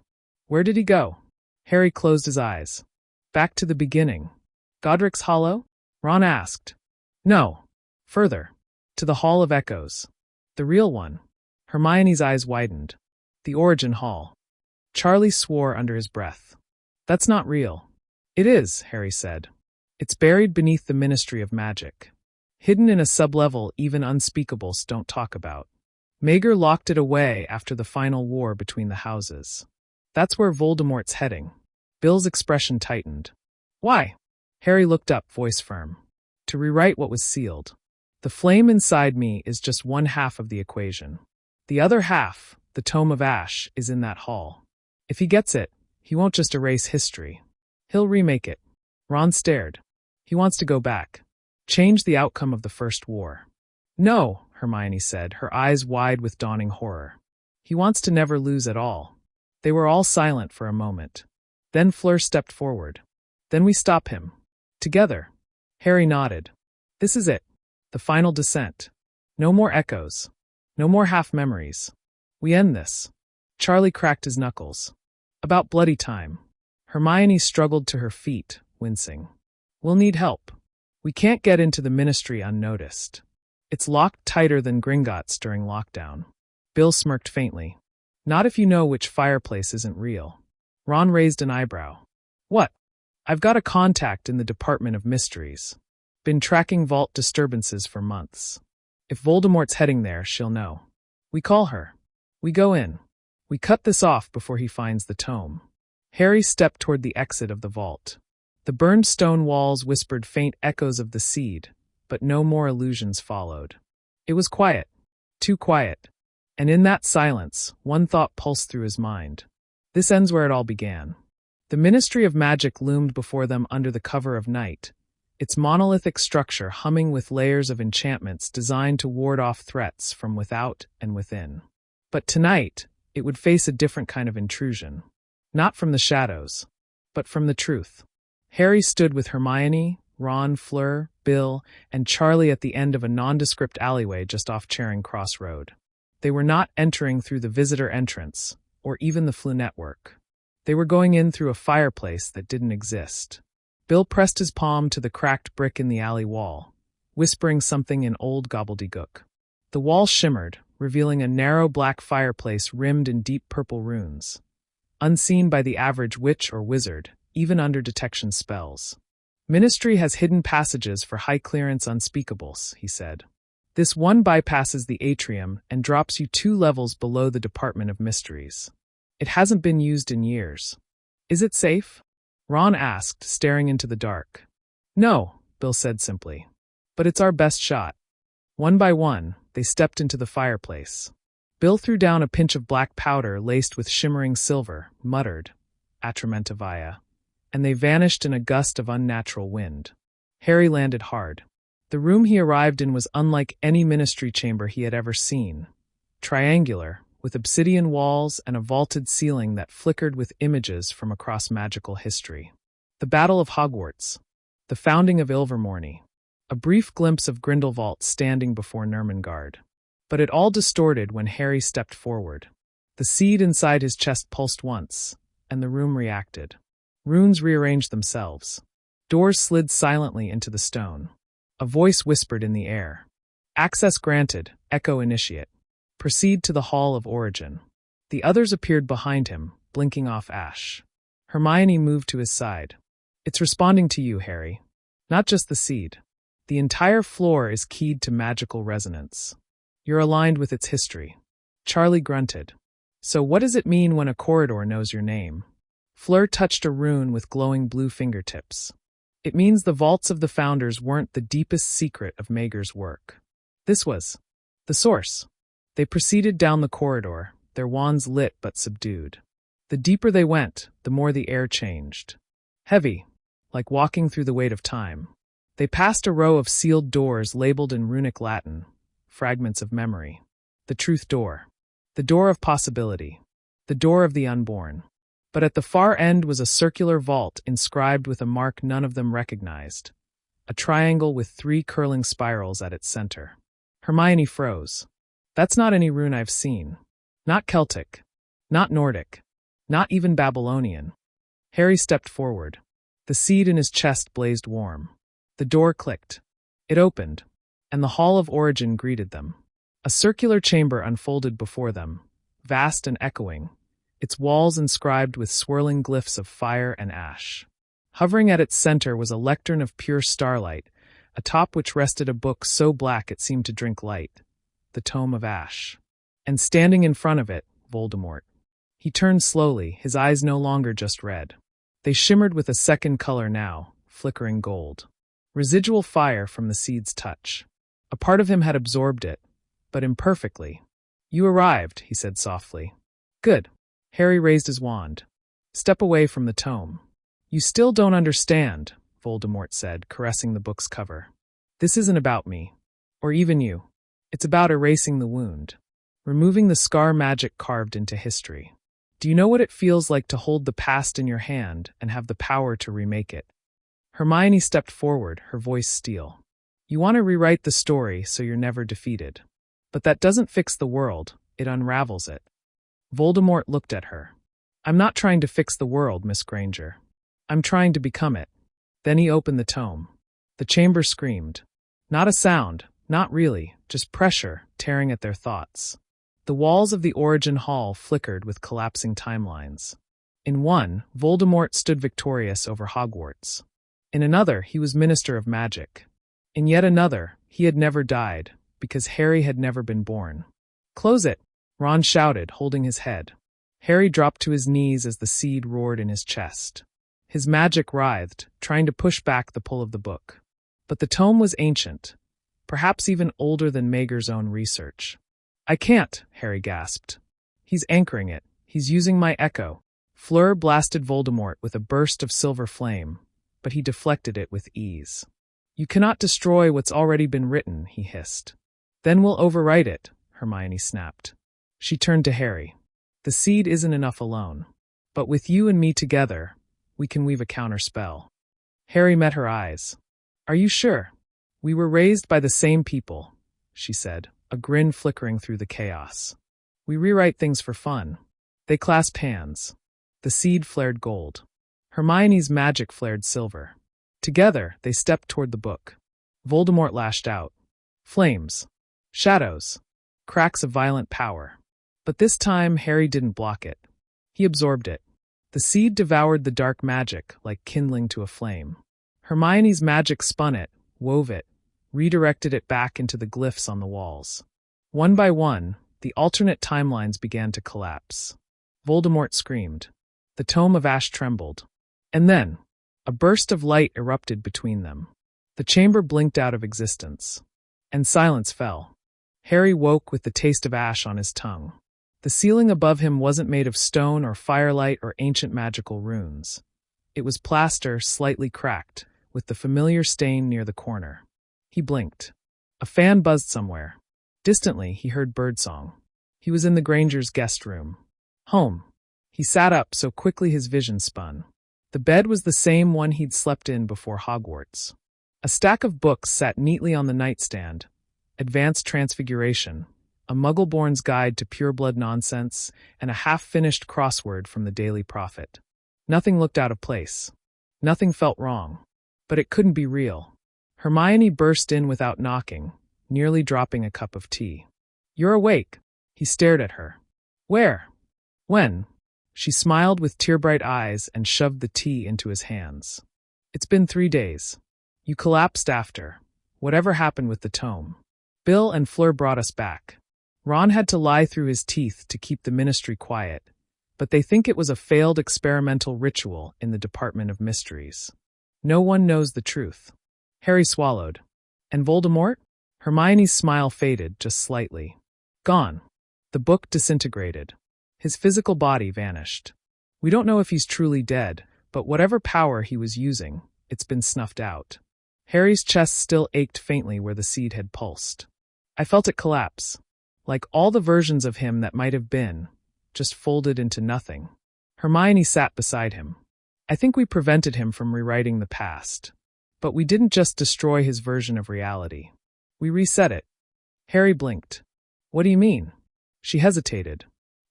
Where did he go? Harry closed his eyes. Back to the beginning. Godric's Hollow? Ron asked. No. Further. To the Hall of Echoes. The real one. Hermione's eyes widened. The Origin Hall. Charlie swore under his breath. That's not real. It is, Harry said. It's buried beneath the Ministry of Magic. Hidden in a sublevel even unspeakables don't talk about. Maegor locked it away after the final war between the houses. That's where Voldemort's heading. Bill's expression tightened. Why? Harry looked up, voice firm. To rewrite what was sealed. The flame inside me is just one half of the equation. The other half, the Tome of Ash, is in that hall. If he gets it, he won't just erase history. He'll remake it. Ron stared. He wants to go back. Change the outcome of the First War. No, Hermione said, her eyes wide with dawning horror. He wants to never lose at all. They were all silent for a moment. Then Fleur stepped forward. Then we stop him. Together. Harry nodded. This is it. The final descent. No more echoes. No more half-memories. We end this. Charlie cracked his knuckles. About bloody time. Hermione struggled to her feet, wincing. We'll need help. We can't get into the Ministry unnoticed. It's locked tighter than Gringotts during lockdown. Bill smirked faintly. Not if you know which fireplace isn't real. Ron raised an eyebrow. What? I've got a contact in the Department of Mysteries. Been tracking vault disturbances for months. If Voldemort's heading there, she'll know. We call her. We go in. We cut this off before he finds the tome. Harry stepped toward the exit of the vault. The burned stone walls whispered faint echoes of the seed, but no more illusions followed. It was quiet. Too quiet. And in that silence, one thought pulsed through his mind. This ends where it all began. The Ministry of Magic loomed before them under the cover of night, its monolithic structure humming with layers of enchantments designed to ward off threats from without and within. But tonight, it would face a different kind of intrusion. Not from the shadows, but from the truth. Harry stood with Hermione, Ron, Fleur, Bill, and Charlie at the end of a nondescript alleyway just off Charing Cross Road. They were not entering through the visitor entrance, or even the Floo network. They were going in through a fireplace that didn't exist. Bill pressed his palm to the cracked brick in the alley wall, whispering something in old gobbledygook. The wall shimmered, revealing a narrow black fireplace rimmed in deep purple runes, unseen by the average witch or wizard, even under detection spells. Ministry has hidden passages for high-clearance unspeakables, he said. This one bypasses the atrium and drops you 2 levels below the Department of Mysteries. It hasn't been used in years. Is it safe? Ron asked, staring into the dark. No, Bill said simply. But it's our best shot. One by one, they stepped into the fireplace. Bill threw down a pinch of black powder laced with shimmering silver, muttered, "Atramenta via," and they vanished in a gust of unnatural wind. Harry landed hard. The room he arrived in was unlike any ministry chamber he had ever seen. Triangular, with obsidian walls and a vaulted ceiling that flickered with images from across magical history. The Battle of Hogwarts, the founding of Ilvermorny, a brief glimpse of Grindelwald standing before Nurmengard. But it all distorted when Harry stepped forward. The seed inside his chest pulsed once, and the room reacted. Runes rearranged themselves. Doors slid silently into the stone. A voice whispered in the air. "Access granted, Echo Initiate. Proceed to the Hall of Origin." The others appeared behind him, blinking off ash. Hermione moved to his side. "It's responding to you, Harry. Not just the seed. The entire floor is keyed to magical resonance. You're aligned with its history." Charlie grunted. "So what does it mean when a corridor knows your name?" Fleur touched a rune with glowing blue fingertips. "It means the vaults of the Founders weren't the deepest secret of Mager's work. This was the source." They proceeded down the corridor, their wands lit but subdued. The deeper they went, the more the air changed. Heavy, like walking through the weight of time. They passed a row of sealed doors labeled in runic Latin, fragments of memory. The truth door. The door of possibility. The door of the unborn. But at the far end was a circular vault inscribed with a mark none of them recognized. A triangle with 3 curling spirals at its center. Hermione froze. "That's not any rune I've seen. Not Celtic. Not Nordic. Not even Babylonian." Harry stepped forward. The seed in his chest blazed warm. The door clicked. It opened, and the Hall of Origin greeted them. A circular chamber unfolded before them, vast and echoing, its walls inscribed with swirling glyphs of fire and ash. Hovering at its center was a lectern of pure starlight, atop which rested a book so black it seemed to drink light, the Tome of Ash. And standing in front of it, Voldemort. He turned slowly, his eyes no longer just red. They shimmered with a second color now, flickering gold. Residual fire from the seed's touch. A part of him had absorbed it, but imperfectly. "You arrived," he said softly. "Good." Harry raised his wand. "Step away from the tome." "You still don't understand," Voldemort said, caressing the book's cover. "This isn't about me. Or even you. It's about erasing the wound. Removing the scar magic carved into history. Do you know what it feels like to hold the past in your hand and have the power to remake it?" Hermione stepped forward, her voice steel. "You want to rewrite the story so you're never defeated. But that doesn't fix the world, it unravels it." Voldemort looked at her. "I'm not trying to fix the world, Miss Granger. I'm trying to become it." Then he opened the tome. The chamber screamed. Not a sound, not really, just pressure tearing at their thoughts. The walls of the Origin Hall flickered with collapsing timelines. In one, Voldemort stood victorious over Hogwarts. In another, he was Minister of Magic. In yet another, he had never died, because Harry had never been born. "Close it," Ron shouted, holding his head. Harry dropped to his knees as the seed roared in his chest. His magic writhed, trying to push back the pull of the book. But the tome was ancient, perhaps even older than Mager's own research. "I can't," Harry gasped. "He's anchoring it. He's using my echo." Fleur blasted Voldemort with a burst of silver flame, but he deflected it with ease. You cannot destroy what's already been written, he hissed. Then we'll overwrite it, Hermione snapped. She turned to Harry. The seed isn't enough alone. But with you and me together, we can weave a counterspell. Harry met her eyes. Are you sure? We were raised by the same people, she said, a grin flickering through the chaos. We rewrite things for fun. They clasped hands. The seed flared gold. Hermione's magic flared silver. Together, they stepped toward the book. Voldemort lashed out. Flames. Shadows. Cracks of violent power. But this time, Harry didn't block it. He absorbed it. The seed devoured the dark magic like kindling to a flame. Hermione's magic spun it, wove it, redirected it back into the glyphs on the walls. One by one, the alternate timelines began to collapse. Voldemort screamed. The tome of ash trembled. And then, a burst of light erupted between them. The chamber blinked out of existence. And silence fell. Harry woke with the taste of ash on his tongue. The ceiling above him wasn't made of stone or firelight or ancient magical runes. It was plaster, slightly cracked, with the familiar stain near the corner. He blinked. A fan buzzed somewhere. Distantly, he heard birdsong. He was in the Grangers' guest room. Home. He sat up so quickly his vision spun. The bed was the same one he'd slept in before Hogwarts. A stack of books sat neatly on the nightstand. Advanced Transfiguration, a Muggle-born's guide to pureblood nonsense, and a half-finished crossword from the Daily Prophet. Nothing looked out of place. Nothing felt wrong. But it couldn't be real. Hermione burst in without knocking, nearly dropping a cup of tea. You're awake. He stared at her. Where? When? She smiled with tear-bright eyes and shoved the tea into his hands. It's been 3 days. You collapsed after. Whatever happened with the tome? Bill and Fleur brought us back. Ron had to lie through his teeth to keep the ministry quiet, but they think it was a failed experimental ritual in the Department of Mysteries. No one knows the truth. Harry swallowed. And Voldemort? Hermione's smile faded just slightly. Gone. The book disintegrated. His physical body vanished. We don't know if he's truly dead, but whatever power he was using, it's been snuffed out. Harry's chest still ached faintly where the seed had pulsed. I felt it collapse. Like all the versions of him that might have been, just folded into nothing. Hermione sat beside him. I think we prevented him from rewriting the past. But we didn't just destroy his version of reality. We reset it. Harry blinked. What do you mean? She hesitated.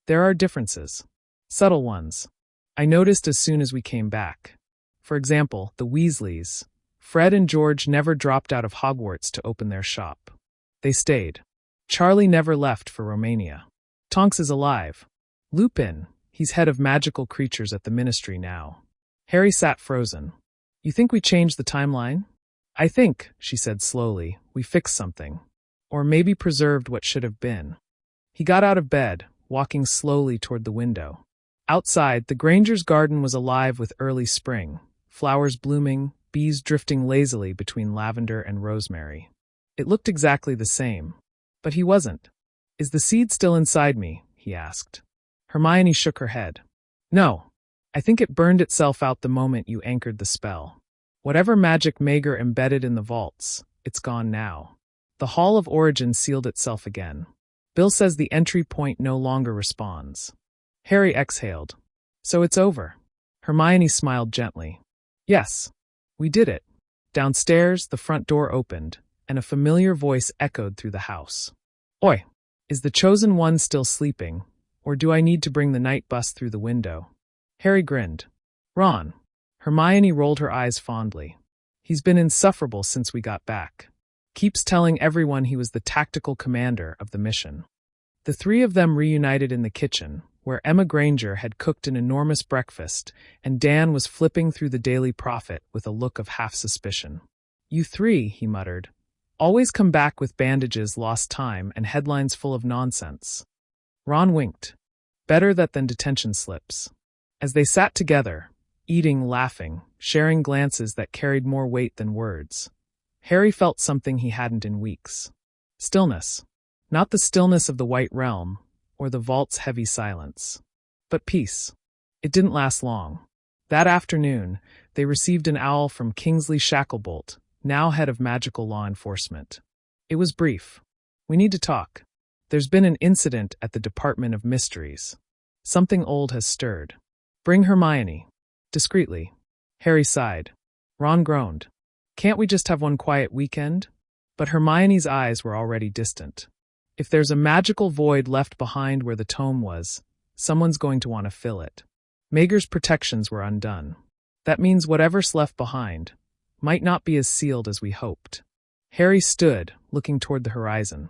There are differences. Subtle ones. I noticed as soon as we came back. For example, the Weasleys. Fred and George never dropped out of Hogwarts to open their shop. They stayed. Charlie never left for Romania. Tonks is alive. Lupin, he's head of magical creatures at the Ministry now. Harry sat frozen. You think we changed the timeline? I think, she said slowly, we fixed something. Or maybe preserved what should have been. He got out of bed, walking slowly toward the window. Outside, the Grangers' garden was alive with early spring, flowers blooming, bees drifting lazily between lavender and rosemary. It looked exactly the same. But he wasn't. Is the seed still inside me? He asked. Hermione shook her head. No. I think it burned itself out the moment you anchored the spell. Whatever magic Mager embedded in the vaults, it's gone now. The Hall of Origin sealed itself again. Bill says the entry point no longer responds. Harry exhaled. So it's over. Hermione smiled gently. Yes. We did it. Downstairs, the front door opened, and a familiar voice echoed through the house. Oi! Is the chosen one still sleeping, or do I need to bring the night bus through the window? Harry grinned. Ron. Hermione rolled her eyes fondly. He's been insufferable since we got back. Keeps telling everyone he was the tactical commander of the mission. The three of them reunited in the kitchen, where Emma Granger had cooked an enormous breakfast, and Dan was flipping through the Daily Prophet with a look of half-suspicion. You three, he muttered, always come back with bandages, lost time, and headlines full of nonsense. Ron winked. Better that than detention slips. As they sat together, eating, laughing, sharing glances that carried more weight than words, Harry felt something he hadn't in weeks. Stillness. Not the stillness of the White Realm, or the vault's heavy silence. But peace. It didn't last long. That afternoon, they received an owl from Kingsley Shacklebolt, now head of magical law enforcement. It was brief. We need to talk. There's been an incident at the Department of Mysteries. Something old has stirred. Bring Hermione. Discreetly. Harry sighed. Ron groaned. Can't we just have one quiet weekend? But Hermione's eyes were already distant. If there's a magical void left behind where the tome was, someone's going to want to fill it. Mager's protections were undone. That means whatever's left behind might not be as sealed as we hoped. Harry stood, looking toward the horizon.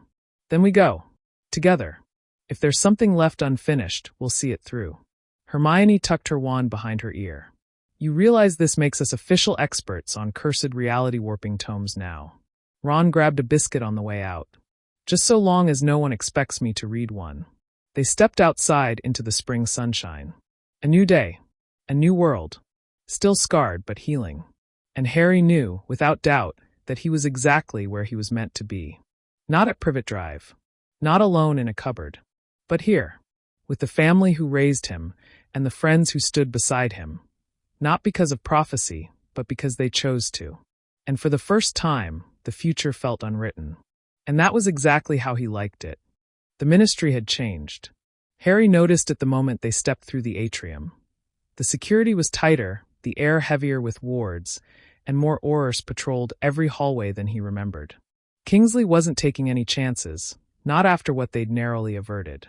Then we go. Together. If there's something left unfinished, we'll see it through. Hermione tucked her wand behind her ear. You realize this makes us official experts on cursed reality-warping tomes now. Ron grabbed a biscuit on the way out. Just so long as no one expects me to read one. They stepped outside into the spring sunshine. A new day. A new world. Still scarred, but healing. And Harry knew, without doubt, that he was exactly where he was meant to be. Not at Privet Drive. Not alone in a cupboard. But here. With the family who raised him, and the friends who stood beside him. Not because of prophecy, but because they chose to. And for the first time, the future felt unwritten. And that was exactly how he liked it. The ministry had changed. Harry noticed at the moment they stepped through the atrium. The security was tighter, the air heavier with wards, and more Aurors patrolled every hallway than he remembered. Kingsley wasn't taking any chances, not after what they'd narrowly averted.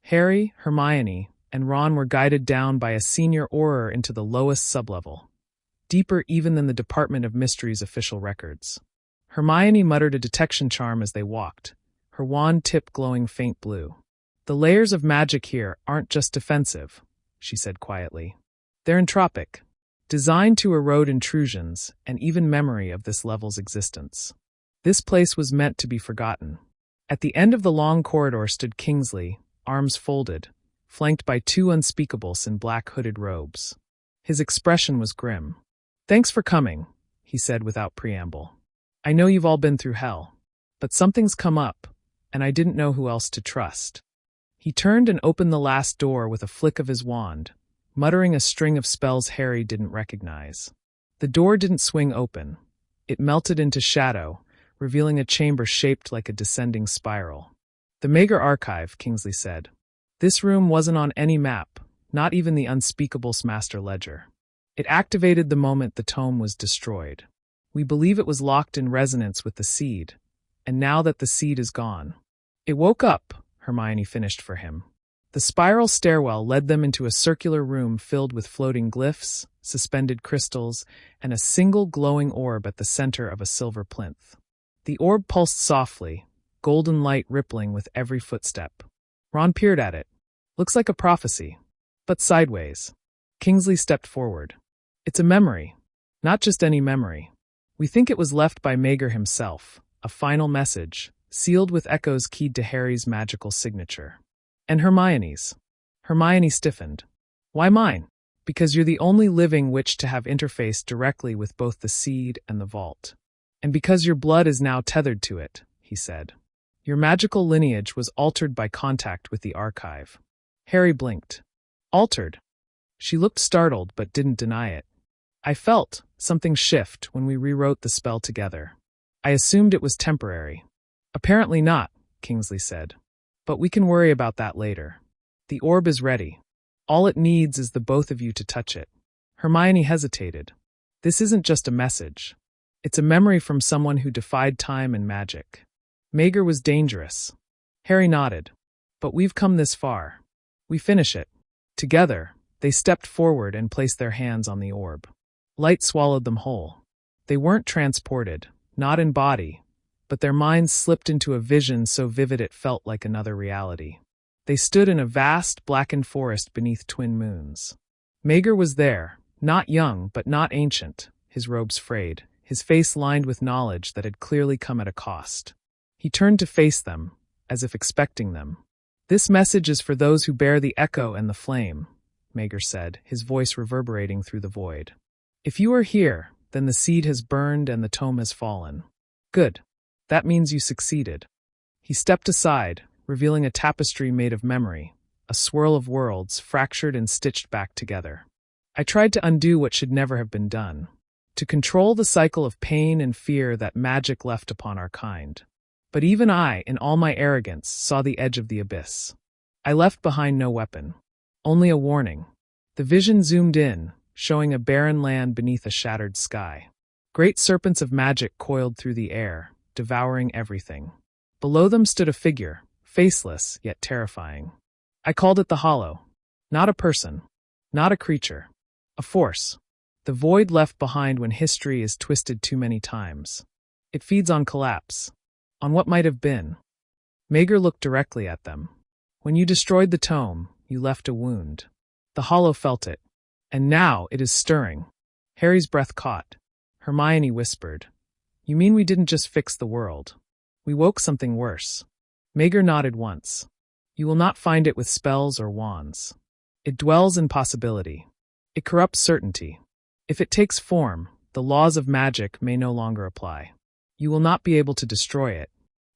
Harry, Hermione, and Ron were guided down by a senior Auror into the lowest sublevel, deeper even than the Department of Mysteries' official records. Hermione muttered a detection charm as they walked, her wand tip glowing faint blue. The layers of magic here aren't just defensive, she said quietly. They're entropic, designed to erode intrusions and even memory of this level's existence. This place was meant to be forgotten. At the end of the long corridor stood Kingsley, arms folded, flanked by two unspeakables in black hooded robes. His expression was grim. Thanks for coming, he said without preamble. I know you've all been through hell, but something's come up, and I didn't know who else to trust. He turned and opened the last door with a flick of his wand, muttering a string of spells Harry didn't recognize. The door didn't swing open. It melted into shadow, revealing a chamber shaped like a descending spiral. The Mager Archive, Kingsley said. This room wasn't on any map, not even the Unspeakable's master ledger. It activated the moment the tome was destroyed. We believe it was locked in resonance with the seed, and now that the seed is gone. It woke up, Hermione finished for him. The spiral stairwell led them into a circular room filled with floating glyphs, suspended crystals, and a single glowing orb at the center of a silver plinth. The orb pulsed softly, golden light rippling with every footstep. Ron peered at it. Looks like a prophecy, but sideways. Kingsley stepped forward. It's a memory, not just any memory. We think it was left by Mager himself, a final message, sealed with echoes keyed to Harry's magical signature. And Hermione's. Hermione stiffened. Why mine? Because you're the only living witch to have interfaced directly with both the seed and the vault. And because your blood is now tethered to it, he said. Your magical lineage was altered by contact with the archive. Harry blinked. Altered? She looked startled but didn't deny it. I felt something shift when we rewrote the spell together. I assumed it was temporary. Apparently not, Kingsley said. But we can worry about that later. The orb is ready. All it needs is the both of you to touch it. Hermione hesitated. This isn't just a message. It's a memory from someone who defied time and magic. Mager was dangerous. Harry nodded. But we've come this far. We finish it. Together, they stepped forward and placed their hands on the orb. Light swallowed them whole. They weren't transported, not in body, but their minds slipped into a vision so vivid it felt like another reality. They stood in a vast, blackened forest beneath twin moons. Mager was there, not young but not ancient, his robes frayed, his face lined with knowledge that had clearly come at a cost. He turned to face them, as if expecting them. This message is for those who bear the echo and the flame, Mager said, his voice reverberating through the void. If you are here, then the seed has burned and the tome has fallen. Good. That means you succeeded. He stepped aside, revealing a tapestry made of memory, a swirl of worlds fractured and stitched back together. I tried to undo what should never have been done. to control the cycle of pain and fear that magic left upon our kind. But even I, in all my arrogance, saw the edge of the abyss. I left behind no weapon, only a warning. The vision zoomed in, showing a barren land beneath a shattered sky. Great serpents of magic coiled through the air, devouring everything. Below them stood a figure, faceless yet terrifying. I called it the Hollow. Not a person, not a creature, a force. The void left behind when history is twisted too many times. It feeds on collapse, on what might have been. Mager looked directly at them. When you destroyed the tome, you left a wound. The Hollow felt it, and now it is stirring. Harry's breath caught. Hermione whispered, "You mean we didn't just fix the world? We woke something worse." Mager nodded once. "You will not find it with spells or wands. It dwells in possibility. It corrupts certainty. If it takes form, the laws of magic may no longer apply. You will not be able to destroy it."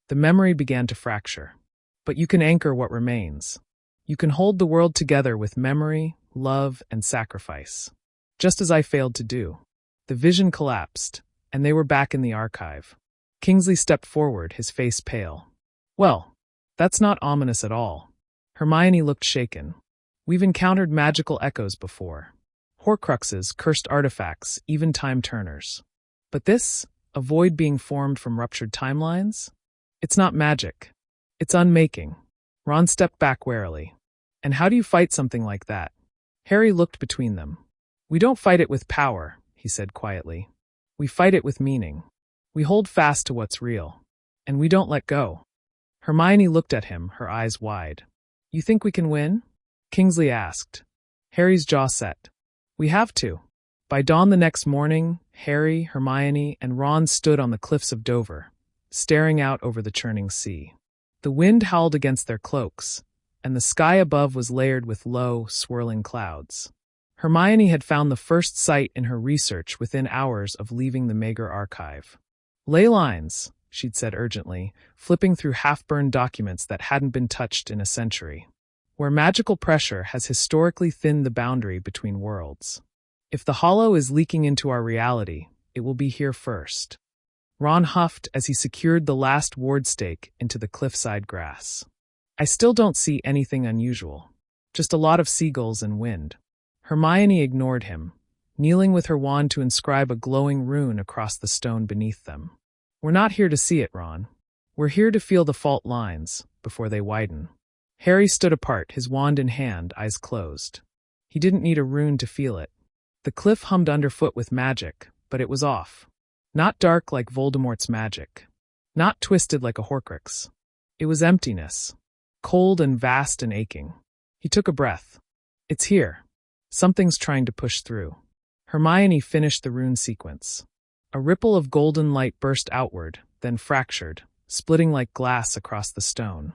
The memory began to fracture. But you can anchor what remains. You can hold the world together with memory, love, and sacrifice. Just as I failed to do. The vision collapsed, and they were back in the archive. Kingsley stepped forward, his face pale. "Well, that's not ominous at all." Hermione looked shaken. "We've encountered magical echoes before. Horcruxes, cursed artifacts, even time-turners. But this, a void being formed from ruptured timelines? It's not magic. It's unmaking." Ron stepped back warily. "And how do you fight something like that?" Harry looked between them. "We don't fight it with power," he said quietly. "We fight it with meaning. We hold fast to what's real. And we don't let go." Hermione looked at him, her eyes wide. "You think we can win?" Kingsley asked. Harry's jaw set. "We have to." By dawn the next morning, Harry, Hermione, and Ron stood on the cliffs of Dover, staring out over the churning sea. The wind howled against their cloaks, and the sky above was layered with low, swirling clouds. Hermione had found the first sight in her research within hours of leaving the Mager archive. "Ley lines," she'd said urgently, flipping through half-burned documents that hadn't been touched in a century. "Where magical pressure has historically thinned the boundary between worlds. If the Hollow is leaking into our reality, it will be here first." Ron huffed as he secured the last ward stake into the cliffside grass. "I still don't see anything unusual. Just a lot of seagulls and wind." Hermione ignored him, kneeling with her wand to inscribe a glowing rune across the stone beneath them. "We're not here to see it, Ron. We're here to feel the fault lines, before they widen." Harry stood apart, his wand in hand, eyes closed. He didn't need a rune to feel it. The cliff hummed underfoot with magic, but it was off. Not dark like Voldemort's magic. Not twisted like a Horcrux. It was emptiness. Cold and vast and aching. He took a breath. "It's here. Something's trying to push through." Hermione finished the rune sequence. A ripple of golden light burst outward, then fractured, splitting like glass across the stone.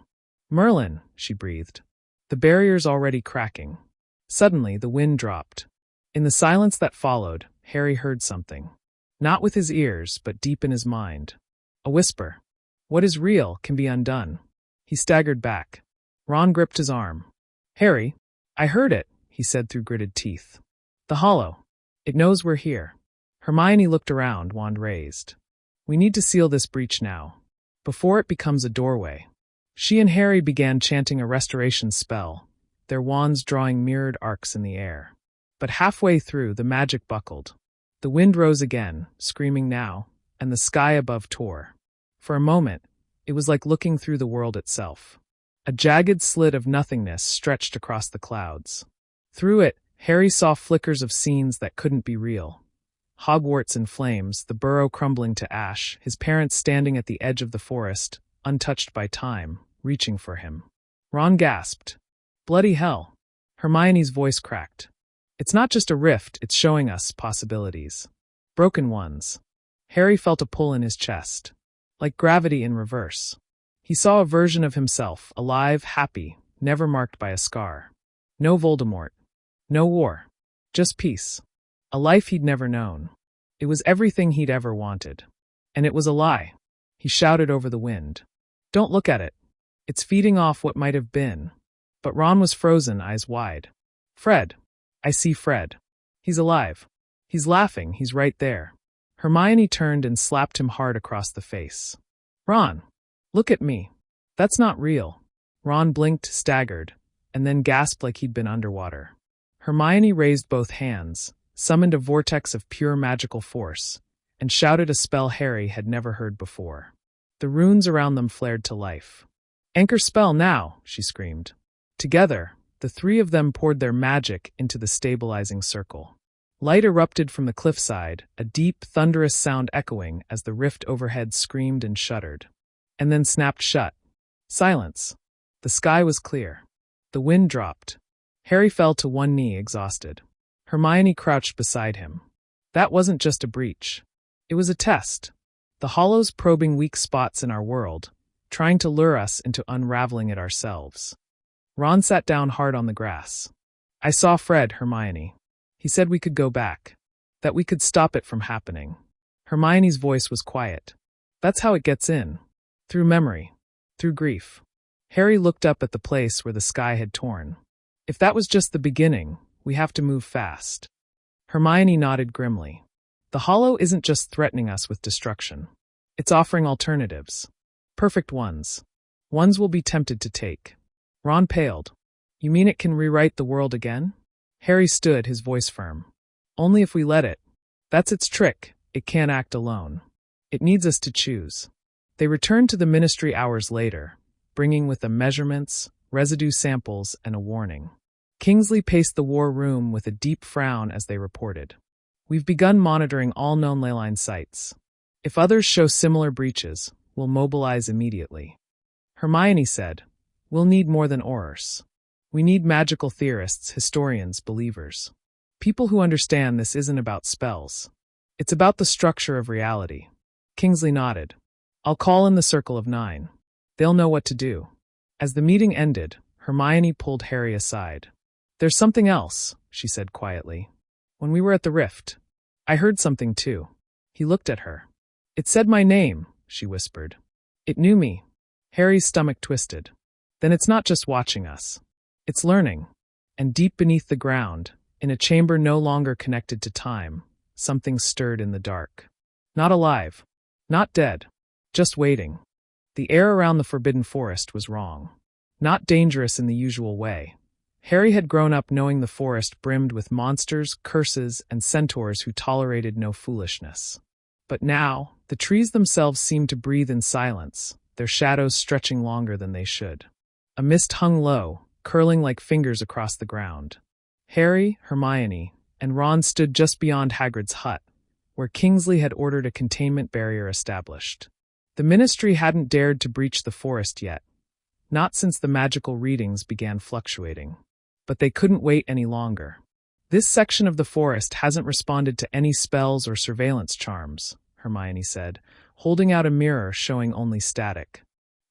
"Merlin," she breathed. "The barrier's already cracking." Suddenly, the wind dropped. In the silence that followed, Harry heard something. Not with his ears, but deep in his mind. A whisper. What is real can be undone. He staggered back. Ron gripped his arm. "Harry, I heard it," he said through gritted teeth. "The Hollow. It knows we're here." Hermione looked around, wand raised. "We need to seal this breach now, before it becomes a doorway." She and Harry began chanting a restoration spell, their wands drawing mirrored arcs in the air. But halfway through, the magic buckled. The wind rose again, screaming now, and the sky above tore. For a moment, it was like looking through the world itself. A jagged slit of nothingness stretched across the clouds. Through it, Harry saw flickers of scenes that couldn't be real. Hogwarts in flames, the burrow crumbling to ash, his parents standing at the edge of the forest, untouched by time, reaching for him. Ron gasped. "Bloody hell." Hermione's voice cracked. "It's not just a rift, it's showing us possibilities. Broken ones." Harry felt a pull in his chest. Like gravity in reverse. He saw a version of himself, alive, happy, never marked by a scar. No Voldemort. No war. Just peace. A life he'd never known. It was everything he'd ever wanted. And it was a lie. He shouted over the wind. "Don't look at it. It's feeding off what might have been." But Ron was frozen, eyes wide. "Fred. I see Fred. He's alive. He's laughing, he's right there. Hermione turned and slapped him hard across the face. Ron, look at me. That's not real. Ron blinked, staggered, and then gasped like he'd been underwater. Hermione raised both hands, summoned a vortex of pure magical force, and shouted a spell Harry had never heard before. The runes around them flared to life. Anchor spell now, she screamed. Together, the three of them poured their magic into the stabilizing circle. Light erupted from the cliffside, a deep, thunderous sound echoing as the rift overhead screamed and shuddered. And then snapped shut. Silence. The sky was clear. The wind dropped. Harry fell to one knee, exhausted. Hermione crouched beside him. That wasn't just a breach. It was a test. The Hollows probing weak spots in our world, trying to lure us into unraveling it ourselves. Ron sat down hard on the grass. I saw Fred, Hermione. He said we could go back. That we could stop it from happening. Hermione's voice was quiet. That's how it gets in. Through memory. Through grief. Harry looked up at the place where the sky had torn. If that was just the beginning, we have to move fast. Hermione nodded grimly. The Hollow isn't just threatening us with destruction. It's offering alternatives. Perfect ones. Ones we'll be tempted to take. Ron paled. You mean it can rewrite the world again? Harry stood, his voice firm. Only if we let it. That's its trick. It can't act alone. It needs us to choose. They returned to the ministry hours later, bringing with them measurements, residue samples, and a warning. Kingsley paced the war room with a deep frown as they reported. We've begun monitoring all known leyline sites. If others show similar breaches, we'll mobilize immediately. Hermione said, We'll need more than Aurors. We need magical theorists, historians, believers. People who understand this isn't about spells. It's about the structure of reality. Kingsley nodded. I'll call in the Circle of Nine. They'll know what to do. As the meeting ended, Hermione pulled Harry aside. There's something else, she said quietly. When we were at the rift, I heard something too. He looked at her. It said my name, she whispered. It knew me. Harry's stomach twisted. Then it's not just watching us. It's learning. And deep beneath the ground, in a chamber no longer connected to time, something stirred in the dark. Not alive. Not dead. Just waiting. The air around the Forbidden Forest was wrong. Not dangerous in the usual way. Harry had grown up knowing the forest brimmed with monsters, curses, and centaurs who tolerated no foolishness. But now, the trees themselves seemed to breathe in silence, their shadows stretching longer than they should. A mist hung low, curling like fingers across the ground. Harry, Hermione, and Ron stood just beyond Hagrid's hut, where Kingsley had ordered a containment barrier established. The Ministry hadn't dared to breach the forest yet, not since the magical readings began fluctuating. But they couldn't wait any longer. This section of the forest hasn't responded to any spells or surveillance charms, Hermione said, holding out a mirror showing only static.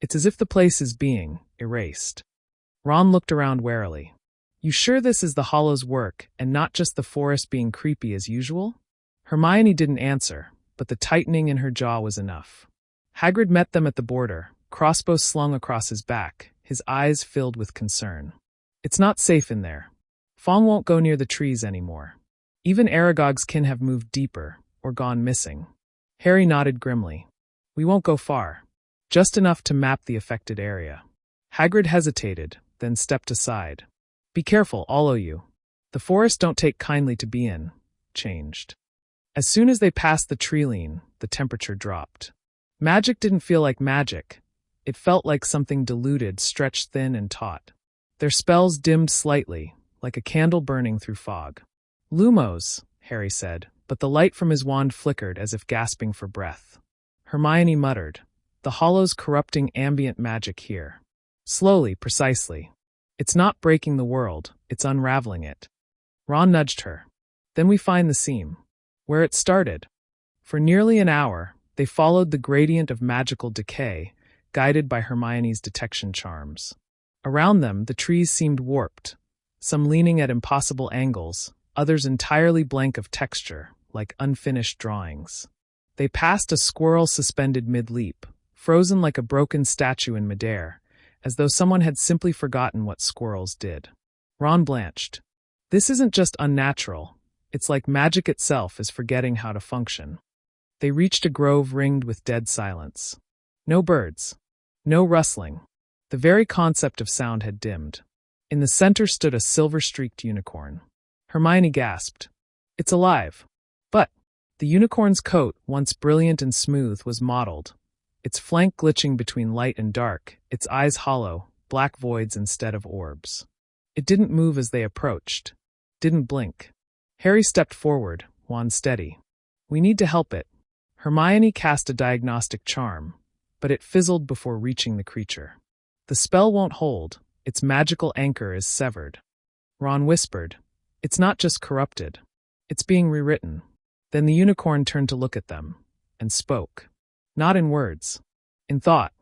It's as if the place is being erased. Ron looked around warily. You sure this is the Hollow's work and not just the forest being creepy as usual? Hermione didn't answer, but the tightening in her jaw was enough. Hagrid met them at the border, crossbow slung across his back, his eyes filled with concern. It's not safe in there. Fong won't go near the trees anymore. Even Aragog's kin have moved deeper, or gone missing. Harry nodded grimly. We won't go far. Just enough to map the affected area. Hagrid hesitated, then stepped aside. Be careful, all of you. The forest don't take kindly to be in. Changed. As soon as they passed the tree-line, the temperature dropped. Magic didn't feel like magic. It felt like something diluted, stretched thin and taut. Their spells dimmed slightly, like a candle burning through fog. Lumos, Harry said, but the light from his wand flickered as if gasping for breath. Hermione muttered, the Hollow's corrupting ambient magic here. Slowly, precisely. It's not breaking the world, it's unraveling it. Ron nudged her. Then we find the seam. Where it started. For nearly an hour, they followed the gradient of magical decay, guided by Hermione's detection charms. Around them, the trees seemed warped, some leaning at impossible angles, others entirely blank of texture, like unfinished drawings. They passed a squirrel suspended mid-leap, frozen like a broken statue in midair, as though someone had simply forgotten what squirrels did. Ron blanched. This isn't just unnatural, It's like magic itself is forgetting how to function. They reached a grove ringed with dead silence. No birds. No rustling. The very concept of sound had dimmed. In the center stood a silver-streaked unicorn. Hermione gasped. It's alive. But the unicorn's coat, once brilliant and smooth, was mottled, its flank glitching between light and dark, its eyes hollow, black voids instead of orbs. It didn't move as they approached. Didn't blink. Harry stepped forward, wand steady. We need to help it. Hermione cast a diagnostic charm, but it fizzled before reaching the creature. The spell won't hold, its magical anchor is severed. Ron whispered, It's not just corrupted. It's being rewritten. Then the unicorn turned to look at them, and spoke. Not in words. In thought.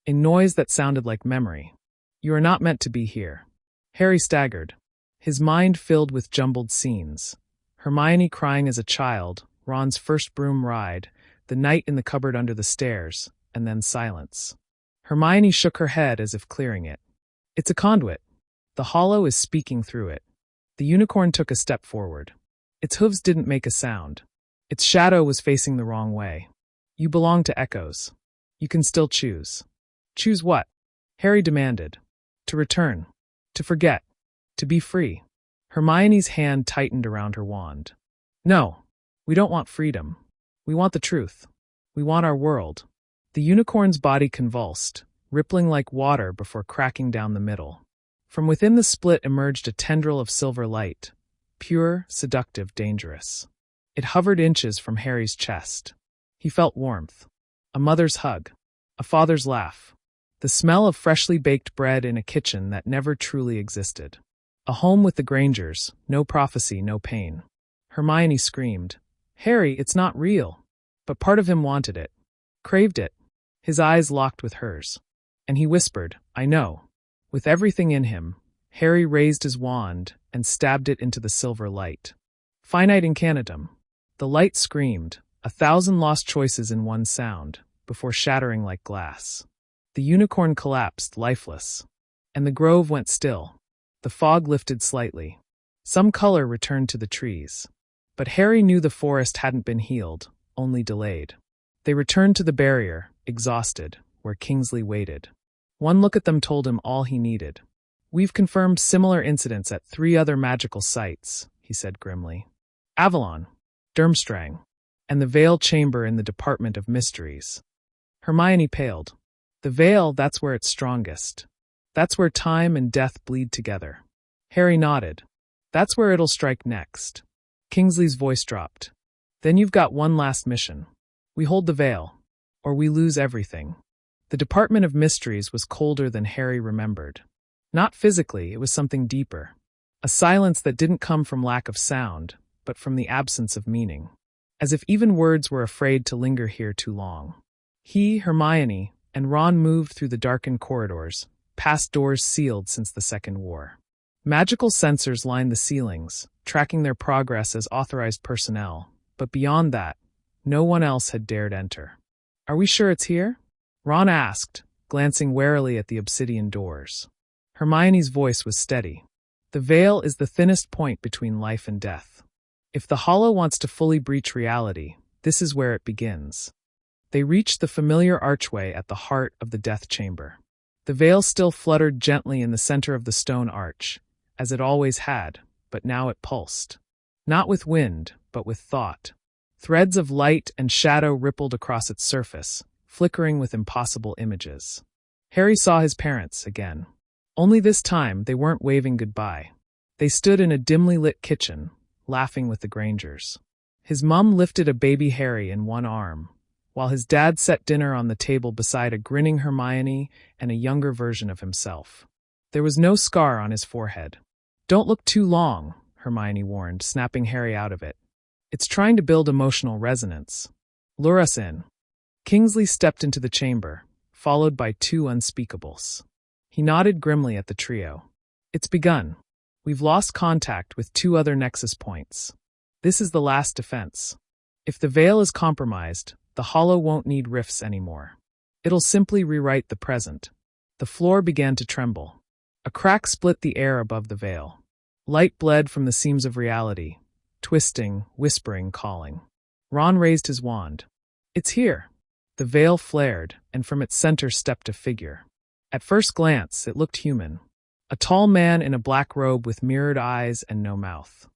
In noise that sounded like memory. You are not meant to be here. Harry staggered. His mind filled with jumbled scenes. Hermione crying as a child, Ron's first broom ride, the night in the cupboard under the stairs, and then silence. Hermione shook her head as if clearing it. It's a conduit. The hollow is speaking through it. The unicorn took a step forward. Its hooves didn't make a sound. Its shadow was facing the wrong way. You belong to echoes. You can still choose. Choose what? Harry demanded. To return. To forget. To be free. Hermione's hand tightened around her wand. No, we don't want freedom. We want the truth. We want our world. The unicorn's body convulsed, rippling like water before cracking down the middle. From within the split emerged a tendril of silver light, pure, seductive, dangerous. It hovered inches from Harry's chest. He felt warmth. A mother's hug. A father's laugh. The smell of freshly baked bread in a kitchen that never truly existed. A home with the Grangers, no prophecy, no pain. Hermione screamed, Harry, it's not real. But part of him wanted it. Craved it. His eyes locked with hers. And he whispered, I know. With everything in him, Harry raised his wand and stabbed it into the silver light. Finite incantum. The light screamed, 1,000 lost choices in one sound, before shattering like glass. The unicorn collapsed, lifeless. And the grove went still. The fog lifted slightly. Some color returned to the trees. But Harry knew the forest hadn't been healed, only delayed. They returned to the barrier, exhausted, where Kingsley waited. One look at them told him all he needed. We've confirmed similar incidents at 3 other magical sites, he said grimly. Avalon, Durmstrang, and the Veil Chamber in the Department of Mysteries. Hermione paled. The Veil, that's where it's strongest. That's where time and death bleed together. Harry nodded. That's where it'll strike next. Kingsley's voice dropped. Then you've got one last mission. We hold the Veil, or we lose everything. The Department of Mysteries was colder than Harry remembered. Not physically, it was something deeper. A silence that didn't come from lack of sound, but from the absence of meaning. As if even words were afraid to linger here too long. He, Hermione, and Ron moved through the darkened corridors, past doors sealed since the Second War. Magical sensors lined the ceilings, tracking their progress as authorized personnel, but beyond that, no one else had dared enter. Are we sure it's here? Ron asked, glancing warily at the obsidian doors. Hermione's voice was steady. The veil is the thinnest point between life and death. If the Hollow wants to fully breach reality, this is where it begins. They reached the familiar archway at the heart of the death chamber. The veil still fluttered gently in the center of the stone arch, as it always had, but now it pulsed. Not with wind, but with thought. Threads of light and shadow rippled across its surface, flickering with impossible images. Harry saw his parents again. Only this time they weren't waving goodbye. They stood in a dimly lit kitchen, laughing with the Grangers. His mum lifted a baby Harry in one arm, while his dad set dinner on the table beside a grinning Hermione and a younger version of himself. There was no scar on his forehead. Don't look too long, Hermione warned, snapping Harry out of it. It's trying to build emotional resonance. Lure us in. Kingsley stepped into the chamber, followed by 2 unspeakables. He nodded grimly at the trio. It's begun. We've lost contact with 2 other nexus points. This is the last defense. If the veil is compromised, the Hollow won't need rifts anymore. It'll simply rewrite the present. The floor began to tremble. A crack split the air above the veil. Light bled from the seams of reality, twisting, whispering, calling. Ron raised his wand. It's here. The veil flared, and from its center stepped a figure. At first glance, it looked human. A tall man in a black robe with mirrored eyes and no mouth.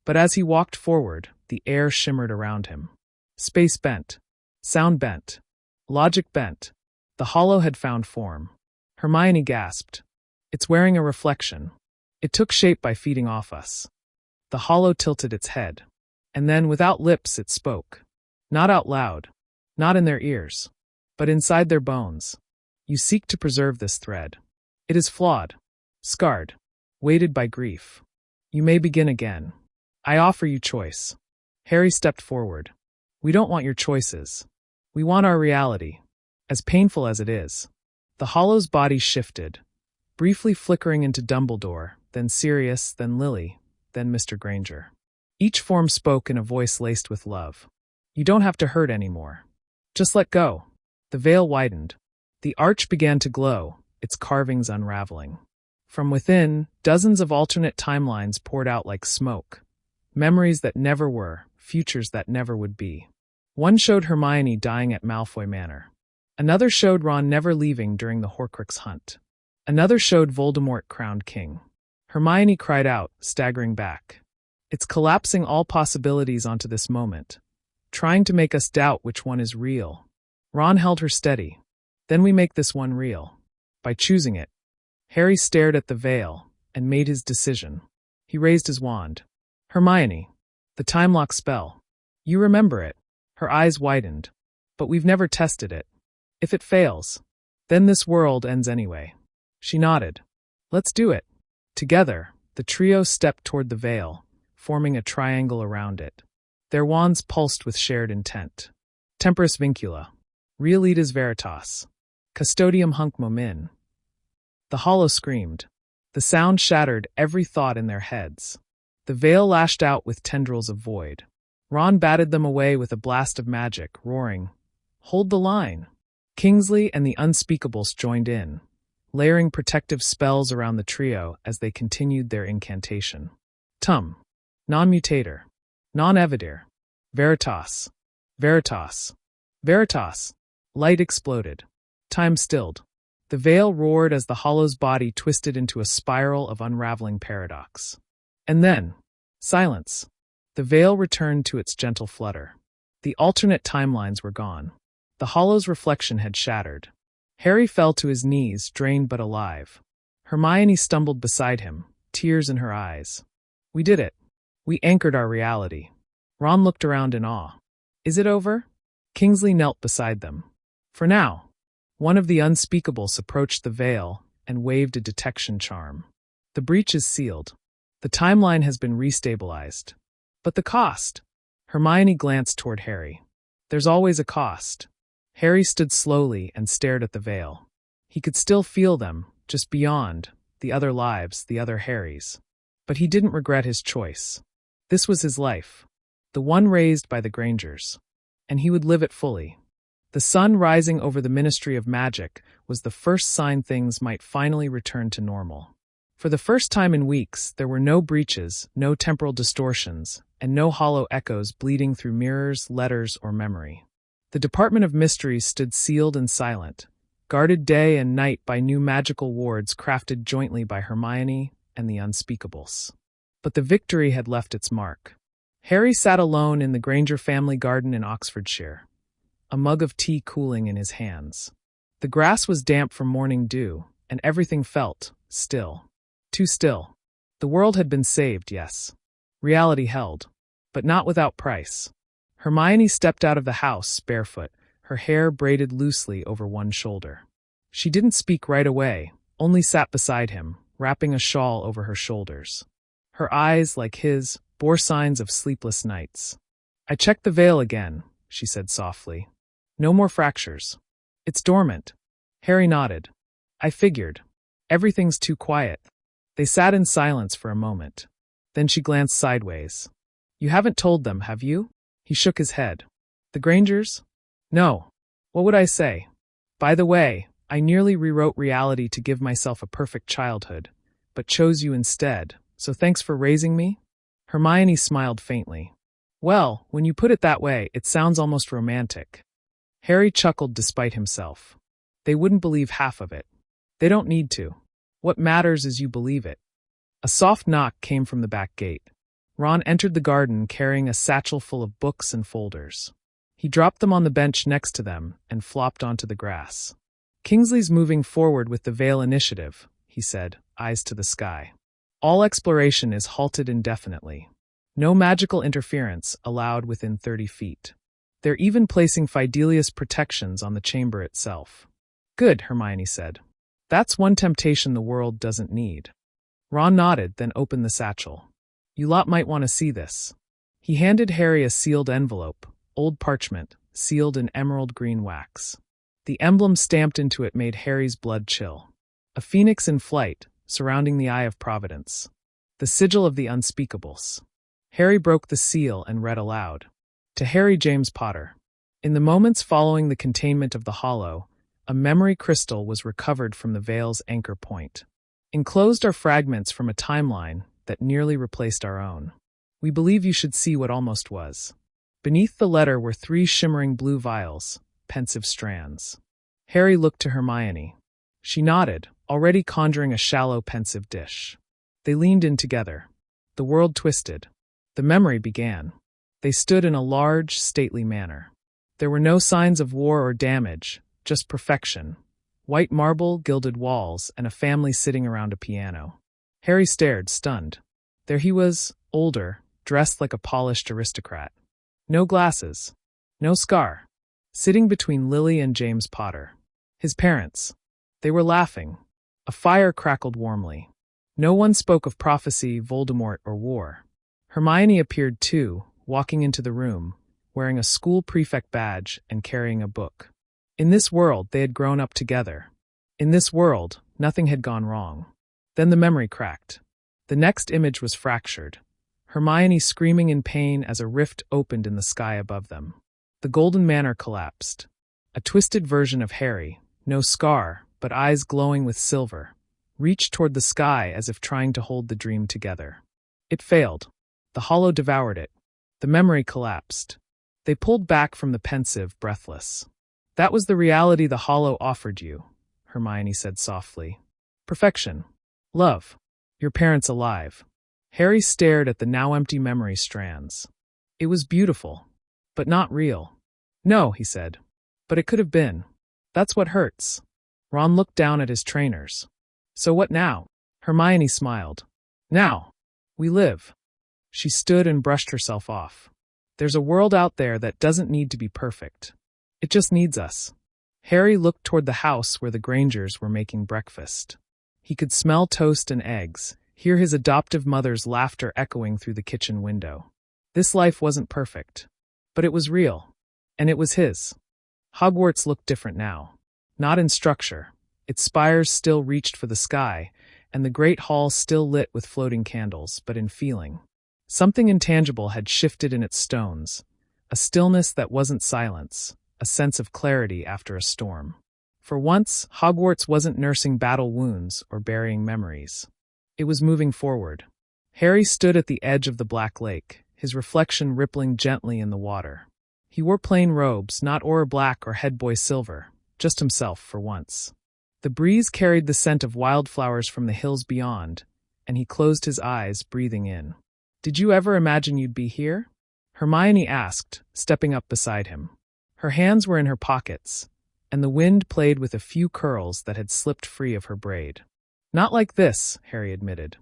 But as he walked forward, the air shimmered around him. Space bent. Sound bent. Logic bent. The hollow had found form. Hermione gasped. It's wearing a reflection. It took shape by feeding off us. The hollow tilted its head. And then, without lips, it spoke. Not out loud. Not in their ears. But inside their bones. You seek to preserve this thread. It is flawed. Scarred. Weighted by grief. You may begin again. I offer you choice. Harry stepped forward. We don't want your choices. We want our reality. As painful as it is. The hollow's body shifted, briefly flickering into Dumbledore, then Sirius, then Lily, then Mr. Granger. Each form spoke in a voice laced with love. You don't have to hurt anymore. Just let go. The veil widened. The arch began to glow, its carvings unraveling. From within, dozens of alternate timelines poured out like smoke. Memories that never were, futures that never would be. One showed Hermione dying at Malfoy Manor. Another showed Ron never leaving during the Horcrux hunt. Another showed Voldemort crowned king. Hermione cried out, staggering back. It's collapsing all possibilities onto this moment, trying to make us doubt which one is real. Ron held her steady. Then we make this one real. By choosing it. Harry stared at the veil and made his decision. He raised his wand. Hermione. The time lock spell. You remember it. Her eyes widened. But we've never tested it. If it fails, then this world ends anyway. She nodded. Let's do it. Together, the trio stepped toward the veil, forming a triangle around it. Their wands pulsed with shared intent. Temporis vincula. Realitas veritas. Custodium hunc momin. The hollow screamed. The sound shattered every thought in their heads. The veil lashed out with tendrils of void. Ron batted them away with a blast of magic, roaring, Hold the line! Kingsley and the Unspeakables joined in, layering protective spells around the trio as they continued their incantation. Tum. Non-mutator. Non-evidir. Veritas. Veritas. Veritas. Light exploded. Time stilled. The veil roared as the hollow's body twisted into a spiral of unraveling paradox. And then, silence. The veil returned to its gentle flutter. The alternate timelines were gone. The hollow's reflection had shattered. Harry fell to his knees, drained but alive. Hermione stumbled beside him, tears in her eyes. We did it. We anchored our reality. Ron looked around in awe. Is it over? Kingsley knelt beside them. For now. One of the Unspeakables approached the veil and waved a detection charm. The breach is sealed. The timeline has been restabilized. But the cost? Hermione glanced toward Harry. There's always a cost. Harry stood slowly and stared at the veil. He could still feel them, just beyond, the other lives, the other Harrys. But he didn't regret his choice. This was his life. The one raised by the Grangers. And he would live it fully. The sun rising over the Ministry of Magic was the first sign things might finally return to normal. For the first time in weeks, there were no breaches, no temporal distortions, and no hollow echoes bleeding through mirrors, letters, or memory. The Department of Mysteries stood sealed and silent, guarded day and night by new magical wards crafted jointly by Hermione and the Unspeakables. But the victory had left its mark. Harry sat alone in the Granger family garden in Oxfordshire, a mug of tea cooling in his hands. The grass was damp from morning dew, and everything felt still. Too still. The world had been saved, yes. Reality held. But not without price. Hermione stepped out of the house, barefoot, her hair braided loosely over one shoulder. She didn't speak right away, only sat beside him, wrapping a shawl over her shoulders. Her eyes, like his, bore signs of sleepless nights. I checked the veil again, she said softly. No more fractures. It's dormant. Harry nodded. I figured. Everything's too quiet. They sat in silence for a moment. Then she glanced sideways. You haven't told them, have you? He shook his head. The Grangers? No. What would I say? By the way, I nearly rewrote reality to give myself a perfect childhood, but chose you instead, so thanks for raising me? Hermione smiled faintly. Well, when you put it that way, it sounds almost romantic. Harry chuckled despite himself. They wouldn't believe half of it. They don't need to. What matters is you believe it. A soft knock came from the back gate. Ron entered the garden carrying a satchel full of books and folders. He dropped them on the bench next to them and flopped onto the grass. Kingsley's moving forward with the Veil Initiative, he said, eyes to the sky. All exploration is halted indefinitely. No magical interference allowed within 30 feet. They're even placing Fidelius protections on the chamber itself. Good, Hermione said. That's one temptation the world doesn't need. Ron nodded, then opened the satchel. You lot might want to see this. He handed Harry a sealed envelope, old parchment, sealed in emerald green wax. The emblem stamped into it made Harry's blood chill. A phoenix in flight, surrounding the Eye of Providence. The sigil of the unspeakables. Harry broke the seal and read aloud. To Harry James Potter. In the moments following the containment of the Hollow, a memory crystal was recovered from the Veil's anchor point. Enclosed are fragments from a timeline that nearly replaced our own. We believe you should see what almost was. Beneath the letter were 3 shimmering blue vials, pensive strands. Harry looked to Hermione. She nodded, already conjuring a shallow, pensive dish. They leaned in together. The world twisted. The memory began. They stood in a large, stately manner. There were no signs of war or damage, just perfection. White marble, gilded walls, and a family sitting around a piano. Harry stared, stunned. There he was, older, dressed like a polished aristocrat. No glasses. No scar. Sitting between Lily and James Potter. His parents. They were laughing. A fire crackled warmly. No one spoke of prophecy, Voldemort, or war. Hermione appeared too, walking into the room, wearing a school prefect badge and carrying a book. In this world, they had grown up together. In this world, nothing had gone wrong. Then the memory cracked. The next image was fractured. Hermione screaming in pain as a rift opened in the sky above them. The Golden Manor collapsed. A twisted version of Harry, no scar, but eyes glowing with silver, reached toward the sky as if trying to hold the dream together. It failed. The Hollow devoured it. The memory collapsed. They pulled back from the pensive, breathless. That was the reality the Hollow offered you, Hermione said softly. Perfection. Love. Your parents alive. Harry stared at the now empty memory strands. It was beautiful, but not real. No, he said. But it could have been. That's what hurts. Ron looked down at his trainers. So what now? Hermione smiled. Now. We live. She stood and brushed herself off. There's a world out there that doesn't need to be perfect. It just needs us. Harry looked toward the house where the Grangers were making breakfast. He could smell toast and eggs, hear his adoptive mother's laughter echoing through the kitchen window. This life wasn't perfect. But it was real. And it was his. Hogwarts looked different now. Not in structure. Its spires still reached for the sky, and the great hall still lit with floating candles, but in feeling. Something intangible had shifted in its stones. A stillness that wasn't silence. A sense of clarity after a storm. For once, Hogwarts wasn't nursing battle wounds or burying memories. It was moving forward. Harry stood at the edge of the Black Lake, his reflection rippling gently in the water. He wore plain robes, not Auror Black or Headboy Silver, just himself for once. The breeze carried the scent of wildflowers from the hills beyond, and he closed his eyes, breathing in. Did you ever imagine you'd be here? Hermione asked, stepping up beside him. Her hands were in her pockets, and the wind played with a few curls that had slipped free of her braid. Not like this, Harry admitted.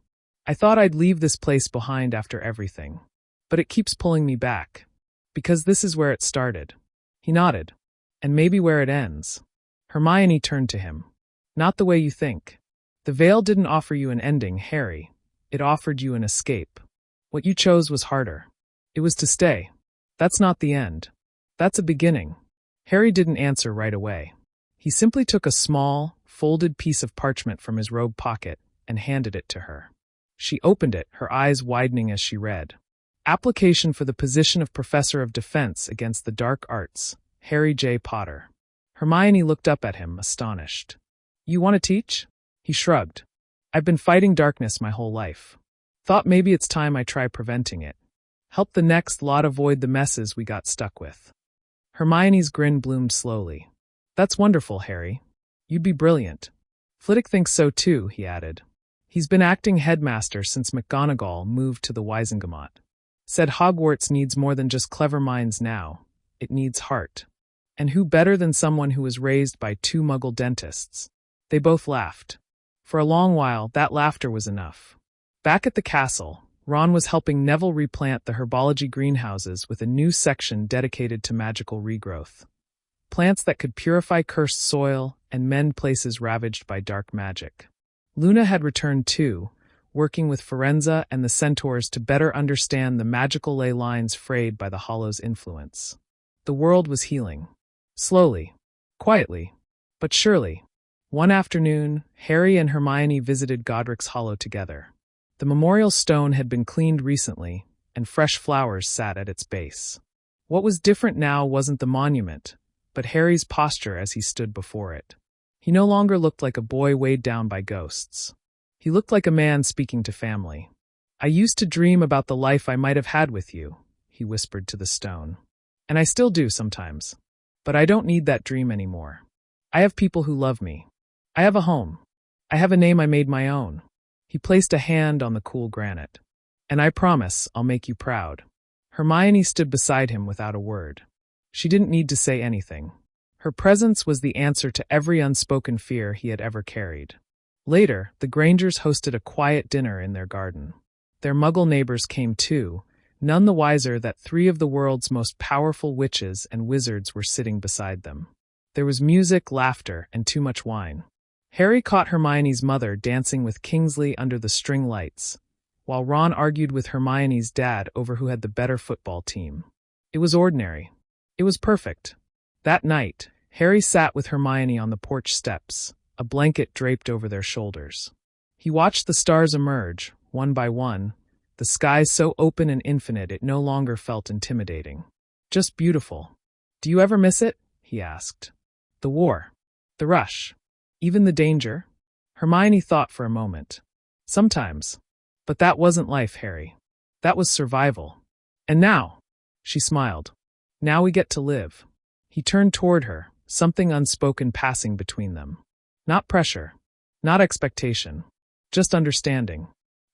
I thought I'd leave this place behind after everything. But it keeps pulling me back. Because this is where it started. He nodded. And maybe where it ends. Hermione turned to him. Not the way you think. The Veil didn't offer you an ending, Harry. It offered you an escape. What you chose was harder. It was to stay. That's not the end. That's a beginning. Harry didn't answer right away. He simply took a small, folded piece of parchment from his robe pocket and handed it to her. She opened it, her eyes widening as she read. Application for the position of Professor of Defense against the Dark Arts, Harry J. Potter. Hermione looked up at him, astonished. You want to teach? He shrugged. I've been fighting darkness my whole life. Thought maybe it's time I try preventing it. Help the next lot avoid the messes we got stuck with. Hermione's grin bloomed slowly. That's wonderful, Harry. You'd be brilliant. Flitwick thinks so too, he added. He's been acting headmaster since McGonagall moved to the Wisengamot. Said Hogwarts needs more than just clever minds now. It needs heart. And who better than someone who was raised by 2 Muggle dentists? They both laughed. For a long while, that laughter was enough. Back at the castle, Ron was helping Neville replant the herbology greenhouses with a new section dedicated to magical regrowth. Plants that could purify cursed soil and mend places ravaged by dark magic. Luna had returned too, working with Firenze and the Centaurs to better understand the magical ley lines frayed by the Hollow's influence. The world was healing. Slowly. Quietly. But surely. One afternoon, Harry and Hermione visited Godric's Hollow together. The memorial stone had been cleaned recently, and fresh flowers sat at its base. What was different now wasn't the monument, but Harry's posture as he stood before it. He no longer looked like a boy weighed down by ghosts. He looked like a man speaking to family. I used to dream about the life I might have had with you, he whispered to the stone. And I still do sometimes. But I don't need that dream anymore. I have people who love me. I have a home. I have a name I made my own. He placed a hand on the cool granite. And I promise I'll make you proud. Hermione stood beside him without a word. She didn't need to say anything. Her presence was the answer to every unspoken fear he had ever carried. Later, the Grangers hosted a quiet dinner in their garden. Their Muggle neighbors came too, none the wiser that 3 of the world's most powerful witches and wizards were sitting beside them. There was music, laughter, and too much wine. Harry caught Hermione's mother dancing with Kingsley under the string lights, while Ron argued with Hermione's dad over who had the better football team. It was ordinary. It was perfect. That night, Harry sat with Hermione on the porch steps, a blanket draped over their shoulders. He watched the stars emerge, one by one, the sky so open and infinite it no longer felt intimidating. Just beautiful. Do you ever miss it? He asked. The war. The rush. Even the danger? Hermione thought for a moment. Sometimes. But that wasn't life, Harry. That was survival. And now, she smiled. Now we get to live. He turned toward her, something unspoken passing between them. Not pressure. Not expectation. Just understanding.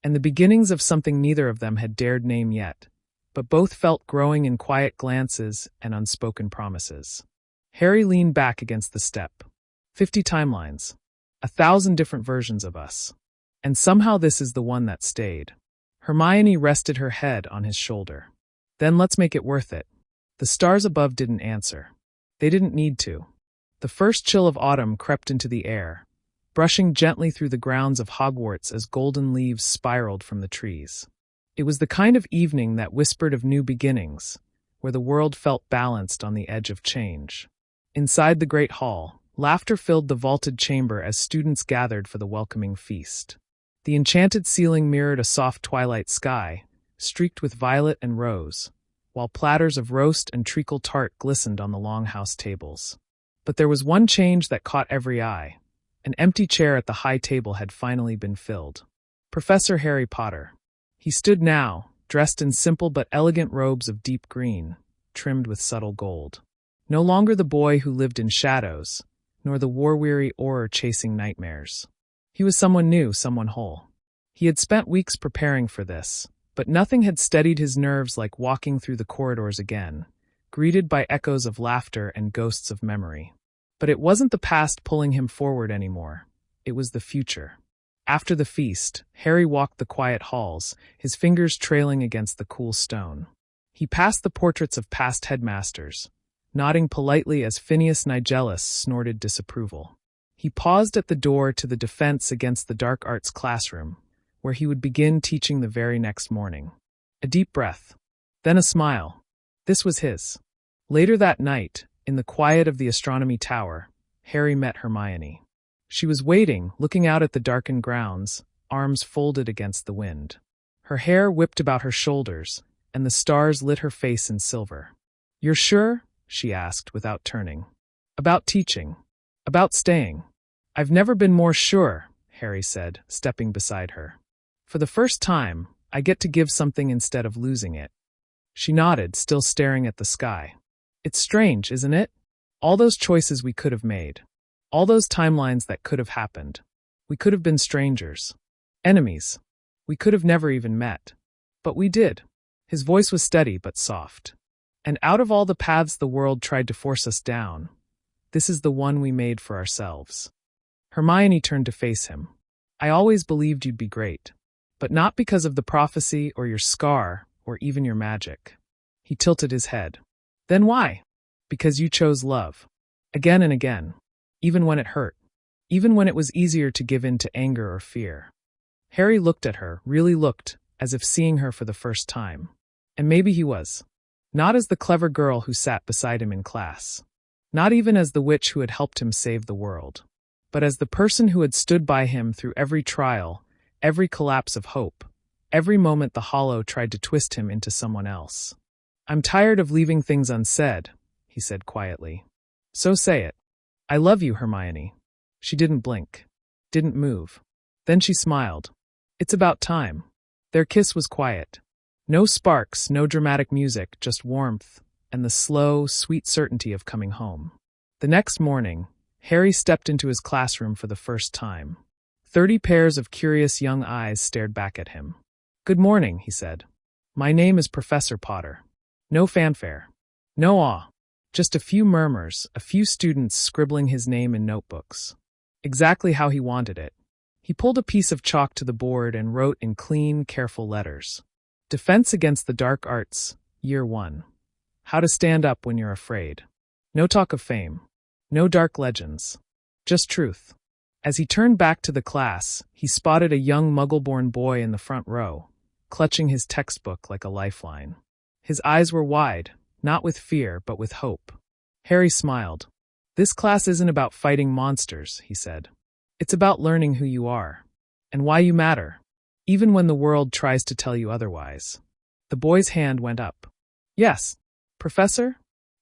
And the beginnings of something neither of them had dared name yet, but both felt growing in quiet glances and unspoken promises. Harry leaned back against the step. 50 timelines. 1,000 different versions of us. And somehow this is the one that stayed. Hermione rested her head on his shoulder. Then let's make it worth it. The stars above didn't answer. They didn't need to. The first chill of autumn crept into the air, brushing gently through the grounds of Hogwarts as golden leaves spiraled from the trees. It was the kind of evening that whispered of new beginnings, where the world felt balanced on the edge of change. Inside the great hall, laughter filled the vaulted chamber as students gathered for the welcoming feast. The enchanted ceiling mirrored a soft twilight sky, streaked with violet and rose, while platters of roast and treacle tart glistened on the longhouse tables. But there was one change that caught every eye. An empty chair at the high table had finally been filled. Professor Harry Potter. He stood now, dressed in simple but elegant robes of deep green, trimmed with subtle gold. No longer the boy who lived in shadows, nor the war-weary Auror chasing nightmares. He was someone new, someone whole. He had spent weeks preparing for this, but nothing had steadied his nerves like walking through the corridors again, greeted by echoes of laughter and ghosts of memory. But it wasn't the past pulling him forward anymore. It was the future. After the feast, Harry walked the quiet halls, his fingers trailing against the cool stone. He passed the portraits of past headmasters, nodding politely as Phineas Nigellus snorted disapproval. He paused at the door to the defense against the dark arts classroom, where he would begin teaching the very next morning. A deep breath. Then a smile. This was his. Later that night, in the quiet of the astronomy tower, Harry met Hermione. She was waiting, looking out at the darkened grounds, arms folded against the wind. Her hair whipped about her shoulders, and the stars lit her face in silver. "You're sure?" she asked without turning. "About teaching. About staying." "I've never been more sure," Harry said, stepping beside her. For the first time, I get to give something instead of losing it. She nodded, still staring at the sky. It's strange, isn't it? All those choices we could have made. All those timelines that could have happened. We could have been strangers. Enemies. We could have never even met. But we did. His voice was steady but soft. And out of all the paths the world tried to force us down, this is the one we made for ourselves. Hermione turned to face him. I always believed you'd be great. But not because of the prophecy or your scar or even your magic. He tilted his head. Then why? Because you chose love. Again and again. Even when it hurt. Even when it was easier to give in to anger or fear. Harry looked at her, really looked, as if seeing her for the first time. And maybe he was. Not as the clever girl who sat beside him in class. Not even as the witch who had helped him save the world. But as the person who had stood by him through every trial, every collapse of hope, every moment the Hollow tried to twist him into someone else. I'm tired of leaving things unsaid, he said quietly. So say it. I love you, Hermione. She didn't blink. Didn't move. Then she smiled. It's about time. Their kiss was quiet. No sparks, no dramatic music, just warmth, and the slow, sweet certainty of coming home. The next morning, Harry stepped into his classroom for the first time. 30 pairs of curious young eyes stared back at him. Good morning, he said. My name is Professor Potter. No fanfare. No awe. Just a few murmurs, a few students scribbling his name in notebooks. Exactly how he wanted it. He pulled a piece of chalk to the board and wrote in clean, careful letters. Defense Against the Dark Arts, Year 1. How to stand up when you're afraid. No talk of fame. No dark legends. Just truth. As he turned back to the class, he spotted a young Muggle-born boy in the front row, clutching his textbook like a lifeline. His eyes were wide, not with fear, but with hope. Harry smiled. This class isn't about fighting monsters, he said. It's about learning who you are, and why you matter, even when the world tries to tell you otherwise. The boy's hand went up. Yes, Professor?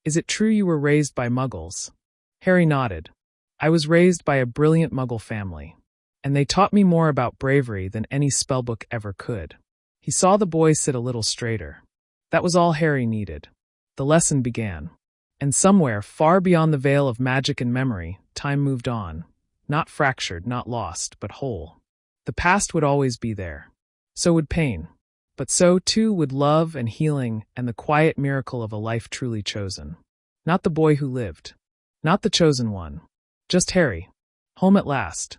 Is it true you were raised by Muggles? Harry nodded. I was raised by a brilliant Muggle family, and they taught me more about bravery than any spellbook ever could. He saw the boy sit a little straighter. That was all Harry needed. The lesson began. And somewhere, far beyond the veil of magic and memory, time moved on. Not fractured, not lost, but whole. The past would always be there. So would pain. But so, too, would love and healing and the quiet miracle of a life truly chosen. Not the boy who lived. Not the chosen one. Just Harry. Home at last.